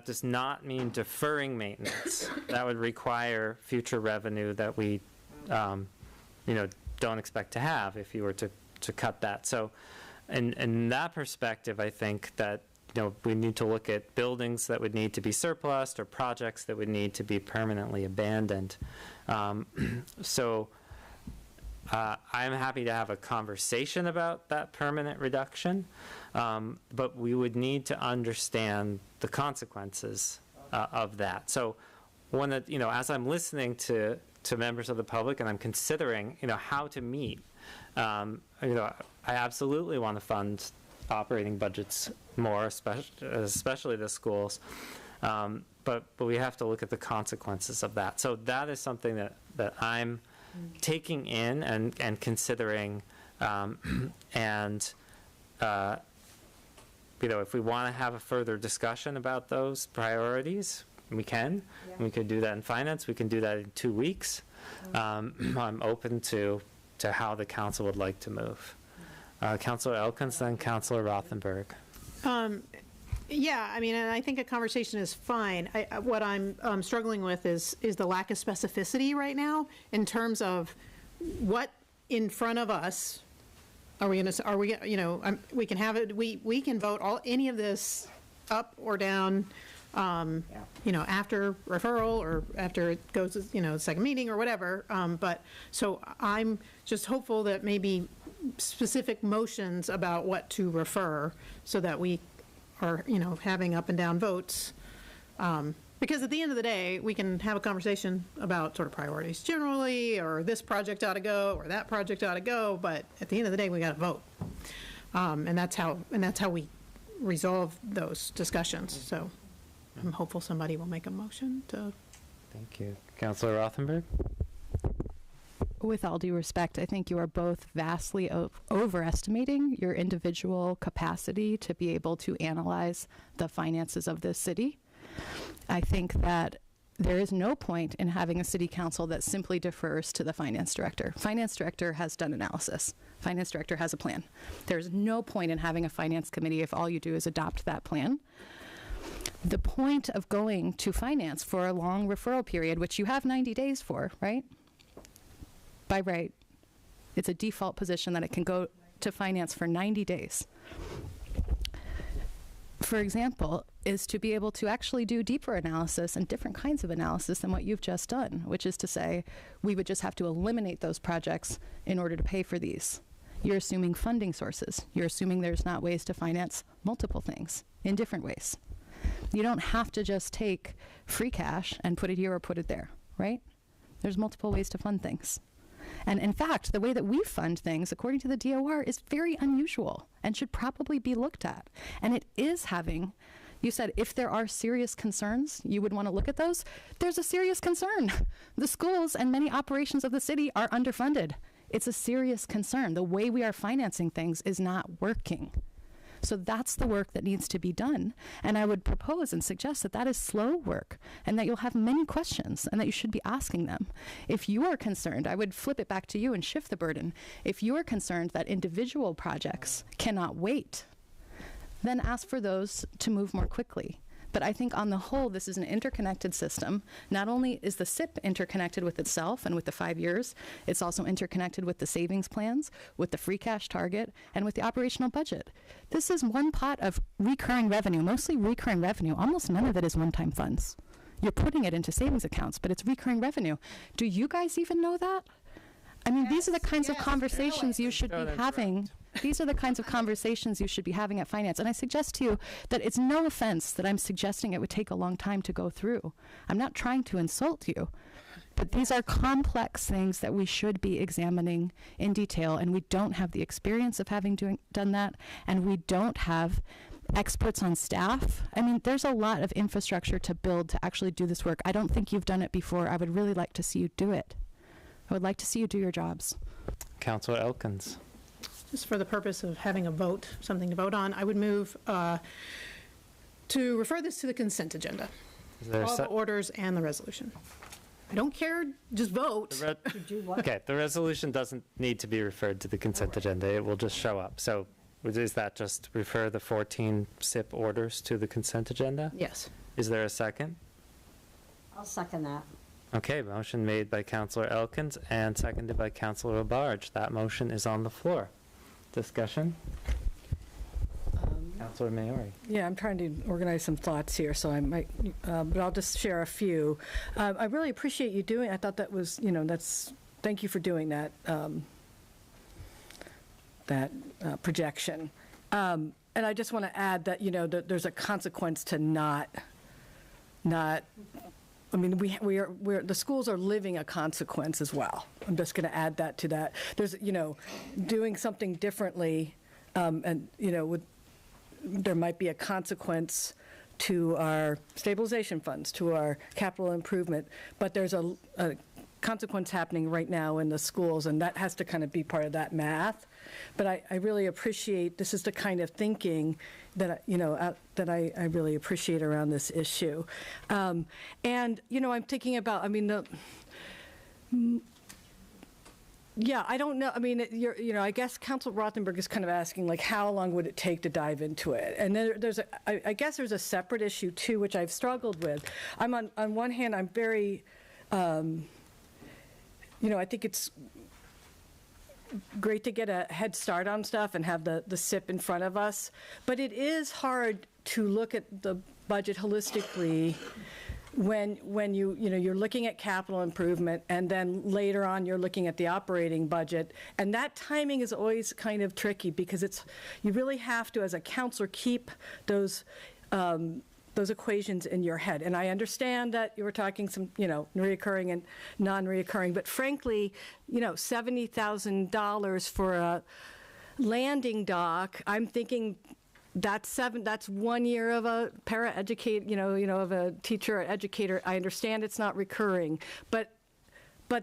does not mean deferring maintenance. That would require future revenue that we, don't expect to have if you were to cut that. So, in that perspective, I think that we need to look at buildings that would need to be surplused or projects that would need to be permanently abandoned. So I'm happy to have a conversation about that permanent reduction, but we would need to understand the consequences of that. So as I'm listening to members of the public and I'm considering, how to meet, I absolutely want to fund operating budgets more, especially the schools. But we have to look at the consequences of that. So that is something that I'm taking in and considering. If we want to have a further discussion about those priorities, we can. Yeah. We could do that in finance. We can do that in 2 weeks. I'm open to how the council would like to move. Councilor Elkins, then Councilor Rothenberg. Yeah, I mean, and I think a conversation is fine. What I'm struggling with is the lack of specificity right now in terms of what in front of us are we we can have it, we can vote any of this up or down, after referral or after it goes, second meeting or whatever. But so I'm just hopeful that maybe specific motions about what to refer so that we are, having up and down votes. Because at the end of the day, we can have a conversation about sort of priorities generally, or this project ought to go, or that project ought to go, but at the end of the day, we got to vote. And that's how we resolve those discussions. So I'm hopeful somebody will make a motion to. Thank you. Councilor Rothenberg? With all due respect, I think you are both vastly overestimating your individual capacity to be able to analyze the finances of this city. I think that there is no point in having a city council that simply defers to the finance director. Finance director has done analysis. Finance director has a plan. There's no point in having a finance committee if all you do is adopt that plan. The point of going to finance for a long referral period, which you have 90 days for, right? By right, it's a default position that it can go to finance for 90 days. For example, is to be able to actually do deeper analysis and different kinds of analysis than what you've just done, which is to say, we would just have to eliminate those projects in order to pay for these. You're assuming funding sources. You're assuming there's not ways to finance multiple things in different ways. You don't have to just take free cash and put it here or put it there, right? There's multiple ways to fund things. And in fact, the way that we fund things, according to the DOR, is very unusual and should probably be looked at. And it is having, you said, if there are serious concerns, you would want to look at those. There's a serious concern. The schools and many operations of the city are underfunded. It's a serious concern. The way we are financing things is not working. So that's the work that needs to be done. And I would propose and suggest that that is slow work and that you'll have many questions and that you should be asking them. If you are concerned, I would flip it back to you and shift the burden. If you are concerned that individual projects cannot wait, then ask for those to move more quickly. But I think on the whole, this is an interconnected system. Not only is the SIP interconnected with itself and with the 5 years, it's also interconnected with the savings plans, with the free cash target, and with the operational budget. This is one pot of recurring revenue, mostly recurring revenue. Almost none of it is one-time funds. You're putting it into savings accounts, but it's recurring revenue. Do you guys even know that? I mean, these are the kinds of conversations you should be having. These are the kinds of conversations you should be having at finance. And I suggest to you that it's no offense that I'm suggesting it would take a long time to go through. I'm not trying to insult you, but these are complex things that we should be examining in detail, and we don't have the experience of having done that, and we don't have experts on staff. I mean, there's a lot of infrastructure to build to actually do this work. I don't think you've done it before. I would really like to see you do it. I would like to see you do your jobs. Councilor Elkins. Just for the purpose of having a vote, something to vote on, I would move to refer this to the consent agenda. All the orders and the resolution. I don't care, just vote. Okay, the resolution doesn't need to be referred to the consent agenda. It will just show up. So is that just refer the 14 SIP orders to the consent agenda? Yes. Is there a second? I'll second that. Okay, motion made by Councilor Elkins and seconded by Councilor Labarge. That motion is on the floor. Discussion? Councilor Maori. Yeah, I'm trying to organize some thoughts here, so I might, but I'll just share a few. I really appreciate you doing, I thought that was, thank you for doing that, projection. And I just want to add that, that there's a consequence to not, I mean, the schools are living a consequence as well. I'm just going to add that to that. There's, doing something differently, and, there might be a consequence to our stabilization funds, to our capital improvement, but there's a consequence happening right now in the schools, and that has to kind of be part of that math. But I really appreciate, this is the kind of thinking that, that I really appreciate around this issue. And, I'm thinking about, Yeah, I don't know. I mean, I guess Council Rothenberg is kind of asking, like, how long would it take to dive into it? And then I guess there's a separate issue too, which I've struggled with. I'm on one hand, I'm very, I think it's great to get a head start on stuff and have the SIP in front of us, but it is hard to look at the budget holistically when you're looking at capital improvement, and then later on you're looking at the operating budget, and that timing is always kind of tricky, because you really have to, as a counselor, keep those equations in your head. And I understand that you were talking some, recurring and non-reoccurring, but frankly, $70,000 for a landing dock, I'm thinking that's 1 year of a para-educate, of a teacher or educator. I understand it's not recurring, but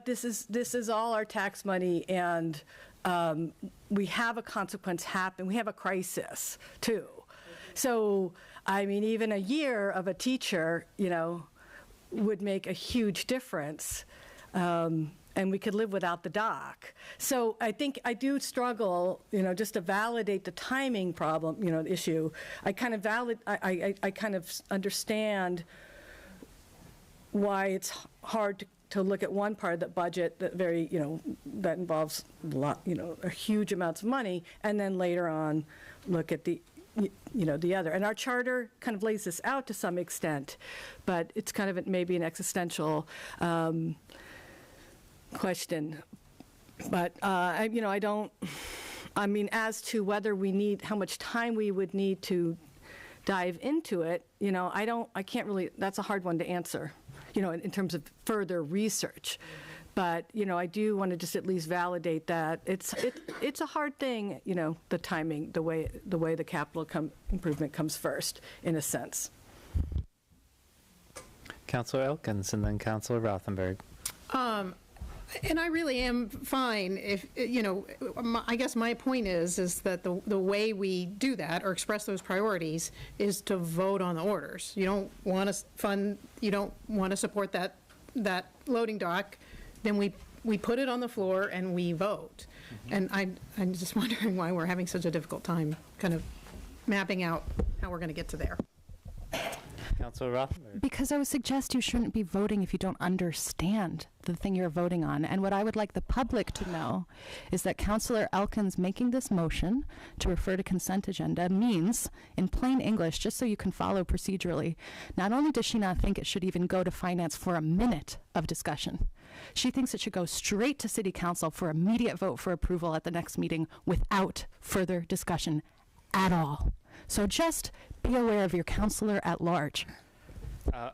this is all our tax money, and we have a consequence happen. We have a crisis too. So, I mean, even a year of a teacher, would make a huge difference. And we could live without the dock. So I think I do struggle, just to validate the timing problem, issue. I kind of I kind of understand why it's hard to look at one part of the budget that that involves a lot, a huge amounts of money, and then later on look at the other. And our charter kind of lays this out to some extent, but it's kind of maybe an existential question. But I mean, as to whether how much time we would need to dive into it, I can't really, that's a hard one to answer, in terms of further research. But, I do want to just at least validate that it's a hard thing, the timing, the way the capital improvement comes first, in a sense. Councilor Elkins and then Councilor Rothenberg. And I really am fine if, I guess my point is that the way we do that or express those priorities is to vote on the orders. You don't want to support that loading dock, then we put it on the floor and we vote. And I'm just wondering why we're having such a difficult time kind of mapping out how we're going to get to there. Councilor Rothenberg. Because I would suggest you shouldn't be voting if you don't understand the thing you're voting on. And what I would like the public to know is that Councilor Elkins making this motion to refer to consent agenda means, in plain English, just so you can follow procedurally, not only does she not think it should even go to finance for a minute of discussion, she thinks it should go straight to City Council for immediate vote for approval at the next meeting without further discussion at all. So just be aware of your counselor at large.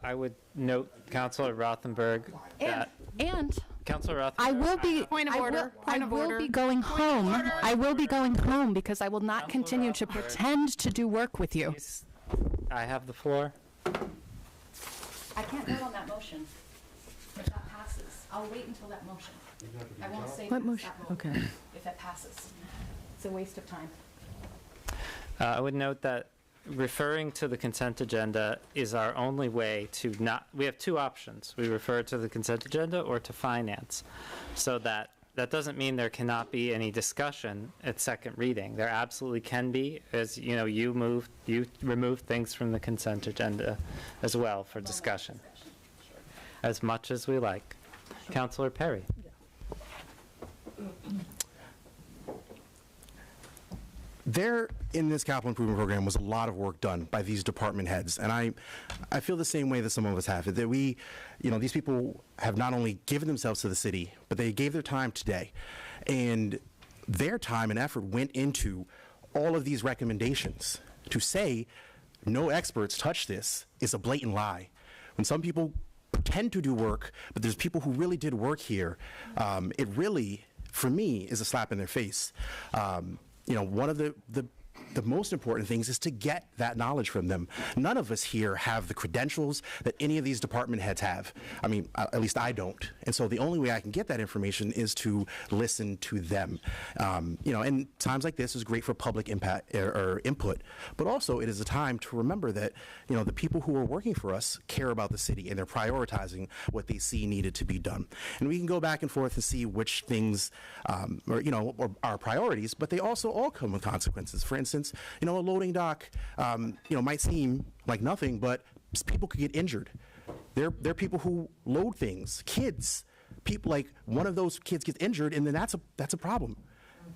I would note, Councilor Rothenberg, that... And Councilor Rothenberg... I will be... Point of order. I will be going home. I will be going home because I will not continue to pretend to do work with you. I have the floor. I can't vote on that motion. If that passes, I'll wait until that motion. I won't say what motion? That okay. If that passes. It's a waste of time. I would note that referring to the consent agenda is our only way to not, we have two options. We refer to the consent agenda or to finance. So that doesn't mean there cannot be any discussion at second reading. There absolutely can be, as you remove things from the consent agenda as well for discussion. As much as we like. Councilor Perry. There, in this capital improvement program, was a lot of work done by these department heads, and I feel the same way that some of us have. That we, these people have not only given themselves to the city, but they gave their time today, and their time and effort went into all of these recommendations. To say no experts touch this is a blatant lie. When some people pretend to do work, but there's people who really did work here, it really, for me, is a slap in their face. One of the the most important things is to get that knowledge from them. None of us here have the credentials that any of these department heads have. I mean, at least I don't. And so the only way I can get that information is to listen to them. And times like this is great for public impact or input, but also it is a time to remember that, the people who are working for us care about the city and they're prioritizing what they see needed to be done. And we can go back and forth and see which things or are priorities, but they also all come with consequences. For instance, a loading dock, might seem like nothing, but people could get injured. There are people who load things, kids. People, like one of those kids gets injured, and then that's a problem.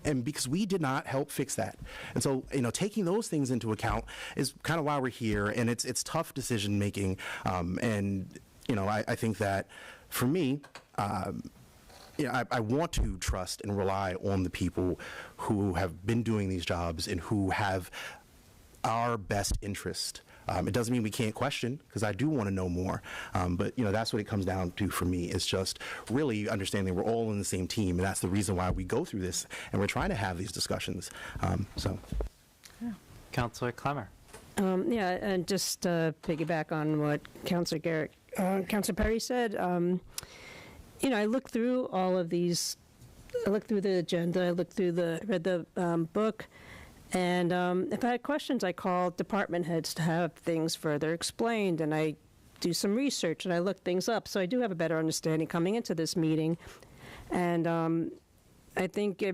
And because we did not help fix that. And so, taking those things into account is kind of why we're here, and it's tough decision making. I think that for me, I want to trust and rely on the people who have been doing these jobs and who have our best interest. It doesn't mean we can't question, because I do want to know more. But that's what it comes down to for me. It's just really understanding we're all in the same team, and that's the reason why we go through this, and we're trying to have these discussions. Councilor Clemmer. And just piggyback on what Councilor Perry said. I looked through all of these. I looked through the agenda. I read the book. And if I had questions, I called department heads to have things further explained, and I do some research and I look things up. So I do have a better understanding coming into this meeting. And I think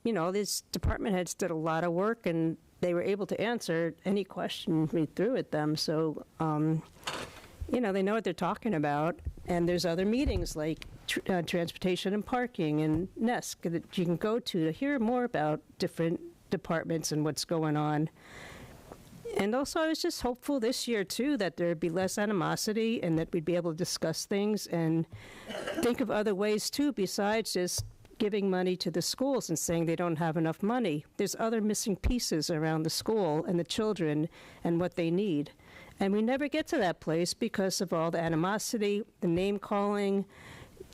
these department heads did a lot of work, and they were able to answer any question we threw at them. So, they know what they're talking about. And there's other meetings like transportation and parking and NESC that you can go to hear more about different departments and what's going on. And also, I was just hopeful this year, too, that there'd be less animosity and that we'd be able to discuss things and think of other ways, too, besides just giving money to the schools and saying they don't have enough money. There's other missing pieces around the school and the children and what they need. And we never get to that place because of all the animosity, the name-calling,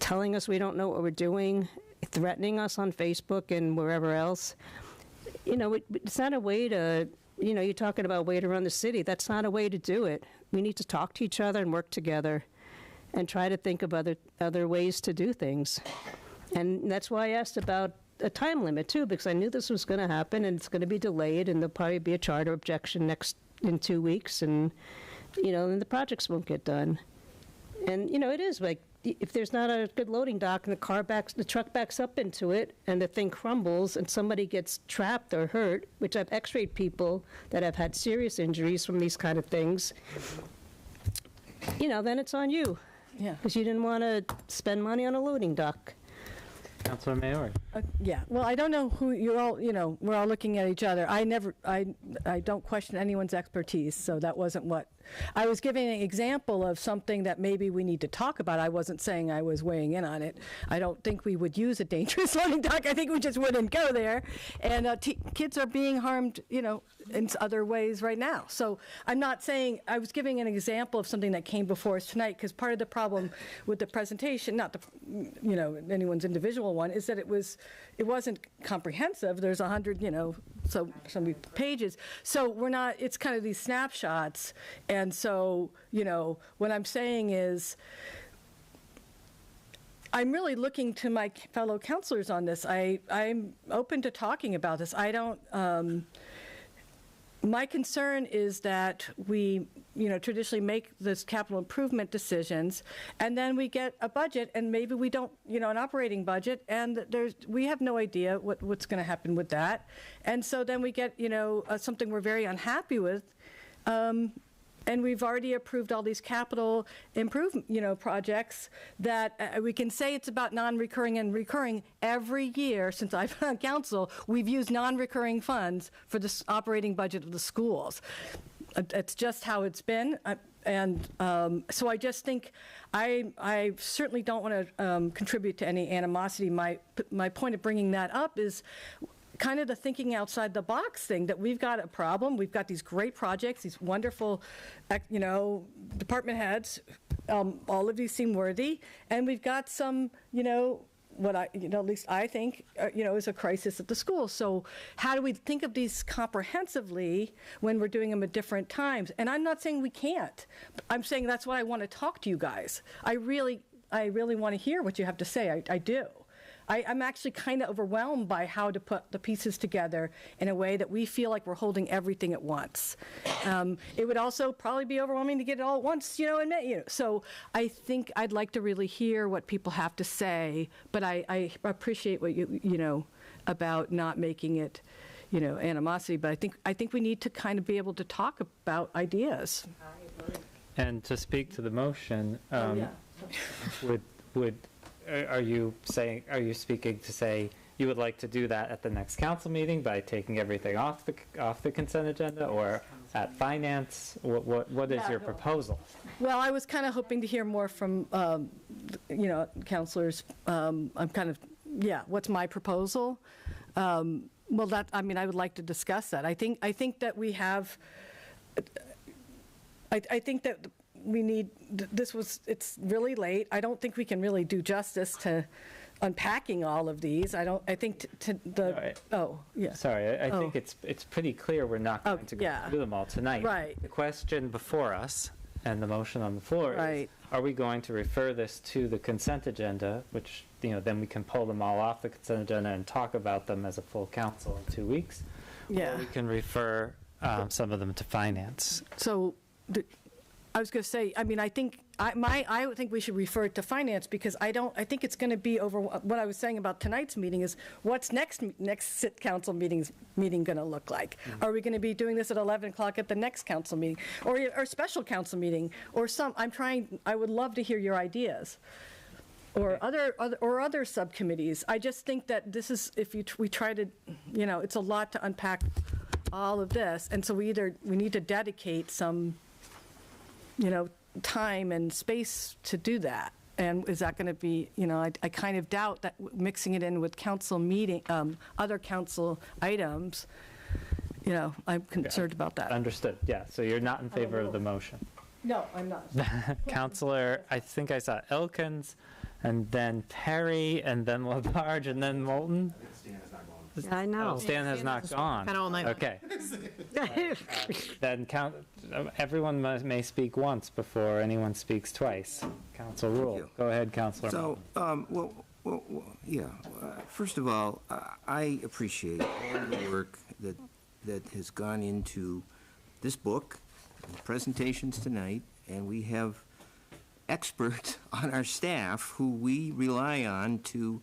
telling us we don't know what we're doing, threatening us on Facebook and wherever else. It's not a way to, you're talking about way to run the city. That's not a way to do it. We need to talk to each other and work together and try to think of other ways to do things. And that's why I asked about a time limit, too, because I knew this was going to happen and it's going to be delayed, and there'll probably be a charter objection in 2 weeks, and, then the projects won't get done. And, it is like, if there's not a good loading dock and the truck backs up into it and the thing crumbles and somebody gets trapped or hurt, which I've x-rayed people that have had serious injuries from these kind of things, then it's on you. Yeah. Because you didn't want to spend money on a loading dock. Councilor Mayor. Yeah, well, I don't know who you're all, we're all looking at each other. I don't question anyone's expertise, so that wasn't what. I was giving an example of something that maybe we need to talk about. I wasn't saying I was weighing in on it. I don't think we would use a dangerous loading dock. I think we just wouldn't go there. And kids are being harmed, in other ways right now. So I'm not saying, I was giving an example of something that came before us tonight, because part of the problem with the presentation, not anyone's individual one, is that it wasn't comprehensive. There's 100, so many pages. So it's kind of these snapshots. And so, what I'm saying is, I'm really looking to my fellow counselors on this. I'm open to talking about this. I don't, my concern is that we, traditionally make this capital improvement decisions, and then we get a budget, and maybe we don't, an operating budget, and we have no idea what's going to happen with that. And so then we get, something we're very unhappy with. And we've already approved all these capital improvement, projects that we can say it's about non-recurring and recurring. Every year since I've been on council, we've used non-recurring funds for the operating budget of the schools. It's just how it's been. So I just think I certainly don't want to contribute to any animosity. My point of bringing that up is kind of the thinking outside the box thing, that we've got a problem. We've got these great projects, these wonderful, department heads. All of these seem worthy. And we've got some, what I, at least I think, is a crisis at the school. So how do we think of these comprehensively when we're doing them at different times? And I'm not saying we can't. I'm saying that's why I want to talk to you guys. I really want to hear what you have to say. I do. I'm actually kind of overwhelmed by how to put the pieces together in a way that we feel like we're holding everything at once. It would also probably be overwhelming to get it all at once, in May. So I think I'd like to really hear what people have to say, but I appreciate what about not making it, animosity. But I think we need to kind of be able to talk about ideas. And to speak to the motion, are you speaking to say you would like to do that at the next council meeting by taking everything off the consent agenda, or at finance? What is your proposal? Well, I was kind of hoping to hear more from, counselors. I'm kind of, what's my proposal? I would like to discuss that. I think that we have, I think that we need, it's really late. I don't think we can really do justice to unpacking all of these. I think Sorry, I think it's pretty clear we're not going to go through them all tonight. Right. The question before us and the motion on the floor is, are we going to refer this to the consent agenda, which, then we can pull them all off the consent agenda and talk about them as a full council in 2 weeks? Yeah. Or we can refer some of them to finance. So, I was going to say, I think I would think we should refer it to finance, because I think it's going to be over. What I was saying about tonight's meeting is, what's next council meeting going to look like? Mm-hmm. Are we going to be doing this at 11 o'clock at the next council meeting, or special council meeting, or I would love to hear your ideas, or other subcommittees. I just think that this is, we try to, it's a lot to unpack all of this, and so we need to dedicate some time and space to do that. And is that going to be, I kind of doubt that mixing it in with council meeting, other council items, I'm concerned about that. Understood, yeah. So you're not in favor of the motion? No, I'm not. Counselor, I think I saw Elkins, and then Perry, and then Labarge, and then Moulton. I know. Stan has not gone. Kind of all night. Okay. Then everyone may speak once before anyone speaks twice. Council rule. Go ahead, Councilor. So, first of all, I appreciate all the work that has gone into this book, the presentations tonight, and we have experts on our staff who we rely on to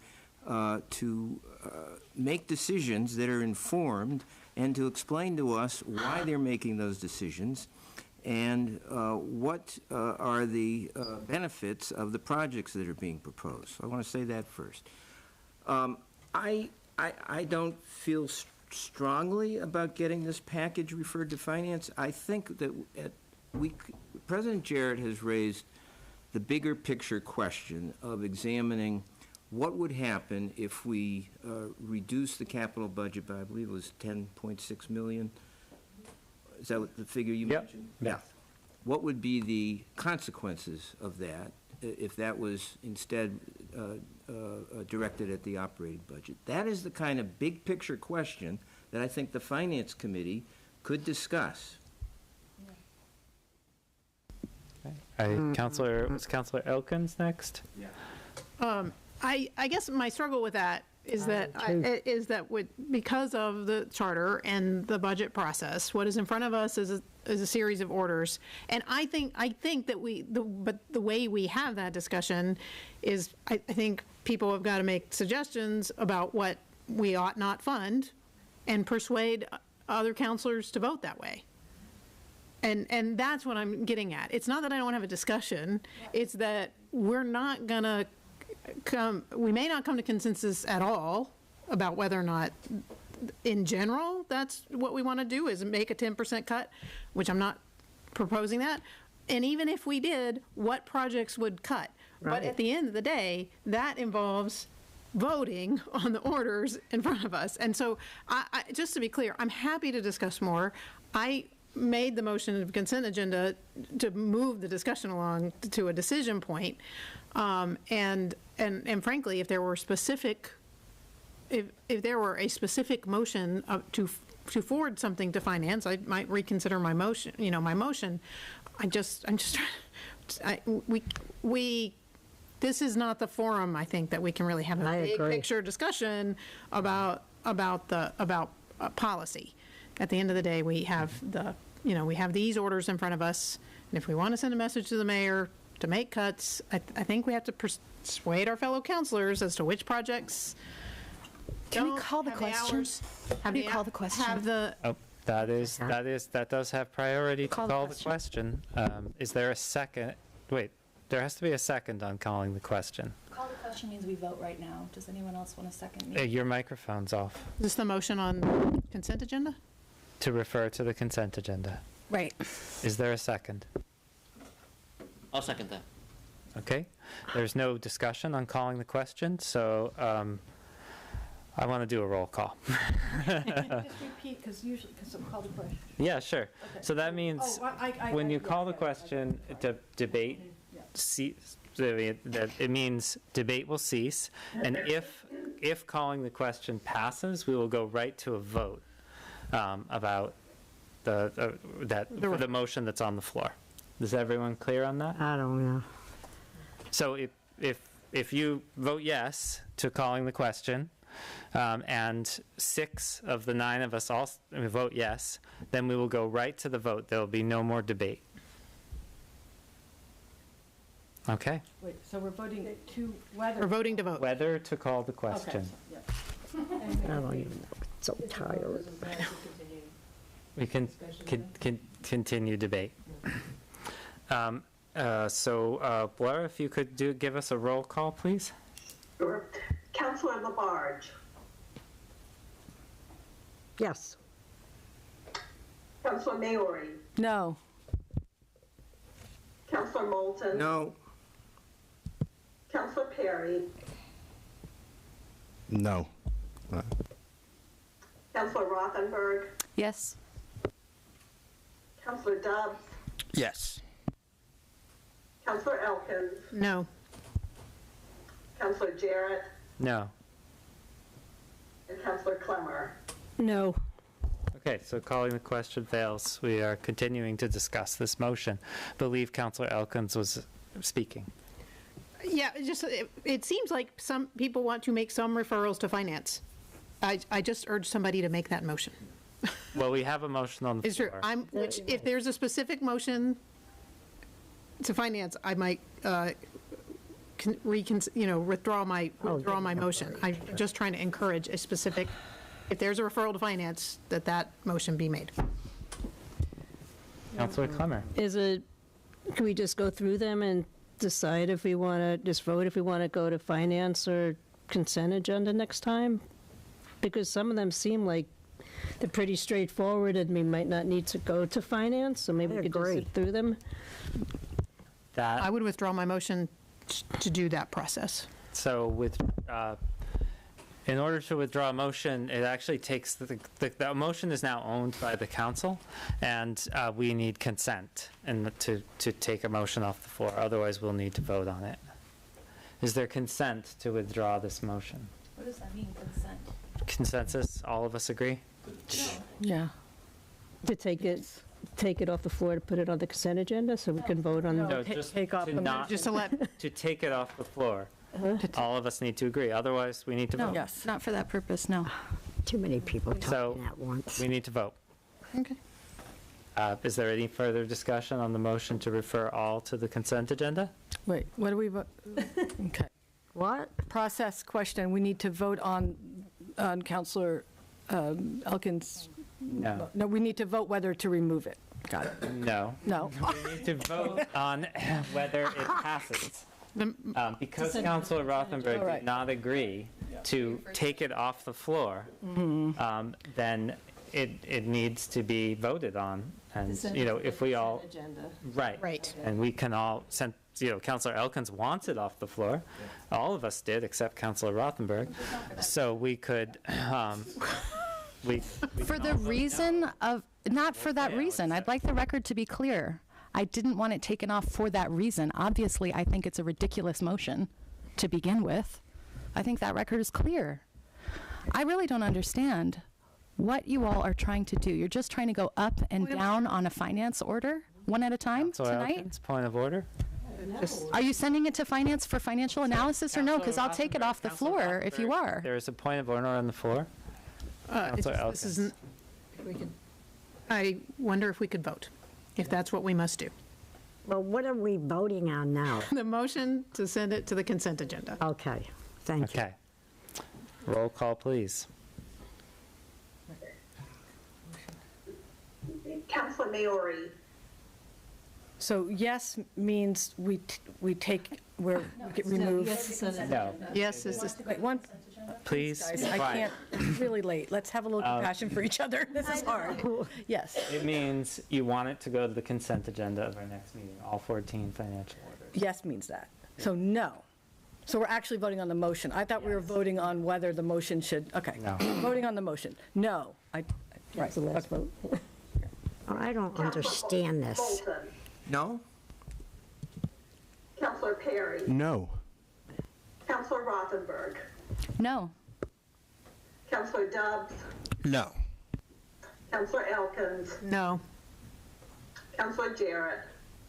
make decisions that are informed, and to explain to us why they're making those decisions, and what are the benefits of the projects that are being proposed. So I want to say that first. I don't feel strongly about getting this package referred to finance. I think that President Jarrett has raised the bigger picture question of examining what would happen if we reduce the capital budget by, I believe it was 10.6 million? Is that what the figure you mentioned? Yeah. What would be the consequences of that if that was instead directed at the operating budget? That is the kind of big picture question that I think the Finance Committee could discuss. Was Councilor Elkins next? Yeah. I guess my struggle with that is that because of the charter and the budget process, what is in front of us is a series of orders, and I think that the way we have that discussion is I think people have got to make suggestions about what we ought not fund, and persuade other counselors to vote that way. And that's what I'm getting at. It's not that I don't have a discussion. It's that we're not gonna we may not come to consensus at all about whether or not, in general, that's what we want to do, is make a 10% cut, which I'm not proposing that. And even if we did, what projects would cut? Right. But at the end of the day, that involves voting on the orders in front of us. And so, just to be clear, I'm happy to discuss more. made the motion of consent agenda to move the discussion along to a decision point. And frankly, if there were specific, if there were a specific motion to forward something to finance, I might reconsider my motion, my motion. I'm just trying, this is not the forum, I think, that we can really have a big picture discussion about policy. At the end of the day, we have we have these orders in front of us, and if we want to send a message to the mayor to make cuts, I think we have to persuade our fellow councilors as to which projects. Can we call the question? How do you call the question? That does have priority to call the question. Is there a second? Wait, there has to be a second on calling the question. Call the question means we vote right now. Does anyone else want a second? Your microphone's off. Is this the motion on consent agenda? To refer to the consent agenda. Right. Is there a second? I'll second that. Okay. There's no discussion on calling the question, so I want to do a roll call. Just repeat, because usually, because I'll call the question. Yeah, sure. Okay. So that means when you call the question, debate cease. It means debate will cease, and if calling the question passes, we will go right to a vote about the motion that's on the floor. Is everyone clear on that? I don't know. So if you vote yes to calling the question, and 6 of the 9 of us all vote yes, then we will go right to the vote. There will be no more debate. Okay. Wait, so we're voting to whether. We're voting to vote. Whether to call the question. I don't even know. I'm so tired. We can continue debate. So, Blair, if you could give us a roll call, please. Sure. Councilor Labarge. Yes. Councilor Maori. No. Councilor Moulton. No. Councilor Perry. No. Councilor Rothenberg. Yes. Councilor Dobbs. Yes. Councilor Elkins. No. Councilor Jarrett. No. And Councilor Clemmer. No. Okay, so calling the question fails. We are continuing to discuss this motion. I believe Councilor Elkins was speaking. Yeah, it seems like some people want to make some referrals to finance. I just urge somebody to make that motion. Well, we have a motion on the floor. If there's a specific motion to finance, I might withdraw my motion. I'm just trying to encourage a specific, if there's a referral to finance, that motion be made. Councilor Clemmer. Can we just go through them and decide if we want to just vote if we want to go to finance or consent agenda next time? Because some of them seem like they're pretty straightforward and we might not need to go to finance, so maybe we could just sit through them. I would withdraw my motion to do that process. So in order to withdraw a motion, it actually takes, the motion is now owned by the council, and we need consent to take a motion off the floor. Otherwise, we'll need to vote on it. Is there consent to withdraw this motion? What does that mean, consent? Consensus? All of us agree? Yeah. To take it off the floor to put it on the consent agenda so we can vote on take off to take it off the floor. All of us need to agree. Otherwise, we need to vote. Yes. Not for that purpose, no. Too many people talking at once. We need to vote. Okay. Is there any further discussion on the motion to refer all to the consent agenda? Wait, what do we vote? Okay. What? Process question. We need to vote on Councilor Elkins. No. No, we need to vote whether to remove it. Got it. No. No. We need to vote on whether it passes. Because Councilor Rothenberg did not agree to take it off the floor, then it needs to be voted on. And, if we all, right. And we can all, since, Councilor Elkins wants it off the floor. All of us did, except Councilor Rothenberg. So we could, for the reason of not for that reason. I'd like the record to be clear. I didn't want it taken off for that reason. Obviously, I think it's a ridiculous motion to begin with. I think that record is clear. I really don't understand what you all are trying to do. You're just trying to go up and down on a finance order, one at a time tonight? Elkins, point of order. Are you sending it to finance for financial analysis or no? Because I'll take it off the floor if you are. There is a point of order on the floor. Counselor Elkins. This isn't, I wonder if we could vote, if that's what we must do. Well, what are we voting on now? The motion to send it to the consent agenda. Okay, thank you. Okay. Roll call, please. Councilor Maori. So yes means we remove. No. Yes is this. Wait, one. Please, Guys, I quiet. can't, it's really late. Let's have a little compassion for each other. This is hard. Yes. It means you want it to go to the consent agenda of our next meeting, all 14 financial orders. Yes means that. So no. So we're actually voting on the motion. I thought we were voting on whether the motion should, okay. No. Voting on the motion. No. Right. The last vote. Oh, I don't understand this. Bolton. No? Councilor Perry. No. Councilor Rothenberg. No. Councilor Dubs. No. Councilor Elkins. No. Councilor Jarrett.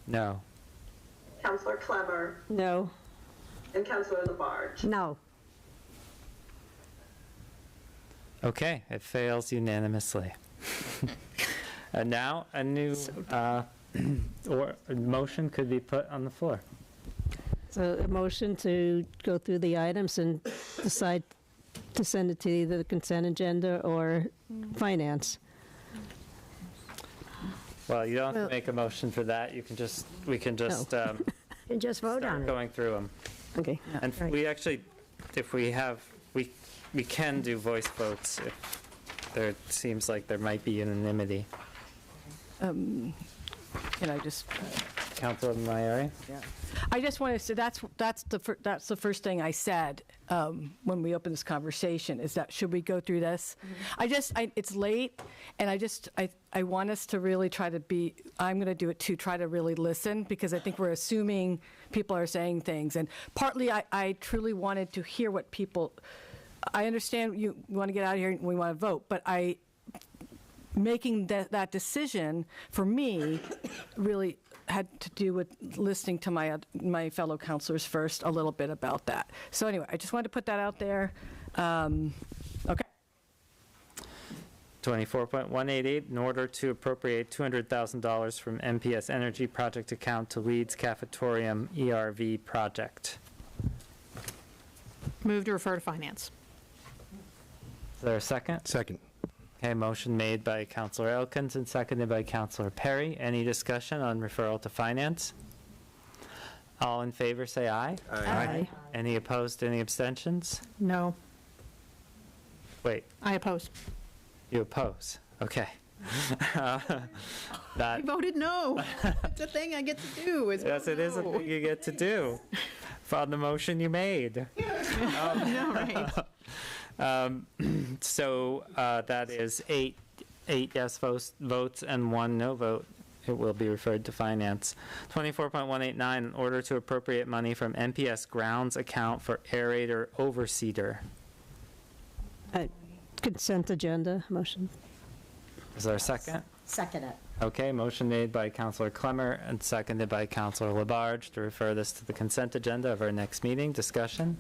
No. Councilor Clemmer. No. And Councilor Labarge. No. Okay, it fails unanimously. And now a new or a motion could be put on the floor. So a motion to go through the items and decide to send it to either the consent agenda or finance. Well, you don't have to make a motion for that. You can just, we can just And just vote on start it. going through them. Okay. And we actually, if we have, we can do voice votes if there seems like there might be unanimity. Can I just? Councilor Maiori? Yeah. I just want to say that's the first thing I said when we opened this conversation is that should we go through this? It's late, and I want us to really try to be. I'm going to do it too. Try to really listen because I think we're assuming people are saying things, and partly I truly wanted to hear what people. I understand you want to get out of here and we want to vote, but making that decision for me really had to do with listening to my fellow counselors first a little bit about that. So anyway, I just wanted to put that out there. Okay. 24.188, in order to appropriate $200,000 from MPS Energy Project account to Leeds Cafetorium ERV project. Move to refer to finance. Is there a second? Second. Okay, motion made by Councilor Elkins and seconded by Councilor Perry. Any discussion on referral to finance? All in favor, say aye. Aye. Any opposed, any abstentions? No. Wait, I oppose. you oppose? Okay. I voted no. It's a thing I get to do. Yes, it is a thing you get to do. On the motion you made. No, right. So that is eight yes votes and 1 no vote. It will be referred to finance. 24.189, in order to appropriate money from MPS grounds account for aerator overseeder. Consent agenda motion. Is there a second? Second it. Okay, motion made by Councilor Clemmer and seconded by Councilor Labarge to refer this to the consent agenda of our next meeting. Discussion?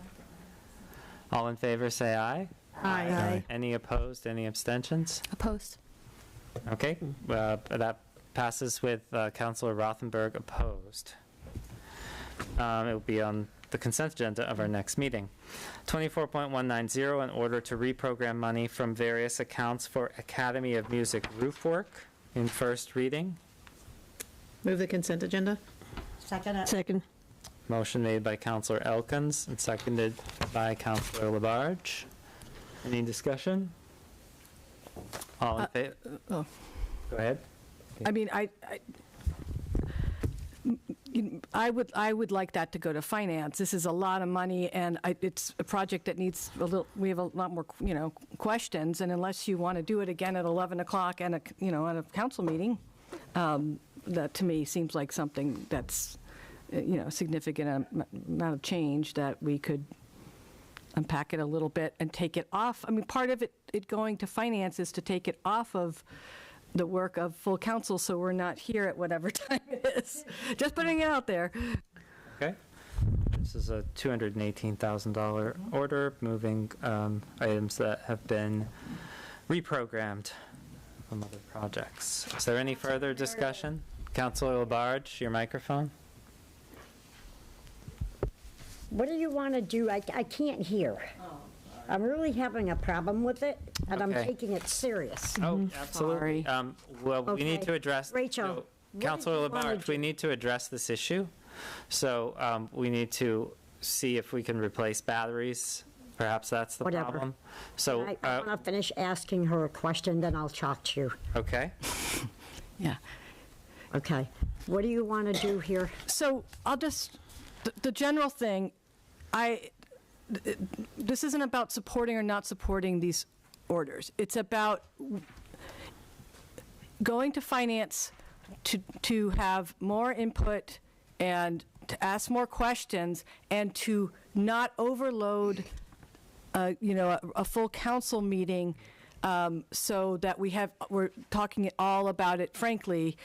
All in favor, say aye. Aye. Aye. Any opposed, any abstentions? Opposed. Okay, that passes with Councilor Rothenberg opposed. It will be on the consent agenda of our next meeting. 24.190, in order to reprogram money from various accounts for Academy of Music roof work in first reading. Move the consent agenda. Second it. Second. Motion made by Councilor Elkins and seconded by Councilor Labarge. Any discussion? All in favor? Oh. Go ahead. I mean, I would like that to go to finance. This is a lot of money, and it's a project that needs we have a lot more, questions, and unless you want to do it again at 11 o'clock and, at a council meeting, that to me seems like something that's, significant amount of change that we could unpack it a little bit and take it off. I mean, part of it going to finance is to take it off of the work of full council, so we're not here at whatever time it is. Just putting it out there. Okay. This is a $218,000 order, moving items that have been reprogrammed from other projects. Is there any further discussion? Councilor Labarge, your microphone. What do you want to do? I can't hear. I'm really having a problem with it, and I'm Okay. taking it serious. Oh, absolutely. Well, we need Okay. to address. Rachel, so, what did Councilor you wanna Labarge, we need to address this issue. So we need to see if we can replace batteries. Perhaps that's the Whatever. problem. So, I want to finish asking her a question, then I'll talk to you. okay. Yeah. Okay. What do you want to do here? So I'll just, the general thing, this isn't about supporting or not supporting these orders. It's about going to finance to have more input and to ask more questions and to not overload, a full council meeting, so that we're talking all about it, frankly,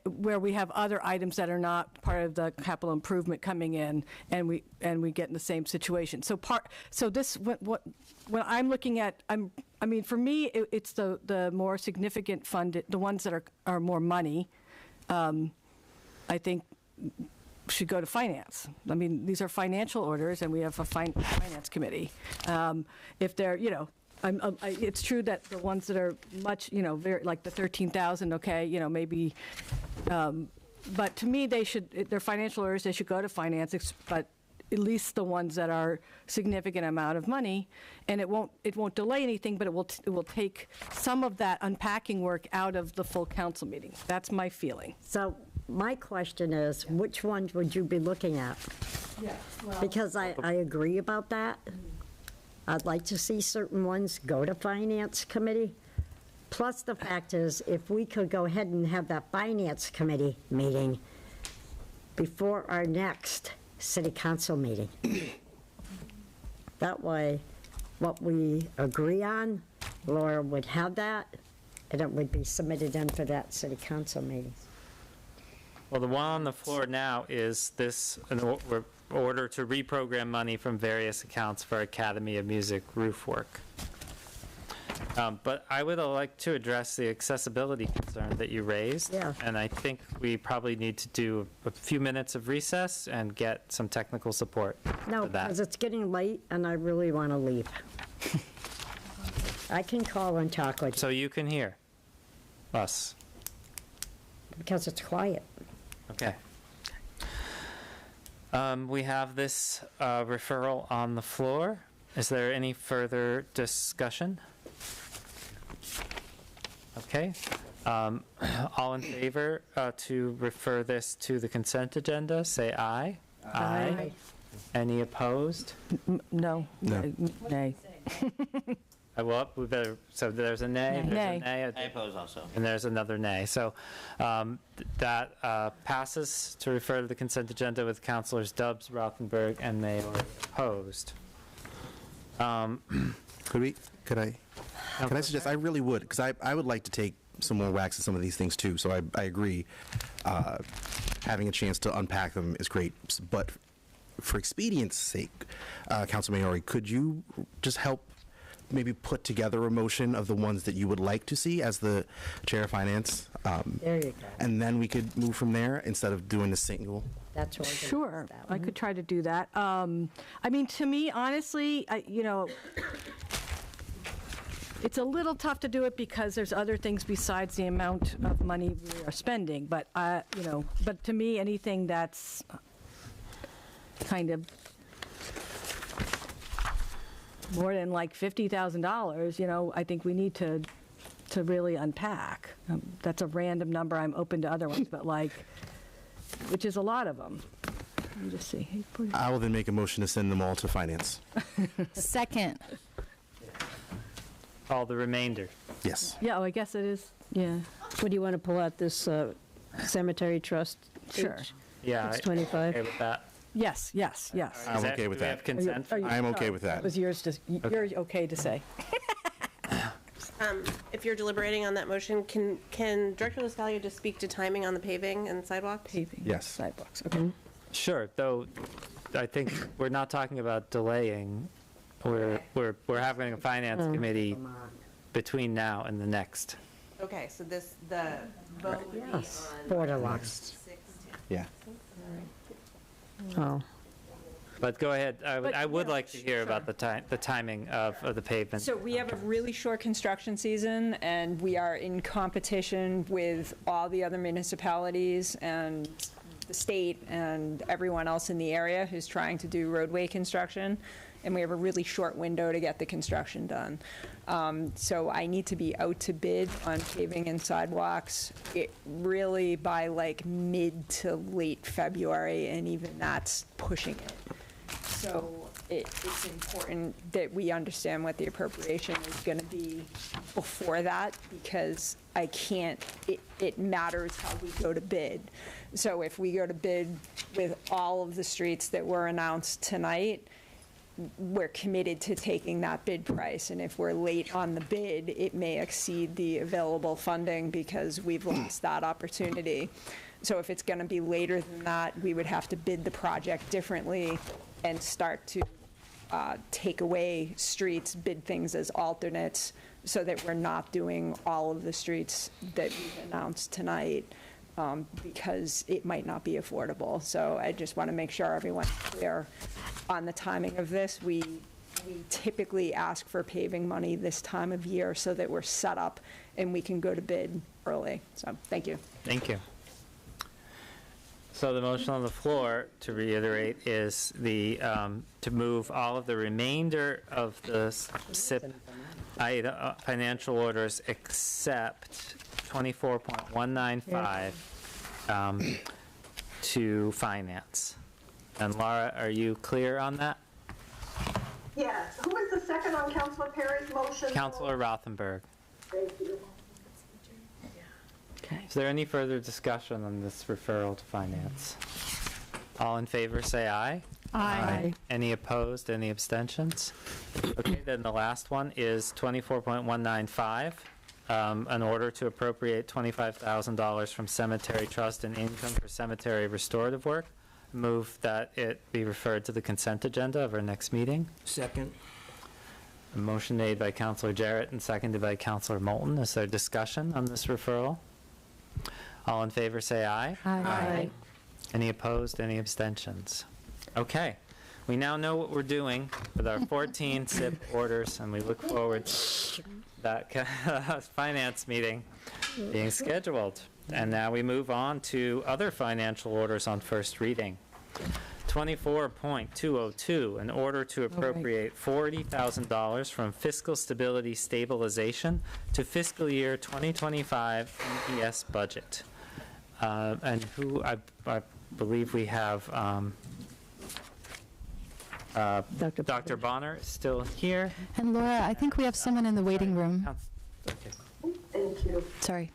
where we have other items that are not part of the capital improvement coming in, and we get in the same situation. So this, what I'm looking at, for me, it's the more significant funded, the ones that are more money, I think should go to finance. I mean, these are financial orders, and we have a finance committee. If they're, it's true that the ones that are much, very, like the 13,000, okay, maybe, but to me, they're financial orders, they should go to finance, but at least the ones that are significant amount of money, and it won't delay anything, but it will take some of that unpacking work out of the full council meeting. That's my feeling. So my question is, which ones would you be looking at? Yeah, well, Because I agree about that. I'd like to see certain ones go to Finance Committee. Plus, the fact is, if we could go ahead and have that Finance Committee meeting before our next City Council meeting. That way, what we agree on, Laura would have that, and it would be submitted in for that City Council meeting. Well, the one on the floor now is this, in order to reprogram money from various accounts for Academy of Music roof work. But I would like to address the accessibility concern that you raised. Yeah. And I think we probably need to do a few minutes of recess and get some technical support No, for that. because it's getting late, and I really want to leave. I can call and talk with you, So you can hear us. because it's quiet. Okay. We have this referral on the floor. Is there any further discussion? Okay. All in favor to refer this to the consent agenda, say aye. Aye. Any opposed? No. No. Nay. Well, we better, so there's a nay, there's Nay. a nay, I oppose also. and there's another nay. So that passes to refer to the consent agenda with Councilors Dubs, Rothenberg, and Mayor opposed. Could I suggest, I really would, because I would like to take some more whacks at some of these things too, so I agree. Having a chance to unpack them is great, but for expedience sake, Councilman Maori, could you just help maybe put together a motion of the ones that you would like to see as the Chair of Finance? There you go. And then we could move from there instead of doing the single. That's organized, Sure, that I one. could try to do that. To me, honestly, it's a little tough to do it because there's other things besides the amount of money we are spending. But but to me, anything that's kind of more than like $50,000, I think we need to really unpack. That's a random number. I'm open to other ones, but like which is a lot of them. Let me just see. I will then make a motion to send them all to finance. Second. All the remainder. Yes. Yeah, I guess it is, yeah. What do you want to pull out this cemetery trust? Sure. Yeah. It's 25. Okay with that. Yes, yes, yes. I'm okay with Do we that. have consent? I'm okay with that. It was yours to, you're okay to say. If you're deliberating on that motion, can Director LaScalia just speak to timing on the paving and sidewalks? Paving. Yes. Sidewalks, okay. Sure, though I think we're not talking about delaying. We're having a finance committee between now and the next. Okay, so the vote would be on Borderlines. Yeah. Oh. But go ahead, I would yeah, like to hear about the timing of the pavement. So we have a really short construction season, and we are in competition with all the other municipalities and the state and everyone else in the area who's trying to do roadway construction, and we have a really short window to get the construction done. So I need to be out to bid on paving and sidewalks really by like mid to late February, and even that's pushing it. So it's important that we understand what the appropriation is going to be before that, because I can't, it matters how we go to bid. So if we go to bid with all of the streets that were announced tonight, we're committed to taking that bid price. And if we're late on the bid, it may exceed the available funding because we've lost that opportunity. So if it's going to be later than that, we would have to bid the project differently and start to take away streets, bid things as alternates, so that we're not doing all of the streets that we've announced tonight, because it might not be affordable. So I just want to make sure everyone's clear on the timing of this. We typically ask for paving money this time of year so that we're set up and we can go to bid early. So thank you. Thank you. So the motion on the floor, to reiterate, is to move all of the remainder of the SIP financial orders except 24.195 to finance. And Laura, are you clear on that? Yes. Who was the second on Councilor Perry's motion? Councilor Rothenberg. Thank you. Is there any further discussion on this referral to finance? All in favor, say aye. Aye. Any opposed, any abstentions? Okay, then the last one is 24.195, an order to appropriate $25,000 from cemetery trust and income for cemetery restorative work. Move that it be referred to the consent agenda of our next meeting. Second. A motion made by Councilor Jarrett and seconded by Councilor Moulton. Is there discussion on this referral? All in favor, say aye. Aye. Any opposed, any abstentions? Okay, we now know what we're doing with our 14 SIP orders, and we look forward to that finance meeting being scheduled. And now we move on to other financial orders on first reading. 24.202, an order to appropriate $40,000 from fiscal stability stabilization to fiscal year 2025 NPS budget. And who I believe we have Dr. Bonner is still here. And Laura, I think we have someone in the waiting room. Okay. Thank you. Sorry.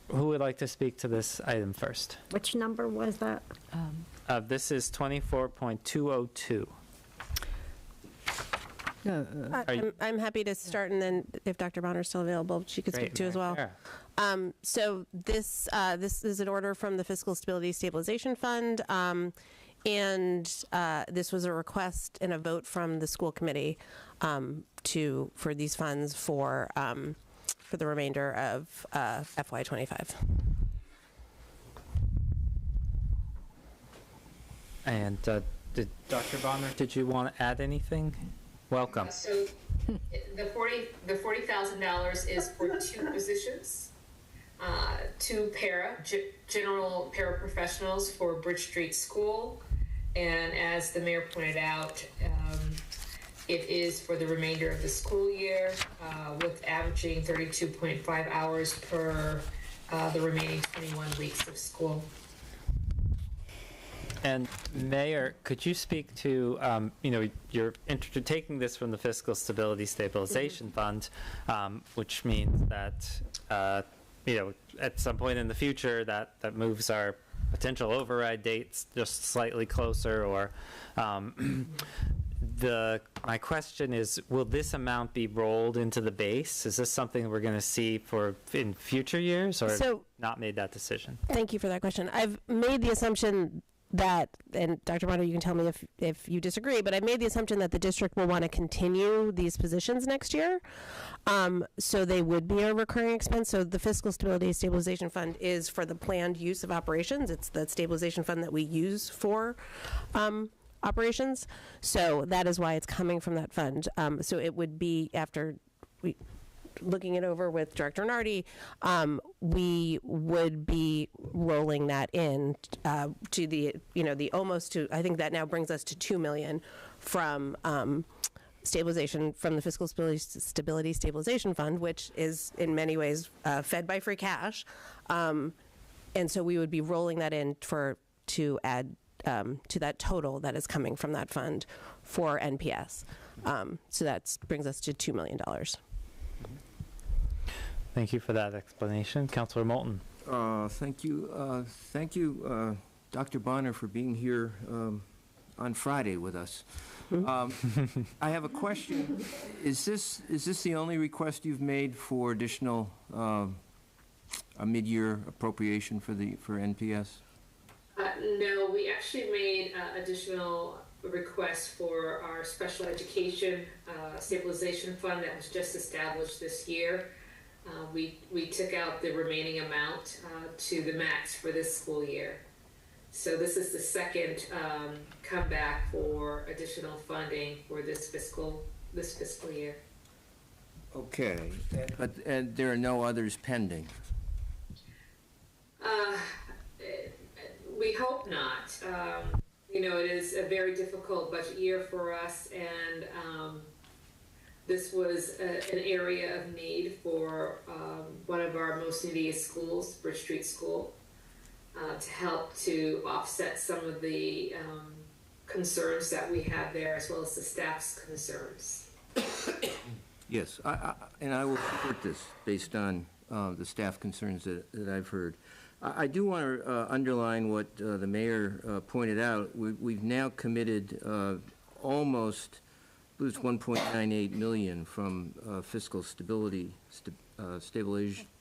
Who would like to speak to this item first? Which number was that? This is 24.202. I'm happy to start, and then if Dr. Bonner is still available, she could speak to as well. So this is an order from the Fiscal Stability Stabilization Fund, and this was a request and a vote from the school committee for these funds for the remainder of FY25. And did Dr. Bonner, did you want to add anything? Welcome. So the $40,000 is for two positions, two general paraprofessionals for Bridge Street School, and as the mayor pointed out, it is for the remainder of the school year, with averaging 32.5 hours per the remaining 21 weeks of school. And Mayor, could you speak to, you're taking this from the Fiscal Stability Stabilization Fund, which means that, at some point in the future, that moves our potential override dates just slightly closer, or my question is, will this amount be rolled into the base? Is this something we're going to see in future years, or not made that decision? Thank you for that question. I've made the assumption that, and Dr. Bonner, you can tell me if you disagree, but I made the assumption that the district will want to continue these positions next year. So they would be a recurring expense. So the Fiscal Stability Stabilization Fund is for the planned use of operations. It's the stabilization fund that we use for operations. So that is why it's coming from that fund. So it would be, after looking it over with Director Nardi, we would be rolling that in to the almost to, I think that now brings us to $2 million from stabilization from the Fiscal Stability Stabilization Fund, which is in many ways fed by free cash. And so we would be rolling that in to add to that total that is coming from that fund for NPS. So that brings us to $2 million. Thank you for that explanation. Councilor Moulton. Thank you, Dr. Bonner, for being here on Friday with us. I have a question. Is this the only request you've made for additional a mid-year appropriation for NPS? No, we actually made additional requests for our special education stabilization fund that was just established this year. We took out the remaining amount to the max for this school year. So this is the second comeback for additional funding for this fiscal year. Okay, and there are no others pending? We hope not. It is a very difficult budget year for us, and this was an area of need for one of our most neediest schools, Bridge Street School, to help to offset some of the concerns that we have there, as well as the staff's concerns. Yes, and I will support this based on the staff concerns that I've heard. I do want to underline what the mayor pointed out. We've now committed almost, I believe it's $1.98 million from Fiscal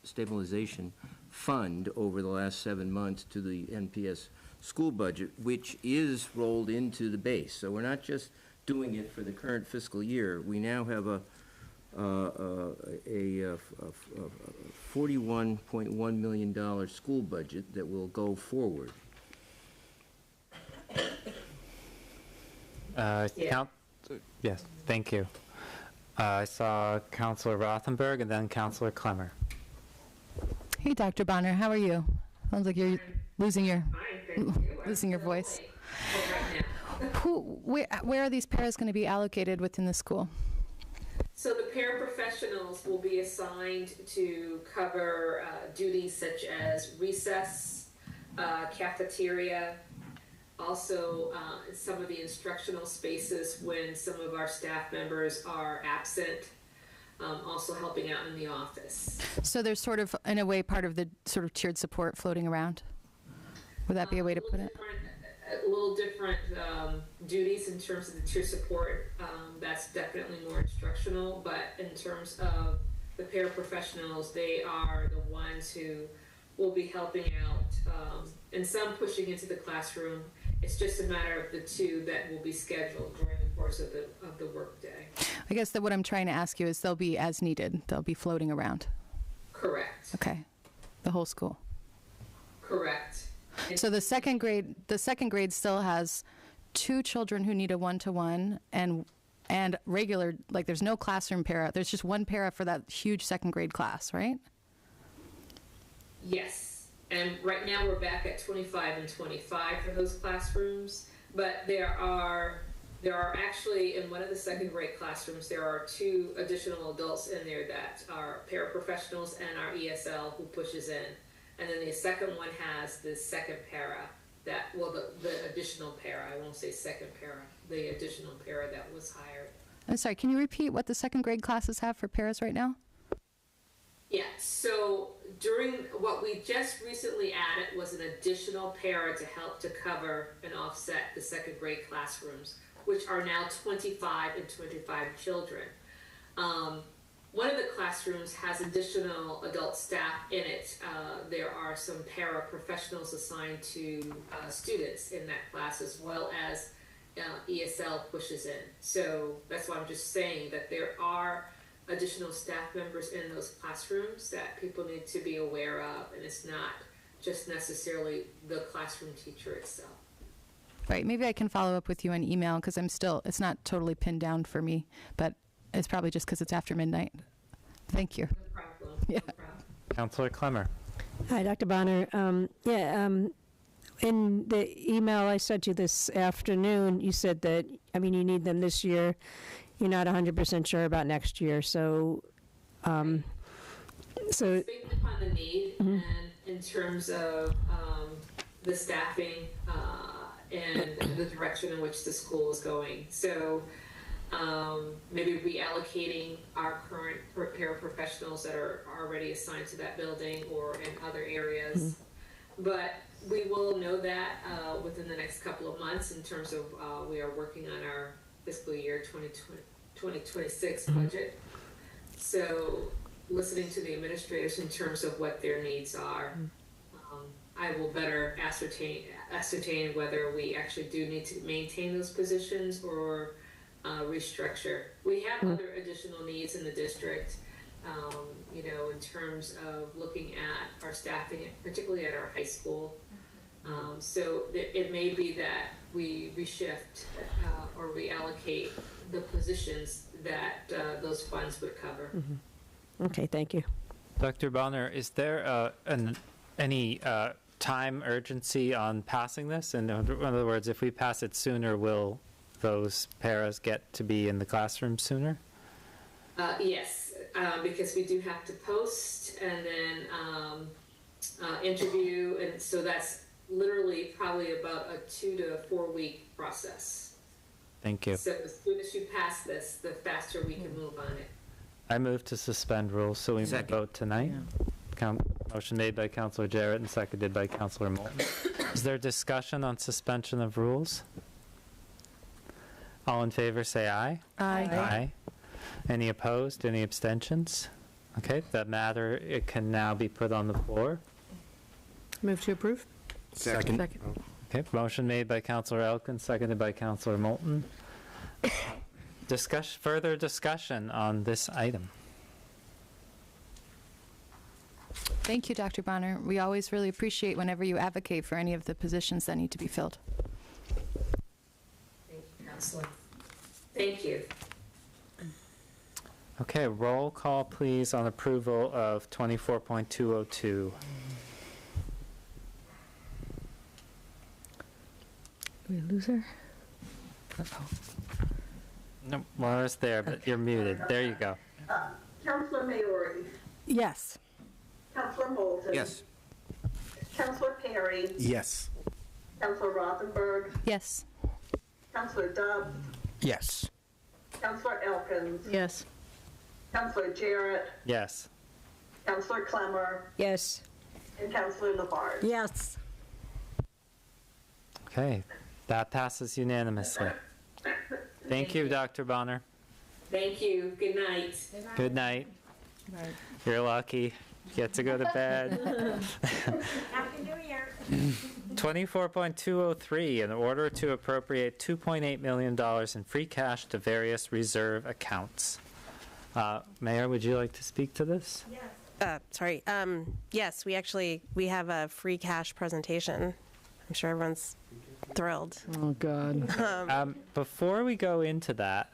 Stabilization Fund over the last 7 months to the NPS school budget, which is rolled into the base. So we're not just doing it for the current fiscal year. We now have a $41.1 million school budget that will go forward. Yes, thank you. I saw Councilor Rothenberg and then Councilor Clemmer. Hey, Dr. Bonner, how are you? Sounds like you're losing your voice. Where are these paras going to be allocated within the school? So the paraprofessionals will be assigned to cover duties such as recess, cafeteria, also some of the instructional spaces when some of our staff members are absent, also helping out in the office. So there's sort of, in a way, part of the sort of tiered support floating around? Would that be a way to put it? A little different duties in terms of the tier support. That's definitely more instructional, but in terms of the paraprofessionals, they are the ones who will be helping out, and some pushing into the classroom. It's just a matter of the two that will be scheduled during the course of the workday. I guess that what I'm trying to ask you is they'll be as needed. They'll be floating around. Correct. Okay. The whole school. Correct. So the second grade still has 2 children who need a one-to-one and regular, like there's no classroom para. There's just one para for that huge second grade class, right? Yes. And right now we're back at 25 and 25 for those classrooms, but there are actually, in one of the second grade classrooms, there are 2 additional adults in there that are paraprofessionals and our ESL who pushes in. And then the second one has the second para, the additional para, I won't say second para, the additional para that was hired. I'm sorry, can you repeat what the second grade classes have for paras right now? Yeah, so during what we just recently added was an additional para to help to cover and offset the second grade classrooms, which are now 25 and 25 children. One of the classrooms has additional adult staff in it. There are some paraprofessionals assigned to students in that class, as well as ESL pushes in. So that's why I'm just saying that there are additional staff members in those classrooms that people need to be aware of, and it's not just necessarily the classroom teacher itself. Right, maybe I can follow up with you on email, because it's not totally pinned down for me, but it's probably just because it's after midnight. Thank you. No problem. Yeah. No problem. Counselor Clemmer. Hi, Dr. Bonner. In the email I sent you this afternoon, you said that, you need them this year. You're not 100% sure about next year, so... Based upon the need and in terms of the staffing and the direction in which the school is going. So maybe reallocating our current paraprofessionals that are already assigned to that building or in other areas. But we will know that within the next couple of months in terms of we are working on our fiscal year 2026 budget. So listening to the administrators in terms of what their needs are, I will better ascertain whether we actually do need to maintain those positions or restructure. We have other additional needs in the district, in terms of looking at our staffing, particularly at our high school. So it may be that we reshift or reallocate the positions that those funds would cover. Okay, thank you. Dr. Bonner, is there any time urgency on passing this? In other words, if we pass it sooner, will those paras get to be in the classroom sooner? Yes, because we do have to post and then interview, and so that's literally probably about a 2 to 4 week process. Thank you. So as soon as you pass this, the faster we can move on it. I move to suspend rules so we may vote tonight. Motion made by Councilor Jarrett and seconded by Councilor Moulton. Is there discussion on suspension of rules? All in favor say aye. Aye. Aye. Any opposed? Any abstentions? Okay, that matter, it can now be put on the floor. Move to approve. Second. Okay, motion made by Councilor Elkins, seconded by Councilor Moulton. Further discussion on this item. Thank you, Dr. Bonner. We always really appreciate whenever you advocate for any of the positions that need to be filled. Thank you, Councilor. Thank you. Okay, roll call, please, on approval of 24.202. Did we lose her? No, Laura's there, but you're muted. There you go. Councilor Maori, Yes. Councilor Moulton. Yes. Councilor Perry, Yes. Councilor Rothenberg, Yes. Councilor Dubs, Yes. Councilor Elkins, Yes. Councilor Jarrett, Yes. Councilor Clemmer, Yes. and Councilor Labarge. Yes. Okay, that passes unanimously. Thank you, Dr. Bonner. Thank you. Good night. Good night. You're lucky. You get to go to bed. Happy New Year. 24.203, in order to appropriate $2.8 million in free cash to various reserve accounts. Mayor, would you like to speak to this? Sorry. Yes, we have a free cash presentation. I'm sure everyone's thrilled. Oh, God. Before we go into that,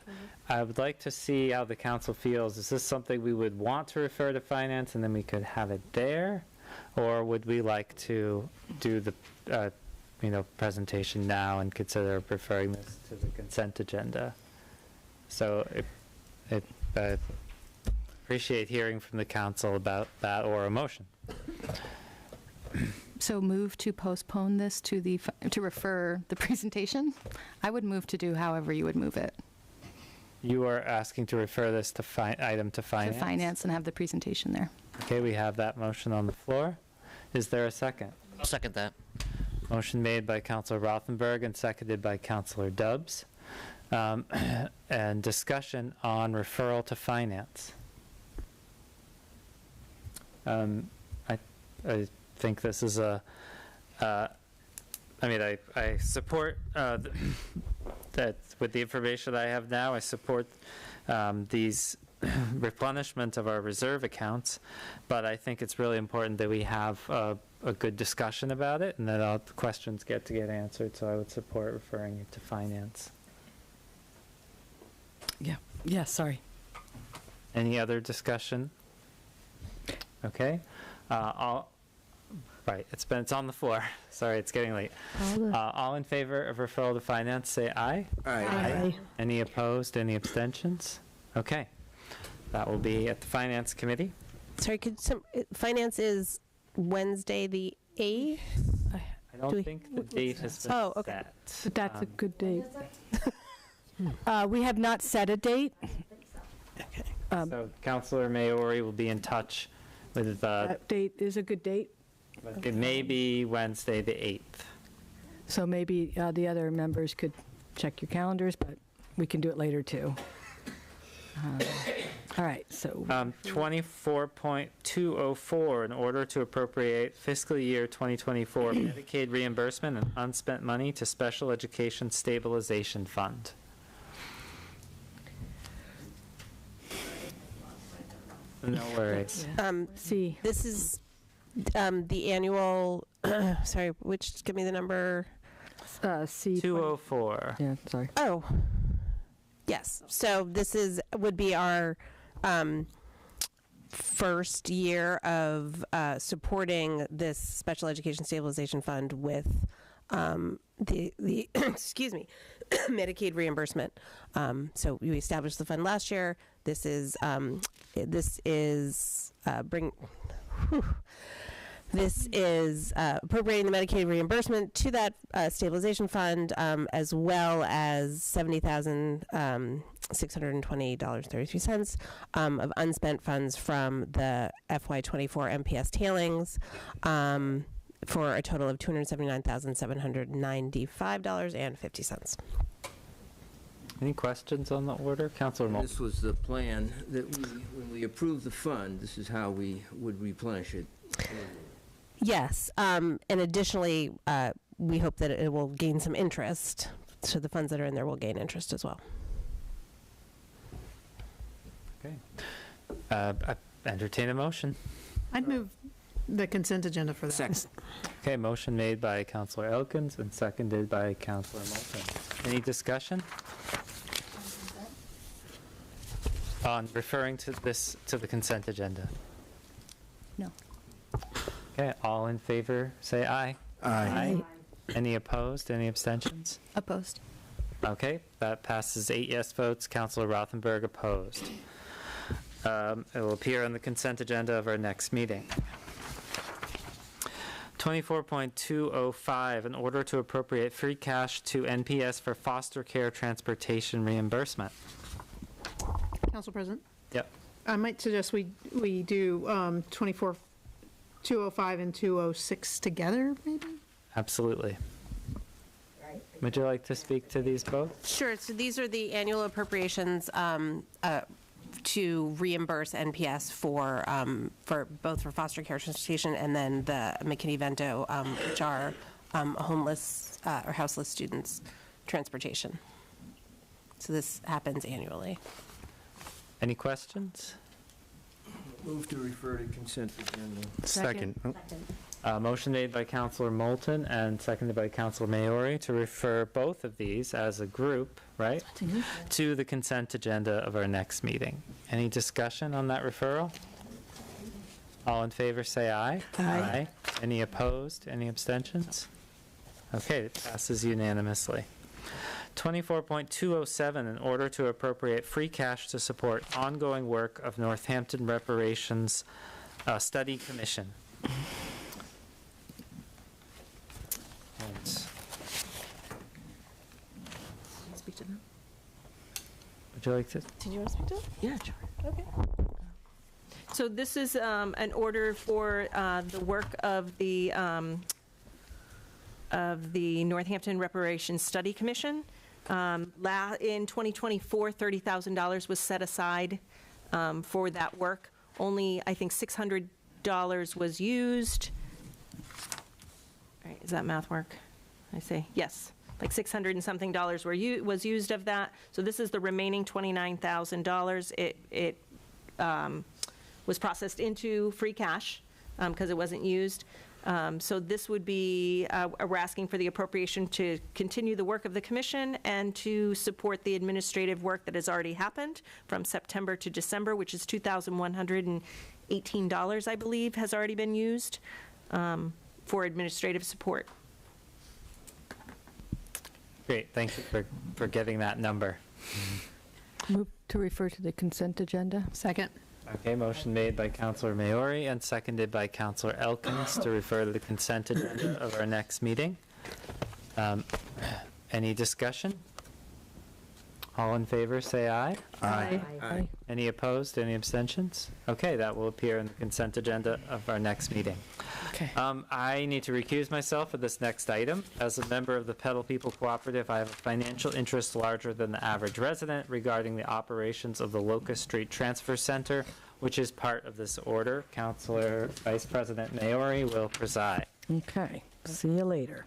I would like to see how the council feels. Is this something we would want to refer to finance and then we could have it there? Or would we like to do the presentation now and consider referring this to the consent agenda? So I appreciate hearing from the council about that or a motion. So move to postpone this to to refer the presentation? I would move to do however you would move it. You are asking to refer this to item to finance? To finance and have the presentation there. Okay, we have that motion on the floor. Is there a second? I'll second that. Motion made by Councilor Rothenberg and seconded by Councilor Dubs. And discussion on referral to finance. I think this is I support that with the information I have now, I support these replenishment of our reserve accounts, but I think it's really important that we have a good discussion about it and that all the questions get answered, so I would support referring it to finance. Yeah, sorry. Any other discussion? Okay. Right, it's on the floor. Sorry, it's getting late. All in favor of referral to finance, say aye. Aye. Any opposed, any abstentions? Okay. That will be at the Finance Committee. Sorry, finance is Wednesday the 8th? I don't think the date has been Oh, okay. set. But that's a good date. We have not set a date. So Councilor Maori will be in touch with That date is a good date. it may be Wednesday the 8th. So maybe the other members could check your calendars, but we can do it later too. All right, so 24.204, in order to appropriate fiscal year 2024 Medicaid reimbursement and unspent money to Special Education Stabilization Fund. No worries. C. This is the annual, sorry, give me the number. C. 204. Yeah, sorry. Oh, yes. So this would be our first year of supporting this Special Education Stabilization Fund with the excuse me, Medicaid reimbursement. So we established the fund last year. This is appropriating the Medicaid reimbursement to that stabilization fund, as well as $70,620.33 of unspent funds from the FY24 MPS tailings, for a total of $279,795.50. Any questions on the order? Councilor Moulton. This was the plan that when we approved the fund, this is how we would replenish it. Yes, and additionally, we hope that it will gain some interest. So the funds that are in there will gain interest as well. Okay. Entertain a motion. I'd move the consent agenda for that. Second. Okay, motion made by Councilor Elkins and seconded by Councilor Moulton. Any discussion on referring to the consent agenda? No. Okay, all in favor, say aye. Aye. Any opposed, any abstentions? Opposed. Okay, that passes 8 yes votes. Councilor Rothenberg opposed. It will appear on the consent agenda of our next meeting. 24.205, in order to appropriate free cash to NPS for foster care transportation reimbursement. Council President? Yep. I might suggest we do 24.205 and 206 together, maybe? Absolutely. Would you like to speak to these both? Sure. So these are the annual appropriations to reimburse NPS for both for foster care transportation and then the McKinney-Vento, which are homeless or houseless students transportation. So this happens annually. Any questions? Move to refer to consent agenda. Second. Motion made by Councilor Moulton and seconded by Councilor Maori to refer both of these as a group, right, to the consent agenda of our next meeting. Any discussion on that referral? All in favor, say aye. Aye. Any opposed? Any abstentions? Okay, it passes unanimously. 24.207, in order to appropriate free cash to support ongoing work of Northampton Reparations Study Commission. speak to them? Would you like to? Did you want to speak to them? Yeah, sure. Okay. So this is an order for the work of the Northampton Reparations Study Commission. In 2024, $30,000 was set aside for that work. Only, I think, $600 was used. All right, does that math work? I say yes. Like $600 and something was used of that. So this is the remaining $29,000. It was processed into free cash because it wasn't used. So this would be, we're asking for the appropriation to continue the work of the commission and to support the administrative work that has already happened from September to December, which is $2,118, I believe, has already been used for administrative support. Great, thank you for getting that number. Move to refer to the consent agenda. Second. Okay, motion made by Councilor Maori and seconded by Councilor Elkins to refer to the consent agenda of our next meeting. Any discussion? All in favor, say aye. Aye. Aye. Any opposed, any abstentions? Okay, that will appear in the consent agenda of our next meeting. Okay. I need to recuse myself for this next item. As a member of the Petal People Cooperative, I have a financial interest larger than the average resident regarding the operations of the Locust Street Transfer Center, which is part of this order. Councilor Vice President Maori will preside. Okay, see you later.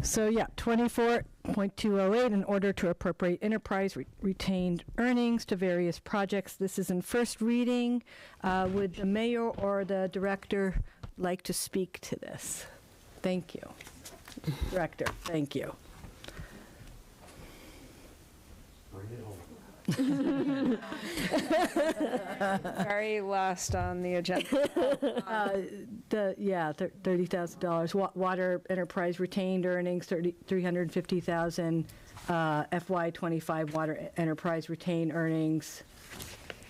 So yeah, 24.208, in order to appropriate enterprise retained earnings to various projects. This is in first reading. Would the mayor or the director like to speak to this? Thank you. Director, thank you. Very last on the agenda. $30,000. Water enterprise retained earnings, $350,000. FY25 water enterprise retained earnings.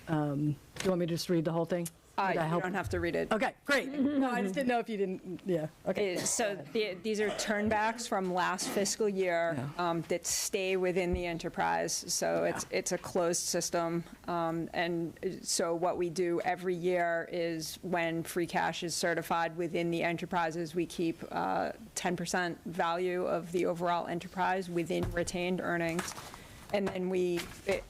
Do you want me to just read the whole thing? You don't have to read it. Okay, great. No, I just didn't know if you didn't, yeah, okay. So these are turnbacks from last fiscal year that stay within the enterprise. So it's a closed system. And so what we do every year is when free cash is certified within the enterprises, we keep 10% value of the overall enterprise within retained earnings. And then we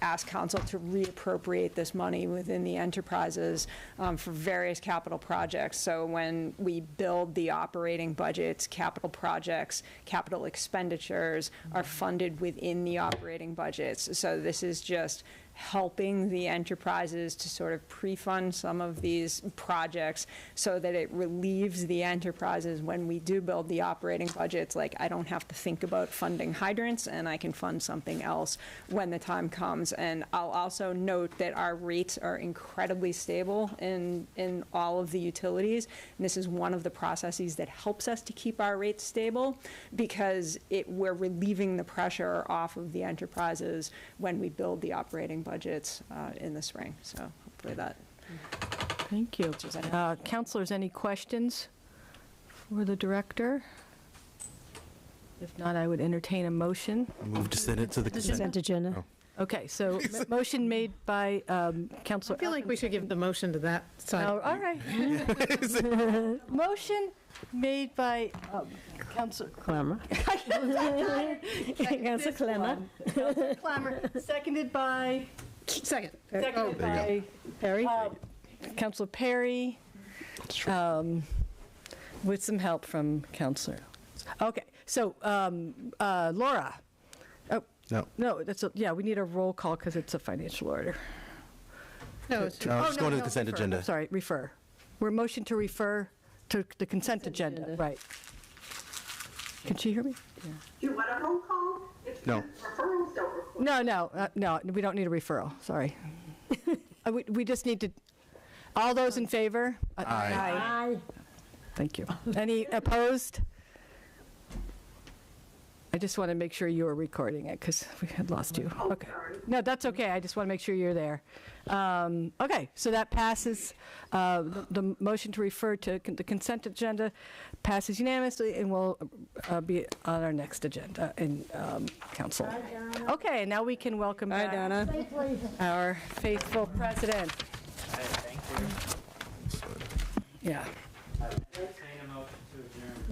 ask council to reappropriate this money within the enterprises for various capital projects. So when we build the operating budgets, capital projects, capital expenditures are funded within the operating budgets. So this is just helping the enterprises to sort of pre-fund some of these projects so that it relieves the enterprises when we do build the operating budgets. Like, I don't have to think about funding hydrants, and I can fund something else when the time comes. And I'll also note that our rates are incredibly stable in all of the utilities. And this is one of the processes that helps us to keep our rates stable, because we're relieving the pressure off of the enterprises when we build the operating budgets in the spring. So hopefully that. Thank you. Councilors, any questions for the director? If not, I would entertain a motion. Move to send it to the consent agenda. Oh. Okay, so motion made by Councilor. I feel like we should give the motion to that side. Oh, all right. Motion made by Councilor Clammer. Councilor Clammer. Councilor Clammer, seconded by. Second. Seconded by Perry. Councilor Perry. With some help from Councilor. Okay, so Laura. No, yeah, we need a roll call because it's a financial order. No, it's just going to the consent refer. agenda. Sorry, refer. We're motion to refer to the consent agenda. Right. Can she hear me? Yeah. Do you want a roll call? If No. Referrals don't require. No, we don't need a referral, sorry. We just need to, all those in favor? Aye. Thank you. Any opposed? just want to make sure you were recording it because we had lost you. Okay. No, that's okay. I just want to make sure you're there. Okay, so that passes. The motion to refer to the consent agenda passes unanimously and will be on our next agenda in council. Okay, now we can welcome back our faithful president. Yeah.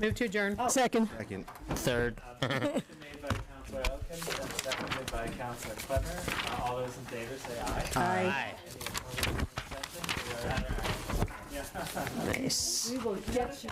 Move to adjourn. Second. Second. Third. Motion made by Councilor Elkins and seconded by Councilor Kleppner. All those in favor say aye. Aye. Any opposed or abstentions? We are adjourned. Nice. We will get you.